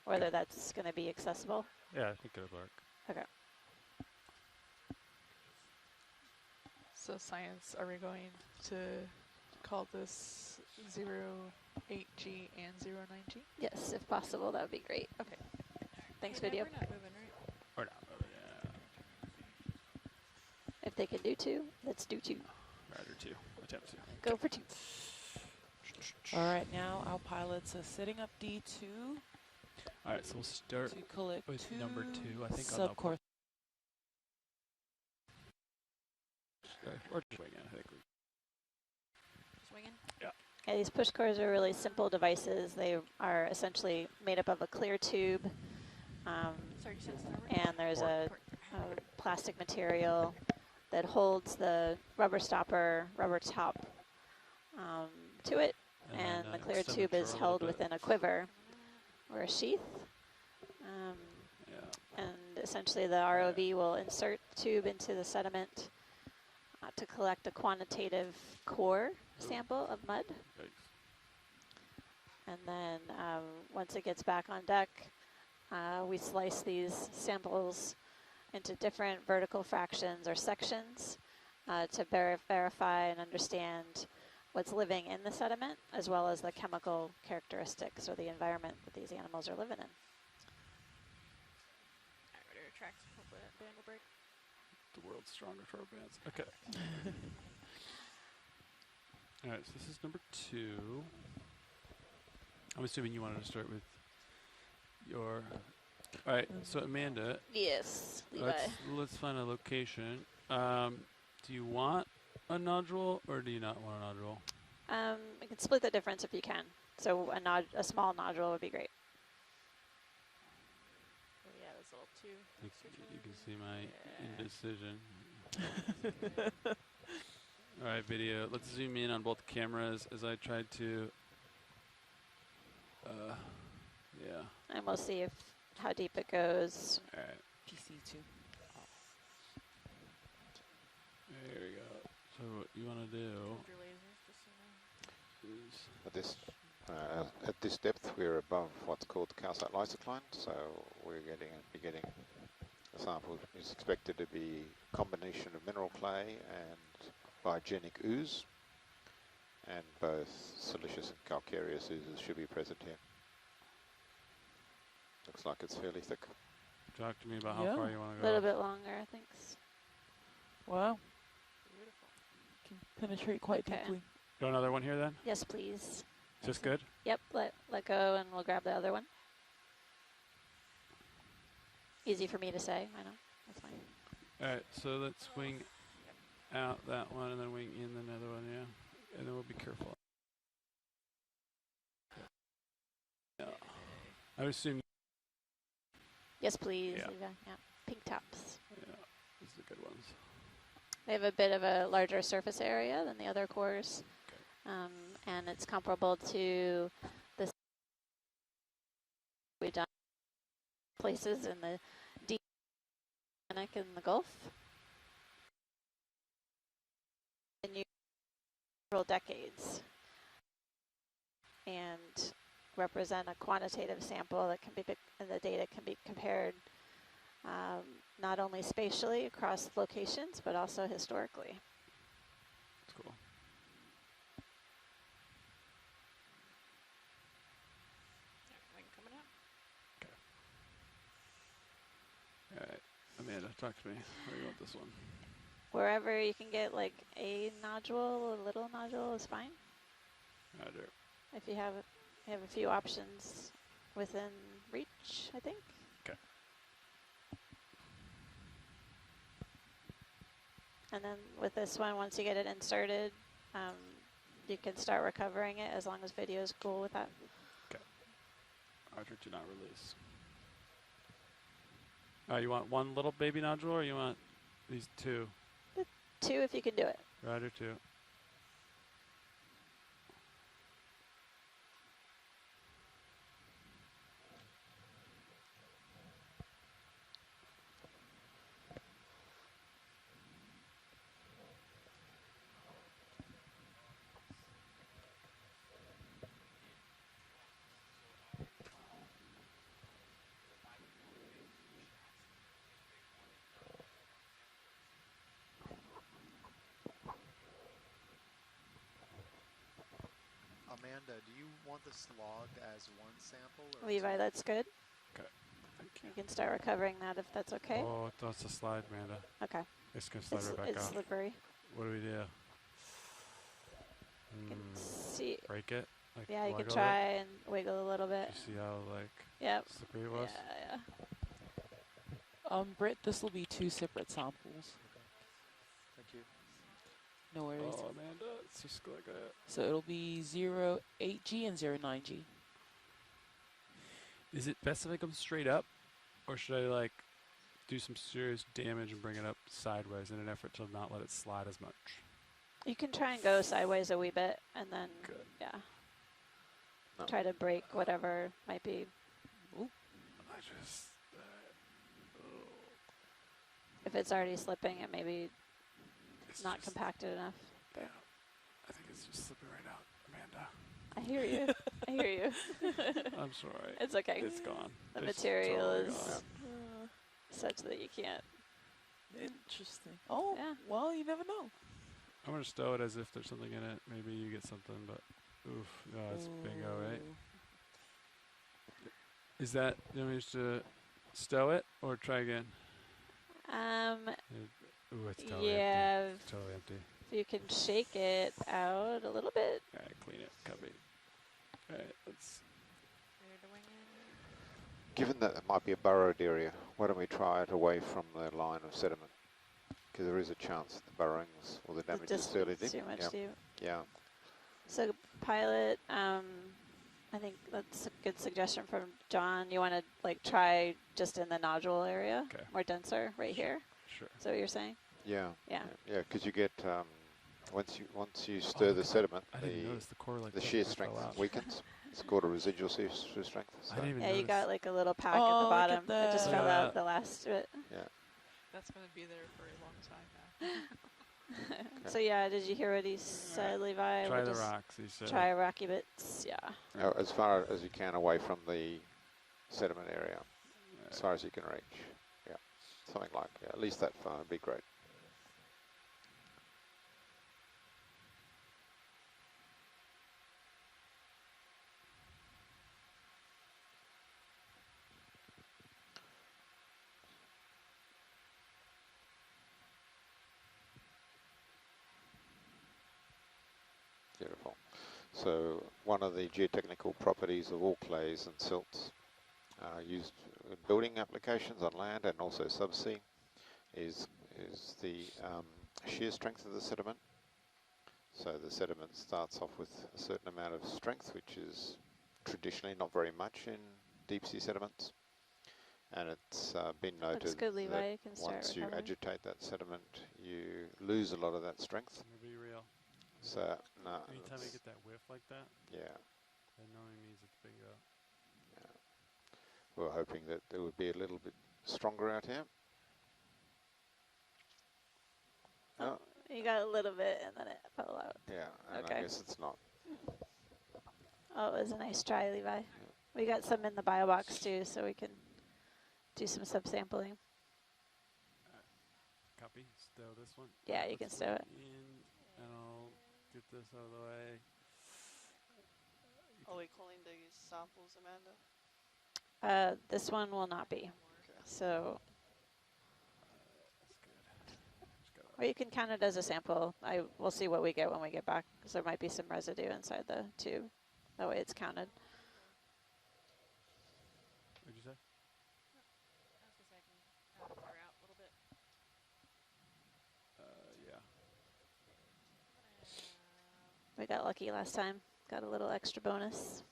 whether that's going to be accessible. Yeah, I think it'll work. Okay. So science, are we going to call this 08G and 09G? Yes, if possible, that would be great. Okay. Thanks, Hey, video. We're not moving, right? Or not, yeah. If they can do 2, let's do 2. Rider 2. Attempt 2. Go for 2. All right, now our pilots are setting up D2. All right, so we'll start to collect with 2 number 2. I think subcourse. Or swinging, I think. Swinging? Yeah. Yeah, these push cores are really simple devices. They are essentially made up of a clear tube, Sorry, you said starboard? and there's a plastic material that holds the rubber stopper, rubber top to it, and the clear tube is held within a quiver or a sheath. And essentially the ROV will insert the tube into the sediment to collect a quantitative core sample of mud. And then once it gets back on deck, we slice these samples into different vertical fractions or sections to verify and understand what's living in the sediment, as well as the chemical characteristics or the environment that these animals are living in. Alright, ready to retract. Hopefully that band will break. The world's strongest rubber bands. Okay. All right, so this is number 2. I'm assuming you wanted to start with your... All right, so Amanda. Yes, Levi. Let's find a location. Do you want a nodule or do you not want a nodule? We can split the difference if you can. So a small nodule would be great. Oh yeah, this little 2. You can see my indecision. All right, video. Let's zoom in on both cameras as I tried to. Yeah. And we'll see how deep it goes. All right. PC2. There we go. So what you want to do is at this depth we're above what's called the calcite lysocline, so we're getting a sample is expected to be a combination of mineral clay and biogenic ooze, and both silicious and calcareous oozes should be present here. Looks like it's fairly thick. Talk to me about how far you want to A go. little bit longer, thanks. Wow. Can penetrate quite deeply. Go another one here then? Yes, please. Is this good? Yep, let go and we'll grab the other one. Easy for me to say, I know. That's fine. All right, so let's wing out that one and then wing in another one, yeah? And then we'll be careful. Yeah. I would assume. Yes, please. Yeah. Levi. Yeah. Pink tops. Yeah, these are the good ones. They have a bit of a larger surface area than the other cores, and it's comparable to the we've done places in the deep volcanic in the Gulf. In several decades, and represent a quantitative sample that can be, and the data can be compared not only spatially across locations, but also historically. That's cool. Wing coming up. All right, Amanda, talk to me. Where do you want this one? Wherever you can get like a nodule, a little nodule is fine. Roger. If you have a few options within reach, I think. Okay. And then with this one, once you get it inserted, you can start recovering it as long as video is cool with that. Okay. Roger, do not release. You want one little baby nodule or you want these 2? 2 if you can do it. Roger, 2. Amanda, do you want this logged as one sample? Or Levi, that's good. Okay. Thank you. You can start recovering that if that's okay. Oh, it wants to slide, Amanda. Okay. It's going to slide right back It's off. slippery. What do we do? You can see. Break it? Like Yeah, you can wiggle try it? and wiggle a little bit. You see how, like, Yep. slippery it was? Yeah, yeah. Brett, this will be 2 separate samples. Thank you. No worries. Oh, Amanda, it's just like a... So it'll be 08G and 09G. Is it best if I come straight up? Or should I, like, do some serious damage and bring it up sideways in an effort to not let it slide as much? You can try and go sideways a wee bit, and then, yeah. No. Try to break whatever might be. I just... If it's already slipping, it may be not compacted enough. Yeah, I think it's just slipping right out, Amanda. I hear you. I hear you. I'm sorry. It's okay. It's gone. The It's material totally is gone. such that you can't. Interesting. Oh, yeah. Well, you never know. I'm going to stow it as if there's something in it. Maybe you get something, but oof. No, it's bingo, right? Is that, you want me just to stow it or try again? Ooh, it's totally Yeah. empty. It's totally empty. If you can shake it out a little bit. All right, clean it, cubby. All right, let's... Given that it might be a burrowed area, why don't we try it away from the line of sediment? Because there is a chance that the burrowings or the damage is fairly deep. Too much Yep. deep. Yeah. So pilot, I think that's a good suggestion from John. You want to like try just in the nodule area, more denser, right here. Sure. Is that what you're saying? Yeah. Yeah. Yeah, because you get once you stir the sediment, I didn't notice the core like the that shear when it fell strength out. weakens. It's called a residual shear strength. So. I didn't even Yeah, notice. you got like a little pack at Oh, the look bottom. at It just that. fell Yeah. out the last bit. Yeah. That's going to be there for a long time now. So yeah, did you hear what he said, Levi? Try We'll the just rocks, he said. Try rocky bits, yeah. As far as you can away from the sediment area, as far as you can reach. Yeah, something like at least that far would be great. Beautiful. So one of the geotechnical properties of all clays and silts used in building applications on land and also subsea is the shear strength of the sediment. So the sediment starts off with a certain amount of strength, which is traditionally not very much in deep sea sediments. And it's been noted Looks good, Levi. that You can start once you recovering. agitate that sediment, you lose a lot of that strength. Be real. So, no. Anytime I get that whiff like that, Yeah. that knowing means it's bingo. We're hoping that it would be a little bit stronger out here. Oh, You got a little bit and then it fell out. yeah, and Okay. I guess it's not. Oh, it was a nice try, Levi. We got some in the bio box too, so we can do some sub-sampling. Copy, stow this one. Yeah, you can Let's stow look it. in, and I'll get this out of the way. Are we calling these samples, Amanda? This one will not be. So, or you can count it as a sample. We'll see what we get when we get back, because there might be some residue inside the tube. That way it's counted. What'd you say? Yeah. We got lucky last time. Got a little extra bonus.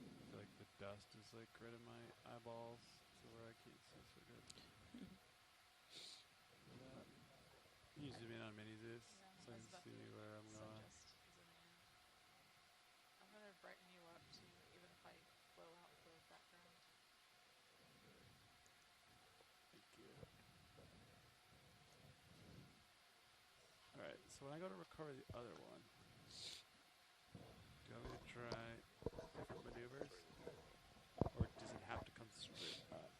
I feel like the dust is like right in my eyeballs, so where I can't see so good. Usually being on mini zoos, so I can see where I'm going. I'm going to brighten you up too, even if I blow out the background. Thank you. Alright, so when I go to recover the other one, do you want me to try different maneuvers? Or does it have to come straight up?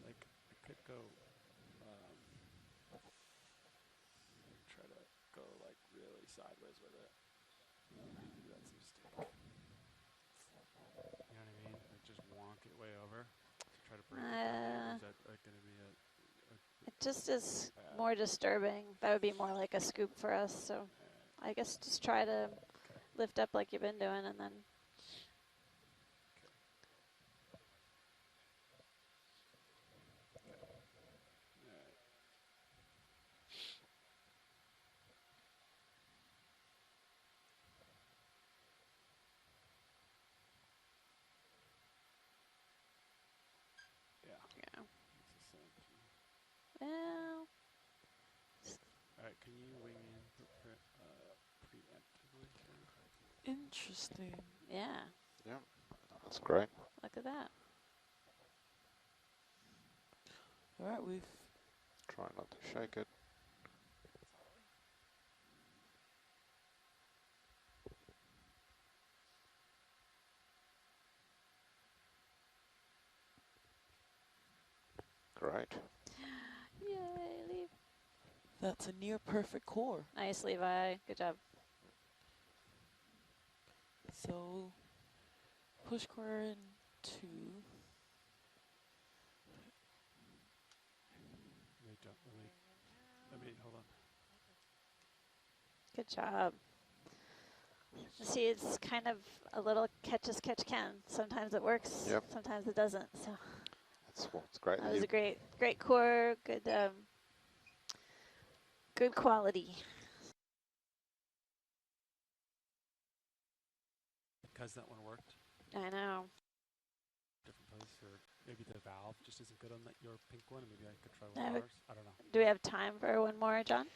Like, I could go, try to go like really sideways with it. just is more disturbing. That would be more like a scoop for us. So I guess just try to lift up like you've been doing, and then. Well. All right, can you wing in preemptively? Interesting. Yeah. Yeah, that's great. Look at that. All right, we've. Try not to shake it. Great. Yay, Levi. That's a near perfect core. Nice, Levi. Good job. So, push core in 2. Let me, hold on. Good job. See, it's kind of a little catch as catch can. Sometimes it works. Yep. Sometimes it doesn't. So It's great. that was a great core. Good, good quality. Because that one worked. I know. Different place, or maybe the valve just isn't good on your pink one. Maybe I could try one of ours. I don't know. Do we have time for one more, John?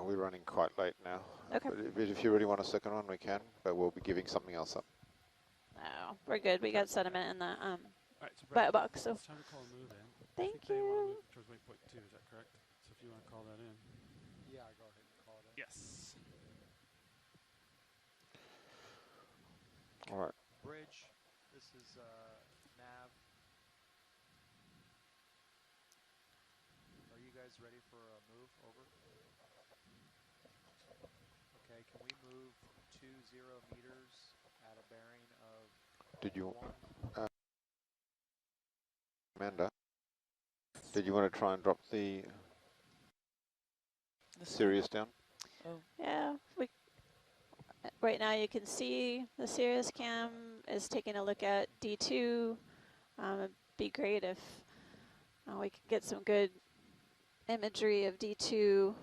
We're running quite late now. Okay. But if you really want a second one, we can. But we'll be giving something else up. No, we're good. We got sediment in the Right, so box. So it's time to call a move in. thank I think they want to you. move towards waypoint 2. Is that correct? So if you want to call that in. Yeah, go ahead and call it in. Yes. All right. Bridge. This is nav. Are you guys ready for a move? Over. Okay, can we move 20 meters at a bearing of Did you, 1? Amanda? Did you want to try and drop the Sirius down? Oh. Yeah. Right now you can see the Sirius cam is taking a look at D2. It'd be great if we could get some good imagery of D2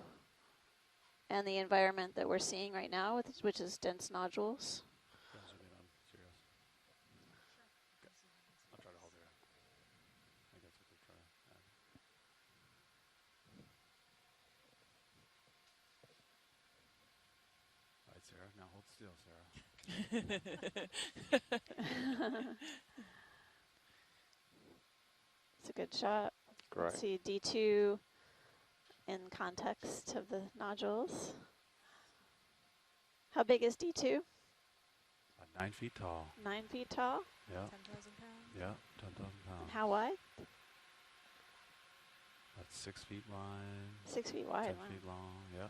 and the environment that we're seeing right now, which is dense nodules. I'll try to hold it. I guess we could try. All right, Sarah. Now hold still, Sarah. It's a good shot. Great. Let's see D2 in context of the nodules. How big is D2? 9 feet tall. 9 feet tall. Yeah. 10,000 pounds. Yeah, 10,000 pounds. And how wide? That's 6 feet wide. 6 feet wide. 10 Wow. feet long. Yeah.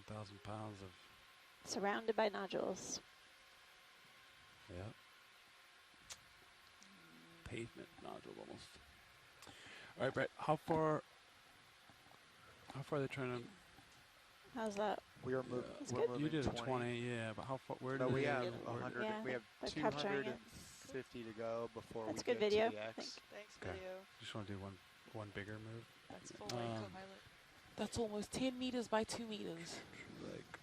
10,000 pounds of. Surrounded by nodules. Yeah. Pavement nodule almost. All right, Brett. How far are they trying to? How's that? We are moving. That's We're good. moving You did 20. a 20, yeah, but how far? Where No, do we they? have where- 100. Yeah, We have they're capturing it. 250 to go before That's we good get video, to I EX. think. Thanks, Okay. video. Just want to do one bigger move. That's full length co-pilot. That's almost 10 meters by 2 meters. Like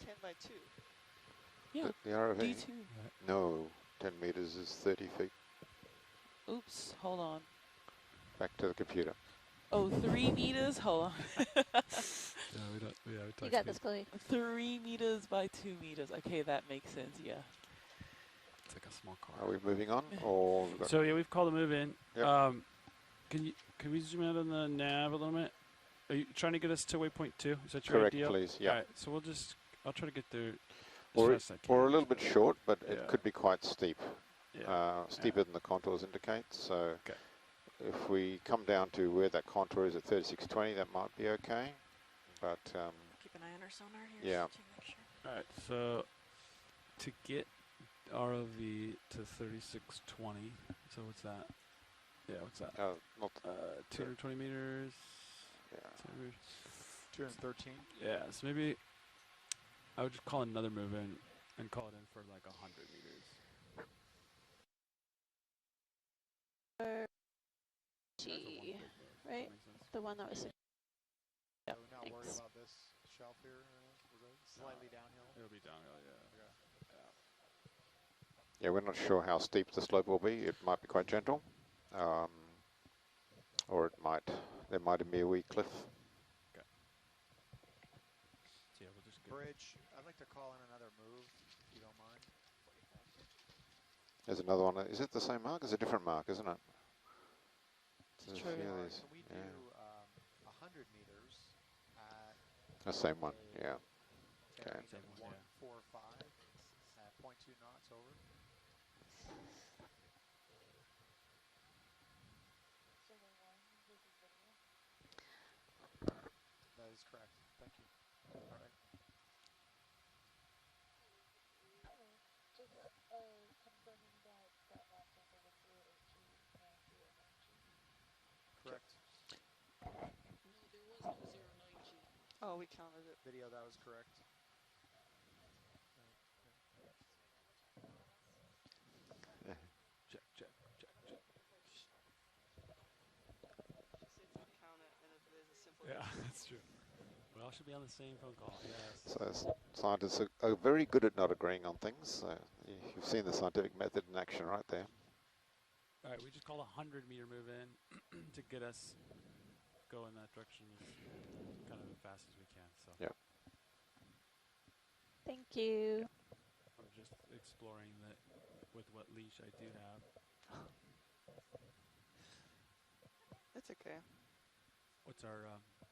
10 by 2. Yeah. The ROV? D2. No, 10 meters is 30 feet. Oops, hold on. Back to the computer. Oh, 3 meters? Hold on. Yeah, we don't. Yeah, we You got this, Chloe. 3 meters by 2 meters. Okay, that makes sense, yeah. It's like a small car. Are we moving on, or we've got So yeah, we've called a move in. Yep. Can we zoom out on the nav a little bit? Are you trying to get us to waypoint 2? Is that your correct, ideal? please? Yeah. All right, so I'll try to get there as Or fast as I can. or a little bit short, but Yeah. it could be quite steep. Yeah. Steeper than the contours indicate. So if we come down to where that contour is at 3620, that might be okay. But Keep an eye on our sonar here. yeah. To make sure. All right, so to get ROV to 3620, so what's that? Yeah, what's that? Not 220 meters. Yeah. 213. Yeah, so maybe I would just call another move in and call it in for like 100 meters. G, right? The one that was. So we're not worried about this shelf here. Was it slightly downhill? It'll be downhill, yeah. Yeah, we're not sure how steep the slope will be. It might be quite gentle, or there might be a wee cliff. Okay. So yeah, we'll just get Bridge. I'd like to call in another move, if you don't mind. There's another one. Is it the same mark? It's a different mark, isn't it? There's a few of these. Can we do 100 meters at The same one, yeah. Okay. 145 at 0.2 knots over? That is correct. Thank you. All right. Correct. Oh, we counted it. Video, that was correct. check, check, check, check. Count it, and if there's a simple. Yeah, that's true. We all should be on the same phone call. Yes. So scientists are very good at not agreeing on things. So you've seen the scientific method in action right there. All right, we just called a 100-meter move in to get us go in that direction as kind of as fast as we can. So. Yeah. Thank you. I'm just exploring that with what leash I do have. It's okay. What's our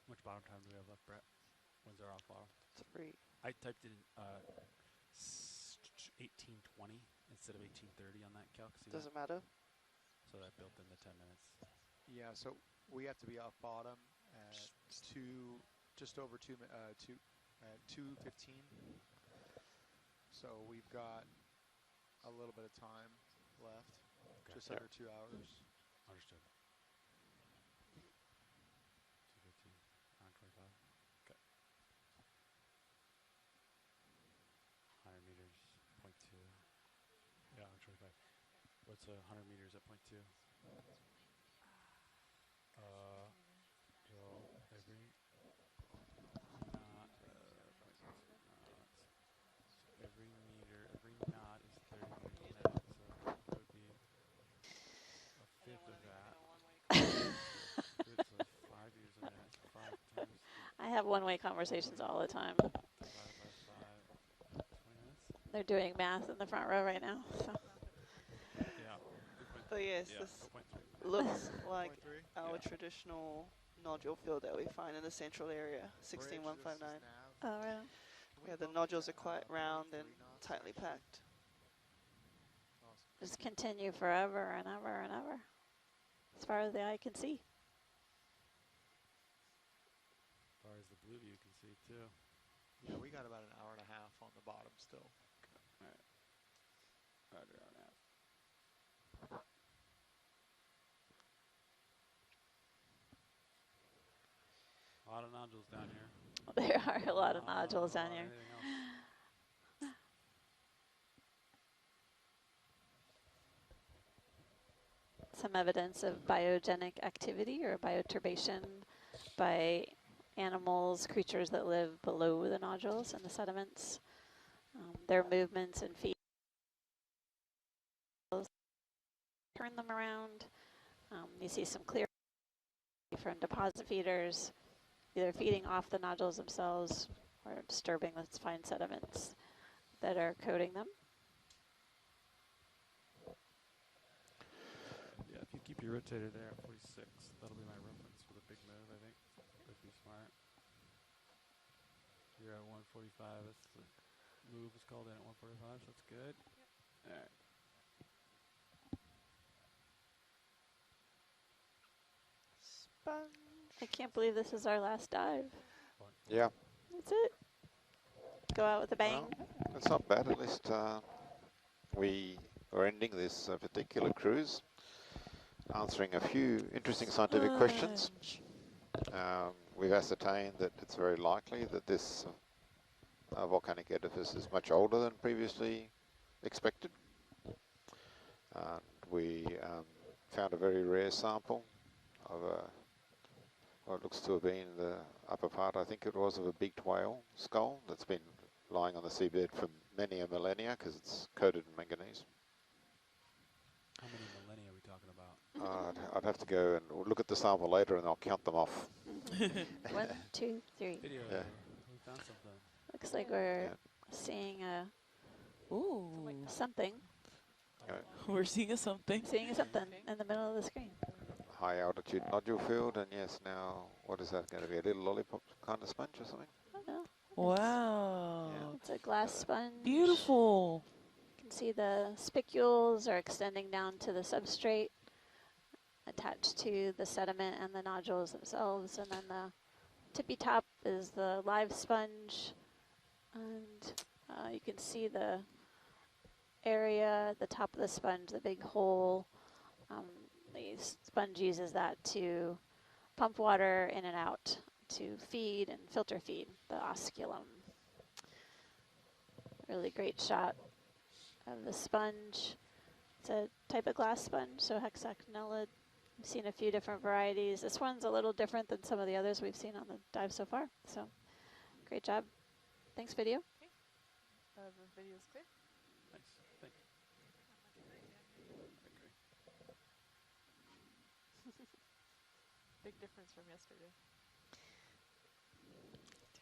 much bottom time do we have left, Brett? When's our off bottom? 3. I typed in 1820 instead of 1830 on that calc. See Doesn't that? matter. So that built in the 10 minutes. Yeah, so we have to be off bottom at just over 2:15. So we've got a little bit of time left, just under 2 hours. Understood. 2:15, 9:25. Okay. 100 meters, 0.2. Yeah, 125. What's 100 meters at 0.2? So every knot, every meter, every knot is 30 meters a minute, so that would be a fifth of that. It's like 5 meters a minute, 5 times. I have one-way conversations all the time. Divided by 5, 20 minutes? They're doing math in the front row right now. So. Yeah. But yes, yeah, this 0.3. looks like our traditional nodule field that we find in the central area, 16159. Oh, right. Yeah, the nodules are quite round and tightly packed. Just continue forever and ever and ever, as far as the eye can see. As far as the blue view can see, too. Yeah, we got about an hour and a half on the bottom still. All right. About an hour and a half. A lot of nodules down here. There are a lot of nodules down here. Some evidence of biogenic activity or bioturbation by animals, creatures that live below the nodules and the sediments. Their movements and feet turn them around. You see some clear from deposit feeders, either feeding off the nodules themselves or disturbing the fine sediments that are coating them. Yeah, if you keep your rotator there at 46, that'll be my reference for the big move, I think. Would be smart. You're at 145. That's the move is called in at 145, so that's good. Yep. All right. I can't believe this is our last dive. Yeah. That's it. Go out with a bang. Well, it's not bad. At least we are ending this particular cruise answering a few interesting scientific questions. We've ascertained that it's very likely that this volcanic edifice is much older than previously expected. We found a very rare sample of what looks to have been the upper part, I think it was, of a beaked whale skull that's been lying on the seabed for many a millennia because it's coated in manganese. How many millennia are we talking about? I'd have to go and look at the sample later and I'll count them off. 1, 2, 3. Video. Yeah. We found something. Looks like we're seeing a something. We're seeing a something. Seeing something in the middle of the screen. High altitude nodule field, and yes, now what is that going to be? A little lollipop kind of sponge or something? Wow. Yeah. It's a glass sponge. Beautiful. You can see the spicules are extending down to the substrate, attached to the sediment and the nodules themselves, and then the tippy top is the live sponge, and you can see the area at the top of the sponge, the big hole. The sponge uses that to pump water in and out to feed and filter feed the osculum. Really great shot of the sponge. It's a type of glass sponge, so hexaconellid. We've seen a few different varieties. This one's a little different than some of the others we've seen on the dive so far. So great job. Thanks, video. Okay. The video's clear. Nice. Thank you. Big difference from yesterday.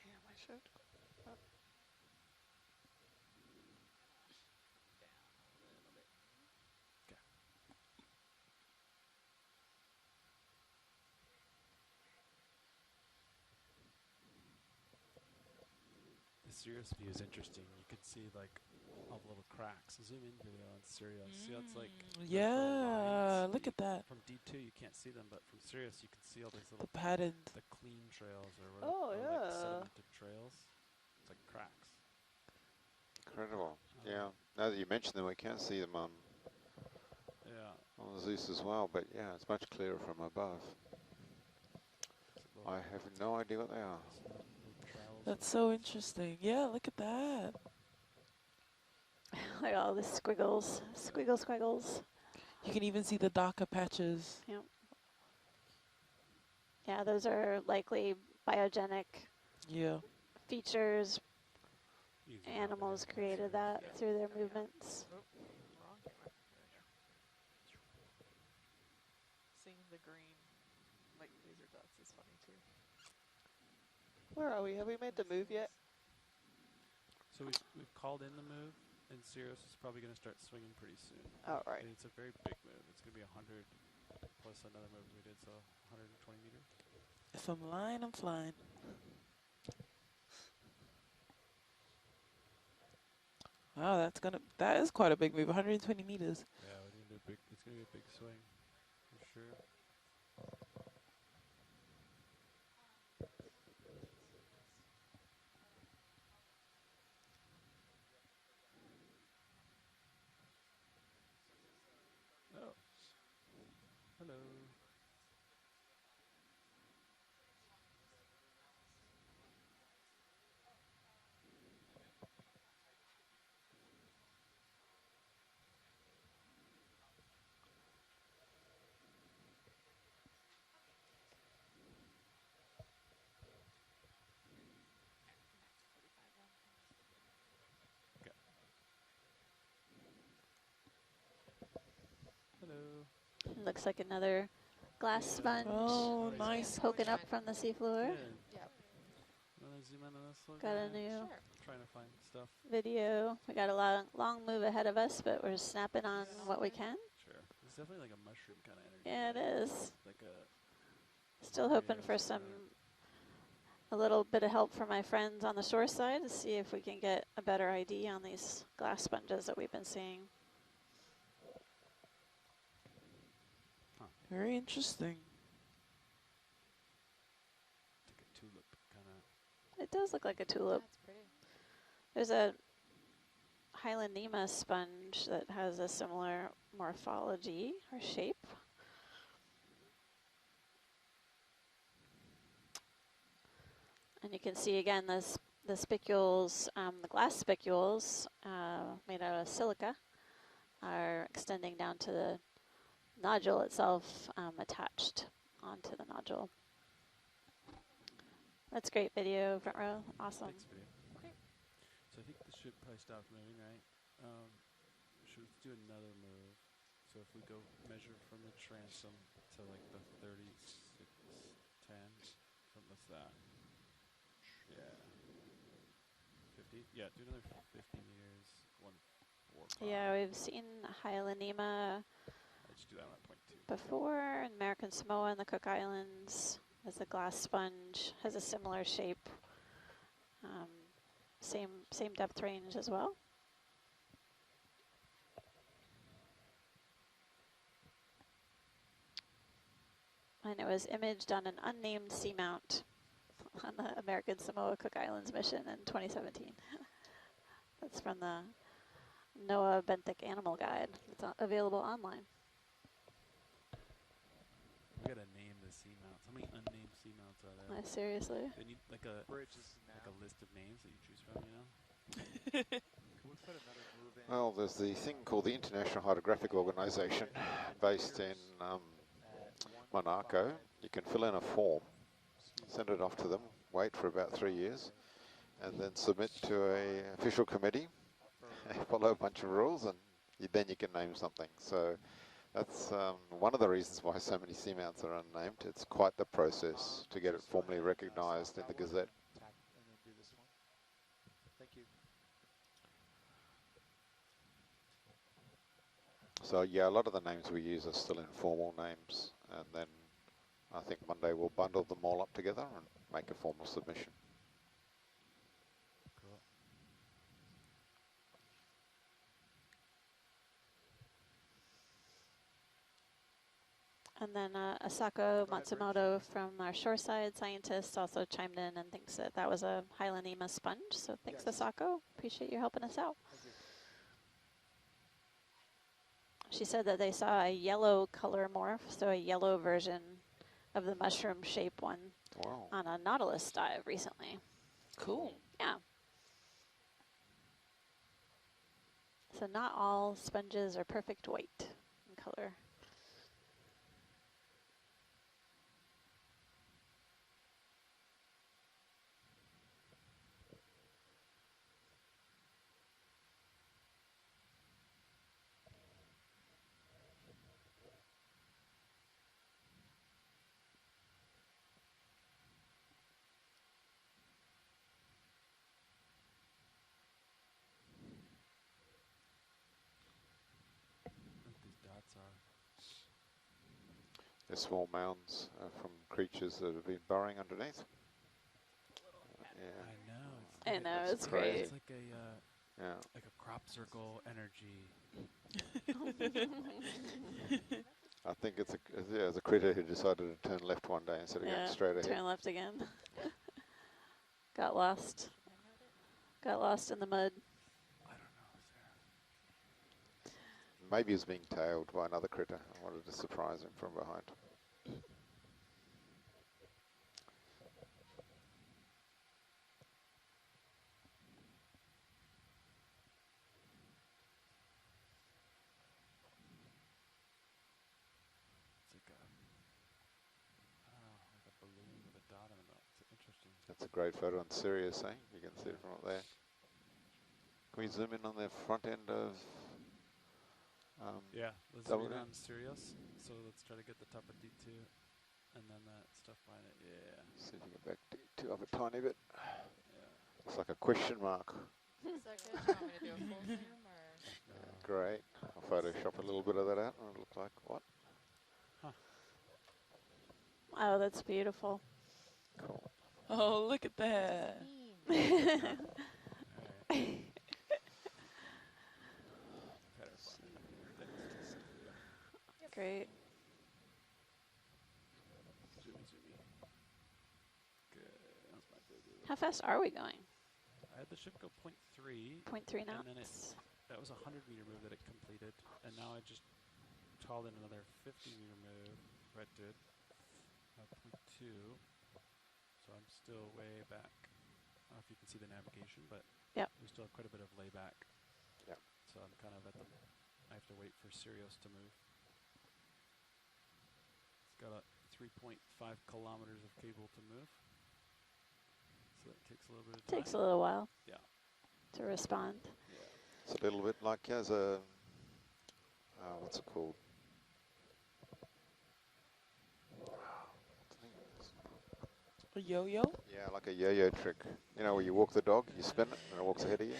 Damn, I should. Oh. The Sirius view is interesting. You can see like all the little cracks. Zoom in video on Sirius. See how it's like Yeah, look at that. From D2 you can't see them, but from Sirius you can see all these little patterns. The clean trails or Oh, or yeah. like sedimented trails. It's like cracks. Incredible. Yeah. Now that you mention them, we can see them on Zeus as well, but yeah, it's much clearer from above. I have no idea what they are. That's so interesting. Yeah, look at that. Look at all the squiggles. Squiggles. You can even see the DACA patches. Yep. Yeah, those are likely biogenic features. Animals created that through their movements. Seeing the green, like laser dots, is funny too. Where are we? Have we made the move yet? So we've called in the move, and Sirius is probably going to start swinging pretty soon. All right. And it's a very big move. It's going to be 100 plus another move we did, so 120 meters. If I'm lying, I'm flying. Wow, that is quite a big move, 120 meters. Yeah, it's going to be a big swing, for sure. Oh. Hello. Hello. Looks like another glass sponge. Oh, nice. Poking up from the seafloor. Yep. Want to zoom in on this one? Got a new Trying to find stuff. video. We got a long move ahead of us, but we're snapping on what we can. Sure. It's definitely like a mushroom kind of energy. Yeah, it is. Like a Still hoping for a little bit of help from my friends on the shore side to see if we can get a better ID on these glass sponges that we've been seeing. Very interesting. Like a tulip kind of. It does look like a tulip. That's pretty. There's a Hylanema sponge that has a similar morphology or shape. And you can see again the spicules, the glass spicules made out of silica are extending down to the nodule itself, attached onto the nodule. That's great video, front row. Awesome. Thanks, video. Okay. So I think the ship probably stopped moving, right? Let's do another move. So if we go measure from the transom to like the 3610, what's that? Yeah. 50? Yeah, do another 50 meters, 145. Yeah, we've seen Hyalonema Let's do that one at point 2. before, in American Samoa and the Cook Islands, as a glass sponge, has a similar shape. Same depth range as well. And it was imaged on an unnamed seamount on the American Samoa Cook Islands mission in 2017. That's from the NOAA Benthic Animal Guide. It's available online. We gotta name the seamounts. How many unnamed seamounts are there? Seriously? They need like a list of names that you choose from, you know? Well, there's the thing called the International Hydrographic Organization, based in Monaco. You can fill in a form, send it off to them, wait for about 3 years, and then submit to a official committee, follow a bunch of rules, and then you can name something. So that's one of the reasons why so many seamounts are unnamed. It's quite the process to get it formally recognized in the Gazette. And then do this one. Thank you. So yeah, a lot of the names we use are still informal names, and then I think Monday we'll bundle them all up together and make a formal submission. Cool. And then Asako Matsumoto from our shoreside scientists also chimed in and thinks that that was a Hyalonema sponge. So thanks, Asako. Appreciate you helping us out. She said that they saw a yellow color morph, so a yellow version of the mushroom shape one on a Nautilus dive recently. Cool. Yeah. So not all sponges are perfect white in color. What these dots are. They're small mounds from creatures that have been burrowing underneath. Yeah. I know, it's great. It's like a like a crop circle energy. I think it's a critter who decided to turn left one day instead of going straight ahead. Turn left again. Got lost. Got lost in the mud. Maybe he was being tailed by another critter. I wanted to surprise him from behind. It's like a balloon with a dot in the middle. It's interesting. That's a great photo on Sirius, eh? You can see it from up there. Can we zoom in on the front end of yeah, let's double zoom in down? on Sirius. So let's try to get the top of D2 and then that stuff behind it. Yeah. See if we can back D2 up a tiny bit. Yeah. It's like a question mark. Is that good? Do you want me to do a full zoom or? Great. I'll Photoshop a little bit of that out and it'll look like what? Oh, that's beautiful. Cool. Oh, look at that. Great. Zoomy, zoomy. Good. That's my baby. How fast are we going? I had the ship go 0.3. 0.3 And then knots. that was a 100-meter move that it completed. And now I just called in another 50-meter move. Right, dude. 0.2. So I'm still way back. don't know if you can see the navigation, but Yep. we still have quite a bit of layback. Yep. So I'm kind of at the, I have to wait for Sirius to move. It's got a 3.5 kilometers of cable to move. So that takes a little bit of time. Takes a little while. Yeah. To respond. Yeah. It's a little bit like as a, what's it called? A yo-yo? Yeah, like a yo-yo trick. You know, where you walk the dog, you spin it, and it walks ahead of you.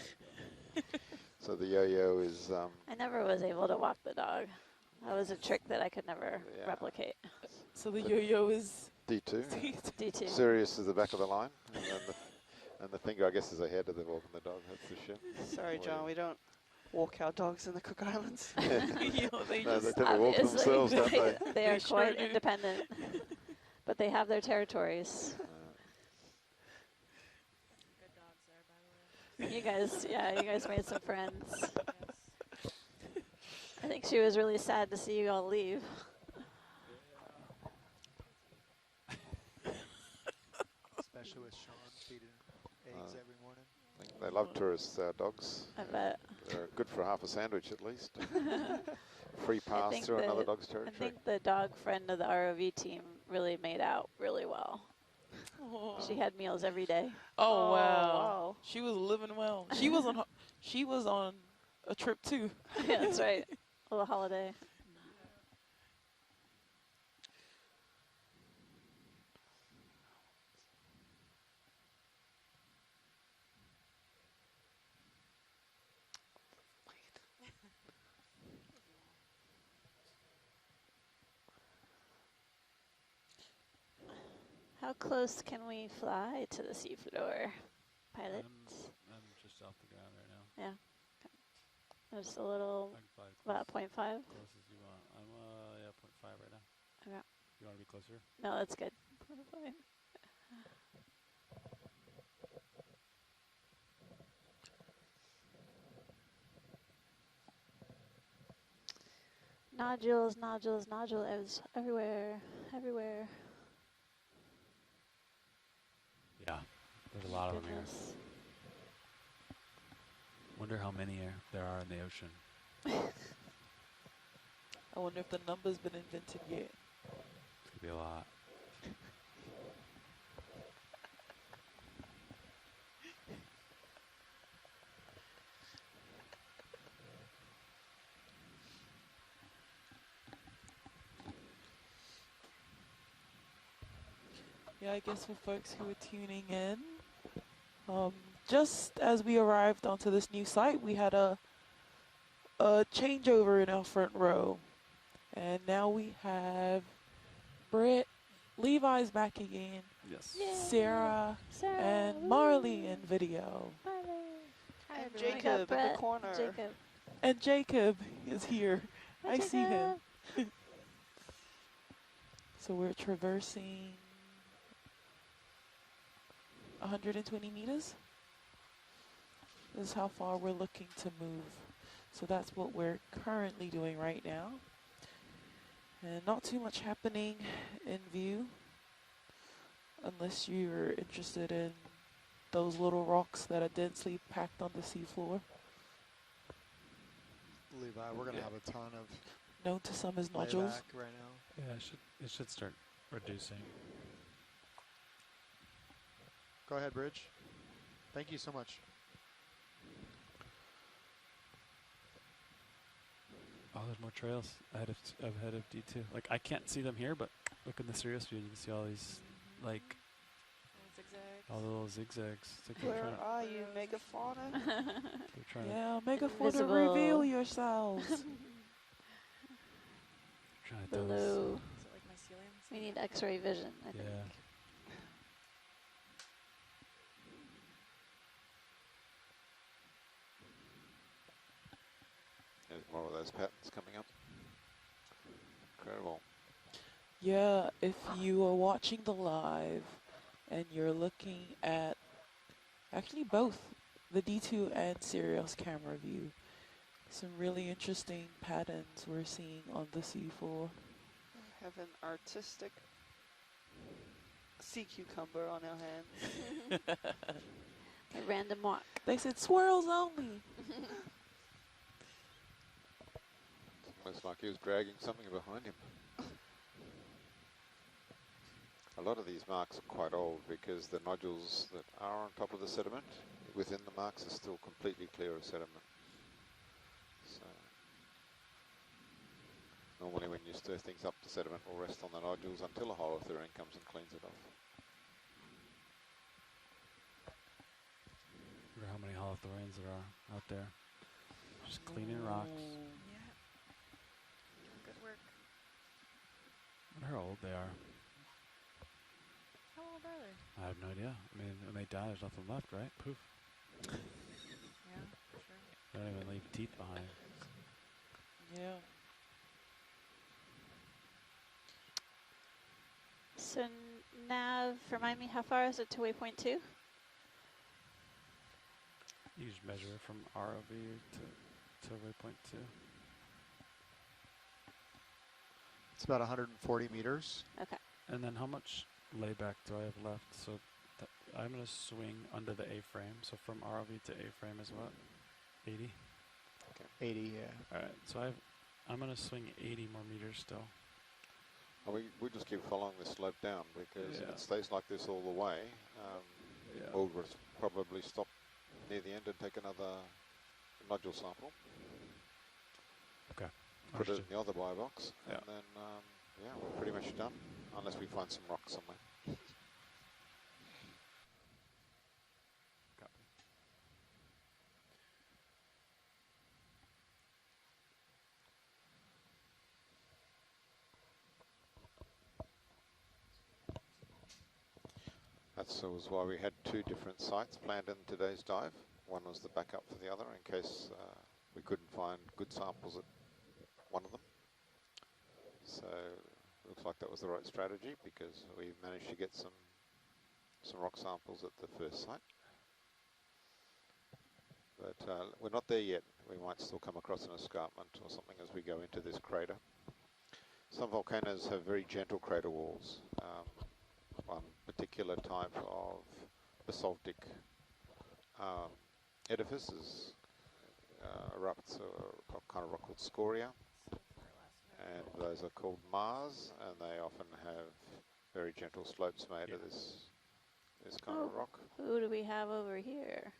So the yo-yo is... I never was able to walk the dog. That was a trick that I could never replicate. So the yo-yo is... D2. D2. Sirius is the back of the line, and then the finger, I guess, is ahead of the walking the dog. That's the shin. Sorry, John, we don't walk our dogs in the Cook Islands. You know, they No, just they tend to walk themselves, don't they? They are quite independent. But they have their territories. You guys, you guys made some friends. I think she was really sad to see you all leave. Especially with Sean feeding eggs every morning. I think they love tourists, dogs. I bet. They're good for half a sandwich at least. Free pass through another dog's territory. I think the dog friend of the ROV team really made out really well. Oh. She had meals every day. Oh, wow. Wow. She was living well. She was on she was on a trip too. Yeah, that's right. A little holiday. How close can we fly to the seafloor, pilot? I'm just off the ground right now. Yeah. Just a little, about 0.5. Close as you want. I'm, 0.5 right now. Okay. You want to be closer? No, that's good. Fine. Nodules, nodules, nodules everywhere, everywhere. Yeah, there's a lot of them here. Wonder how many there are in the ocean. I wonder if the number's been invented yet. Could be a lot. Yeah, I guess for folks who are tuning in, just as we arrived onto this new site, we had a changeover in our front row. And now we have Britt, Levi's back again, yes. Sarah, and Marley in video. And Jacob in the corner. And Jacob is here. I see him. So we're traversing 120 meters. This is how far we're looking to move. So that's what we're currently doing right now. And not too much happening in view, unless you're interested in those little rocks that are densely packed on the seafloor. Levi, we're going to have a ton of known to some as nodules layback right now. Yeah, it should start reducing. Go ahead, Bridge. Thank you so much. Oh, there's more trails ahead of D2. Like, I can't see them here, but look in the Sirius view, you can see all these, like, all the little zigzags. It's like Where are you, Megafauna? Yeah, Megafauna, reveal yourselves. Blue. We need X-ray vision, I think. There's more of those patterns coming up. Incredible. Yeah, if you are watching the live and you're looking at actually both the D2 and Sirius camera view, some really interesting patterns we're seeing on the seafloor. We have an artistic sea cucumber on our hands. A random walk. They said swirls only. Almost like he was dragging something behind him. A lot of these marks are quite old because the nodules that are on top of the sediment within the marks are still completely clear of sediment. So normally when you stir things up, the sediment will rest on the nodules until a holothurin comes and cleans it off. I wonder how many holothurians there are out there. Just cleaning rocks. Yeah. Good work. I wonder how old they are. How old are they? I have no idea. I mean, when they die, there's nothing left, right? Poof. Yeah, for sure. They don't even leave teeth behind. Yeah. So Nav, remind me, how far is it to waypoint 2? You just measure from ROV to waypoint 2. It's about 140 meters. Okay. And then how much layback do I have left? So I'm going to swing under the A-frame. So from ROV to A-frame is what? 80? Okay. 80, yeah. All right. So I'm going to swing 80 more meters still. And we just keep following the slope down because if it stays like this all the way, we'll probably stop near the end and take another nodule sample. Okay. Put it in the other buy box, Yeah. and then we're pretty much done, unless we find some rocks somewhere. Copy. That was why we had two different sites planned in today's dive. One was the backup for the other in case we couldn't find good samples at one of them. So looks like that was the right strategy because we managed to get some rock samples at the first site. But we're not there yet. We might still come across an escarpment or something as we go into this crater. Some volcanoes have very gentle crater walls. One particular type of basaltic edifices erupts a kind of rock called scoria, and those are called Mars, and they often have very gentle slopes made of this kind of rock. Who do we have over here?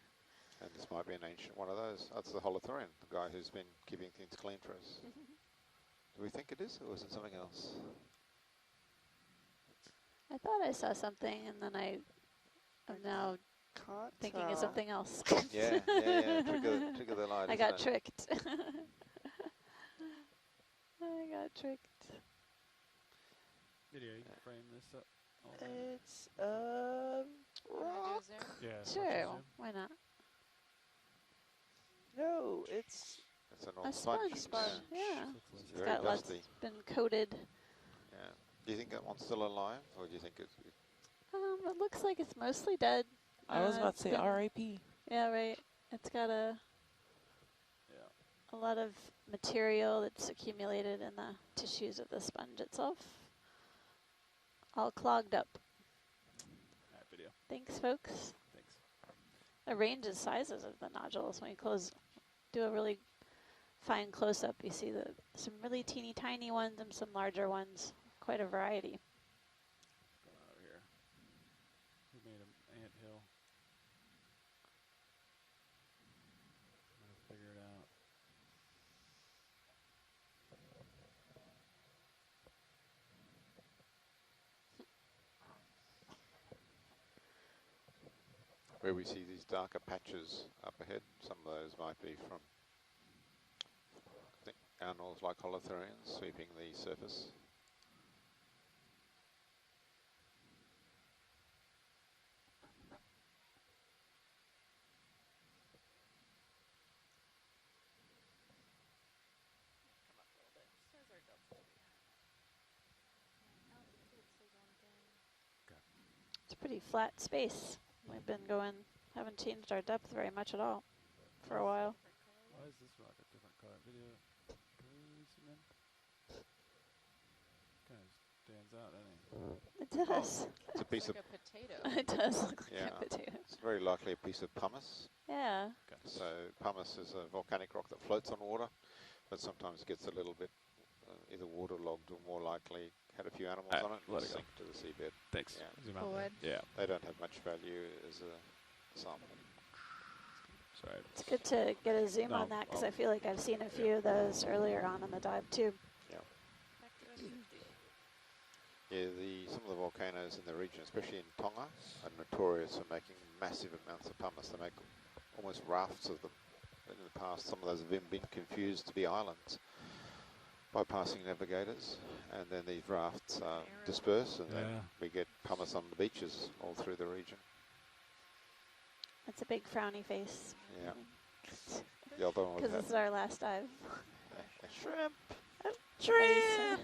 And this might be an ancient one of those. That's the holothurian, the guy who's been keeping things clean for us. Do we think it is, or is it something else? I thought I saw something, and then I'm now thinking of something else. Yeah. Trick of the light. I got tricked. I got tricked. Video, you can frame this up. It's rock. Yeah. Sure, why not? No, it's an old sponge. Yeah. It's It's very got lots, dusty. been coated. Yeah. Do you think that one's still alive, or do you think it's... It looks like it's mostly dead. I was about to it's say been- R.I.P. Yeah, right. It's got a lot of material that's accumulated in the tissues of the sponge itself. All clogged up. All right, video. Thanks, folks. Thanks. The range of sizes of the nodules when you do a really fine close-up, you see some really teeny tiny ones and some larger ones. Quite a variety. What's going on over here? We made an anthill. I'm gonna figure it out. Where we see these darker patches up ahead, some of those might be from animals like holothurians sweeping the surface. It's a pretty flat space. We've been haven't changed our depth very much at all for a while. Why is this rock a different color? Video, can we zoom in? Kind of stands out, doesn't It does. It's a piece like of a potato. It does look like yeah. a potato. It's very likely a piece of pumice. Yeah. So pumice is a volcanic rock that floats on water, but sometimes gets a little bit either waterlogged or more likely had a few animals on it and let it go. sink to the seabed. Thanks. Yeah. Zoom out. Forward. Yeah. They don't have much value as a sample. Sorry. It's good to get a zoom on that because I feel like I've seen a few of those earlier on in the dive too. Yeah. Yeah, some of the volcanoes in the region, especially in Tonga, are notorious for making massive amounts of pumice. They make almost rafts of them. In the past, some of those have been confused to be islands by passing navigators, and then these rafts disperse, and then we get pumice on the beaches all through the region. That's a big frowny face. Yeah. The other one was because this is our last dive. Shrimp. Shrimp.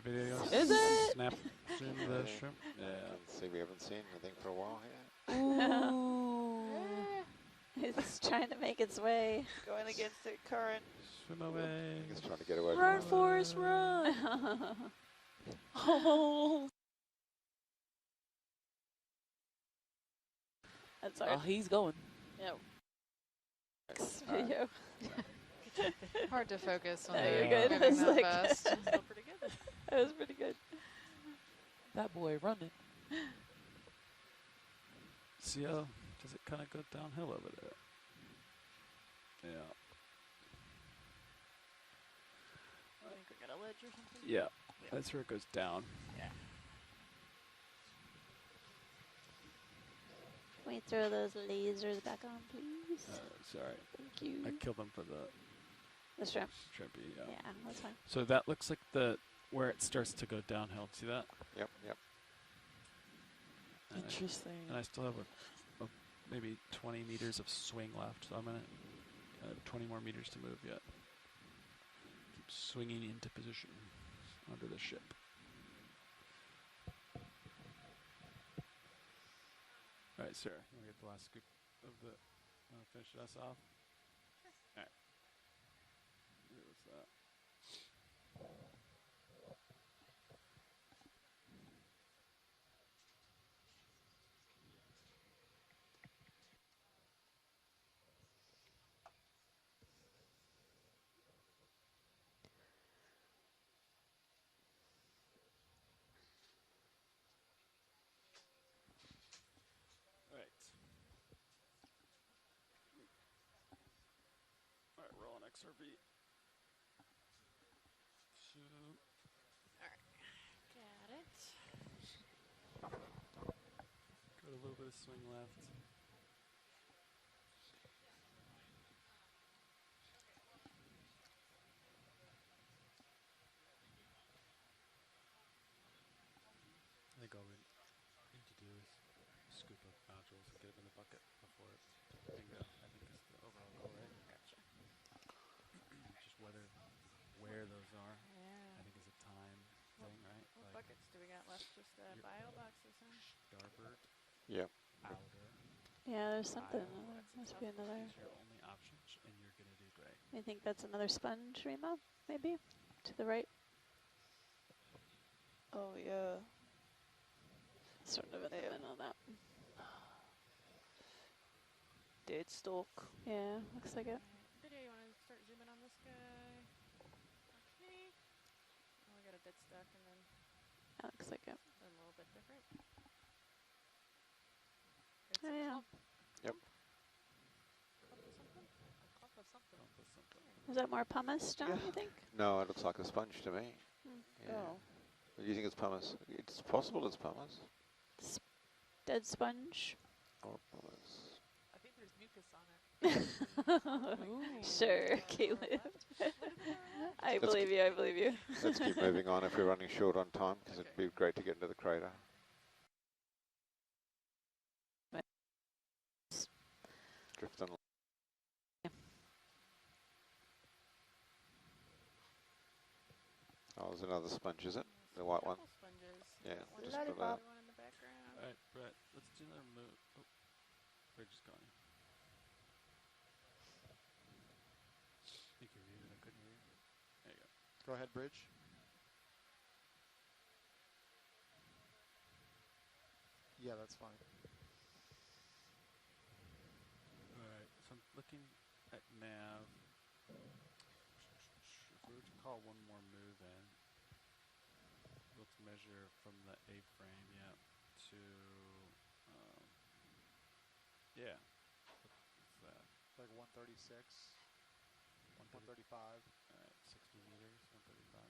Video. Is it? Snap. Zoom the shrimp. Yeah. See, we haven't seen anything for a while here. Ooh. It's trying to make its way. Going against the current. Swim away. It's trying to get away. Run, Forrest, run. Oh. That's Oh, he's going. Yep. Video. Hard to focus on no, the you're good. moving I was that like, fast. Still pretty good. That was pretty good. That boy running. See how does it kind of go downhill over there? Yeah. I think we got a ledge or something. Yeah. That's where it goes down. Yeah. Can we throw those lasers back on, please? Sorry. Thank you. I killed them for the shrimp. Shrimpy, yeah. Yeah, that's fine. So that looks like where it starts to go downhill. See that? Yep, yep. Interesting. And I still have maybe 20 meters of swing left, so I'm gonna 20 more meters to move yet. Keep swinging into position under the ship. All right, Sarah, you want to get the last scoop of the, finish us off? All right. What's that? Alright, roll an XRV. So, alright, got it. got a little bit of swing left. I think all we need to do is scoop up nodules and get them in the bucket before it bingo. I think is the overall goal, right? Gotcha. Just where those are. Yeah. I think is a time thing, right? What buckets do we got left? Just bio boxes, huh? Starboard. Yep. Outer. Yeah, there's something. Bio. Must be another. These are your only options, and you're gonna do great. I think that's another sponge, Rima, maybe? To the right? Oh, yeah. Sort of in the middle of that. Dead stalk. Yeah, looks like it. Video, you want to start zooming on this guy? Okay. Oh, we got a dead stock and then That looks like it. a little bit different. Oh, yeah. Yep. Clump of something. Is that more pumice, John, you think? No, it looks like a sponge to me. Yeah. Oh. Do you think it's pumice? It's possible it's pumice. Dead sponge? Or pumice. I think there's mucus on it. Sure, Caleb. I believe you, I believe you. Let's keep moving on if we're running short on time, because it'd be great to get into the crater. Drifting. Oh, there's another sponge, is it? The white one? Sponges. Yeah, One just in the put that. one in the background. Alright, Brett, let's do another move. Oh, Bridge is gone. You can read it, I couldn't hear you. There you go. Go ahead, Bridge. Yeah, that's fine. Alright, so I'm looking at nav. If we were to call one more move in, let's measure from the A-frame, yeah, to, yeah, what's that? Like 136, 135. Alright, 60 meters, 135.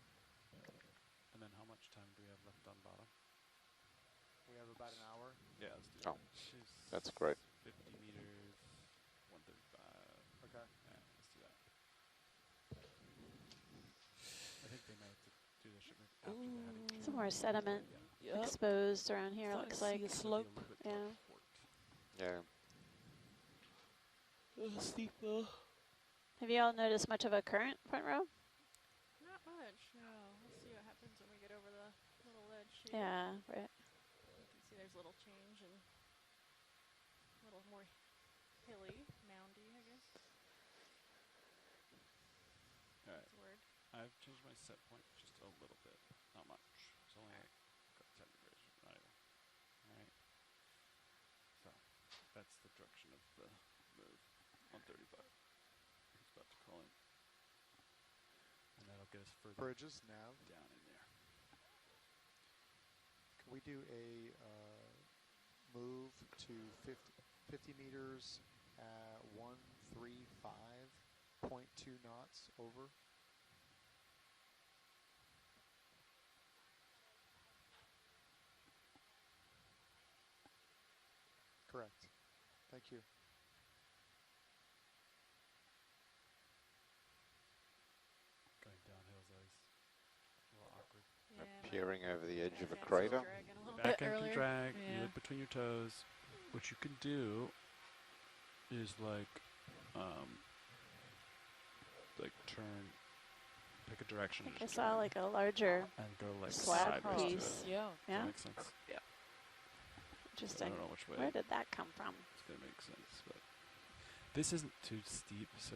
And then how much time do we have left on bottom? We have about an hour. Yeah, let's do Oh, that. that's great. 50 meters, 135. Okay. Alright, let's do that. I think they might have to do the shipment after the heading. Some more sediment Yep. exposed around here, Thought looks I see like. a slope. Yeah. Yeah. Steep though. Have you all noticed much of a current, front row? Not much, no. We'll see what happens when we get over the little ledge here. Yeah, right. You can see there's a little change and a little more hilly, moundy, I guess. Alright. That's a word. I've changed my set point just a little bit. Not much. It's only like 10 degrees. Not even. Alright. So, that's the direction of the move. 135. It's about to call in. And that'll get us further Bridges, nav. down in there. Can we do a move to 50 meters at 135.2 knots over? Correct. Thank you. Going downhill's always a little awkward. Yeah, Peering over the edge of a backhand's crater. dragging a little Back bit end earlier. can drag, you Yeah. look between your toes. What you can do is like turn, pick a direction. I and think I just saw turn like a larger and go like slab sideways to piece. it. Yeah. Does Yeah. that make sense? Yeah. Interesting. I don't know which way. Where did that come from? It's gonna make sense, but this isn't too steep, so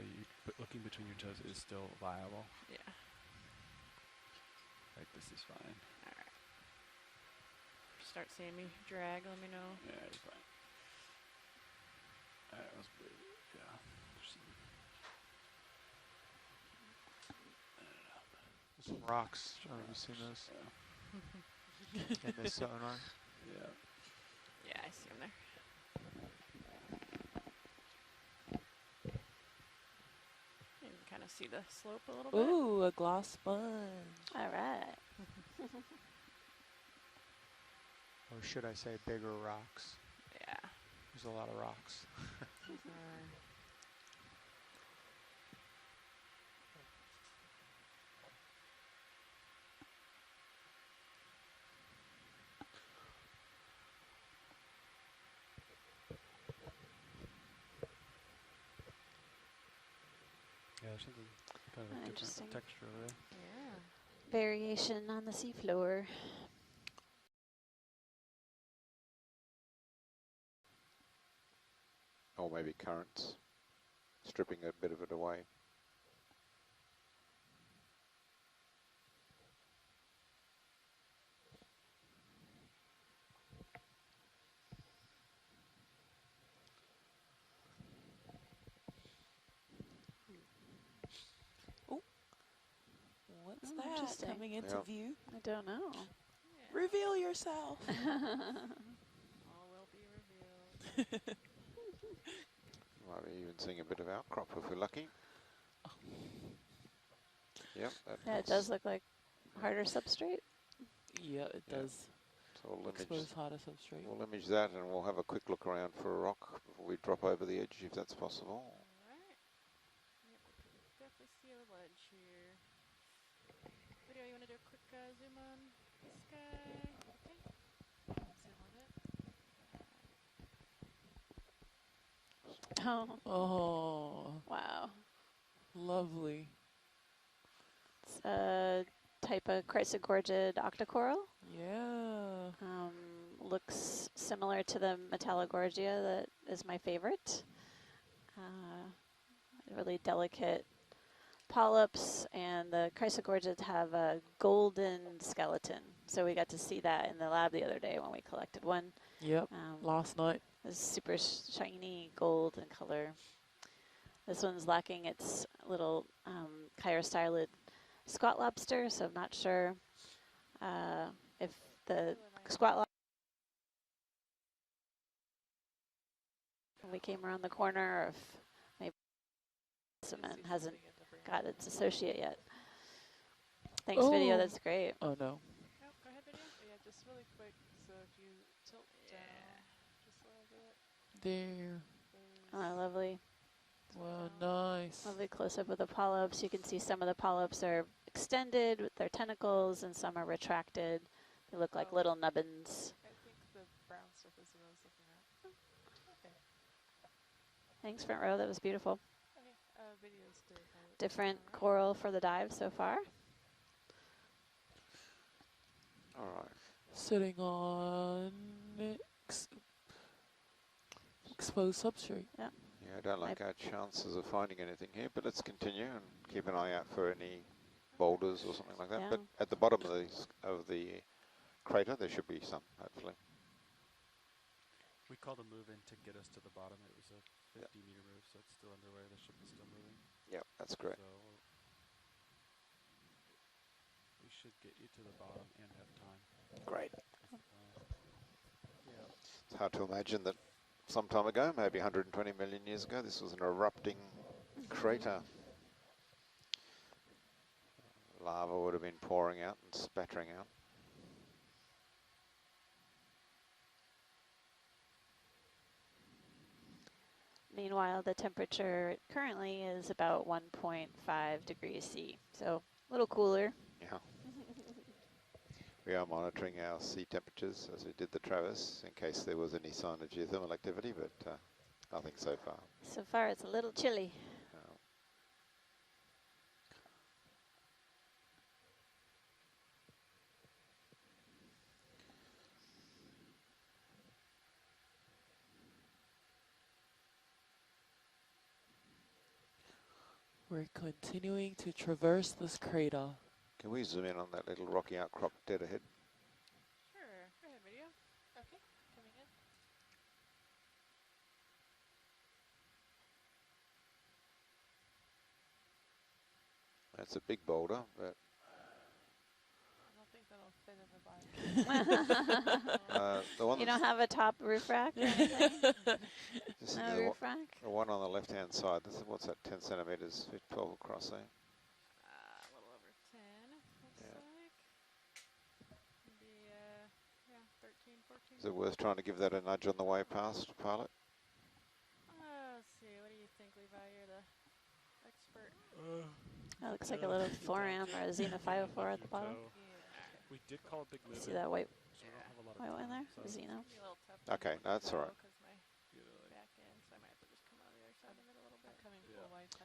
looking between your toes is still viable. Yeah. Like this is fine. Alright. Start seeing me drag, let me know. Yeah, it's fine. Alright, let's put yeah. There's some rocks. I don't know if you've seen those. Yeah. In this sonar. Yeah. Yeah, I see him there. You can kind of see the slope a little bit. Ooh, a gloss sponge. All right. Or should I say bigger rocks? Yeah. There's a lot of rocks. Yeah, there's something kind of a Interesting. different texture over there. Yeah. Variation on the seafloor. Or maybe currents, stripping a bit of it away. What's Oh, that interesting. coming into Yep. view? I don't know. Reveal yourself. All will be revealed. Might be even seeing a bit of outcrop if we're lucky. Yep, that Yeah, it looks- does look like harder substrate. Yeah, it Yeah. does. So we'll Expose harder substrate. we'll image that and we'll have a quick look around for a rock before we drop over the edge if that's possible. Alright. Yep, we can definitely see a ledge here. Video, you want to do a quick zoom on this guy? Okay. Zoom on it. Oh, Oh, wow. lovely. It's a type of chrysogorgid octocoral. Yeah. Looks similar to the Metallogorgia that is my favorite. Really delicate polyps, and the chrysogorgids have a golden skeleton. So we got to see that in the lab the other day when we collected one. Yep, last night. It was super shiny gold in color. This one's lacking its little chirostylid squat lobster, so I'm not sure if the squat lobster, we came around the corner, or if maybe specimen hasn't got its associate yet. Thanks, video. That's great. Oh no. Nope, go ahead, video. Yeah, just really quick. So if you tilt down just a little bit. There. Oh, lovely. Wow, nice. Lovely close-up of the polyps. You can see some of the polyps are extended with their tentacles, and some are retracted. They look like little nubbins. I think the brown stuff is what I was looking at. Okay. Thanks, front row. That was beautiful. Okay. Videos to Different coral for the dive so far. All right. Sitting on exposed substrate. Yeah. Yeah, I don't like our chances of finding anything here, but let's continue and keep an eye out for any boulders or something like that. Yeah. But at the bottom of the crater, there should be some, hopefully. We called a move in to get us to the bottom. It was a 50-meter move, so it's still underway. The ship is still moving. Yep, that's great. So we should get you to the bottom and have time. Great. Yeah. It's hard to imagine that some time ago, maybe 120 million years ago, this was an erupting crater. Lava would have been pouring out and spattering out. Meanwhile, the temperature currently is about 1.5 degrees C, so a little cooler. Yeah. We are monitoring our sea temperatures as we did the Travis in case there was any sign of geothermal activity, but nothing so far. So far, it's a little chilly. We're continuing to traverse this crater. Can we zoom in on that little rocky outcrop dead ahead? Sure. Go ahead, video. Okay. Coming in. That's a big boulder, but I don't think that'll fit in the bottom. the one You don't have a top roof rack or anything? Just No the roof rack? The one on the left-hand side. This is, what's that? 10 centimeters, 12 across there. A little over 10, looks like. Maybe, yeah, 13, 14. Is it worth trying to give that a nudge on the way past, pilot? Let's see. What do you think, Levi? You're the expert. That looks like a little foram or a Xena 504 at the bottom. We did call a big move. See that white, so we don't have a lot of white one time, there? so Xena. Okay, that's all right.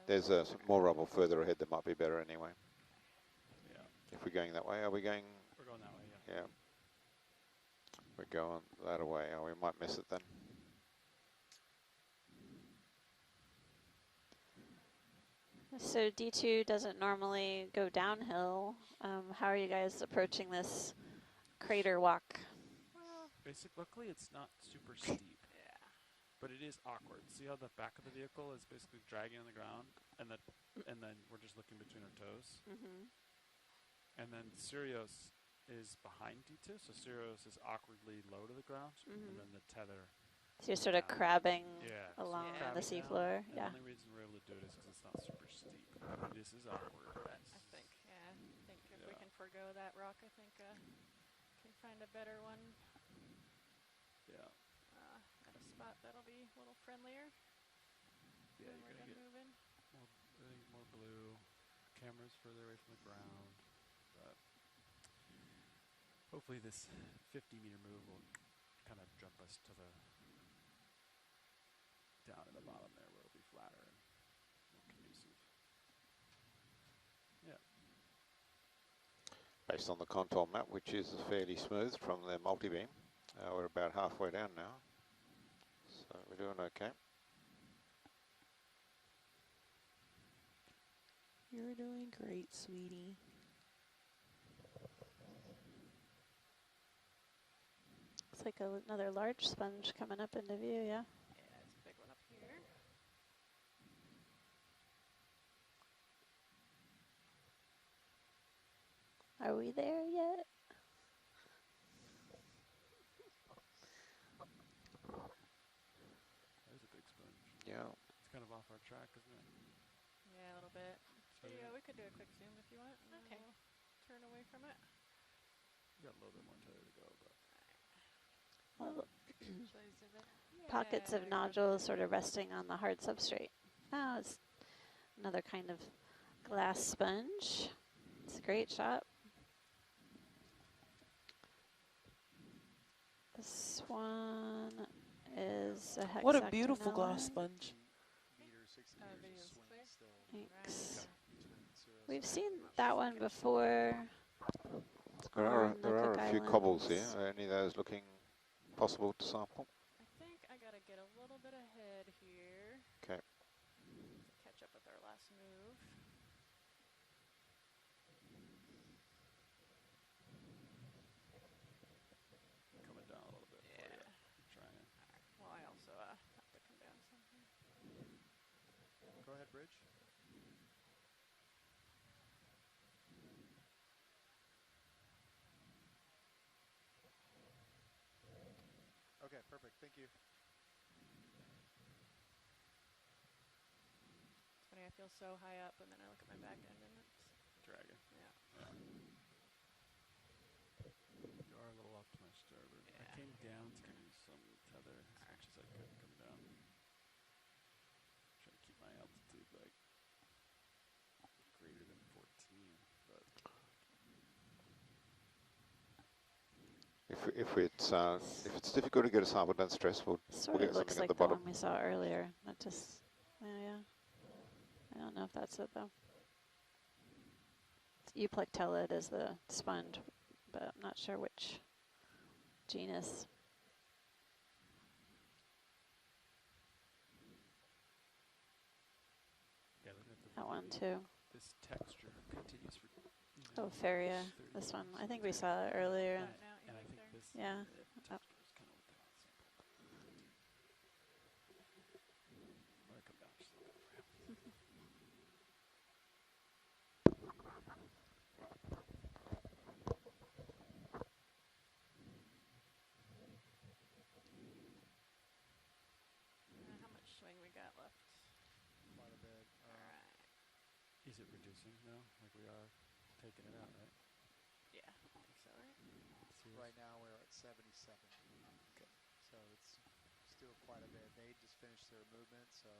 There's some more rubble further ahead that might be better anyway. Yeah. If we're going that way, are we going? We're going that way, yeah. Yeah. We're going that way. Oh, we might miss it then. So D2 doesn't normally go downhill. How are you guys approaching this crater walk? Well, luckily it's not super steep. Yeah. But it is awkward. See how the back of the vehicle is basically dragging on the ground, and then we're just looking between our toes. Mm-hmm. And then Sirius is behind D2, so Sirius is awkwardly low to the ground, and then the tether. So you're sort of crabbing along so the seafloor. Yeah. Yeah. The only reason we're able to do it is because it's not super steep. This is awkward. I think, if we can forego that rock, I think can find a better one. Yeah. At a spot that'll be a little friendlier. Yeah, Then you're we're gonna get move in. more blue. Camera's further away from the ground, but hopefully this 50-meter move will kind of jump us to the down at the bottom there, where it'll be flatter and more conducive. Yeah. Based on the contour map, which is fairly smooth from the multi-beam, we're about halfway down now, so we're doing okay. You're doing great, sweetie. Looks like another large sponge coming up into view, yeah. Yeah, it's a big one up here. Are we there yet? There's a big sponge. Yeah. It's kind of off our track, isn't it? Yeah, a little bit. So Yeah, we could do a quick zoom if you want. And Okay. then we'll turn away from it. We got a little bit more tether to go, but. Well, Should I zoom in? pockets Yeah, of go nodules sort of resting on the hard substrate. Oh, it's another kind of glass sponge. It's a great shot. This one is a hexagonal. What a beautiful glass sponge. Video's clear. Thanks. We've seen that one before. There are a few Islands. cobbles here. Are any of those looking possible to sample? I think I gotta get a little bit ahead here. Okay. Catch up with our last move. Coming down a little bit. Yeah. Trying. Well, I also have to come down some here. Go ahead, Bridge. Okay, perfect. Thank you. It's funny, I feel so high up, and then I look at my back end, and it's Dragon. Yeah. You are a little off to my starboard. I came down to give you some tether as much as I could come down. Trying to keep my altitude like greater than 14, but If it's difficult to get a sample, don't stress. We'll Sort get of looks something like at the the bottom. one we saw earlier. That just, yeah. I don't know if that's it though. Euplectellid is the sponge, but I'm not sure which genus. yeah, looking at the That one video, too. this texture continues for. Oh, Feria. This one. I think we saw it earlier. Got it now, And I right think there. this Yeah. texture is kind of what they want to sample. I'm gonna come down just a little bit for you. How much swing we got left? Quite a bit. Alright. Is it reducing now? Like we are taking it out, right? Yeah, I think so, right? Right now we're at 77. Okay. So it's still quite a bit. They just finished their movement, so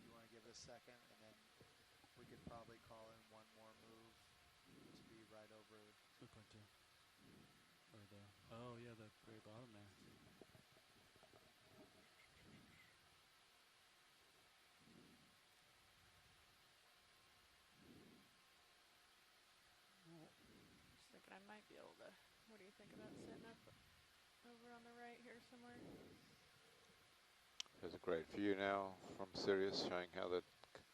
you want to give it a second, and then we could probably call in one more move to be right over. Look like the, or the, oh yeah, the very bottom there. Just thinking I might be able to. What do you think about setting up over on the right here somewhere? There's a great view now from Sirius showing how the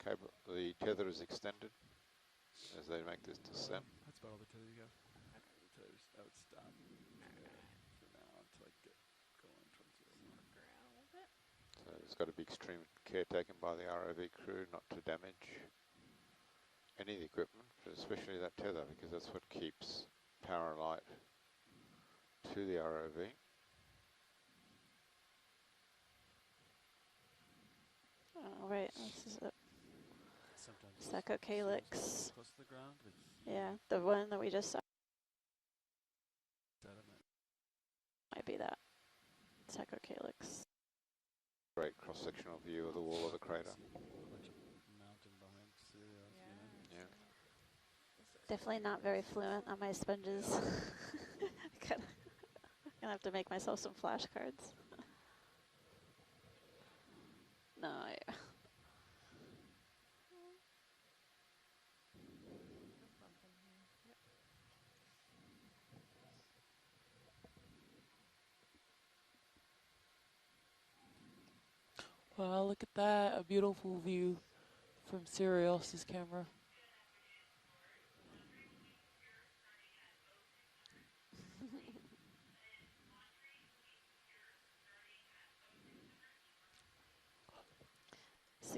tether is extended as they make this descent. That's about all the tether you have. Okay. The tether's, I would stop for now until I get going towards the Work around a little bit. So there's got to be extreme care taken by the ROV crew not to damage any of the equipment, but especially that tether, because that's what keeps power and light to the ROV. Oh, right. This is a Sometimes Secocalyx. close to the ground, but Yeah, the one that we just saw sediment. might be that. Secocalyx. Great cross-sectional view of the wall of the crater. A bunch of mountain behind Sirius, you know? Yeah. Definitely not very fluent on my sponges. Gonna have to make myself some flashcards. No, Wow, look at that. A beautiful view from Sirius's camera.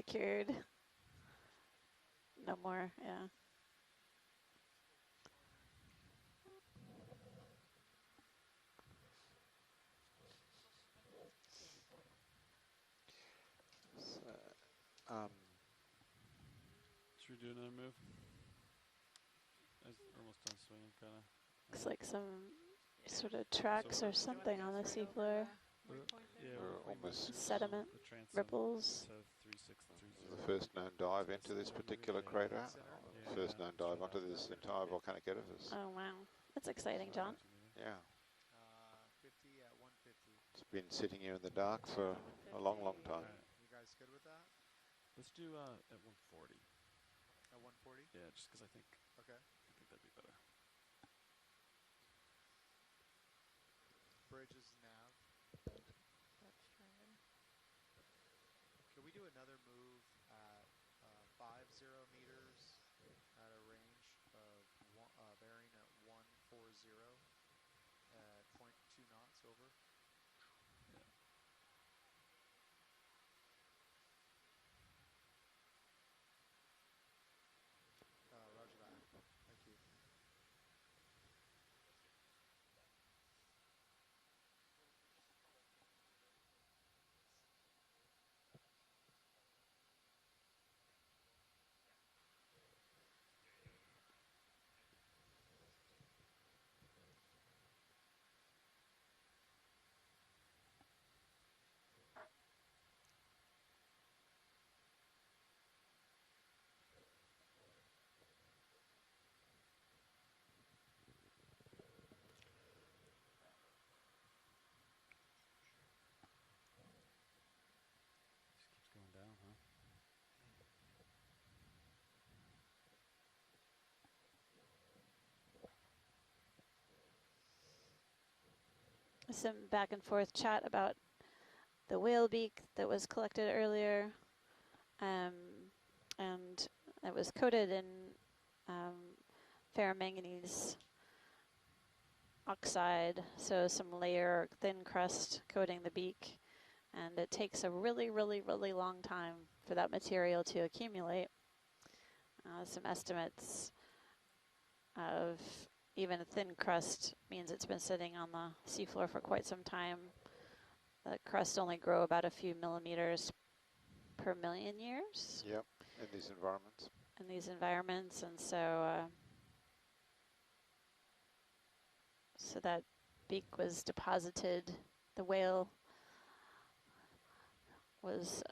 secured. No more, yeah. Should we do another move? We're almost done swinging, kind of. Looks like some sort of tracks or something on the seafloor. We're almost Sediment, ripples. the first known dive into this particular crater, first known dive onto this entire volcanic edifice. Oh wow, that's exciting, John. Yeah. 50 at 150. It's been sitting here in the dark for a long, long time. You guys good with that? Let's do at 140. At 140? Yeah, just because I think. Okay. I think that'd be better. Bridge is nav. Can we do another move at 50 meters at a range of bearing at 140 at 0.2 knots over? Yeah. Roger that. Thank you. Just keeps going down, huh? Some back and forth chat about the whale beak that was collected earlier, and it was coated in ferromanganese oxide, so some layer thin crust coating the beak, and it takes a really, really, really long time for that material to accumulate. Some estimates of even a thin crust means it's been sitting on the seafloor for quite some time. The crust only grow about a few millimeters per million years. Yep, in these environments. In these environments, and so so that beak was deposited. The whale was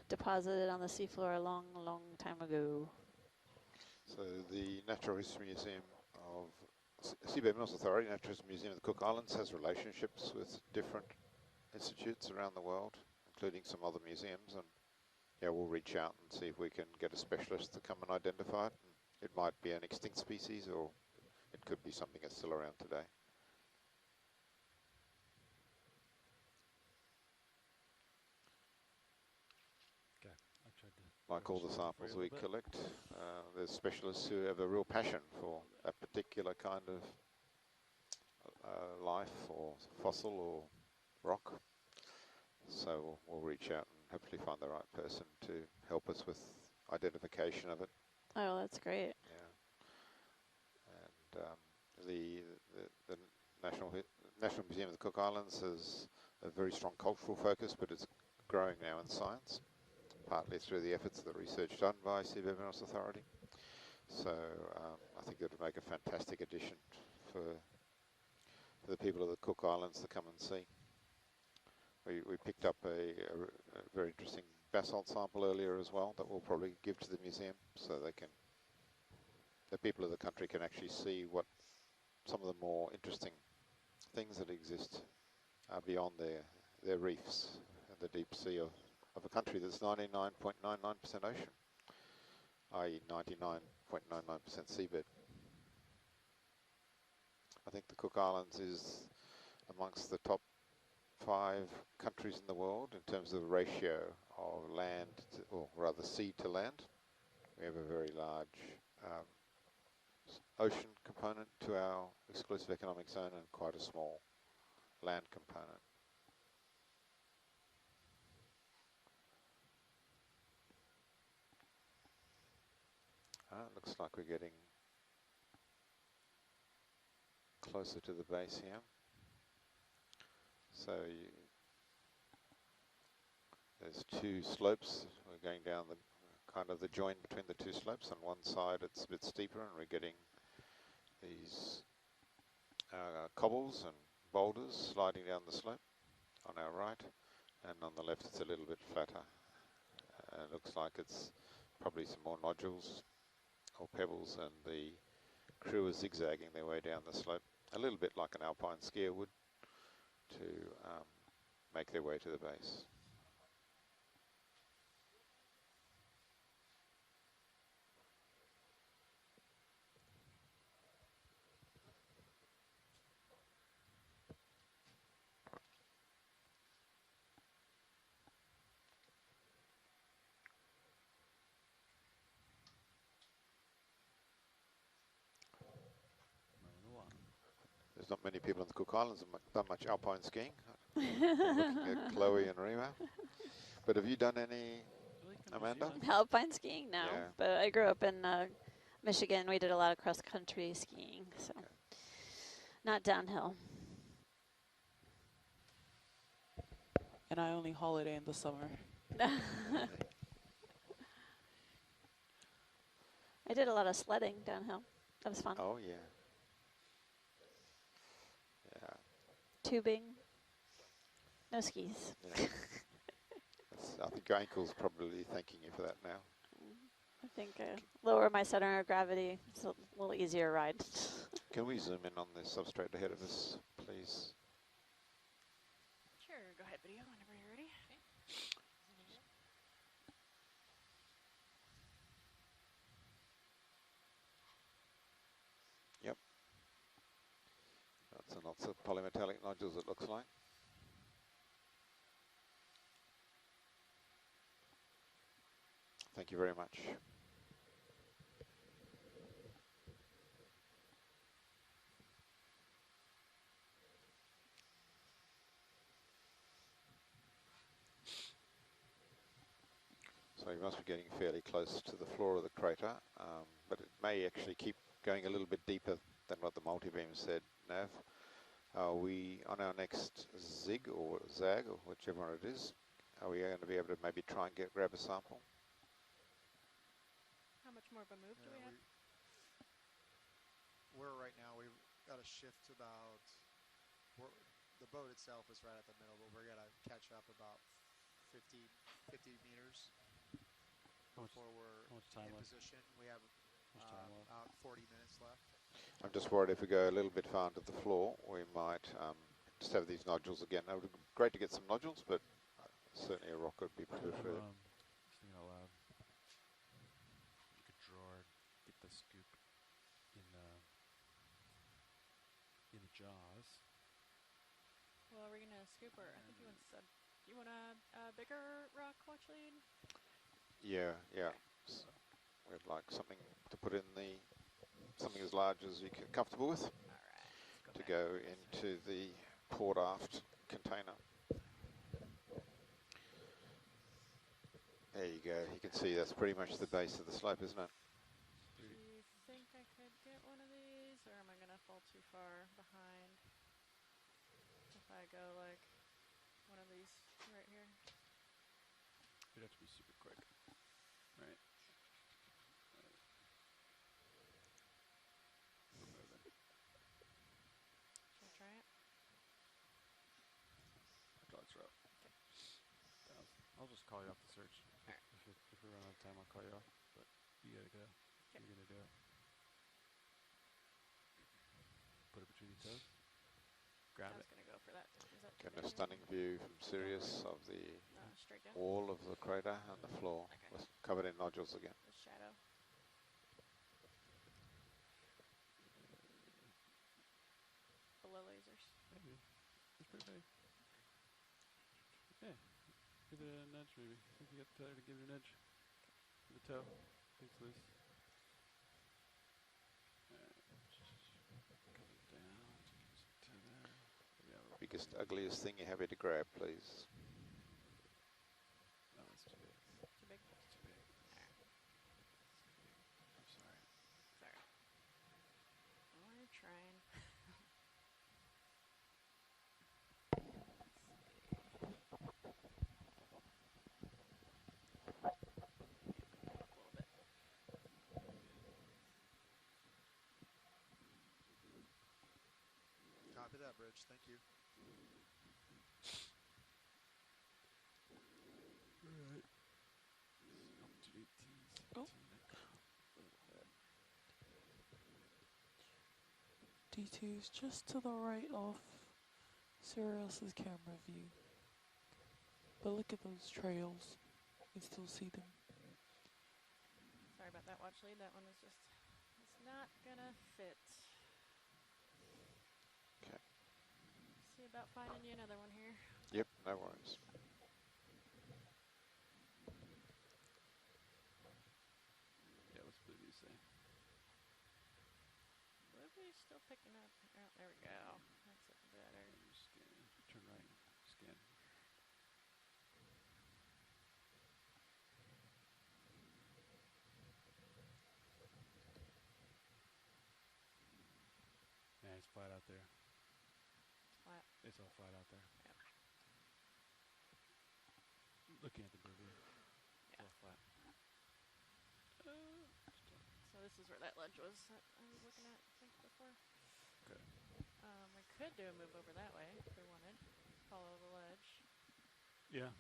deposited on the seafloor a long, long time ago. So the Natural History Museum of Seabed Minerals Authority, Natural History Museum of the Cook Islands, has relationships with different institutes around the world, including some other museums, and yeah, we'll reach out and see if we can get a specialist to come and identify it. It might be an extinct species, or it could be something that's still around today. Okay, I tried to. Like all the samples we collect, there's specialists who have a real passion for that particular kind of life or fossil or rock. So we'll reach out and hopefully find the right person to help us with identification of it. Oh, that's great. Yeah. And the National Museum of the Cook Islands has a very strong cultural focus, but it's growing now in science, partly through the efforts of the research done by Seabed Minerals Authority. So I think it would make a fantastic addition for the people of the Cook Islands to come and see. We picked up a very interesting basalt sample earlier as well that we'll probably give to the museum, so the people of the country can actually see what some of the more interesting things that exist beyond their reefs and the deep sea of a country that's 99.99% ocean, i.e. 99.99% seabed. I think the Cook Islands is amongst the top 5 countries in the world in terms of the ratio of land, or rather sea to land. We have a very large ocean component to our exclusive economic zone and quite a small land component. looks like we're getting closer to the base here. So there's two slopes. We're going down the kind of the join between the two slopes. On one side it's a bit steeper and we're getting these cobbles and boulders sliding down the slope on our right, and on the left it's a little bit flatter. It looks like it's probably some more nodules or pebbles, and the crew is zigzagging their way down the slope, a little bit like an alpine skier would, to make their way to the base. There's not many people in the Cook Islands have done much alpine skiing. I'm looking at Chloe and Rima. But have you done any, Amanda? Alpine skiing? No. Yeah. But I grew up in Michigan. We did a lot of cross-country skiing, so not downhill. And I only holiday in the summer. I did a lot of sledding downhill. That was fun. Oh, yeah. Yeah. Tubing. No skis. Yeah. I think your ankle's probably thanking you for that now. I think lower my center of gravity. It's a little easier ride. Can we zoom in on the substrate ahead of us, please? Sure, go ahead, video, whenever you're ready. Yep. Lots and lots of polymetallic nodules, it looks like. Thank you very much. So you must be getting fairly close to the floor of the crater, but it may actually keep going a little bit deeper than what the multi-beam said, Nav. Are we on our next zig or zag, or whichever one it is? Are we going to be able to maybe try and grab a sample? How much more of a move do we have? We're right now, we've got to shift about, the boat itself is right at the middle, but we're going to catch up about 50 meters before we're in position. We have about 40 minutes left. I'm just worried if we go a little bit far into the floor, we might just have these nodules again. It would be great to get some nodules, but certainly a rock would be preferred. Just thinking out loud. You could draw or get the scoop in the jaws. Well, are we gonna scoop or I think you want a bigger rock watch lead? Yeah, yeah. So we'd like something to put in something as large as you get comfortable with. Alright, to go into the port aft container. There you go. You can see that's pretty much the base of the slope, isn't it? Do you think I could get one of these, or am I gonna fall too far behind if I go like one of these right here? It'd have to be super quick, right? Should I try it? Dogs are up. I'll just call you off the search. If we run out of time, I'll call you off. But you gotta go. You're gonna do it. Put it between your toes. Grab it. I was gonna go for that. Is that Getting a stunning view from Sirius of the straight down? wall of the crater and the floor. Was covered in nodules again. The shadow. Below lasers. Maybe. It's pretty big. Yeah. Give it a nudge, maybe. I think you got the tether to give it a nudge. With the toe. I think it's loose. Coming down. Biggest, ugliest thing you're happy to grab, please. No, it's too big. Too big? It's too big. I'm sorry. Thank you. Alright. Oh. D2's just to the right of Sirius's camera view. But look at those trails. You can still see them. Sorry about that, watch lead. That one is just, it's not gonna fit. Okay. See about finding you another one here. Yep, no worries. Yeah, what's Blue View say? Bluebee's still picking up. Oh, there we go. That's it better. Scan. Turn right. Scan. Yeah, it's flat out there. Flat. It's all flat out there. Yep. Looking at the blue view. It's all flat. So this is where that ledge was that I was looking at, I think, before. Okay. We could do a move over that way if we wanted. Follow the ledge. Yeah.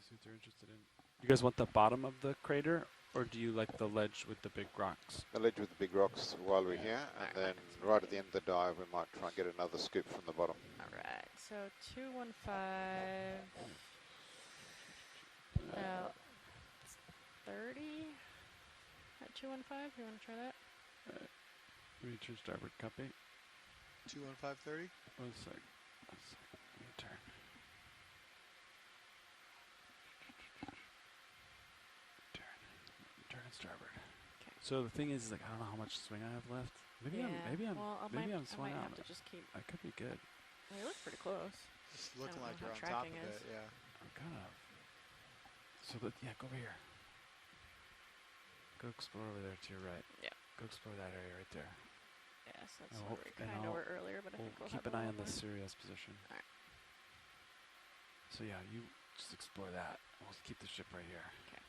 See what they're interested in. You guys want the bottom of the crater, or do you like the ledge with the big rocks? The ledge with the big rocks while we're here, and then right at the end of the dive, we might try and get another scoop from the bottom. All right. So 215. About 30 at 215. You want to try that? Reach your starboard copy. 21530. 1 sec. 1 sec. Let me turn. Turn and starboard. Okay. So the thing is, like, I don't know how much swing I have left. Maybe yeah. I'm swung I out. might have to just keep. I could be good. Well, you look pretty close. It's looking I like don't you're know on how top of tracking it, is. yeah. I'm kind of. So yeah, go over here. Go explore over there to your right. Yeah. Go explore that area right there. Yes, that's And where we kind of were earlier, but I think we'll keep have an a eye little on the more. Sirius position. All right. So yeah, you just explore that. We'll keep the ship right here. Okay.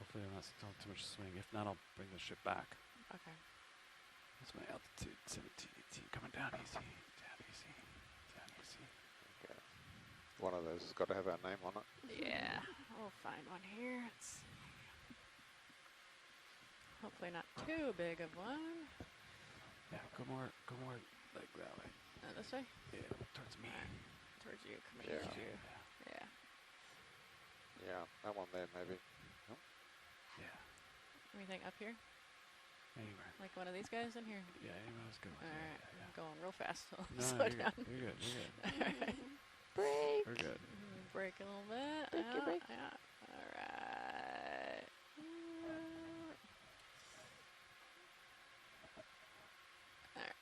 Hopefully I'm not still too much swing. If not, I'll bring the ship back. Okay. That's my altitude, 17, 18. Coming down easy. Down easy. Down easy. Okay. One of those has got to have our name on it. Yeah, we'll find one here. It's hopefully not too big of one. Yeah, go more like that way. This way? Yeah, towards me. Towards you, coming Yeah. towards you. Yeah. Yeah, that one there maybe. Nope. Yeah. Anything up here? Anywhere. Like one of these guys in here? Yeah, anywhere else good. All right, I'm going real fast, so No, slow you're down. good. You're good. You're good. All right. Break. We're good. Break a little bit. Break your break. Yeah. All right. All right.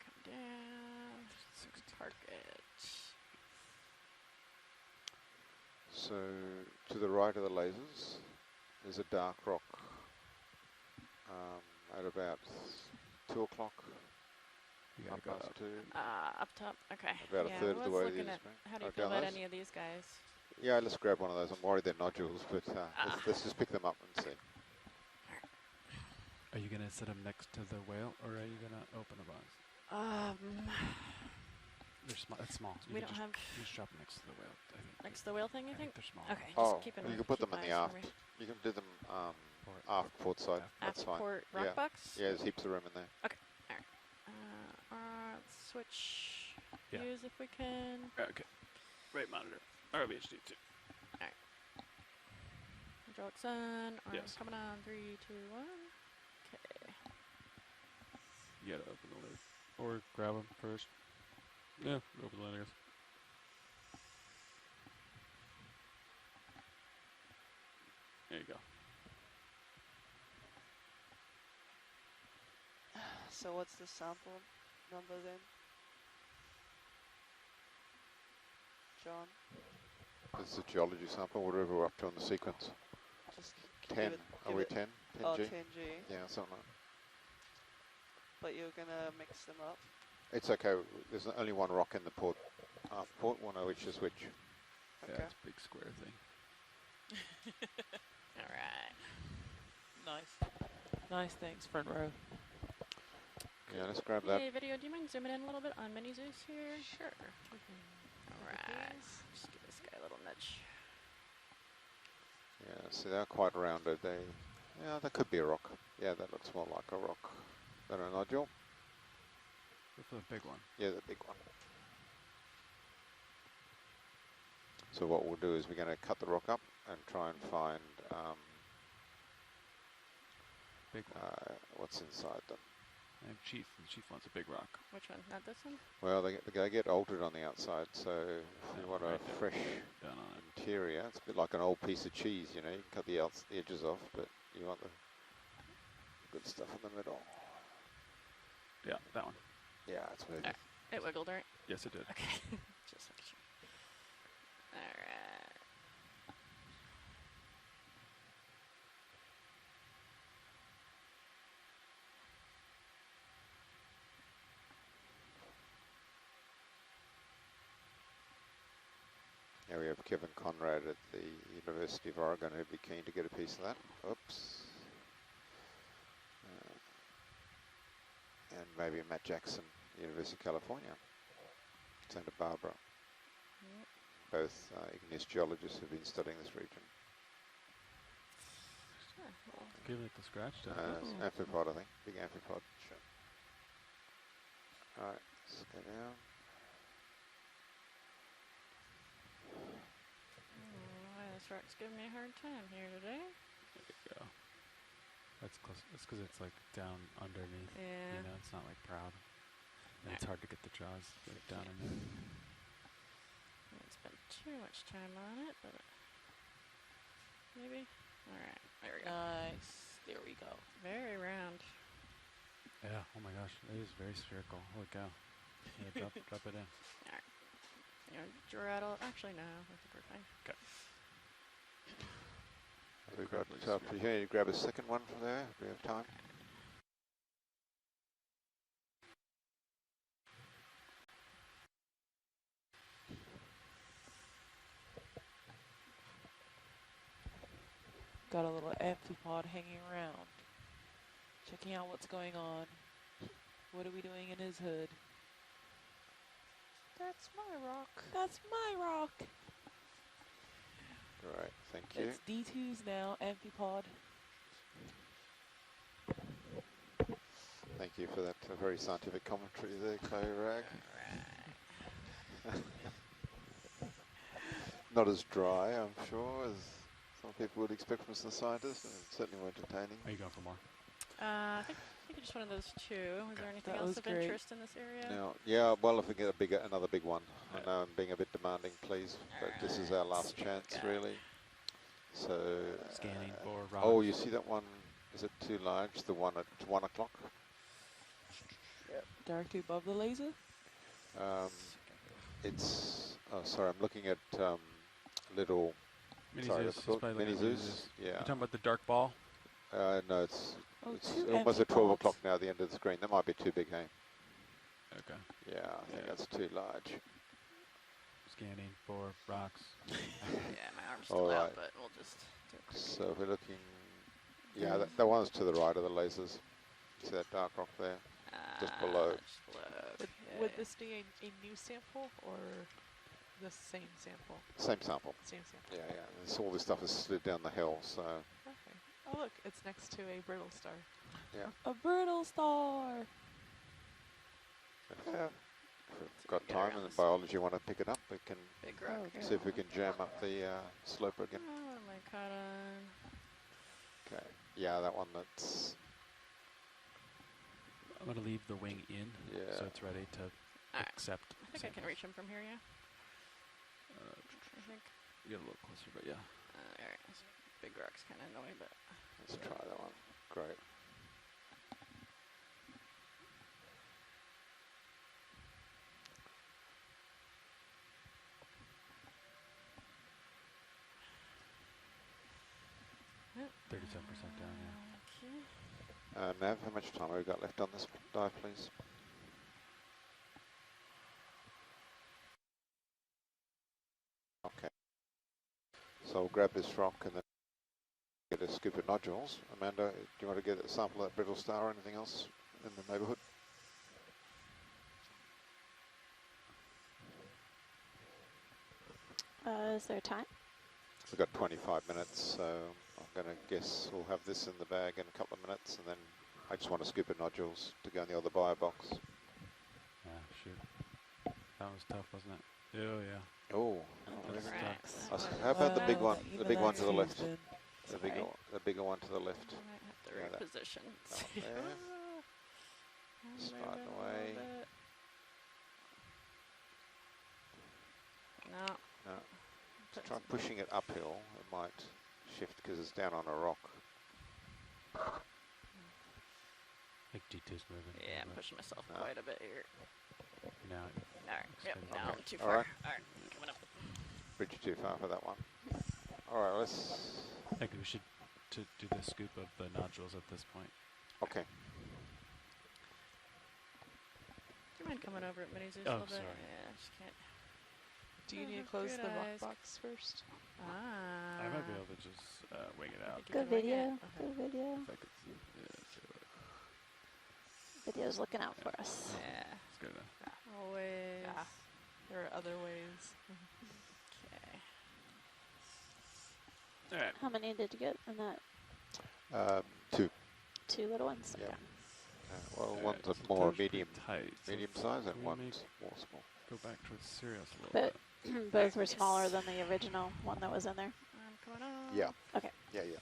Come down. Target. So to the right of the lasers, there's a dark rock at about 2 o'clock. You gotta go up. 2. Up top. Okay. About yeah, a third of the way to the looking at screen. how do you Oh, feel down about those? any of these guys? Yeah, let's grab one of those. I'm worried they're nodules, but let's just pick them up and see. Are you gonna sit them next to the whale, or are you gonna open a box? They're small. It's small. So we you don't can have just drop them next to the whale. I think. next to the whale thing. You I think? they're small. Okay. Oh, just keep you can put them in the eyes aft. for me. You can do them aft port side. That's Aft fine. port rock yeah. box? Yeah, there's heaps of room in there. Okay. All right. Let's switch Yeah. views if we can. Okay. Right monitor. RBHD 2. All right. Hydraulics on. Arms Yes. coming on. 3, 2, 1. Okay. You gotta open the lid, or grab them first. Yeah, open the lid, I guess. There you go. So what's the sample number then? John? This is a geology sample, whatever we're up to in the sequence. Just 10. Are we 10? 10G? Oh, 10G. Yeah, something like But you're gonna mix them up? that. It's okay. There's only one rock in the port. Aft port, one of which is which. Yeah, it's a big square thing. All right. Nice. Nice, thanks, front row. Yeah, let's grab that. Hey, video, do you mind zooming in a little bit on Mini Zeus here? Sure. Alright. Just give this guy a little nudge. Yeah, see, they're quite rounded. Yeah, that could be a rock. Yeah, that looks more like a rock than a nodule. That's a big one. Yeah, the big one. So what we'll do is we're going to cut the rock up and try and find big one. What's inside them. And Chief. The Chief wants a big rock. Which one? Not this one? Well, they get altered on the outside, so if you want a fresh interior, it's a bit like an old piece of cheese, you know, you can cut the edges off, but you want the good stuff in the middle. Yeah, that one. Yeah, it's very good. It wiggled, right? Yes, it did. Okay. Just make sure. Alright. Now we have Kevin Conrad at the University of Oregon who'd be keen to get a piece of that. Oops. And maybe Matt Jackson, University of California, Santa Barbara. Yep. Both igneous geologists who've been studying this region. Sure. Give it the scratch test. Amphipod, I think. Big amphipod. Sure. All right, let's go down. This rock's giving me a hard time here today. There you go. That's close. It's because it's like down underneath. Yeah. You know, it's not like proud. And it's hard to get the jaws like down in there. I won't spend too much time on it, but maybe. All right, there we go. Nice. There we go. Very round. Yeah. Oh my gosh, it is very spherical. Holy cow. Yeah, drop it in. All right. You know, rattle. Actually, no. I think we're fine. Okay. We've got opportunity to grab a second one from there. Do we have time? Got a little amphipod hanging around, checking out what's going on. What are we doing in his hood? That's my rock. That's my rock. Right, thank you. It's D2's now, amphipod. Thank you for that very scientific commentary there, Chloe Rag. Not as dry, I'm sure, as some people would expect from some scientists, and certainly more entertaining. Are you going for more? I think just one of those two. Is there anything else of interest in this area? No, yeah, well, if we get another big one. I know I'm being a bit demanding, please, but this is our last chance, really. So, scanning for rocks. Oh, you see that one? Is it too large? The one at 1 o'clock? Yep. Directly above the laser? It's, oh, sorry, I'm looking at little Mini sorry, Zeus. that's called Mini Zeus. Yeah. You're talking about the dark ball? No, it's almost at 12 o'clock now, the end of the screen. That might be too big, hey? Okay. Yeah, I think that's too large. Scanning for rocks. Yeah, my arm's still out, but we'll just do a quick. So if we're looking, yeah, that one's to the right of the lasers. See that dark rock there? Just below. Would this be a new sample or the same sample? Same sample. Same sample. Yeah, yeah. And so all this stuff is slid down the hill, so. Okay. Oh, look, it's next to a brittle star. Yeah. A brittle star. Yeah. If we've got time and the biology want to pick it up, we can Big rock. see if we can jam up the sloper again. Oh, what am I caught on? Okay. Yeah, that one that's. I'm going to leave the wing in, Yeah. so it's ready to accept. I think I can reach him from here, yeah? I think. Get a little closer, but yeah. Alright, this big rock's kind of annoying, but. Let's try that one. Great. Yep. 37% down, yeah. Okay. Nav, how much time have we got left on this dive, please? Okay. So I'll grab this rock and then get a scoop of nodules. Amanda, do you want to get a sample of that brittle star or anything else in the neighbourhood? is there time? We've got 25 minutes, so I'm going to guess we'll have this in the bag in a couple of minutes, and then I just want to scoop of nodules to go in the other bio box. Yeah, shoot. That was tough, wasn't it? Oh, yeah. Oh, How about the big one? The big one to the left. The bigger one to the left. I might have to Yeah, that- reposition. that one there. Sliding away. No. No. Just try pushing it uphill. It might shift because it's down on a rock. Like D2's moving. Yeah, I'm pushing myself quite a bit here. Now. Alright, yep, now I'm too All far. right. Alright, coming up. Bridge too far for that one. All right, let's... I think we should do the scoop of the nodules at this point. Okay. Do you mind coming over at Minnie Zeus a Oh, little bit? sorry. Yeah, I just can't. Do you I need to have close good the rock eyes. box first? Ah. I might be able to just wing it out. Good video. Good video. If I could see. Yeah, do it. Video's looking out for us. Yeah. It's good enough. Always. Yeah. There are other ways. Okay. All right. How many did you get in that? 2. 2 little ones? Yeah. Okay. Well, Alright, one's so a more those are pretty medium tight. So medium size, and can we one's more small. Go back towards Sirius a little But bit. both were smaller than the original one that was in there? I'm coming on. Yeah. Okay. Yeah, yeah.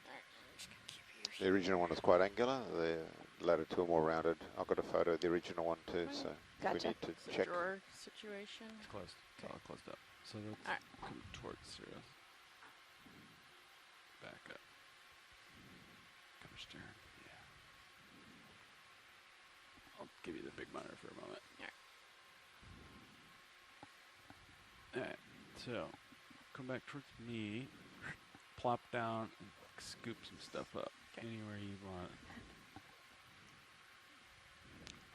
Alright, I'm just gonna keep you The original one is quite angular. The latter 2 are more rounded. I've got a photo of the original one too, so Gotcha. we need to It's a check. drawer situation. It's closed. It's all closed up. So let's Alright. come towards Sirius. Back up. Come stern. Yeah. I'll give you the big monitor for a moment. Alright, so come back towards me, plop down, and scoop some stuff up anywhere you want.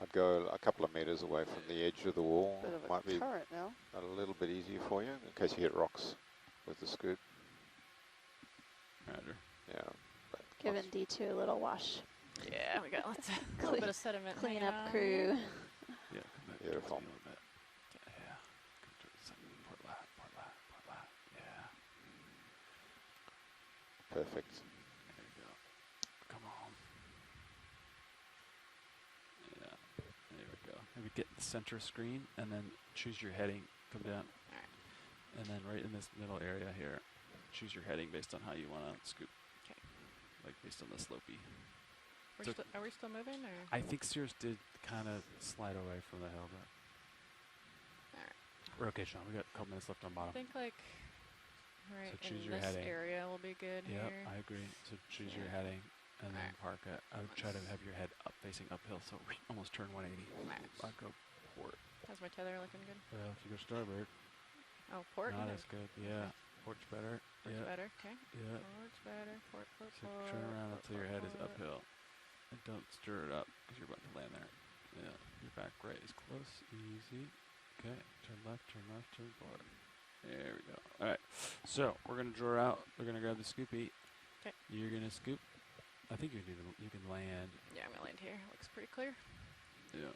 I'd go a couple of meters away from the edge of the wall. Bit of a Might be turret now. a little bit easier for you in case you hit rocks with the scoop. Roger. Yeah. but Giving D2 a little wash. Yeah, we got lots of a little bit of sediment. Clean hanging up on crew. Yeah, come back Beautiful. towards me a little bit. Yeah. Come towards the center. Port left, port left, port left. Yeah. Perfect. There you go. Come on. Yeah. There we go. Maybe get the center screen and then choose your heading. Come down. Alright. And then right in this middle area here, choose your heading based on how you want to scoop. Okay. Like based on the slopey. Are we still moving? Or? I think Sears did kind of slide away from the hill, but Alright. we're okay, Sean. We got a couple minutes left on I bottom. think like right So choose in your this heading. area will be good Yep, here. I agree. So choose your Yeah. heading and then park it. I would try to have your head up facing uphill, so we almost turn 180. I'd go port. How's my tether looking good? Well, if you go starboard, Oh, port. not either. as good. Yeah, port's better. Port's yeah. better. Okay. Yeah. Port's better. Port. So turn around until your head is uphill. And don't stir it up because you're about to land there. Yeah, your back right is close. Easy. Okay, turn left, turn forward. There we go. All right, so we're going to draw out. We're going to grab the scoopy. Okay. You're going to scoop. I think you can land. Yeah, I'm gonna land here. Looks pretty clear. Yeah.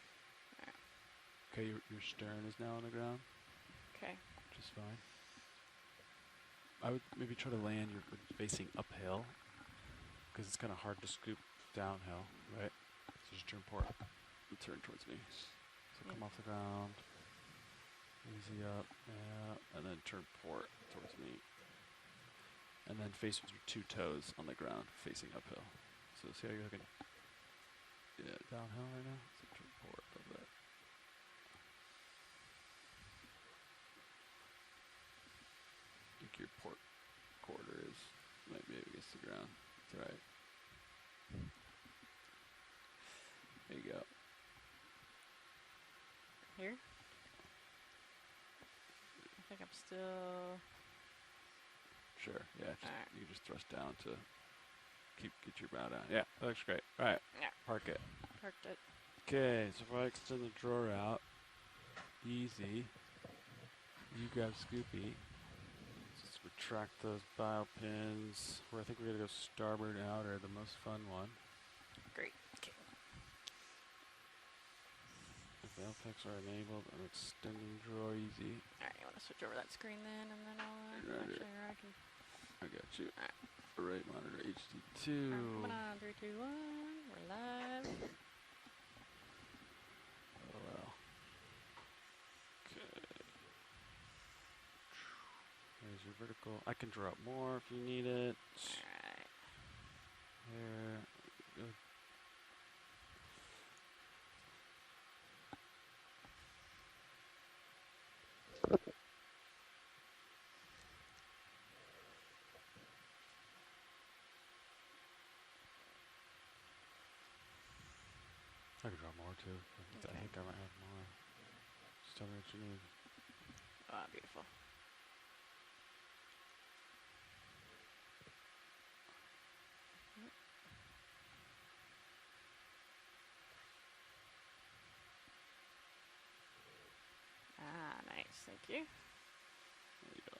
Okay, your stern is now on the ground. Okay. Which is fine. I would maybe try to land your facing uphill because it's kind of hard to scoop downhill, right? So just turn port and turn towards me. So come off the ground, easy up, yeah, and then turn port towards me. And then face with your 2 toes on the ground, facing uphill. So see how you're looking? Yeah, downhill right now. So turn port a little bit. I think your port quarter is might be against the ground. That's right. There you go. Here. I think I'm still. Sure. Yeah. You just thrust down to get your bow down. Yeah, that looks great. All right. Yeah. Park it. Parked it. Okay. So if I extend the drawer out, easy. You grab Scoopy. Just retract those bow pins. Where I think we're gonna go starboard outer, the most fun one. Great. Okay. Fail packs are enabled and extending drawer easy. Alright, you want to switch over that screen then, and then I'll Right. actually I can. I got you. Right monitor HD2. Come on, 3, 2, 1. We're live. Oh well. Okay. There's your vertical. I can draw up more if you need it. Alright. Here. Good. I can draw more too. Okay. I think I might have more. Just tell me what you need. Ah, beautiful. Ah, nice. Thank you. There you go.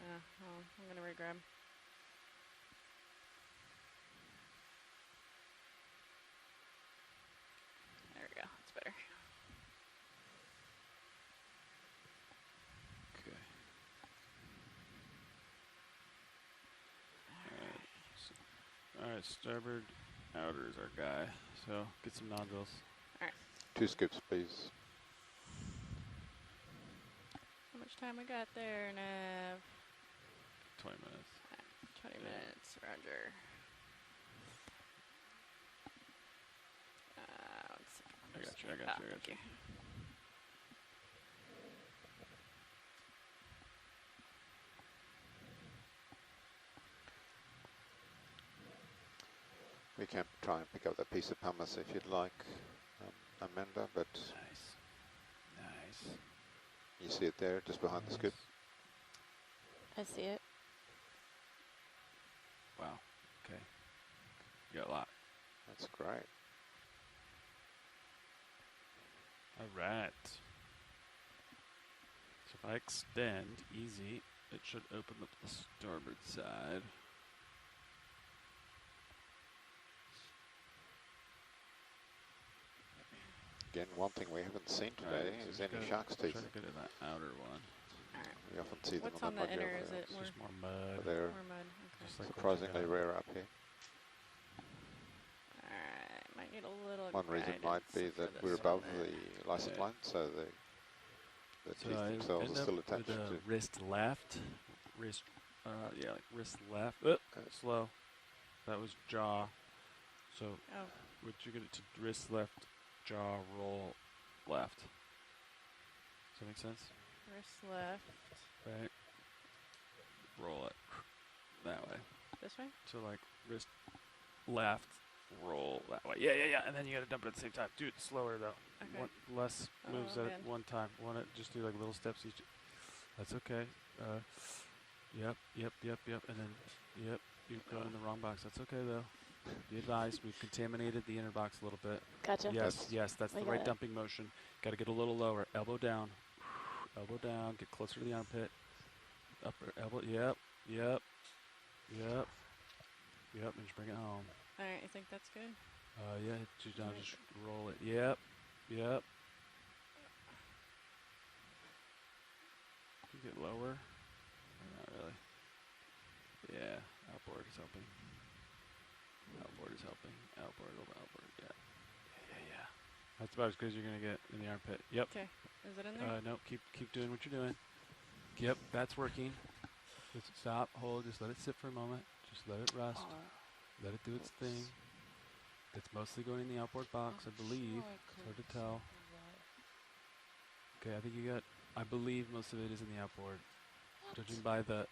Well, I'm gonna regrab. There we go. That's better. Okay. Alright, starboard outer is our guy. So get some nodules. Alright. 2 skips, please. How much time we got there, Nav? 20 minutes. 20 minutes, Roger. One second. I got you, I got you, I got you. We can try and pick up that piece of pumice if you'd like, Amanda, but... Nice. Nice. You see it there, just behind the scoop? I see it. Wow. Okay. You got a lot. That's great. Alright. So if I extend easy, it should open up the starboard side. Again, one thing we haven't seen today Right, so is just any gotta shark's teeth. Try to get to that outer one. We often see them What's on on the mud inner? over Is there. it more? Just more mud. But they're More mud. Okay. Just like what you surprisingly got. rare up here. Alright, might need a little One reason might be guidance for that this we're one above then. the license line, so the So teeth I themselves end are up still attached with to... wrist left, wrist, yeah, like wrist left. Slow. That was jaw. So what you get it to wrist left, jaw roll left. Does that make sense? Wrist left. Right. Roll it that way. This way? So like wrist left, roll that way. Yeah, yeah, yeah. And then you got to dump it at the same time. Do it slower though. Okay. Less moves Oh, at man. one time. Want to just do like little steps each. That's okay. Yep, yep, yep, yep. And then, yep, you're going in the wrong box. That's okay though. Be advised, we've contaminated the inner box a little bit. Gotcha. Yes, yes, that's We the got right it. dumping motion. Got to get a little lower. Elbow down. Elbow down. Get closer to the armpit. Upper elbow. Yep, yep, yep, yep. And just bring it home. Alright, you think that's good? Yeah, just now just roll it. Yep, yep. You get lower. Or not really. Yeah, outboard is helping. Outboard is helping. Outboard, over outboard. Yeah. Yeah, yeah, yeah. That's about as good as you're gonna get in the armpit. Yep. Okay. Is it in there? No, keep doing what you're doing. Yep, that's working. Just stop, hold, just let it sit for a moment. Just let it rest. Let it do its thing. It's mostly going in the outboard box, I believe. It's hard to tell. Okay, I think you got, I believe most of it is in the outboard. Judging by the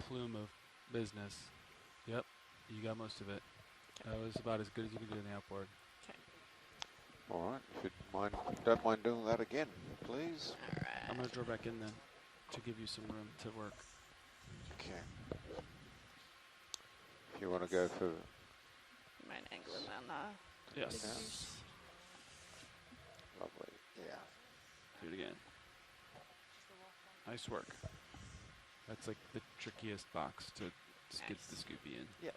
plume of business. Yep, you got most of it. That was about as good as you can do in the outboard. Okay. All right, if you don't mind doing that again, please. Alright. I'm going to draw back in then to give you some room to work. Okay. If you want to go for... You mind angling on the... Yes. degrees? Lovely, yeah. Do it again. Nice work. That's like the trickiest box to get the scoopy in. Yep.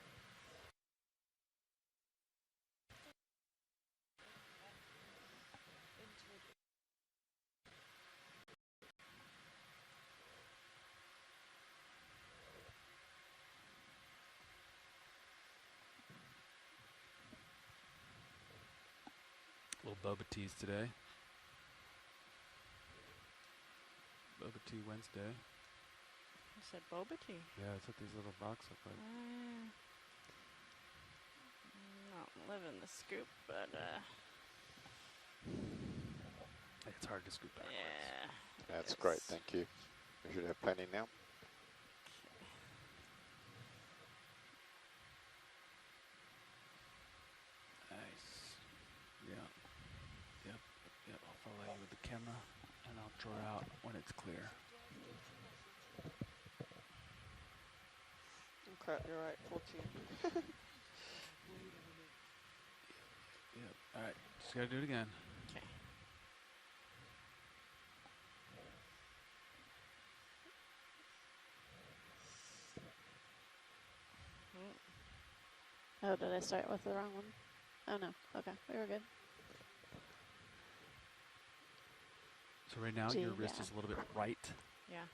boba teas today. Boba tea Wednesday. You said boba tea. Yeah, it's what these little boxes look like. Not living the scoop, but It's hard to scoop backwards. yeah. That's great, thank you. We should have plenty now. Nice. Yeah. Yep. Yep. I'll follow you with the camera, and I'll draw out when it's clear. Oh, crap, you're right. 14. Yep. All right. Just gotta do it again. Okay. Oh, did I start with the wrong one? Oh no. Okay, we were good. So right now G, your wrist yeah. is a little bit right. Yeah.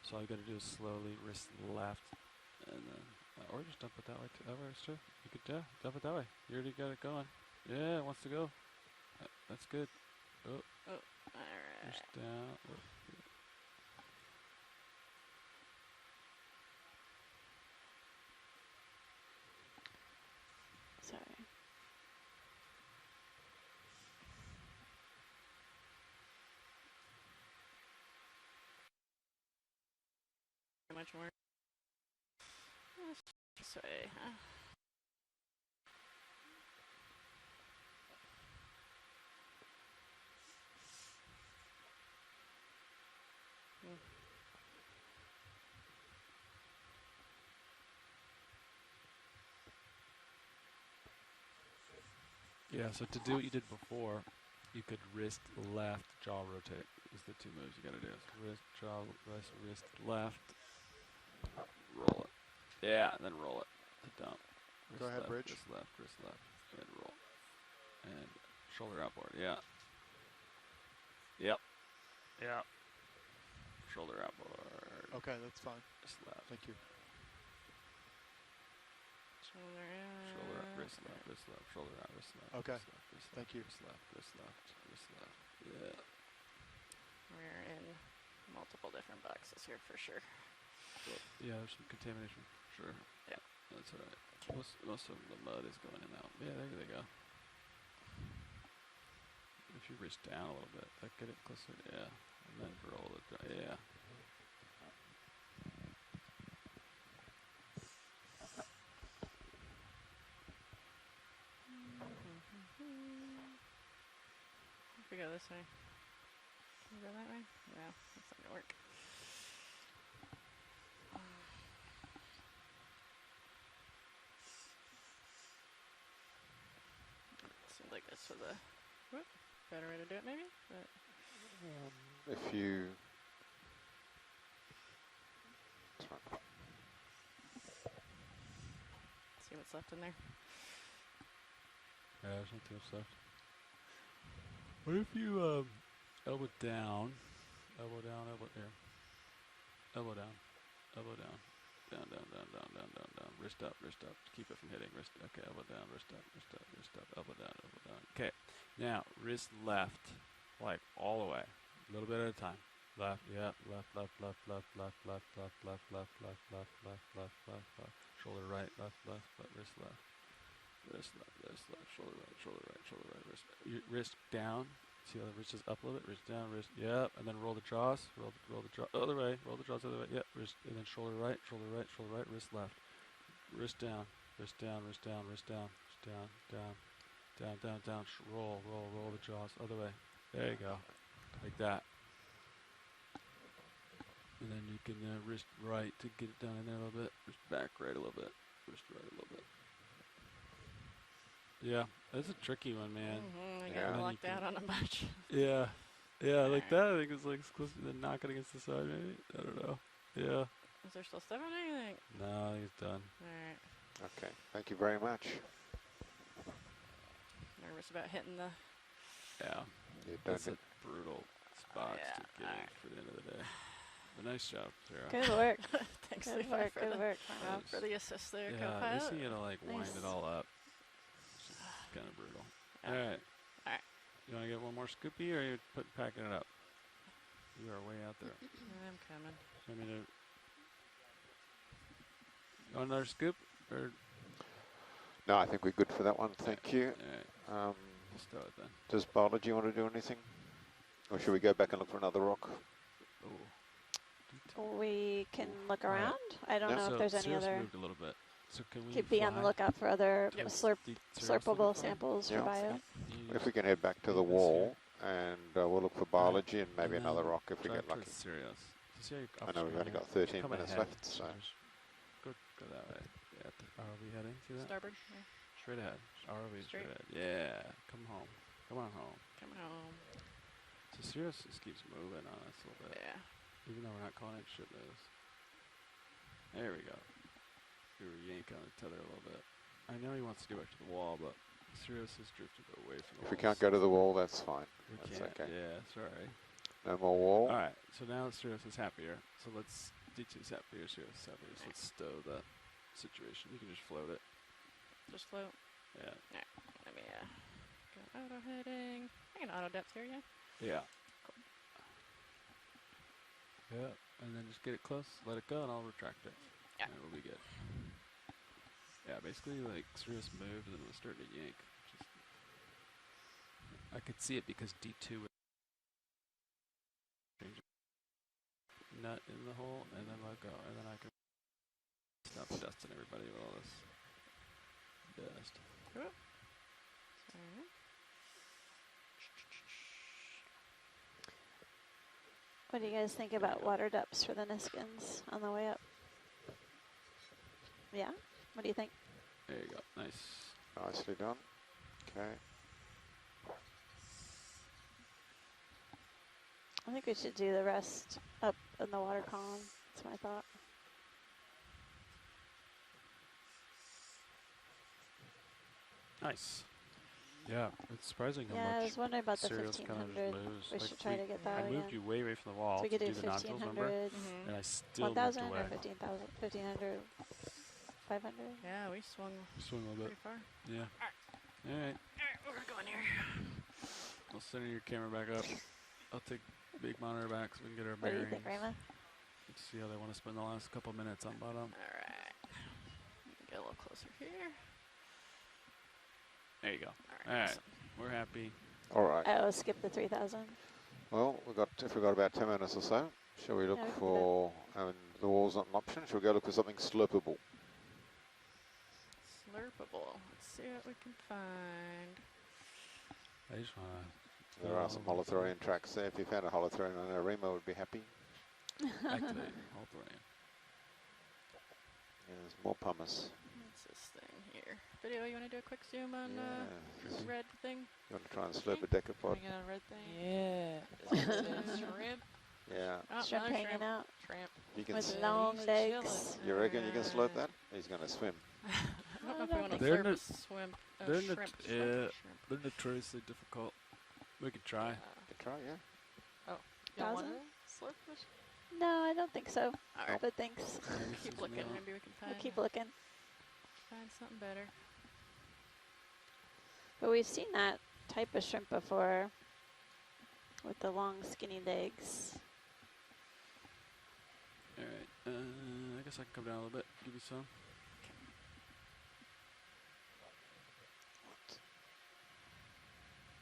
So all you gotta do is slowly wrist left, and then or just dump it that way too. That works too. You could dump it that way. You already got it going. Yeah, it wants to go. That's good. Oh. Oh. All right. Wrist down. Oh. Sorry. Much more. This way, huh? Yeah, so to do what you did before, you could wrist left, jaw rotate is the two moves you gotta do. So wrist, jaw, wrist left, roll it. Yeah, and then roll it to dump. Wrist Go ahead, left, bridge. wrist left, and roll. And shoulder outboard, yeah. Yep. Yeah. Shoulder outboard. Okay, that's fine. Wrist left. Thank you. Shoulder up, wrist left, shoulder out, wrist left. Okay. Wrist left, wrist Thank left, you. Wrist left, wrist left, wrist left. Yeah. We're in multiple different boxes here for sure. Well, yeah, there's some contamination, sure. Yeah. That's all right. Most of the mud is going in and out. Yeah, there they go. If you wrist down a little bit, that get it closer. Yeah, and then roll it. Yeah. If we go this way. Can we go that way? No, that's not gonna work. Seems like this was a better way to do it, maybe. But If you see what's left in there. Yeah, there's not too much left. What if you elbow down, elbow down, elbow here, elbow down, elbow down, down, down, down, down, down, down, down, wrist up, keep it from hitting, wrist. Okay, elbow down, wrist up, elbow down, elbow down. Okay, now wrist left, like all the way, a little bit at a time. Left, yeah, left, left, left, left, left, left, left, left, left, left, left, left, left, left, left. Shoulder right, left, left, wrist left. Wrist left, shoulder right, wrist. Wrist down. See how the wrist is up a little bit. Wrist down, wrist. Yep, and then roll the jaws. Roll the jaw other way. Roll the jaws the other way. Yep, wrist, and then shoulder right, wrist left. Wrist down, wrist down, wrist down, wrist down, wrist down, down, down, down, down. Roll the jaws other way. There you go, like that. And then you can wrist right to get it down in there a little bit. Wrist back right a little bit. Wrist right a little bit. Yeah, that's a tricky one, man. I got locked out on a bunch. Yeah, like that. I think it's like close to the knock it against the side, maybe. I don't know. Yeah. Is there still stuff on there, you think? No, I think it's done. Alright. Okay, thank you very much. Nervous about hitting the... You That's don't a brutal spot to get in for the end of the day. But nice job, Sarah. Good work. Thanks, Good Levi, work. for Good the, work. for the assist there, Yeah, co-pilot. at least you get to like wind Nice. it all up. It's kind of brutal. Yeah. All right. All right. You want to get one more scoopy, or are you packing it up? You are way out there. I'm coming. Want me to? You want another scoop, or? No, I think we're good for that one. Thank you. Let's do it then. Does biology want to do anything? Or should we go back and look for another rock? We can look around. I don't know if there's any other. Moved a little bit. So can we Could be on the lookout for other slurpable samples for bio. If we can head back to the wall, and we'll look for biology and maybe another rock if we get lucky. I know we've only got 13 minutes left, so. Go that way. Yeah, ROV heading. See that? Starboard. Yeah. Straight ahead. ROV straight ahead. Yeah. Come home. Come on home. Coming home. So Sirius just keeps moving on us a little bit. Yeah. Even though we're not calling it shit moves. There we go. We were yanking on the tether a little bit. I know he wants to go back to the wall, but Sirius has drifted away from the wall. If we can't go to the wall, that's fine. That's okay. Yeah, sorry. No more wall. All right, so now Sirius is happier. So let's, D2's happier, Sirius is happier. So let's stow the situation. You can just float it. Just float? Yeah. Alright, let me go auto heading. I can auto depth here, yeah? Yeah. Yeah, and then just get it close, let it go, and I'll retract it. Yeah. And it'll be good. Yeah, basically, like, Sirius moved, and then we'll start to yank. I could see it because D2 would change nut in the hole, and then let go, and then I can stop dusting everybody with all this dust. Cool. What do you guys think about water depths for the Niskins on the way up? Yeah? What do you think? There you go. Nice. Nicely done. Okay. I think we should do the rest up in the water column. That's my thought. Nice. Yeah, it's surprising how Yeah, much I was wondering about the Sirius kind of 1500. just moves. We Like should try to get that I again. moved you way away from the wall So we could to do do the nodules, remember? 1500, And I still moved 1000 away. or 15,000, 1500, 500. Yeah, we swung Swing a little bit. pretty far. Yeah. All right. Alright, we're going here. I'll center your camera back up. I'll take big monitor back so we can get our What do you bearings. think, Rayma? Let's see how they want to spend the last couple minutes on bottom. Alright. Get a little closer here. There you go. Alright, All right. awesome. We're happy. All right. Oh, skip the 3000. Well, if we've got about 10 minutes or so, shall we look Yeah, we can do for, the wall's not an option, shall we go look for something slurpable? Slurpable. Let's see what we can find. I just want to... There are some holothurian tracks there. If you found a holothurian, I know Remo would be happy. Activate holothurian. Yeah, there's more pumice. What's this thing here? Video, you want to do a quick zoom on this Yeah. red thing? You want to try and slurp a decapod? Bring in a red thing? Yeah. Is it shrimp? Yeah. Oh, Shrimp another hanging shrimp. out. Shrimp. You can With s- long He's legs. You reckon you can slurp that? He's going to swim. I don't know if we want to They're slurp a not- swim. They're Shrimp. yeah, they're notoriously difficult. We could try. You can try, yeah. Oh, You want 1000? to slurp this? No, I don't think so. Alright. But thanks. Keep looking. Maybe we can find. We'll keep looking. Find something better. But we've seen that type of shrimp before with the long skinny legs. All right. I guess I can come down a little bit. Give you some.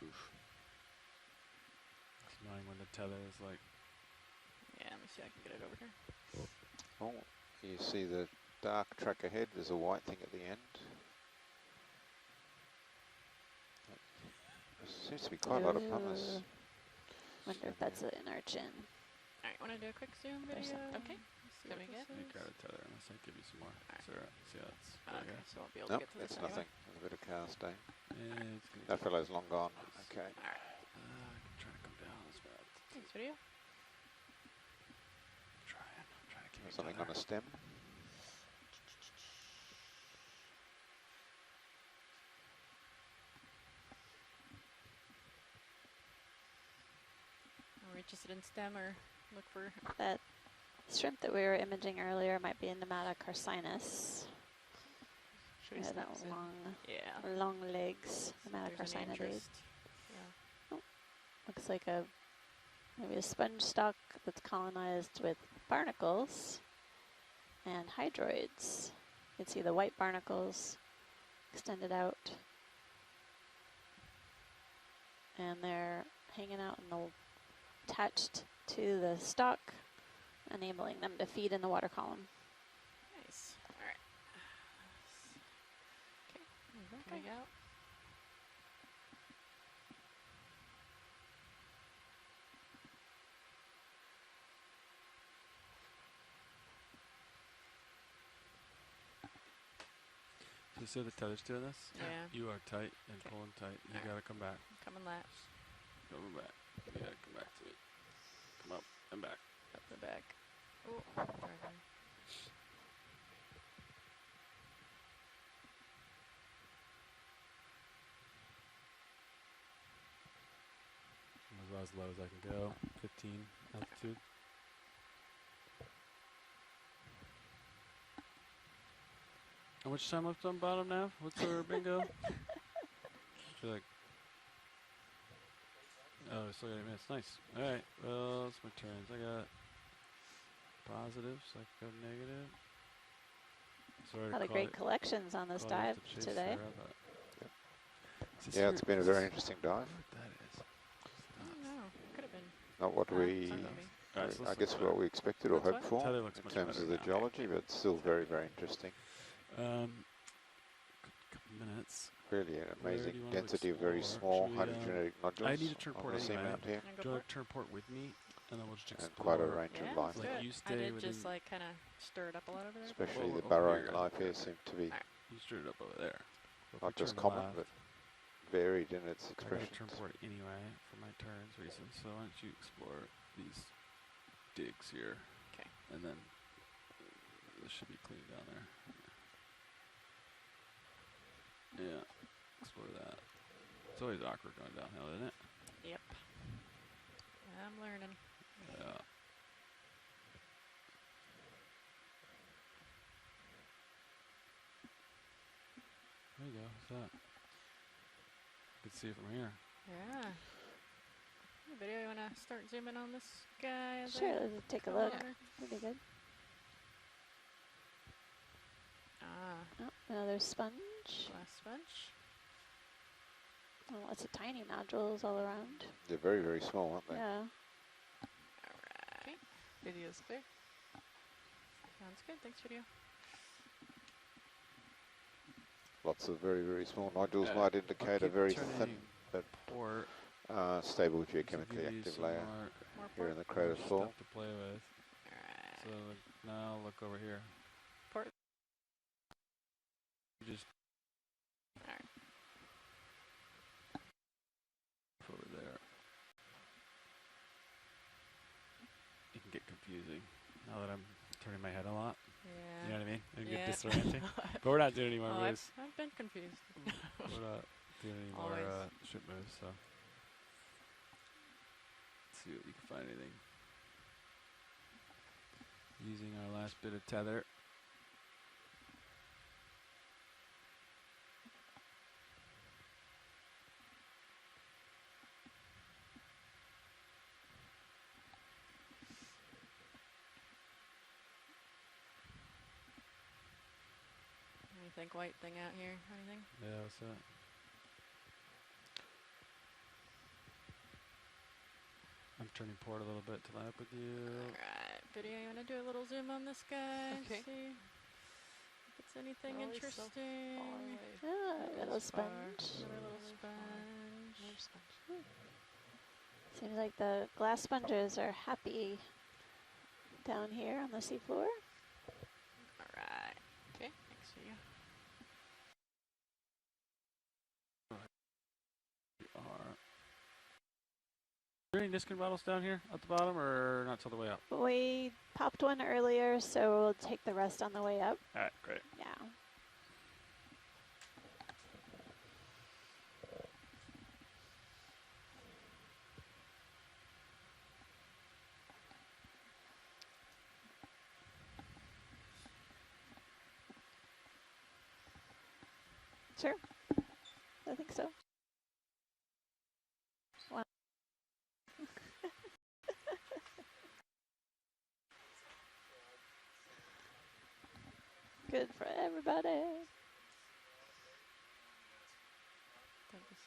Oof. It's annoying when the tether is like... Yeah, let me see if I can get it over here. Oh, you see the dark track ahead. There's a white thing at the end. There seems to be quite a lot of pumice. Wonder if that's an urchin. Alright, want to do a quick zoom There's video? something. Okay. See what this Let me is. grab a tether unless I give you some more. Sarah, see how that's... Okay, so I'll be able Nope, to get to this it's anyway. nothing. There's a bit of cast, eh? Yeah, it's gonna That fellow's long gone. Okay. I can try to come down as well. Thanks, video. Trying to keep it Something on together. a stem. Are we interested in STEM or look for... That shrimp that we were imaging earlier might be a nematocarcinus. Should we Yeah, that snap in? long, Yeah. long legs, There's any nematocarcinidae. interest. Yeah. Oh, looks like maybe a sponge stock that's colonized with barnacles and hydroids. You can see the white barnacles extended out, and they're hanging out attached to the stalk, enabling them to feed in the water column. Nice. All right. Okay. Coming out. So see the tether's doing this? Yeah. You are tight and pulling tight. You gotta come back. Coming laps. Coming back. You gotta come back to me. Come up and back. Up the back. Oh, driving. As low as I can go. 15 altitude. How much time left on bottom now? What's our bingo? I feel like. Oh, still got 8 minutes. Nice. All right. Well, it's my turns. I got positives. I got negative. Sorry A lot of great collections on this dive today. Yeah, it's been a very interesting dive. I don't know. Could have been. Not what we, I guess what we expected or hoped for in terms of the geology, but still very, very interesting. Couple minutes. Really an amazing density of very small hydrogenetic nodules I need to turn on port the anyway. seamount here. Do you want to turn port with me? And then we'll just explore. And quite a range of life. Like you stay I did within just like kind of stir it up a lot over there. Especially the burrowing life here seemed to be You stirred it up over there. not just common, but varied in its expression. I turn port anyway for my turns reasons. So why don't you explore these digs here? Okay. And then this should be clean down there. Yeah, explore that. It's always awkward going downhill, isn't it? Yep. I'm learning. Yeah. There you go. What's that? You can see it from here. Yeah. Video, you want to start zooming on this guy? Sure, let's take a look. That'd be good. Ah. Oh, another sponge. Glass sponge. Oh, lots of tiny nodules all around. They're very, very small, aren't they? Yeah. Alright. Okay. Video's clear. Sounds good. Thanks, video. Lots of very, very small nodules might indicate a very thin but stable geochemically active layer here in the crater floor. Stuff to play with. So now look over here. Port. Just over there. It can get confusing now that I'm turning my head a lot. Yeah. You know what I mean? It can Yeah. get disorienting. But we're not doing any more Oh, moves. I've been confused. We're not doing any more ship moves, so. Let's see what you can find anything. Using our last bit of tether. Anything white thing out here? Anything? Yeah, what's that? I'm turning port a little bit to line up with you. Alright, video, you want to do a little zoom on this guy? Okay. See if it's anything Always so interesting. far away. Ah, a little sponge. Another little sponge. Another sponge. Seems like the glass sponges are happy down here on the seafloor. Alright. Okay, thanks for you. Are there any Niskin bottles down here at the bottom, or not till the way up? We popped one earlier, so we'll take the rest on the way up. All right, great. Yeah. Sure. I think so.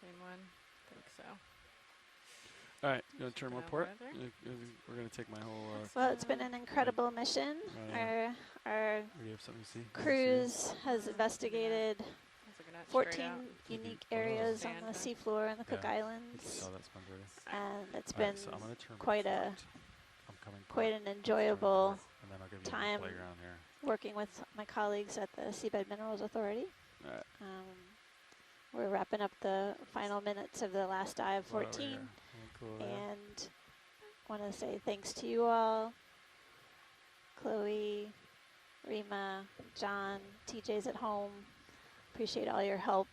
same one. I think so. All right, you want to turn Checking more out port? weather. We're going to take my whole... Well, it's been an incredible mission. Our do you have something to see? cruise has investigated looking at straight 14 out. unique Oh. areas on Sand, the huh? seafloor in the Cook Yeah, I Islands. just saw that sponge already. And it's All right, been so I'm gonna turn quite a port. I'm coming quite port. an enjoyable And then I'll give you time the playground here. working with my colleagues at the Seabed Minerals Authority. All right. We're wrapping up the final minutes of the last dive, Right over 14, here. Cool there. and want to say thanks to you all, Chloe, Rima, John, TJ's at home. Appreciate all your help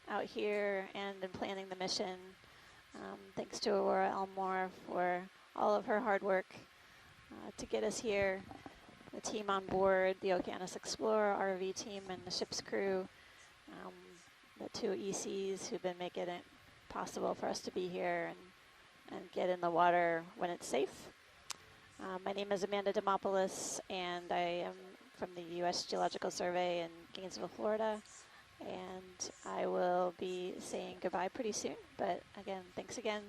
out here and in planning the mission. Thanks to Aurora Elmore for all of her hard work to get us here. The team on board, the Okeanos Explorer RV team and the ship's crew, the 2 ECs who've been making it possible for us to be here and get in the water when it's safe. My name is Amanda Demopoulos, and I am from the U.S. Geological Survey in Gainesville, Florida. And I will be saying goodbye pretty soon. But again, thanks again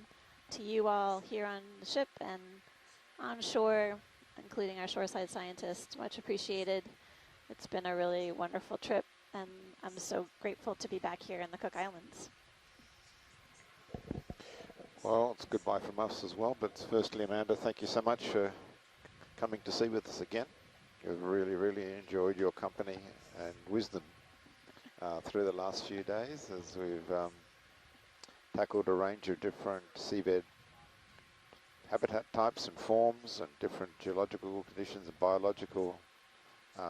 to you all here on the ship and on shore, including our shoreside scientists. Much appreciated. It's been a really wonderful trip, and I'm so grateful to be back here in the Cook Islands. Well, it's goodbye from us as well, but firstly, Amanda, thank you so much for coming to sea with us again. We've really, really enjoyed your company and wisdom through the last few days as we've tackled a range of different seabed habitat types and forms and different geological conditions and biological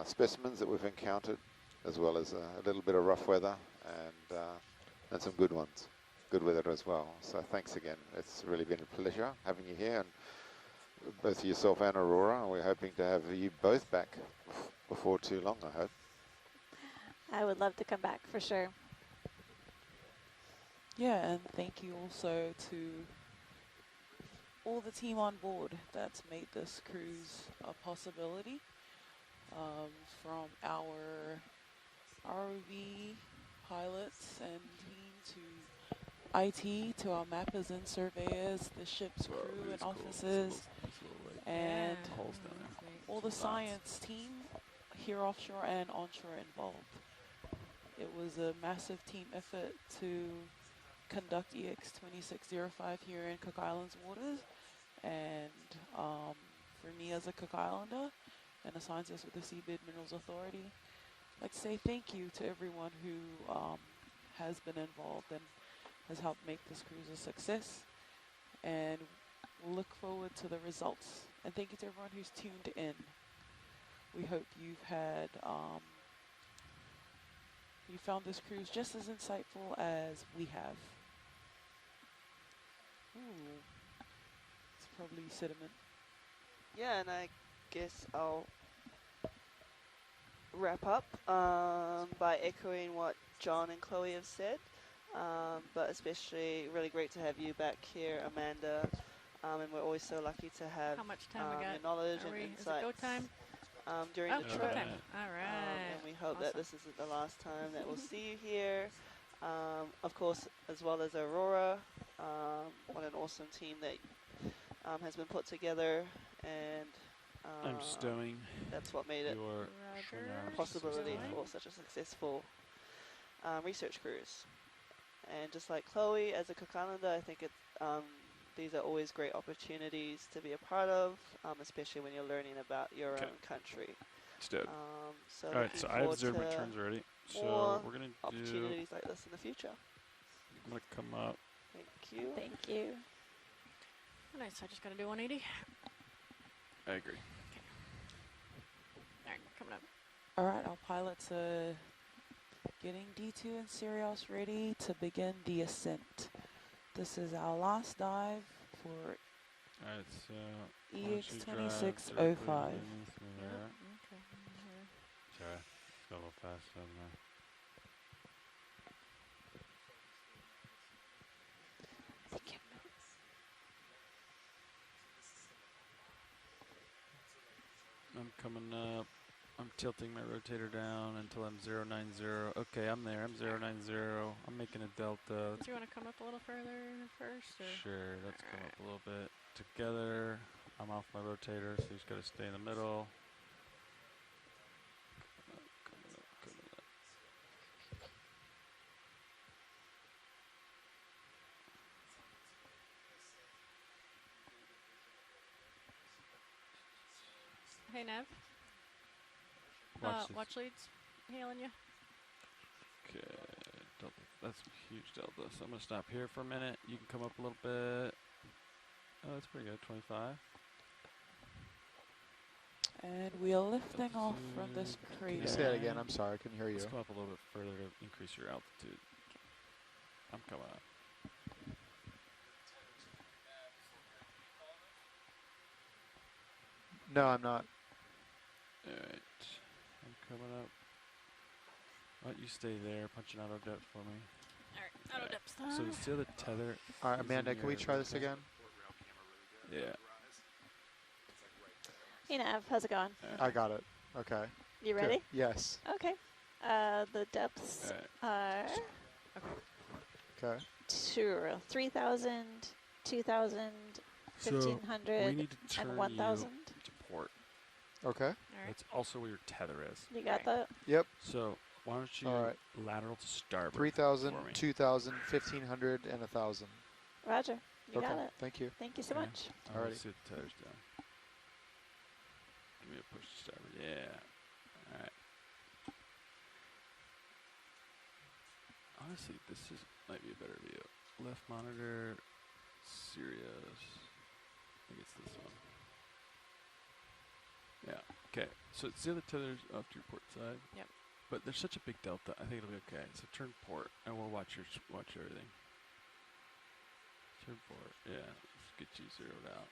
specimens that we've encountered, as well as a little bit of rough weather and some good ones. Good weather as well. So thanks again. It's really been a pleasure having you here, and both yourself and Aurora. We're hoping to have you both back before too long, I hope. I would love to come back for sure. Yeah, and thank you also to all the team on board that's made this cruise a possibility. From our ROV pilots and team to IT, to our mappers and surveyors, the ship's crew and officers, and all the science team here offshore and onshore involved. It was a massive team effort to conduct EX2605 here in Cook Islands waters, and for me as a Cook Islander and a scientist with the Seabed Minerals Authority, I'd like to say thank you to everyone who has been involved and has helped make this cruise a success, and we'll look forward to the results. And thank you to everyone who's tuned in. We hope you've had you found this cruise just as insightful as we have. Ooh, it's probably sediment. Yeah, and I guess I'll wrap up by echoing what John and Chloe have said, but especially really great to have you back here, Amanda, and we're always so lucky to have How much time we got? your knowledge Are and we, is it insights go time? During the go trip. time. All right. And we hope that this isn't the last time that we'll see you here. Of course, as well as Aurora, what an awesome team that has been put together, and I'm stowing. that's what made it your a possibility for such a successful research cruise. And just like Chloe, as a Cook Islander, I think these are always great opportunities to be a part of, especially when you're learning about your own country. Stowed. So all right, so I have 0 returns already. So we're going to do opportunities like this in the future. I'm going to come up. Thank you. Thank you. Nice. I just got to do 180. I agree. All right, coming up. All right, our pilots are getting D2 and Sirius ready to begin the ascent. This is our last dive for EX2605. Okay. Sorry, it's got a little fast, doesn't it? I'm coming up. I'm tilting my rotator down until I'm 090. Okay, I'm there. I'm 090. I'm making a delta. Do you want to come up a little further first? Or? Sure, let's come up a little bit together. I'm off my rotator, so he's got to stay in the middle. Coming up. Hey, Nev. Watch leads. Hailing you. Okay, delta. That's a huge delta. So I'm going to stop here for a minute. You can come up a little bit. Oh, that's pretty good. 25. And we are lifting off from this crater. Can you say that again? I'm sorry, I couldn't hear you. Let's come up a little bit further to increase your altitude. I'm coming up. No, I'm not. Alright. I'm coming up. Why don't you stay there, punch an auto depth for me. Alright, auto depth. So you see the tether. Alright, Amanda, can we try this again? Yeah. Hey, Nav, how's it going? I got it. Okay. You ready? Good. Yes. Okay. The depths are Okay. 3,000, 2,000, 1,500, we need to turn and 1,000. to port. Okay. That's also where your tether is. You got that? Yep. So why don't you lateral to starboard? 3,000, for me. 2,000, 1,500, and 1,000. Roger. You got Okay. it. Thank you. Thank you so much. Alright. Alrighty. See the tether's down. Give me a push to starboard. Yeah. Alright. Honestly, this might be a better view. Left monitor, Sirius. I think it's this one. Yeah. Okay. So it's the other tether's off to your port side. Yep. But there's such a big delta. I think it'll be okay. So turn port, and we'll watch everything. Turn port. Yeah. Let's get you zeroed out.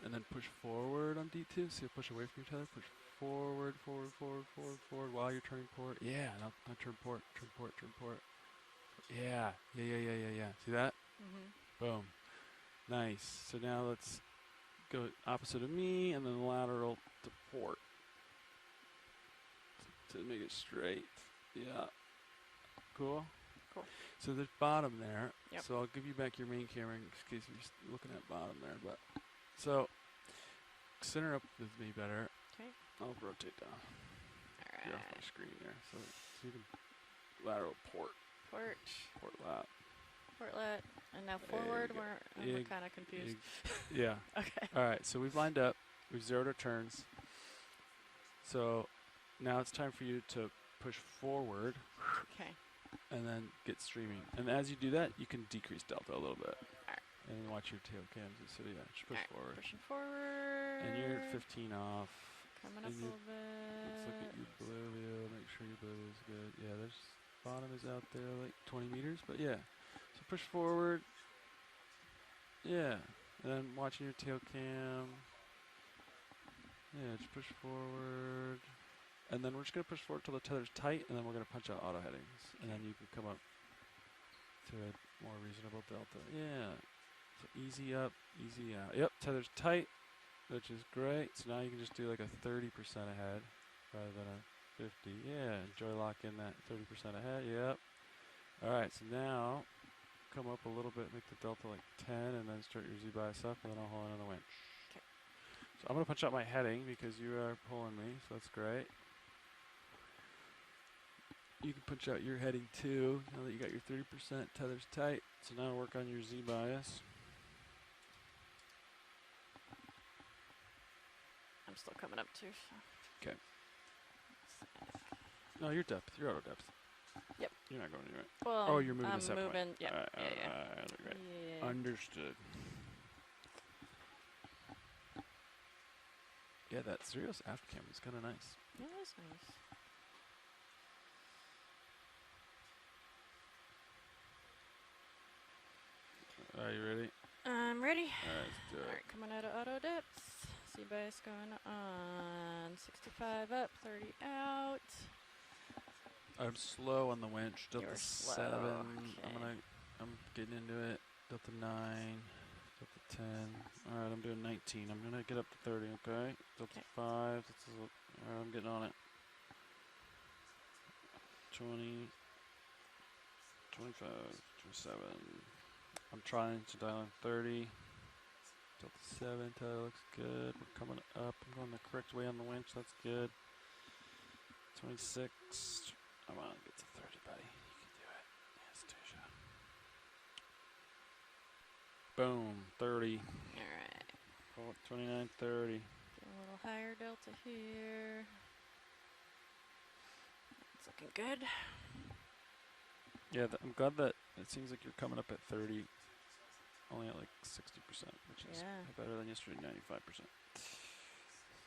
And then push forward on D2. See, push away from your tether. Push forward while you're turning port. Yeah. Now turn port. Turn port. Turn port. Yeah. Yeah. See that? Mm-hmm. Boom. Nice. So now let's go opposite of me and then lateral to port. To make it straight. Yeah. Cool? Cool. So there's bottom there. Yep. So I'll give you back your main camera in case you're looking at bottom there. But so center up with me better. Okay. I'll rotate down. Alright. You're off my screen there. So you can lateral port. Port. Port lap. Portlet. And now forward. We're kind of confused. Yeah. Okay. All right. So we've lined up. We've zeroed our turns. So now it's time for you to push forward. Okay. And then get streaming. And as you do that, you can decrease delta a little bit. Alright. And then watch your tail cams. So yeah, just push forward. Pushing forward. And you're at 15 off. Coming up a little bit. Let's look at your blue view. Make sure your blue is good. Yeah, there's bottom is out there like 20 meters. But yeah. So push forward. Yeah. And then watching your tail cam. Yeah, just push forward. And then we're just going to push forward till the tether's tight, and then we're going to punch out auto headings. And then you can come up to a more reasonable delta. Yeah. So easy up, easy out. Yep, tether's tight, which is great. So now you can just do like a 30% ahead rather than a 50. Yeah, enjoy lock in that 30% ahead. Yep. All right, so now come up a little bit, make the delta like 10, and then start your Z-bias up, and then I'll hold in on the winch. Okay. So I'm going to punch out my heading because you are pulling me, so that's great. You can punch out your heading too, now that you got your 30%, tether's tight. So now work on your Z-bias. I'm still coming up too. So. Okay. No, your depth, your auto depth. Yep. You're not going anywhere. Well, oh, you're moving I'm a separate way. moving, yep. Alright, great. Yeah. Understood. Yeah, that Sirius aft cam is kind of nice. Yeah, that's nice. Are you ready? I'm ready. Alright, let's do it. Alright, coming out of auto depths. C-bias going on 65 up, 30 out. I'm slow on the winch. Delta You're slow. 7. Okay. I'm getting into it. Delta 9. Delta 10. All right, I'm doing 19. I'm going to get up to 30, okay? Delta 5. That's all right, I'm getting on it. 20, 25, 27. I'm trying to dial in 30. Delta 7, that looks good. We're coming up. I'm going the correct way on the winch. That's good. 26. Come on, get to 30, buddy. You can do it. Yes, Tisha. Boom, 30. All right. Call it 29, 30. Get a little higher delta here. It's looking good. Yeah, I'm glad that it seems like you're coming up at 30, only at like 60%, which is better than yesterday, 95%.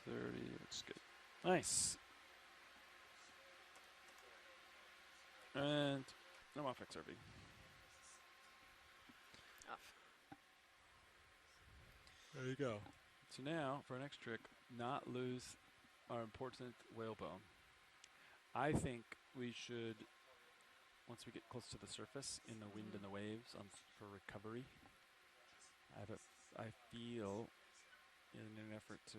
30, looks good. Nice. And I'm off XRV. Off. There you go. So now, for our next trick, not lose our important whalebone. I think we should, once we get close to the surface, in the wind and the waves, for recovery, I feel, in an effort to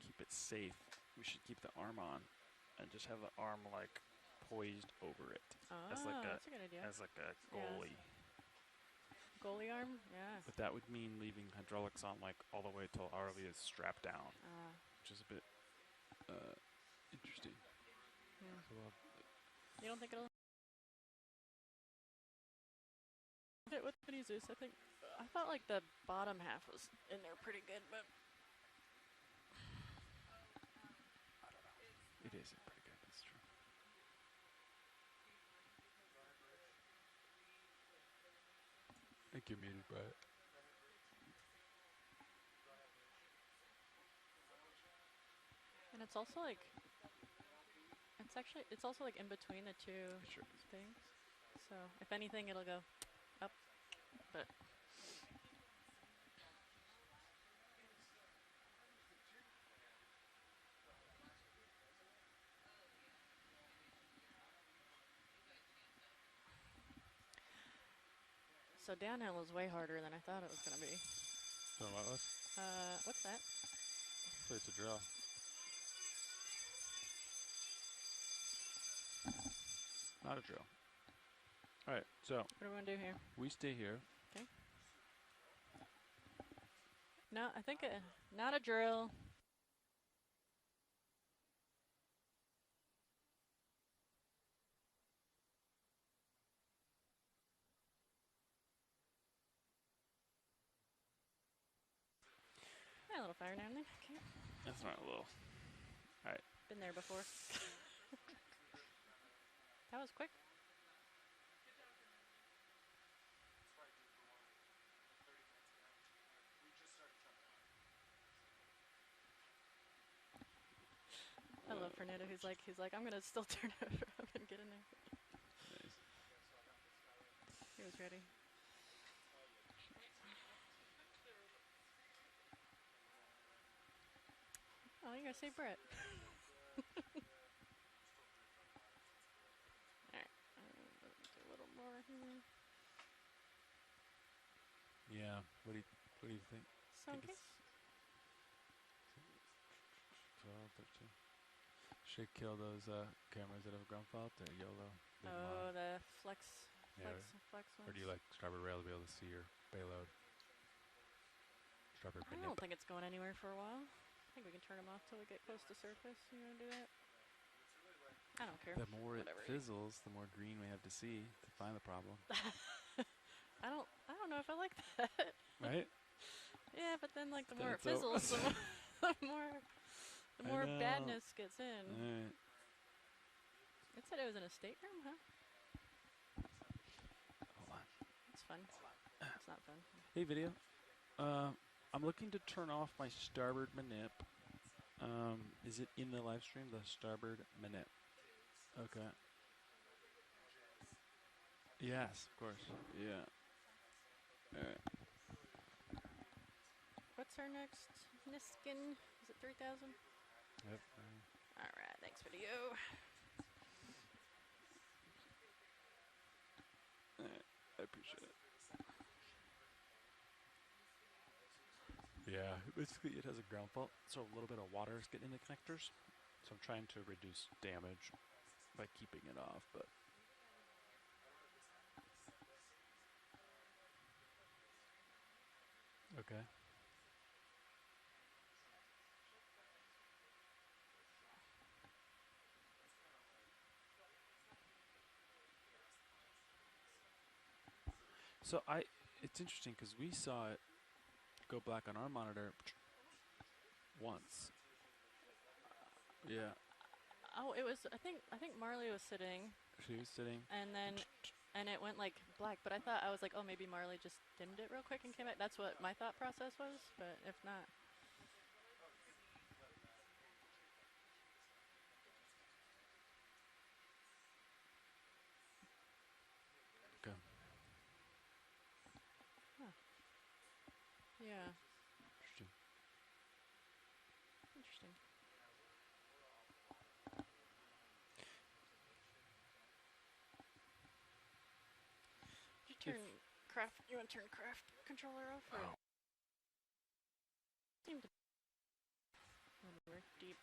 keep it safe, we should keep the arm on and just have the arm like poised over it That's a good idea. as like a goalie. Goalie arm? Yeah. But that would mean leaving hydraulics on like all the way till ROV is strapped down, which is a bit interesting. Yeah. So You don't think it'll fit with the Zeus? I thought like the bottom half was in there pretty good, but I don't know. It is pretty good. That's true. I think you're muted, Brett. and it's also like it's also like in between the two things. So if anything, it'll go up, but. So downhill was way harder than I thought it was going to be. So what was? What's that? So it's a drill. Not a drill. All right, so. What do we want to do here? We stay here. Okay. No, I think not a drill. A little fire now and then. Okay. That's not a little. All right. Been there before. That was quick. I love Fernando. He's like, I'm gonna still turn it around and get in there. Nice. He was ready. Oh, you gotta say Brett. Alright, do a little more here. Yeah. What do you think? So okay. 12, 13. Should kill those cameras that have ground fault. They're YOLO. Oh, the flex ones. Or do you like starboard rail to be able to see your payload? Starboard I don't think it's going anywhere for a while. I think we can turn them off till we get close to surface. You want to do that? I don't care. The more it fizzles, the more green we have to see to find the problem. I don't know if I like that. Right? Yeah, but then like the more it fizzles, the more badness gets in. Right. It said it was in a stateroom, huh? Hold on. It's fun. It's not fun. Hey, video. I'm looking to turn off my starboard manip. Is it in the live stream? The starboard manip. Okay. Yes, of course. Yeah. All right. What's our next Niskin? Is it 3,000? Yep. All right. Thanks, video. All right. I appreciate it. Basically, it has a ground fault, so a little bit of water is getting in the connectors. So I'm trying to reduce damage by keeping it off, but okay. So it's interesting because we saw it go black on our monitor once. Yeah. Oh, it was. I think Marley was sitting. She was sitting. And it went like black. But I was like, oh, maybe Marley just dimmed it real quick and came back. That's what my thought process was. But if not. Okay. Huh. Yeah. Interesting. Interesting. Did you turn craft? You want to turn craft controller off? Or seemed to deep.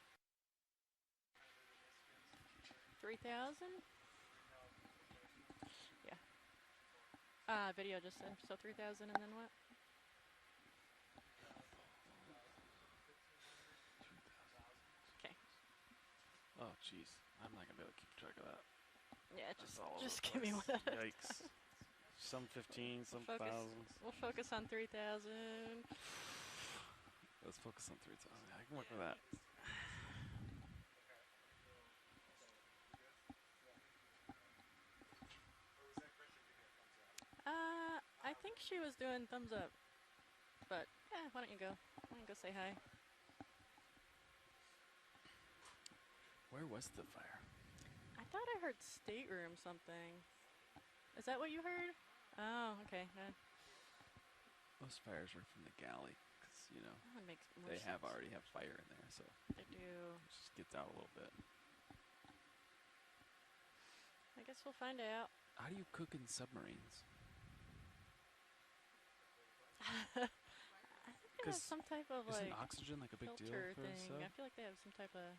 3,000. Yeah. Video just said so 3,000 and then what? Okay. Oh, jeez. I'm not gonna be able to keep track of that. Yeah, just give me one at a Yikes. time. Some 15, some We'll focus, thousands. We'll focus on 3,000. Let's focus on 3,000. I can work with that. I think she was doing thumbs up. But yeah, why don't you go? Why don't you go say hi? Where was the fire? I thought I heard stateroom something. Is that what you heard? Oh, okay. Most fires are from the galley, because that makes more they sense. already have fire in there, so They do. It just gets out a little bit. I guess we'll find out. How do you cook in submarines? I think they have some type of isn't like oxygen like a big deal filter for a thing. sub? I feel like they have some type of.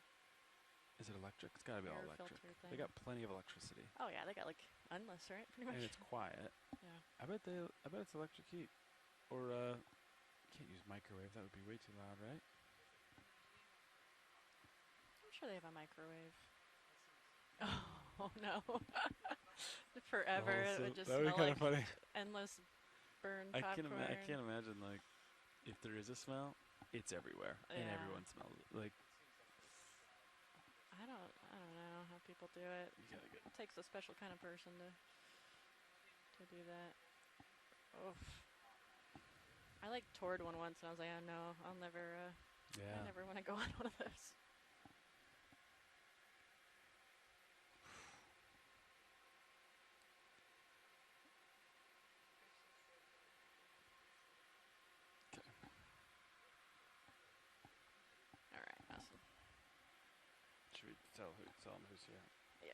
Is it electric? It's gotta be all air electric. filter They thing. got plenty of electricity. Oh yeah, they got like endless, right? Pretty much. And it's quiet. Yeah. I bet it's electric heat. Or can't use microwave, that would be way too loud, right? I'm sure they have a microwave. Oh no. Forever it would just that would smell be kind like of funny. endless burned I popcorn. can't imagine like if there is a smell, it's everywhere and Yeah. everyone smells it. Like I don't know how people do it. You gotta get. It takes a special kind of person to do that. Oof. I like toured one once and I was like, oh no, I'll never I never want to go on one of those. All right, awesome. Should we tell them who's here? Yeah.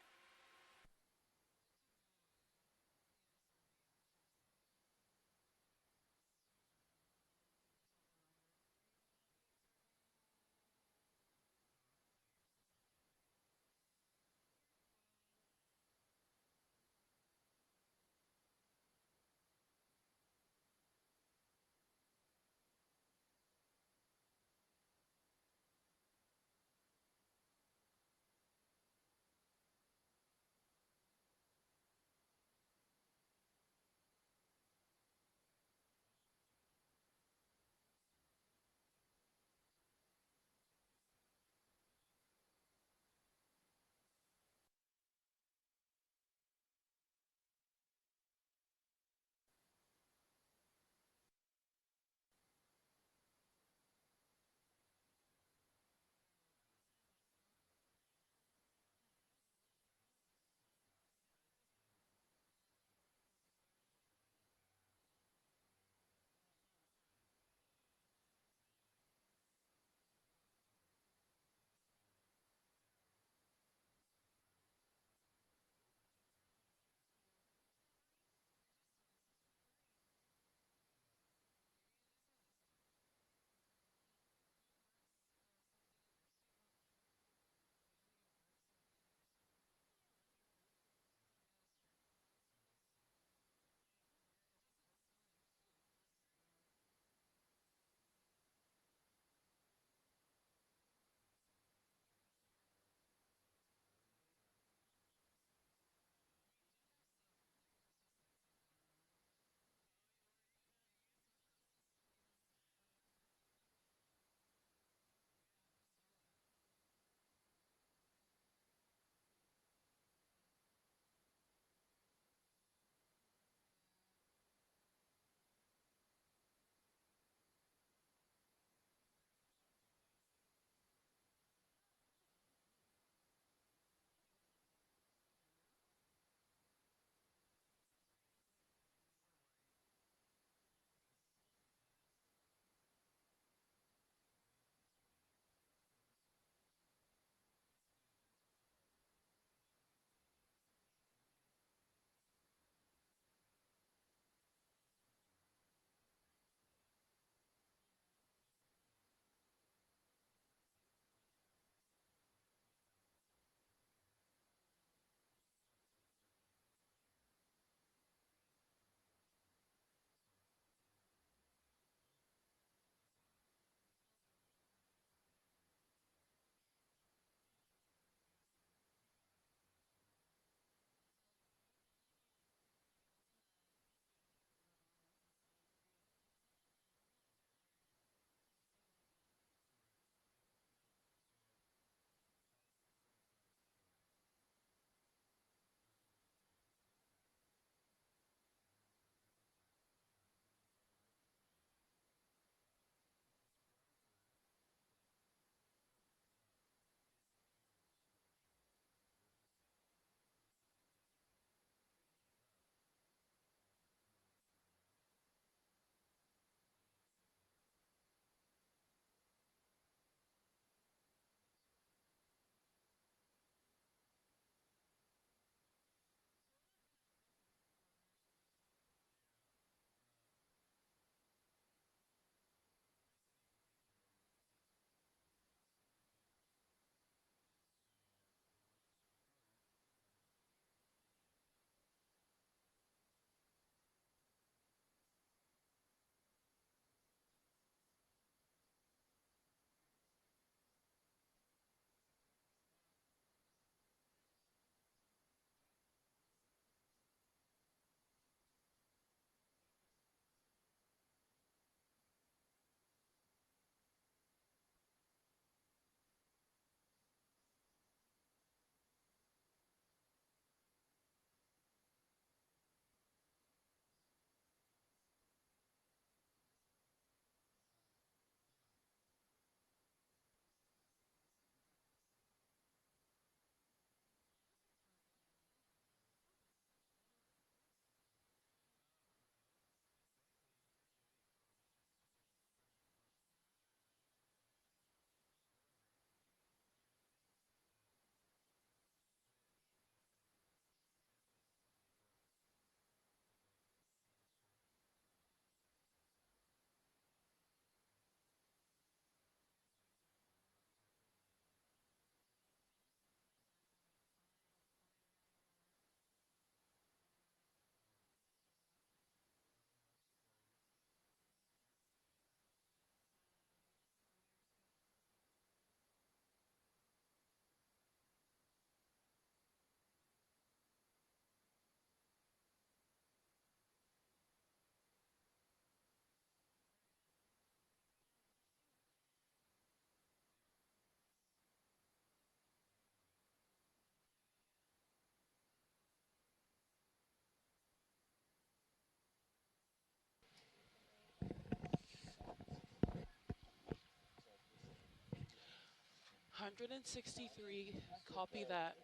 163, copy that.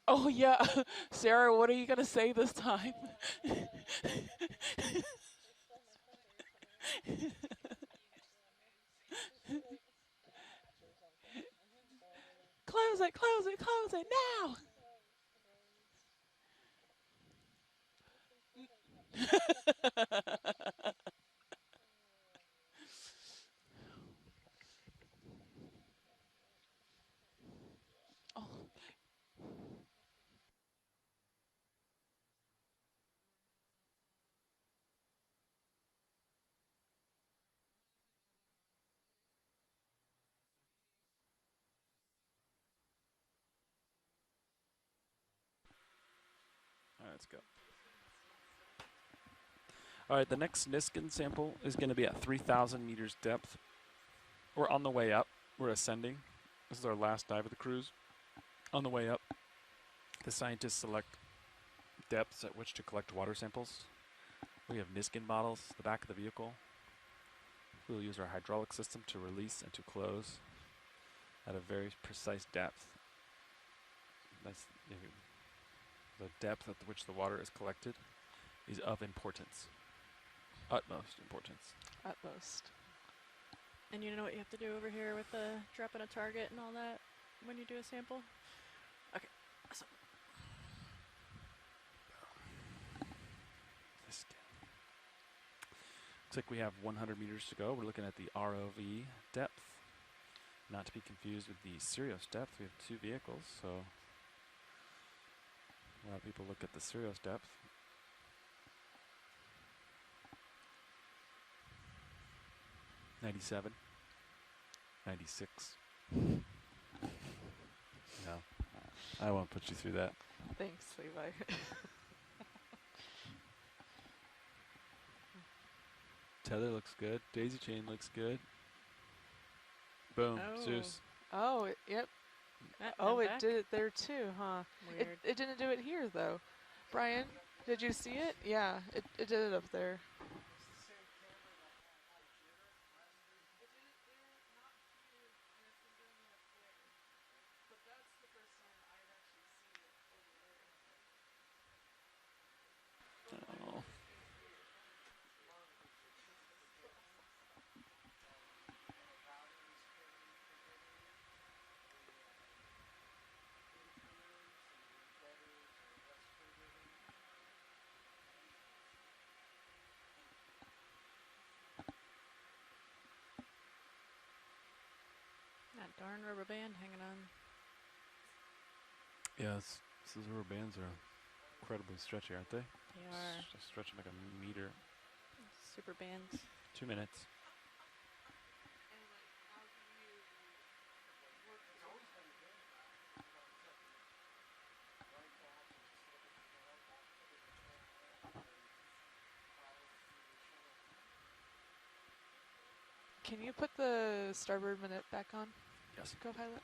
Oh yeah, Sarah, what are you gonna say this time? Close it now! Oh. All right, let's go. All right, the next Niskin sample is going to be at 3,000 meters depth. We're on the way up. We're ascending. This is our last dive of the cruise. On the way up, the scientists select depths at which to collect water samples. We have Niskin bottles, the back of the vehicle. We'll use our hydraulic system to release and to close at a very precise depth. That's the depth at which the water is collected is of importance. Utmost importance. Utmost. And you know what you have to do over here with the dropping a target and all that when you do a sample? Okay, awesome. Looks like we have 100 meters to go. We're looking at the ROV depth. Not to be confused with the Sirius depth. We have two vehicles, so a lot of people look at the Sirius depth. '97, '96. No, I won't put you through that. Thanks, Levi. Tether looks good. Daisy chain looks good. Boom, Zeus. Oh, yep. Oh, it did it there too, huh? Weird. It didn't do it here though. Brian, did you see it? Yeah, it did it up there. Oh. That darn rubber band hanging on. Yes, those rubber bands are incredibly stretchy, aren't they? They are. Just stretching like a meter. Super bands. 2 minutes. Can you put the starboard minute back on? Yes. Co-pilot.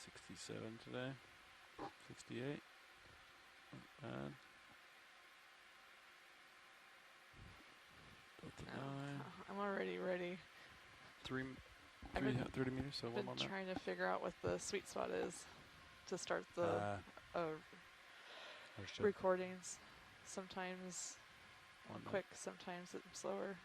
'67 today. 68. And Delta 9. I'm already ready. 30 meters, so one Been more minute. trying to figure out what the sweet spot is to start the Understood. recordings. Sometimes I'm 1 minute. quick, sometimes I'm slower.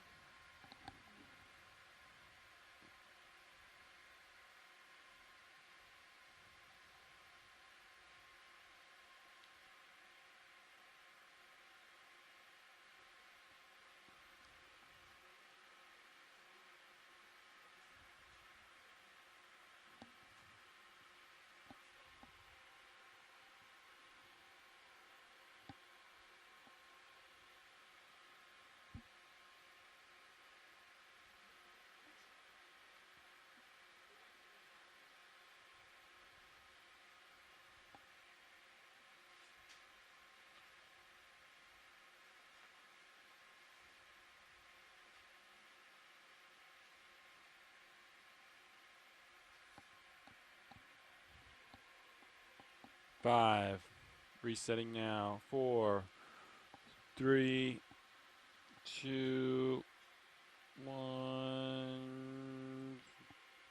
5. Resetting now. 4, 3, 2, 1.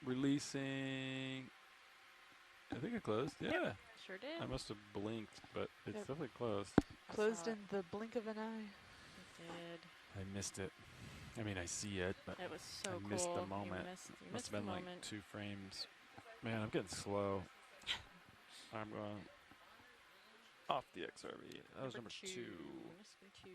Releasing. I think it closed. Yeah. Yep, sure did. I must have blinked, but it's Yep. definitely closed. Closed in the blink of an eye. It did. I missed it. I mean, I see it, but It was so I missed cool. the moment. You Must missed have been the like moment. 2 frames. Man, I'm getting slow. I'm going off the XRV. That was number 2. Number 2.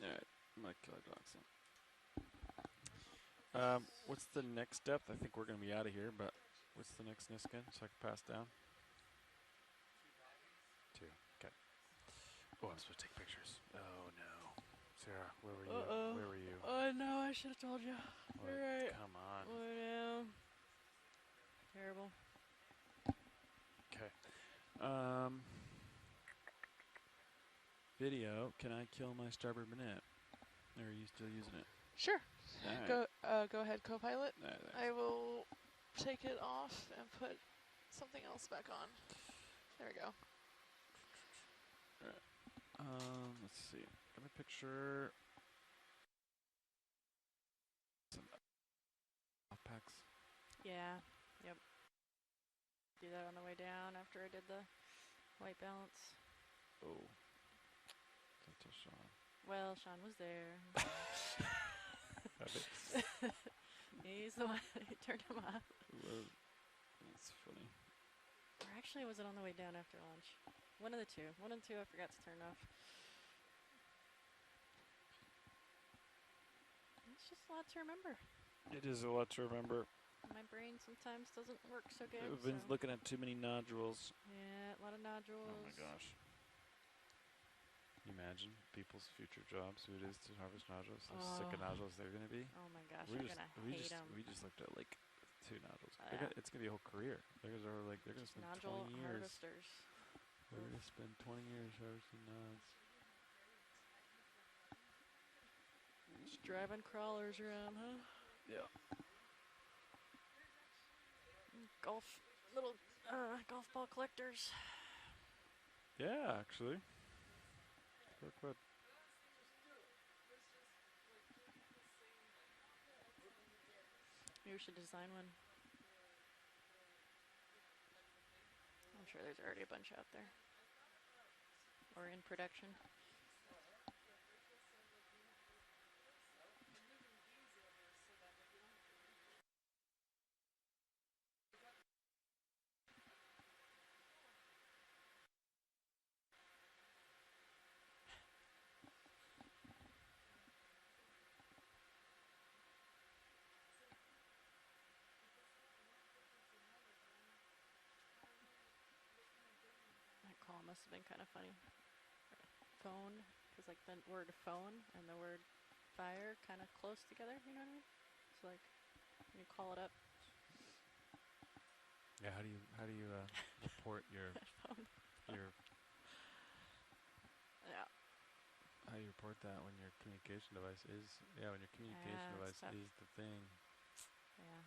Alright, I'm gonna kill a dachshund. What's the next depth? I think we're gonna be out of here, but what's the next Niskin so I can pass down? 2. Okay. Oh, I'm supposed to take pictures. Oh no. Sarah, where were you? Where were you? Oh no, I should have told you. What? You're right. Come on. Oh no. Terrible. Okay. Video. Can I kill my starboard bonnet? Or are you still using it? Sure. Alright. Go ahead, co-pilot. Alright, thanks. I will take it off and put something else back on. There we go. Alright. Let's see. Got a picture. Some packs. Yeah. Yep. Do that on the way down after I did the white balance. Oh. Don't tell Sean. Well, Sean was there. Pepe. He's the one who turned him off. Well, that's funny. Or actually, was it on the way down after lunch? One of the two. One and two I forgot to turn off. It's just a lot to remember. It is a lot to remember. My brain sometimes doesn't work so good. I've been looking at too many nodules. Yeah, a lot of nodules. Oh my gosh. Can you imagine people's future jobs, who it is to harvest nodules, how sick of nodules they're going to be? Oh my gosh, I'm going to hate them. We just looked at like 2 nodules. Yeah. It's going to be a whole career. They're going to spend Nodule 20 years. harvesters. They're going to spend 20 years harvesting nods. Just driving crawlers around, huh? Yeah. Golf golf ball collectors. Yeah, actually. Look what. Maybe we should design one. I'm sure there's already a bunch out there. Or in production. That call must have been kind of funny. Phone, because like the word phone and the word fire kind of close together, you know what I mean? So like, when you call it up. Yeah, how do you report your phone? Your Yeah. how do you report that when your communication device is when your communication device is the thing? Yeah.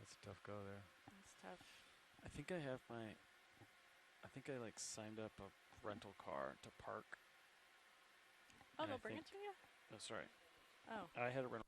That's a tough go there. That's tough. I think I like signed up a rental car to park. Oh, they'll bring it to you? No, sorry. Oh. I had a rental.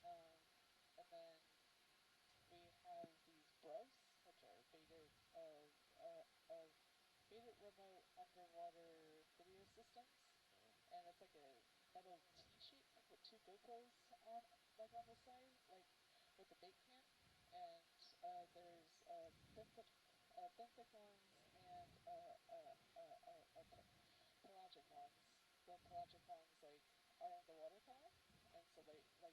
And then we have these brevs, which are baited remote underwater video systems, and it's like a metal T-shape with two GoPros on, like on the side, like with a bait cam, and there's thin thick ones and pelagic ones. The pelagic ones like are in the water column, and so they get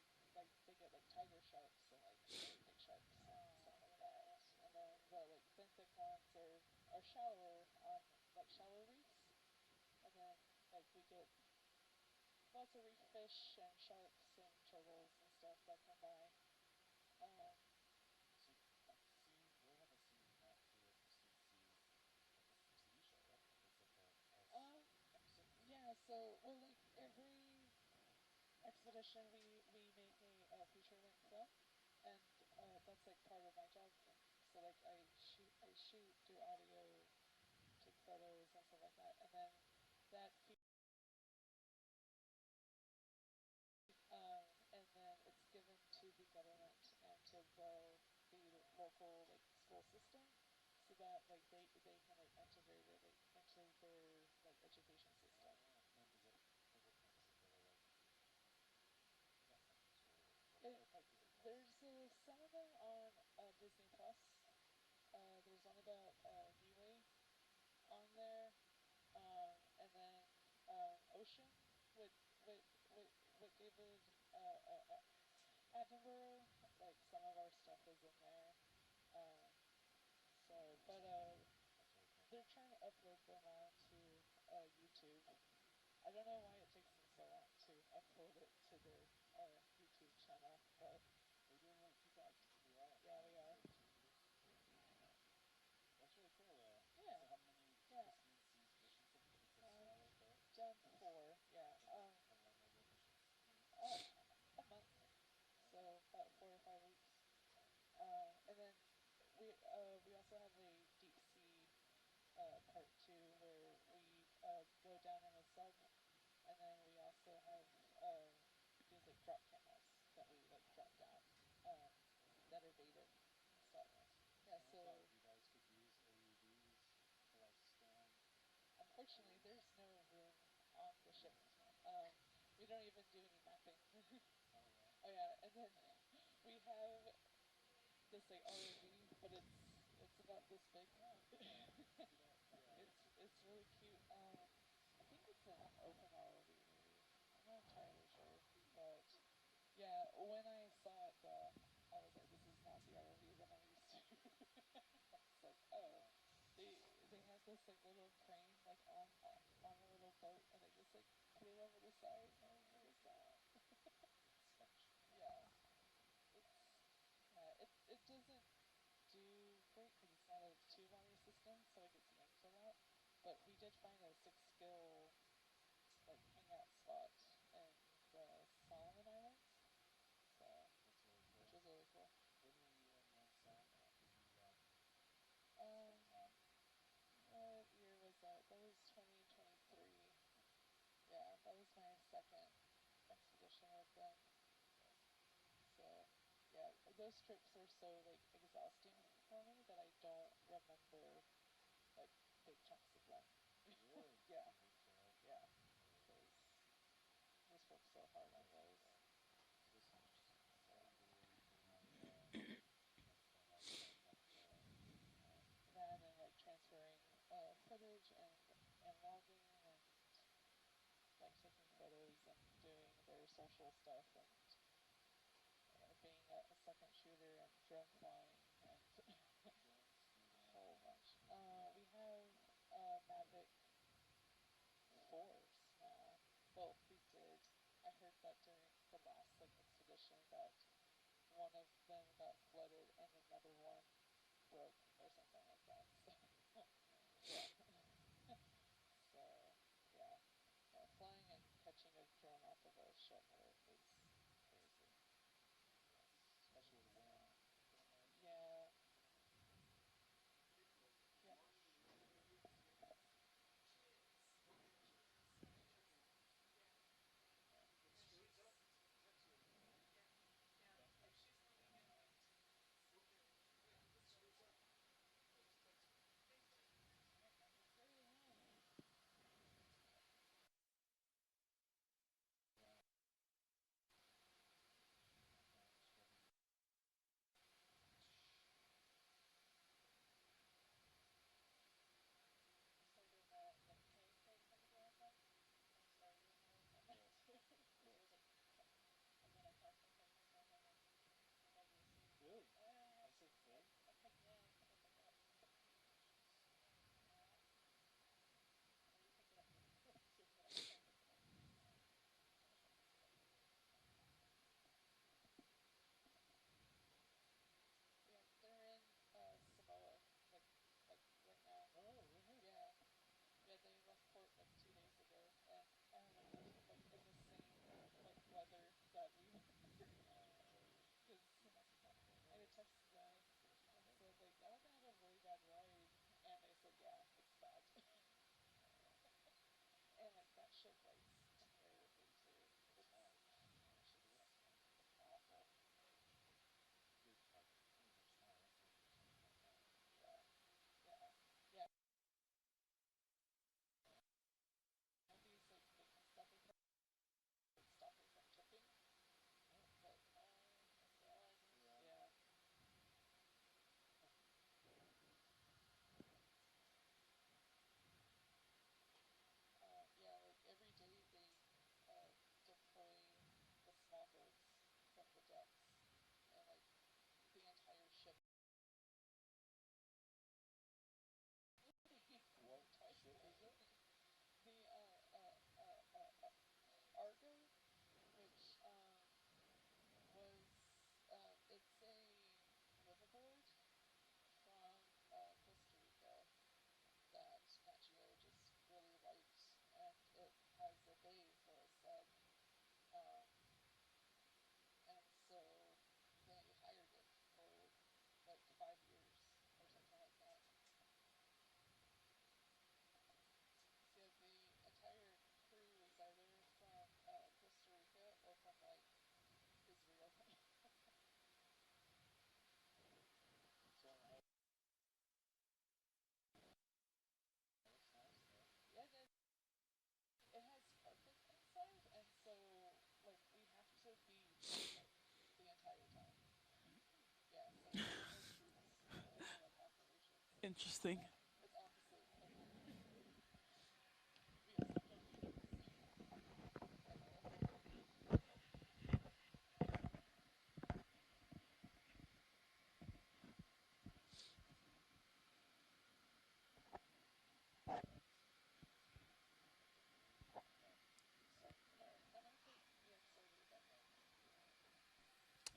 like tiger sharks and like big sharks and stuff like that. And then the like thin thick ones are shallower on like shallow reefs, and then like we get lots of reef fish and sharks and turtles and stuff that come by. So we'll have a scene not for the pristine seas, like a TV show, right? Like it's like a episode. Yeah. So well, like every expedition, we make a feature length film, and that's like part of my job. So like I shoot, do audio, take photos and stuff like that, and then that and then it's given to the government and to the local like school system, so that like they can like integrate it like into their like education system. And does it for what time does it go to like Netflix or It, what type does it cost? there's some of them on Disney Plus. There's one about Niue on there, and then Ocean with with with David Attenborough. Like some of our stuff is in there. But they're trying to upload them all to YouTube. I don't know why it takes them so long to upload it to their YouTube channel, but we're doing really 2000. We are. Yeah, we are. 2 years. That's really cool though. Yeah. So how many Yeah. pristine seas missions have you done? It's like smaller boats? Done 4, yeah. How long are the missions? A month. So about 4 or 5 weeks. And then we also have a deep sea part 2 where we go down in a sub, and then we also have these like drop cameras that we like drop down that are baited and stuff. Yeah, I so thought you guys could use AUVs to like scan. unfortunately there's no room on the ship. We don't even do any mapping. Oh yeah. Oh yeah, and then we have this like ROV, but it's about this big. It's really cute. I think it's an open ROV maybe. I'm not entirely sure, but yeah, when I saw it though, I was like, this is not the ROV that I'm used to. It's like, oh, they have this like little crane like on a little boat, and they just like put it over the side, and it goes down. Yeah, it doesn't do great because it's not a 2-body system, so it gets yanked a lot. But we did find a 6-skill like hangout spot in the Solomon Islands, so That's really cool. which was really cool. When were you in Solomon after you Um, spent time? what year was that? That was 2023. Yeah, that was my second expedition with them. So, yeah, those trips were so like exhausting for me that I don't remember like big chunks of them. Really? Yeah. Big chunk. Yeah. Because I just worked so hard on those. So this one's setting buoy, putting audio, transferring audio back and forth. That and like transferring footage and logging and like taking photos and doing their social stuff and being a second shooter and drone flying and a whole bunch. We have Mavic 4s now. Well, we did. I heard that during the last like expedition that one of them got flooded and another one broke or something like that. So, yeah. So, yeah. Yeah, flying and catching a drone off of a ship is crazy. Especially with the wind, I can imagine. Yeah. Yeah. Interesting.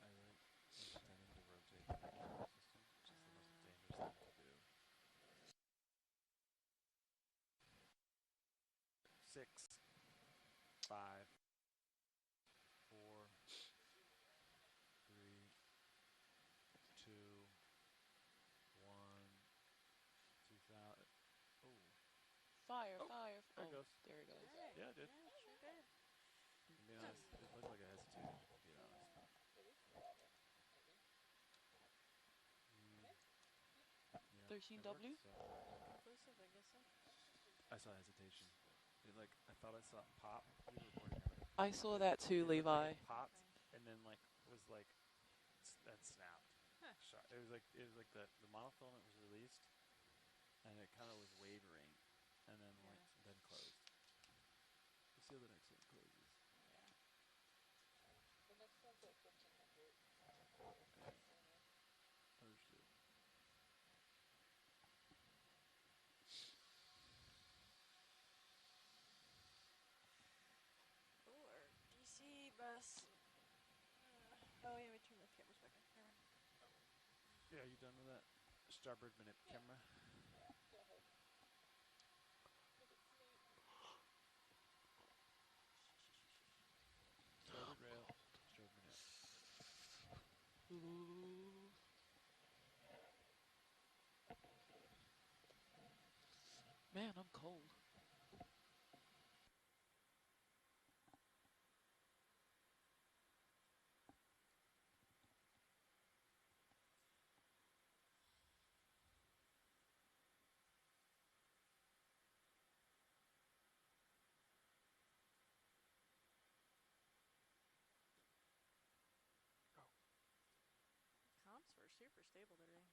I like intending to rotate the control system, which is the most dangerous thing to do. 6, 5, 4, 3, 2, 1, 2000. Oh. Fire, Oh, fire. there it Oh, goes. there it goes. Yeah, it did. Yeah, sure did. To be honest, it looked like I hesitated, to be honest. Yeah, it 13W? worked, so. Conclusive, I guess so. I saw hesitation. I thought I saw it pop. You were recording, right? I saw that too, It looked like Levi. it popped, and then was then snapped. Huh. It was like the monofilament was released, and it kind of was wavering, and then then closed. We'll see how the next one closes. Yeah. The next one's at 1500. Understood. Oh, our DC bus. Oh yeah, we turned the cameras back on. Never mind. Yeah, you done with that starboard minute camera? Go ahead. Starboard rail, starboard minute. Ooh. Man, I'm cold. Comps were super stable today.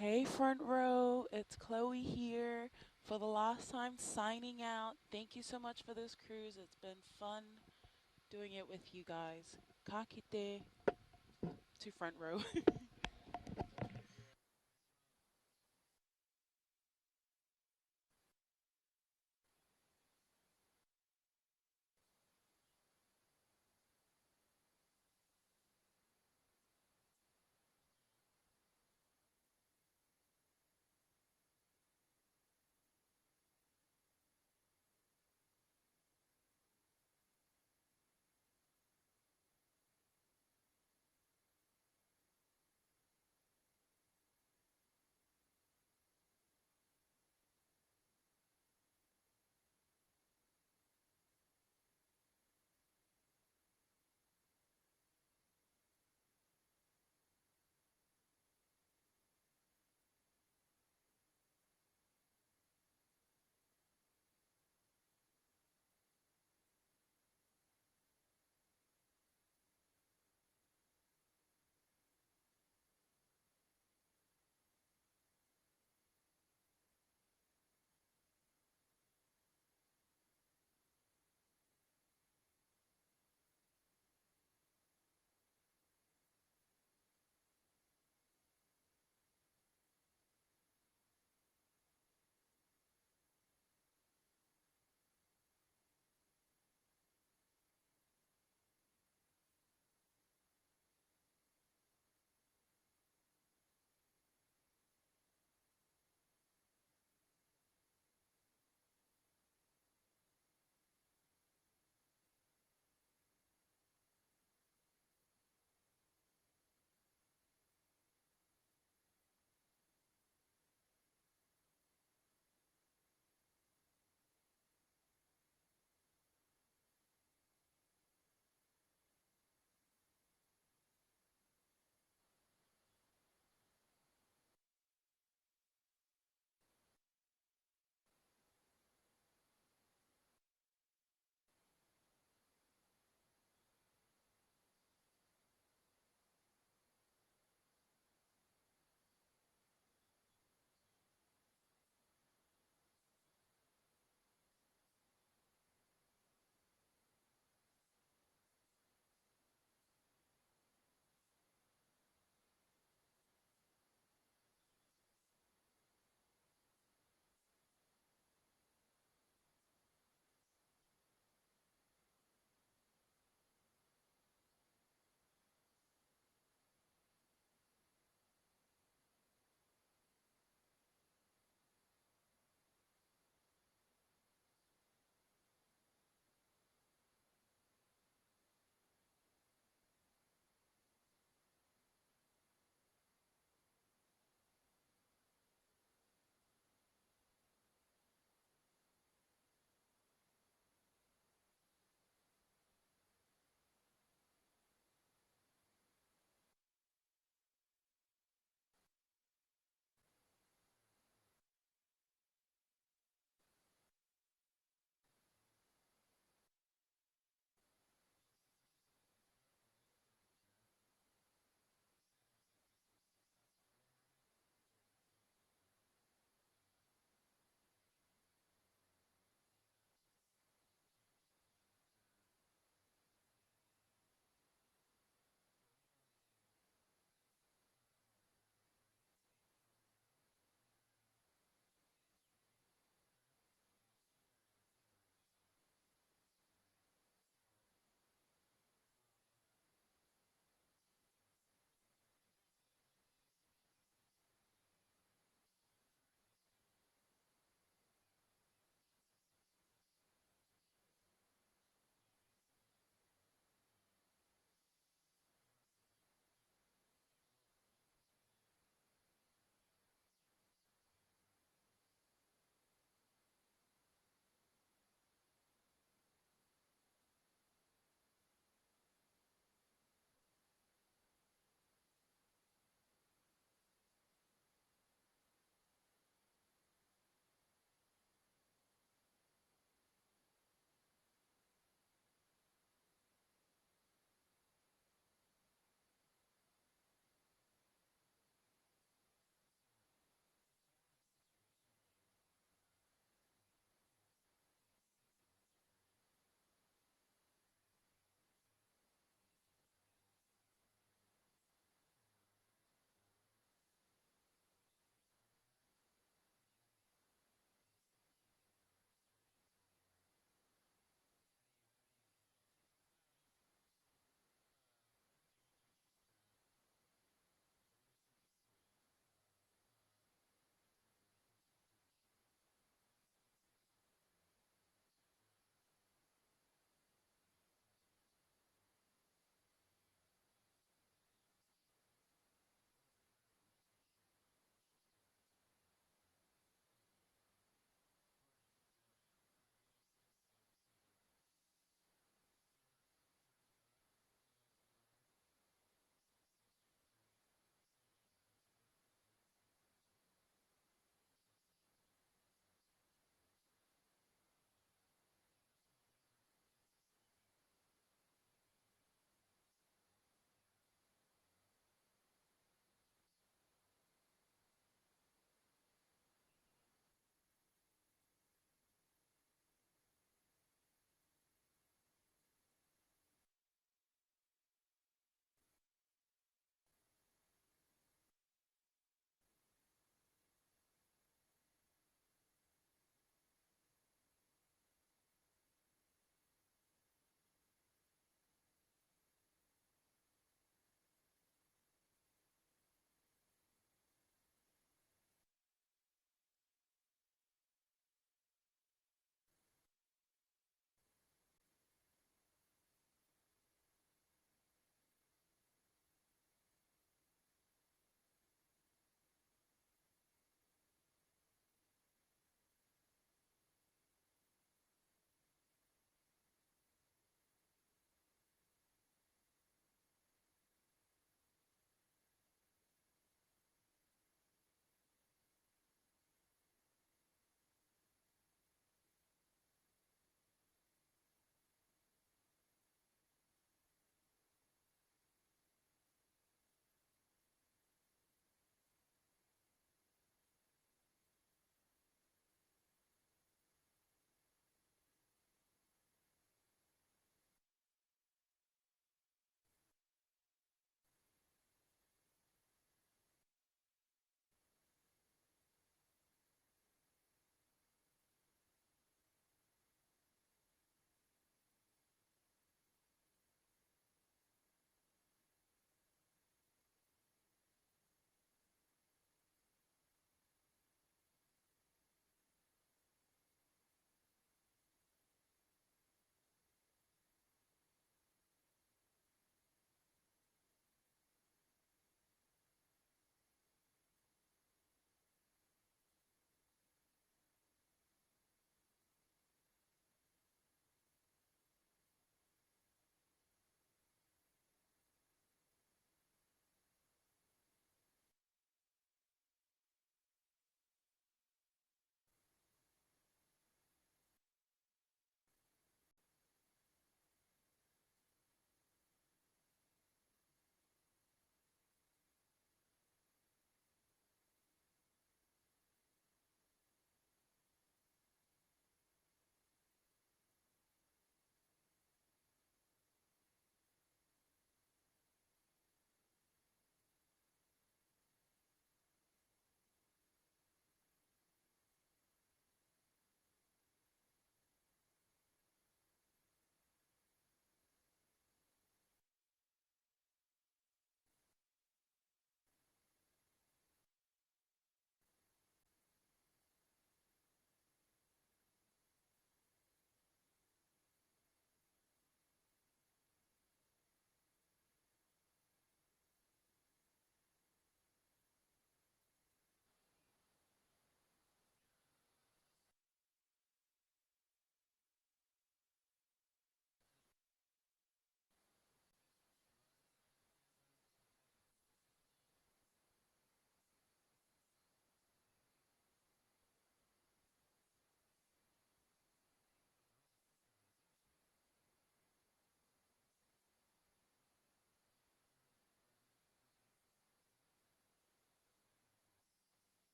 Hey front row, it's Chloe here for the last time signing out. Thank you so much for this cruise. It's been fun doing it with you guys. Kakite to front row.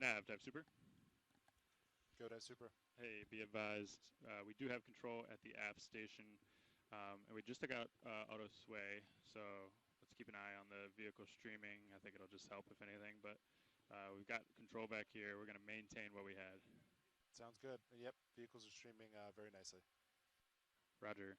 Nav, Dive Super. Go Dive Super. Hey, be advised, we do have control at the aft station, and we just took out auto sway, so let's keep an eye on the vehicle streaming. I think it'll just help if anything, but we've got control back here. We're going to maintain what we had. Sounds good. Yep, vehicles are streaming very nicely. Roger.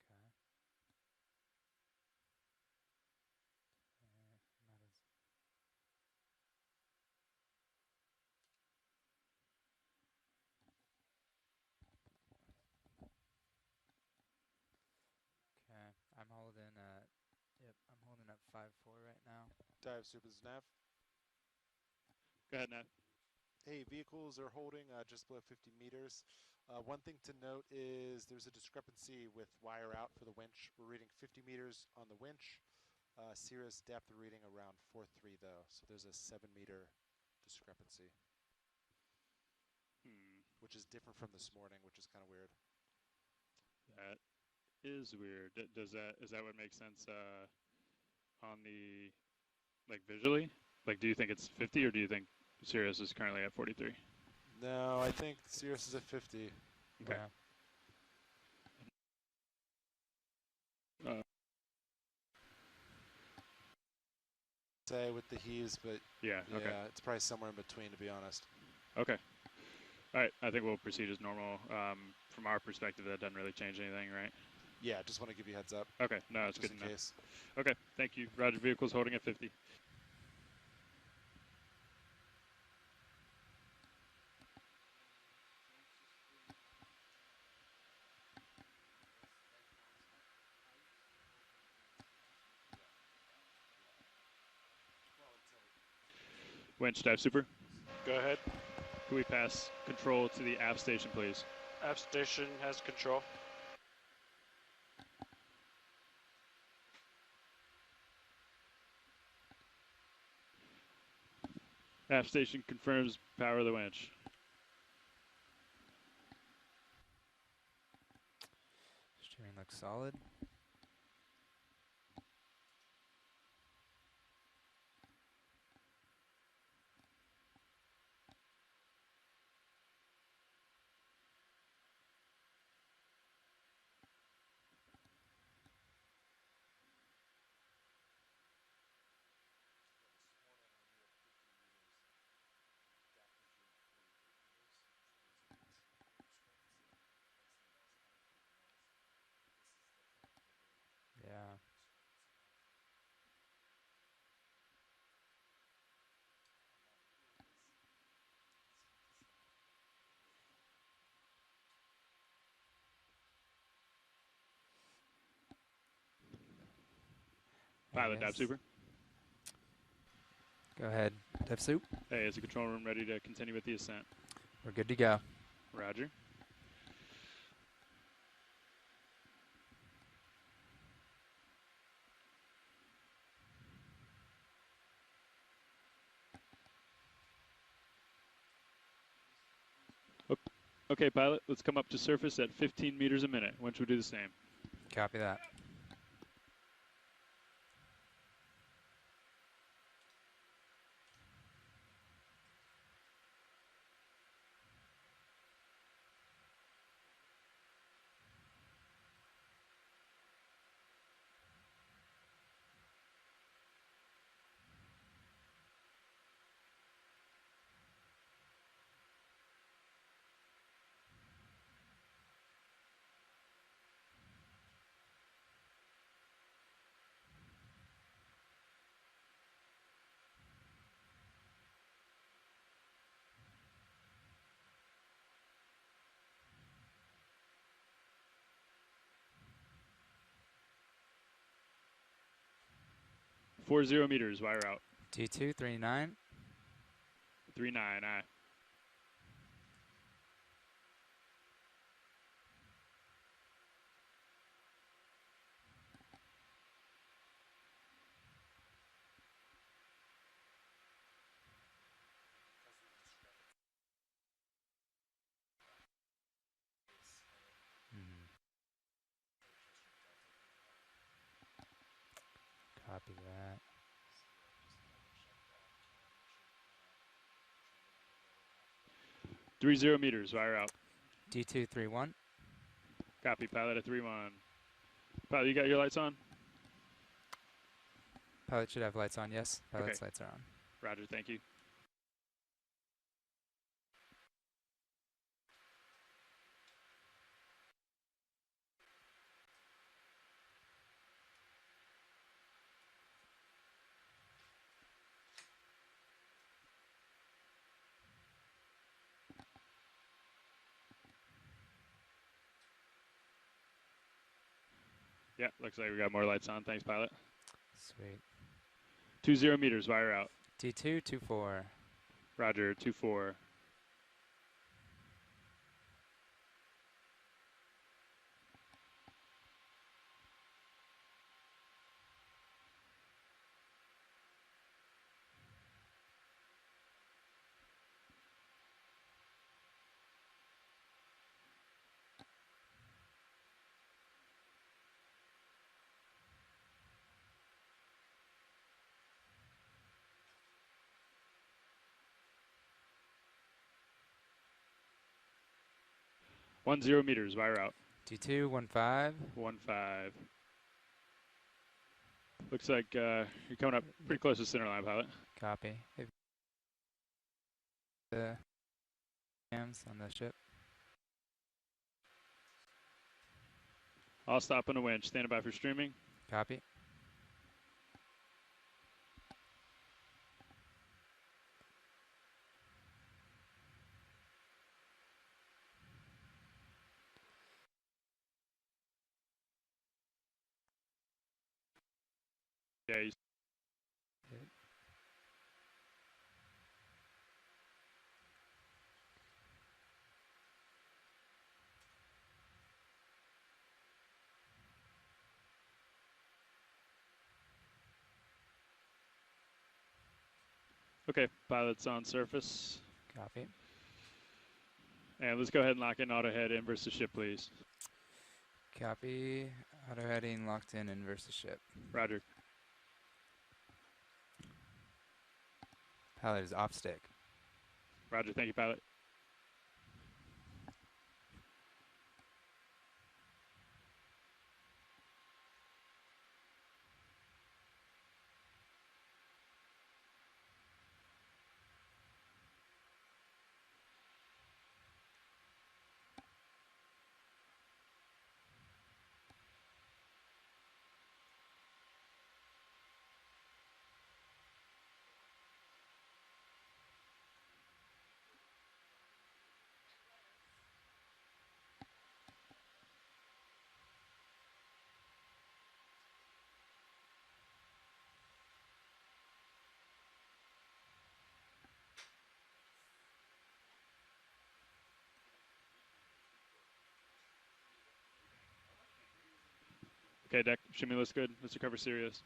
Wow. Okay. That is. Okay. I'm holding at. Yep. I'm holding at 5-4 right now. Dive Super's Nav. Go ahead, Nav. Hey, vehicles are holding just below 50 meters. One thing to note is there's a discrepancy with wire out for the winch. We're reading 50 meters on the winch. Sirius depth reading around 4.3 though, so there's a 7-meter discrepancy. Which is different from this morning, which is kind of weird. That is weird. Is that what makes sense on the, like, visually? Like, do you think it's 50 or do you think Sirius is currently at 43? No, I think Sirius is at 50. Okay. Say with the heaves, but yeah, okay. It's probably somewhere in between, to be honest. Okay. All right, I think we'll proceed as normal. From our perspective, that doesn't really change anything, right? Yeah, just want to give you a heads up. Okay, no, it's good in enough. case. Okay, thank you. Roger, vehicles holding at 50. Winch, Dive Super. Go ahead. Can we pass control to the aft station, please? Aft station has control. Aft station confirms power of the winch. Streaming looks solid. Yeah. Pilot, Dive Super. Go ahead, Dive Soup. Hey, is the control room ready to continue with the ascent? We're good to go. Roger. Okay, pilot, let's come up to surface at 15 meters a minute. Winch will do the same. Copy that. 40 meters, wire out. D239. 39, aye. Copy that. 30 meters, wire out. D231. Copy, pilot at 3-1. Pilot, you got your lights on? Pilot should have lights on, yes. Pilot's Okay. lights are on. Roger, thank you. Yeah, looks like we got more lights on. Thanks, pilot. Sweet. 20 meters, wire out. D224. Roger, 24. .10 meters, wire out. D215. 15. Looks like you're coming up pretty close to center line, pilot. Copy. The cams on the ship. I'll stop on the winch. Standing by for streaming. Copy. Yeah. Okay, pilot's on surface. Copy. And let's go ahead and lock in auto head inverse the ship, please. Copy. Auto heading locked in inverse the ship. Roger. Pilot is off stick. Roger, thank you, pilot. Okay, deck, shimmy looks good. Let's recover Sirius.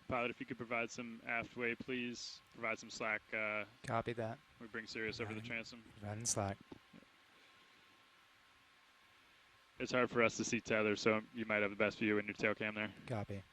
Pilot, if you could provide some aft way, please. Provide some slack. Copy that. We bring Sirius over the transom. Providing slack. It's hard for us to see tether, so you might have the best view in your tail cam there. Copy.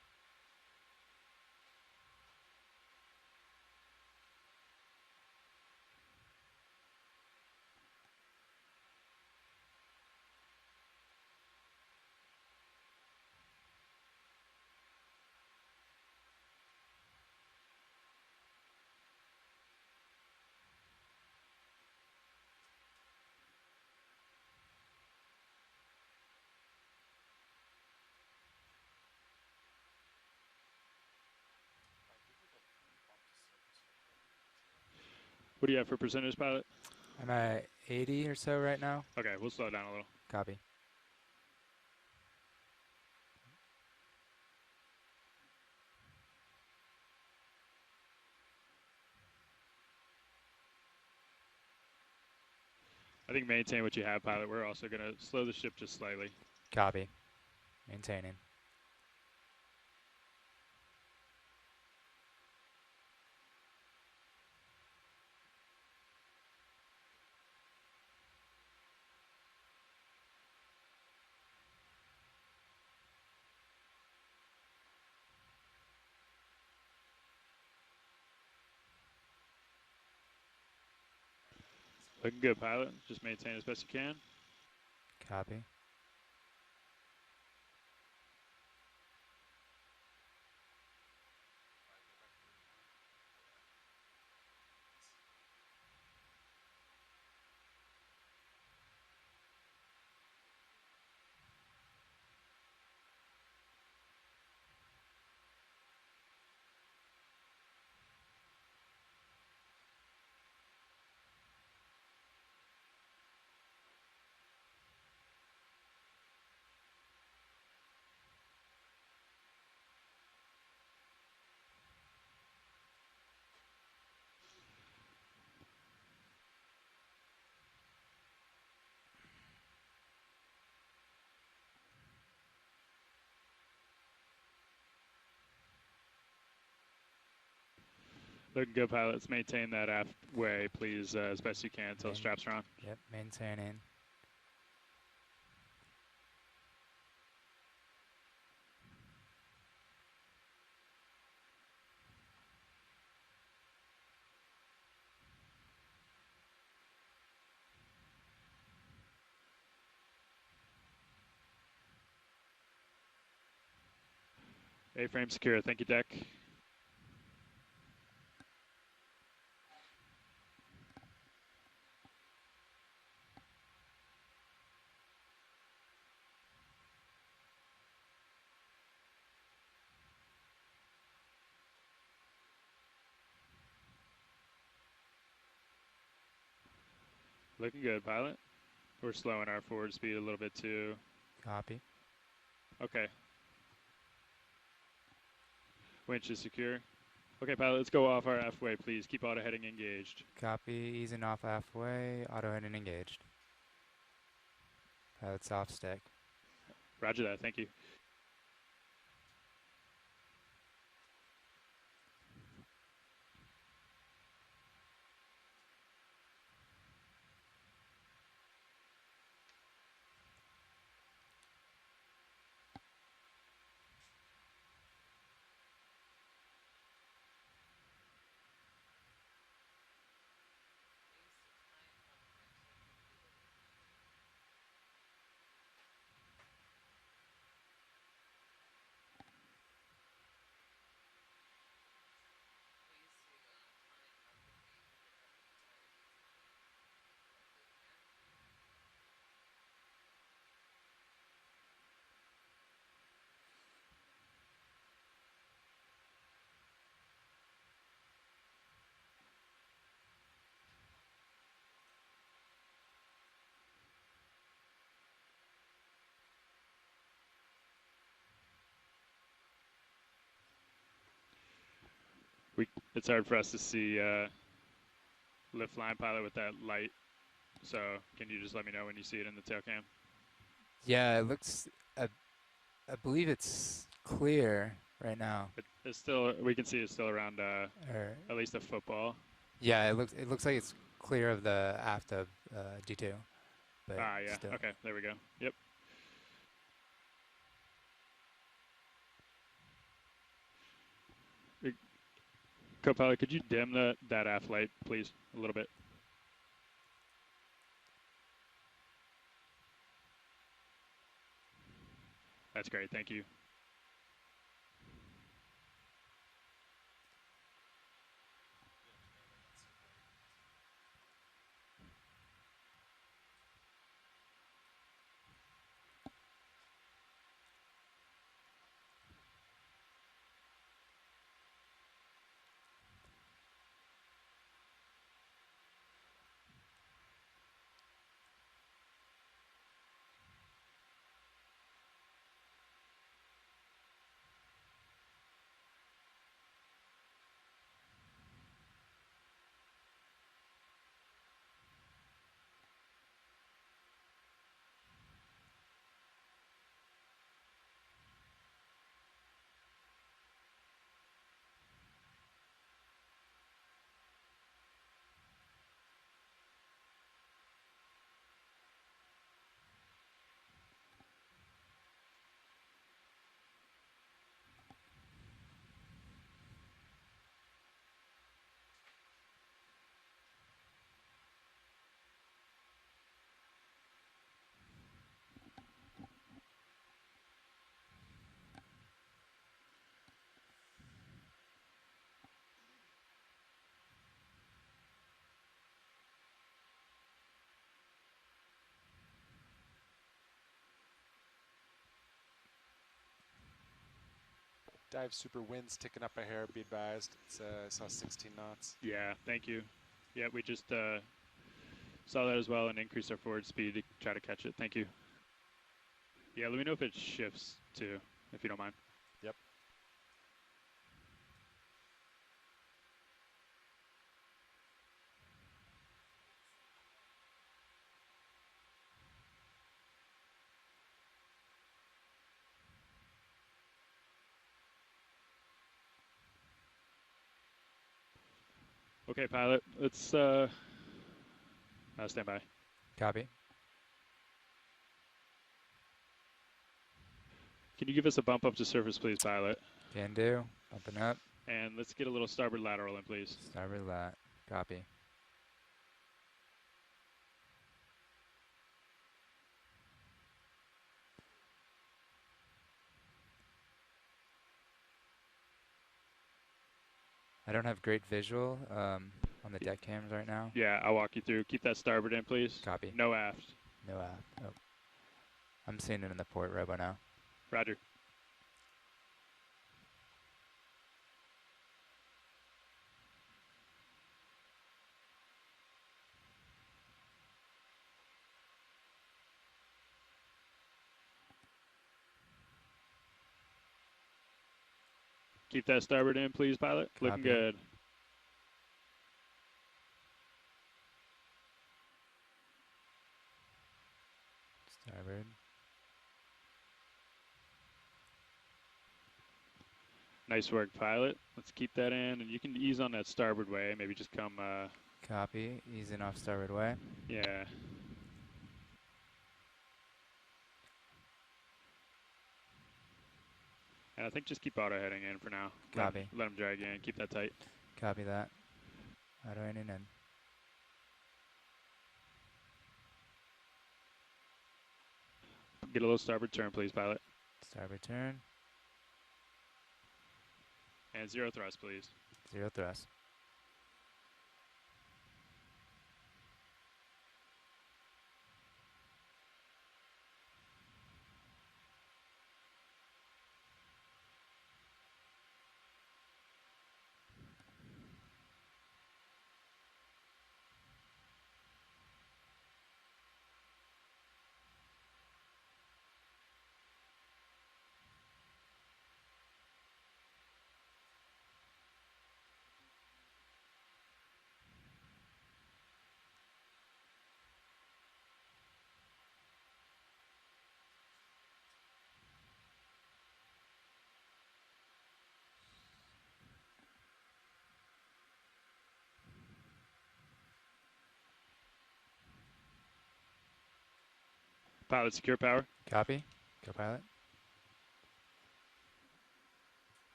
What do you have for percentage, pilot? I'm at 80 or so right now. Okay, we'll slow down a little. Copy. I think maintain what you have, pilot. We're also going to slow the ship just slightly. Copy. Maintaining. Looking good, pilot. Just maintain as best you can. Copy. Looking good, pilot. Let's maintain that aft way, please, as best you can until straps are on. Yep, maintaining. A-frame secure. Thank you, deck. Looking good, pilot. We're slowing our forward speed a little bit too. Copy. Okay. Winch is secure. Okay, pilot, let's go off our F way, please. Keep auto heading engaged. Copy. Easing off halfway. Auto heading engaged. Pilot's off stick. Roger that. Thank you. It's hard for us to see lift line, pilot, with that light. So can you just let me know when you see it in the tail cam? Yeah, it looks. I believe it's clear right now. It's still. We can see it's still around at least a football. Yeah, it looks like it's clear of the aft of D2. But yeah. still. Okay, there we go. Yep. Co-pilot, could you dim that aft light, please, a little bit? That's great. Thank you. dive super winds ticking up a hair, be advised. It's, I saw 16 knots. Yeah, thank you. Yeah, we just saw that as well and increased our forward speed to try to catch it. Thank you. Yeah, let me know if it shifts too, if you don't mind. Yep. Okay, pilot, let's stand by. Copy. Can you give us a bump up to surface, please, pilot? Can do. Bumping up. And let's get a little starboard lateral in, please. Starboard lat. Copy. I don't have great visual on the deck cams right now. Yeah, I'll walk you through. Keep that starboard in, please. Copy. No aft. No aft. Oh. I'm seeing it in the port robo now. Roger. Keep that starboard in, please, pilot. Copy. Looking good. Starboard. Nice work, pilot. Let's keep that in, and you can ease on that starboard way. Maybe just come. Copy. Easing off starboard way. Yeah. And I think just keep auto heading in for now. Copy. Let them drag in. Keep that tight. Copy that. Auto in and in. Get a little starboard turn, please, pilot. Starboard turn. And zero thrust, please. Zero thrust. Pilot, secure power. Copy. Go pilot.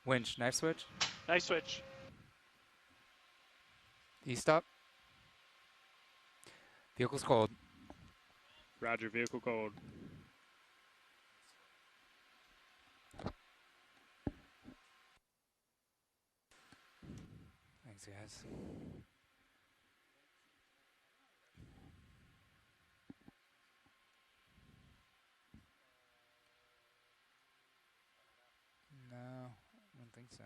Winch, knife switch. Knife switch. E-stop. Vehicle's cold. Roger, vehicle cold. Thanks, guys. No, I don't think so.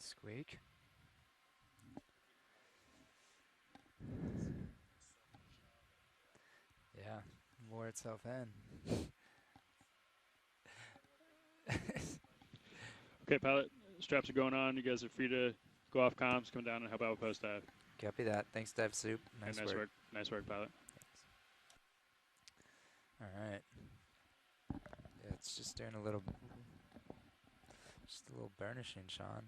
Squeak. Yeah, wore itself in. Okay, pilot, straps are going on. You guys are free to go off comms, come down and help out with post dive. Copy that. Thanks, Dive Soup. Okay, Nice work. Nice work, pilot. All right. Yeah, it's just doing a little burnishing, Sean.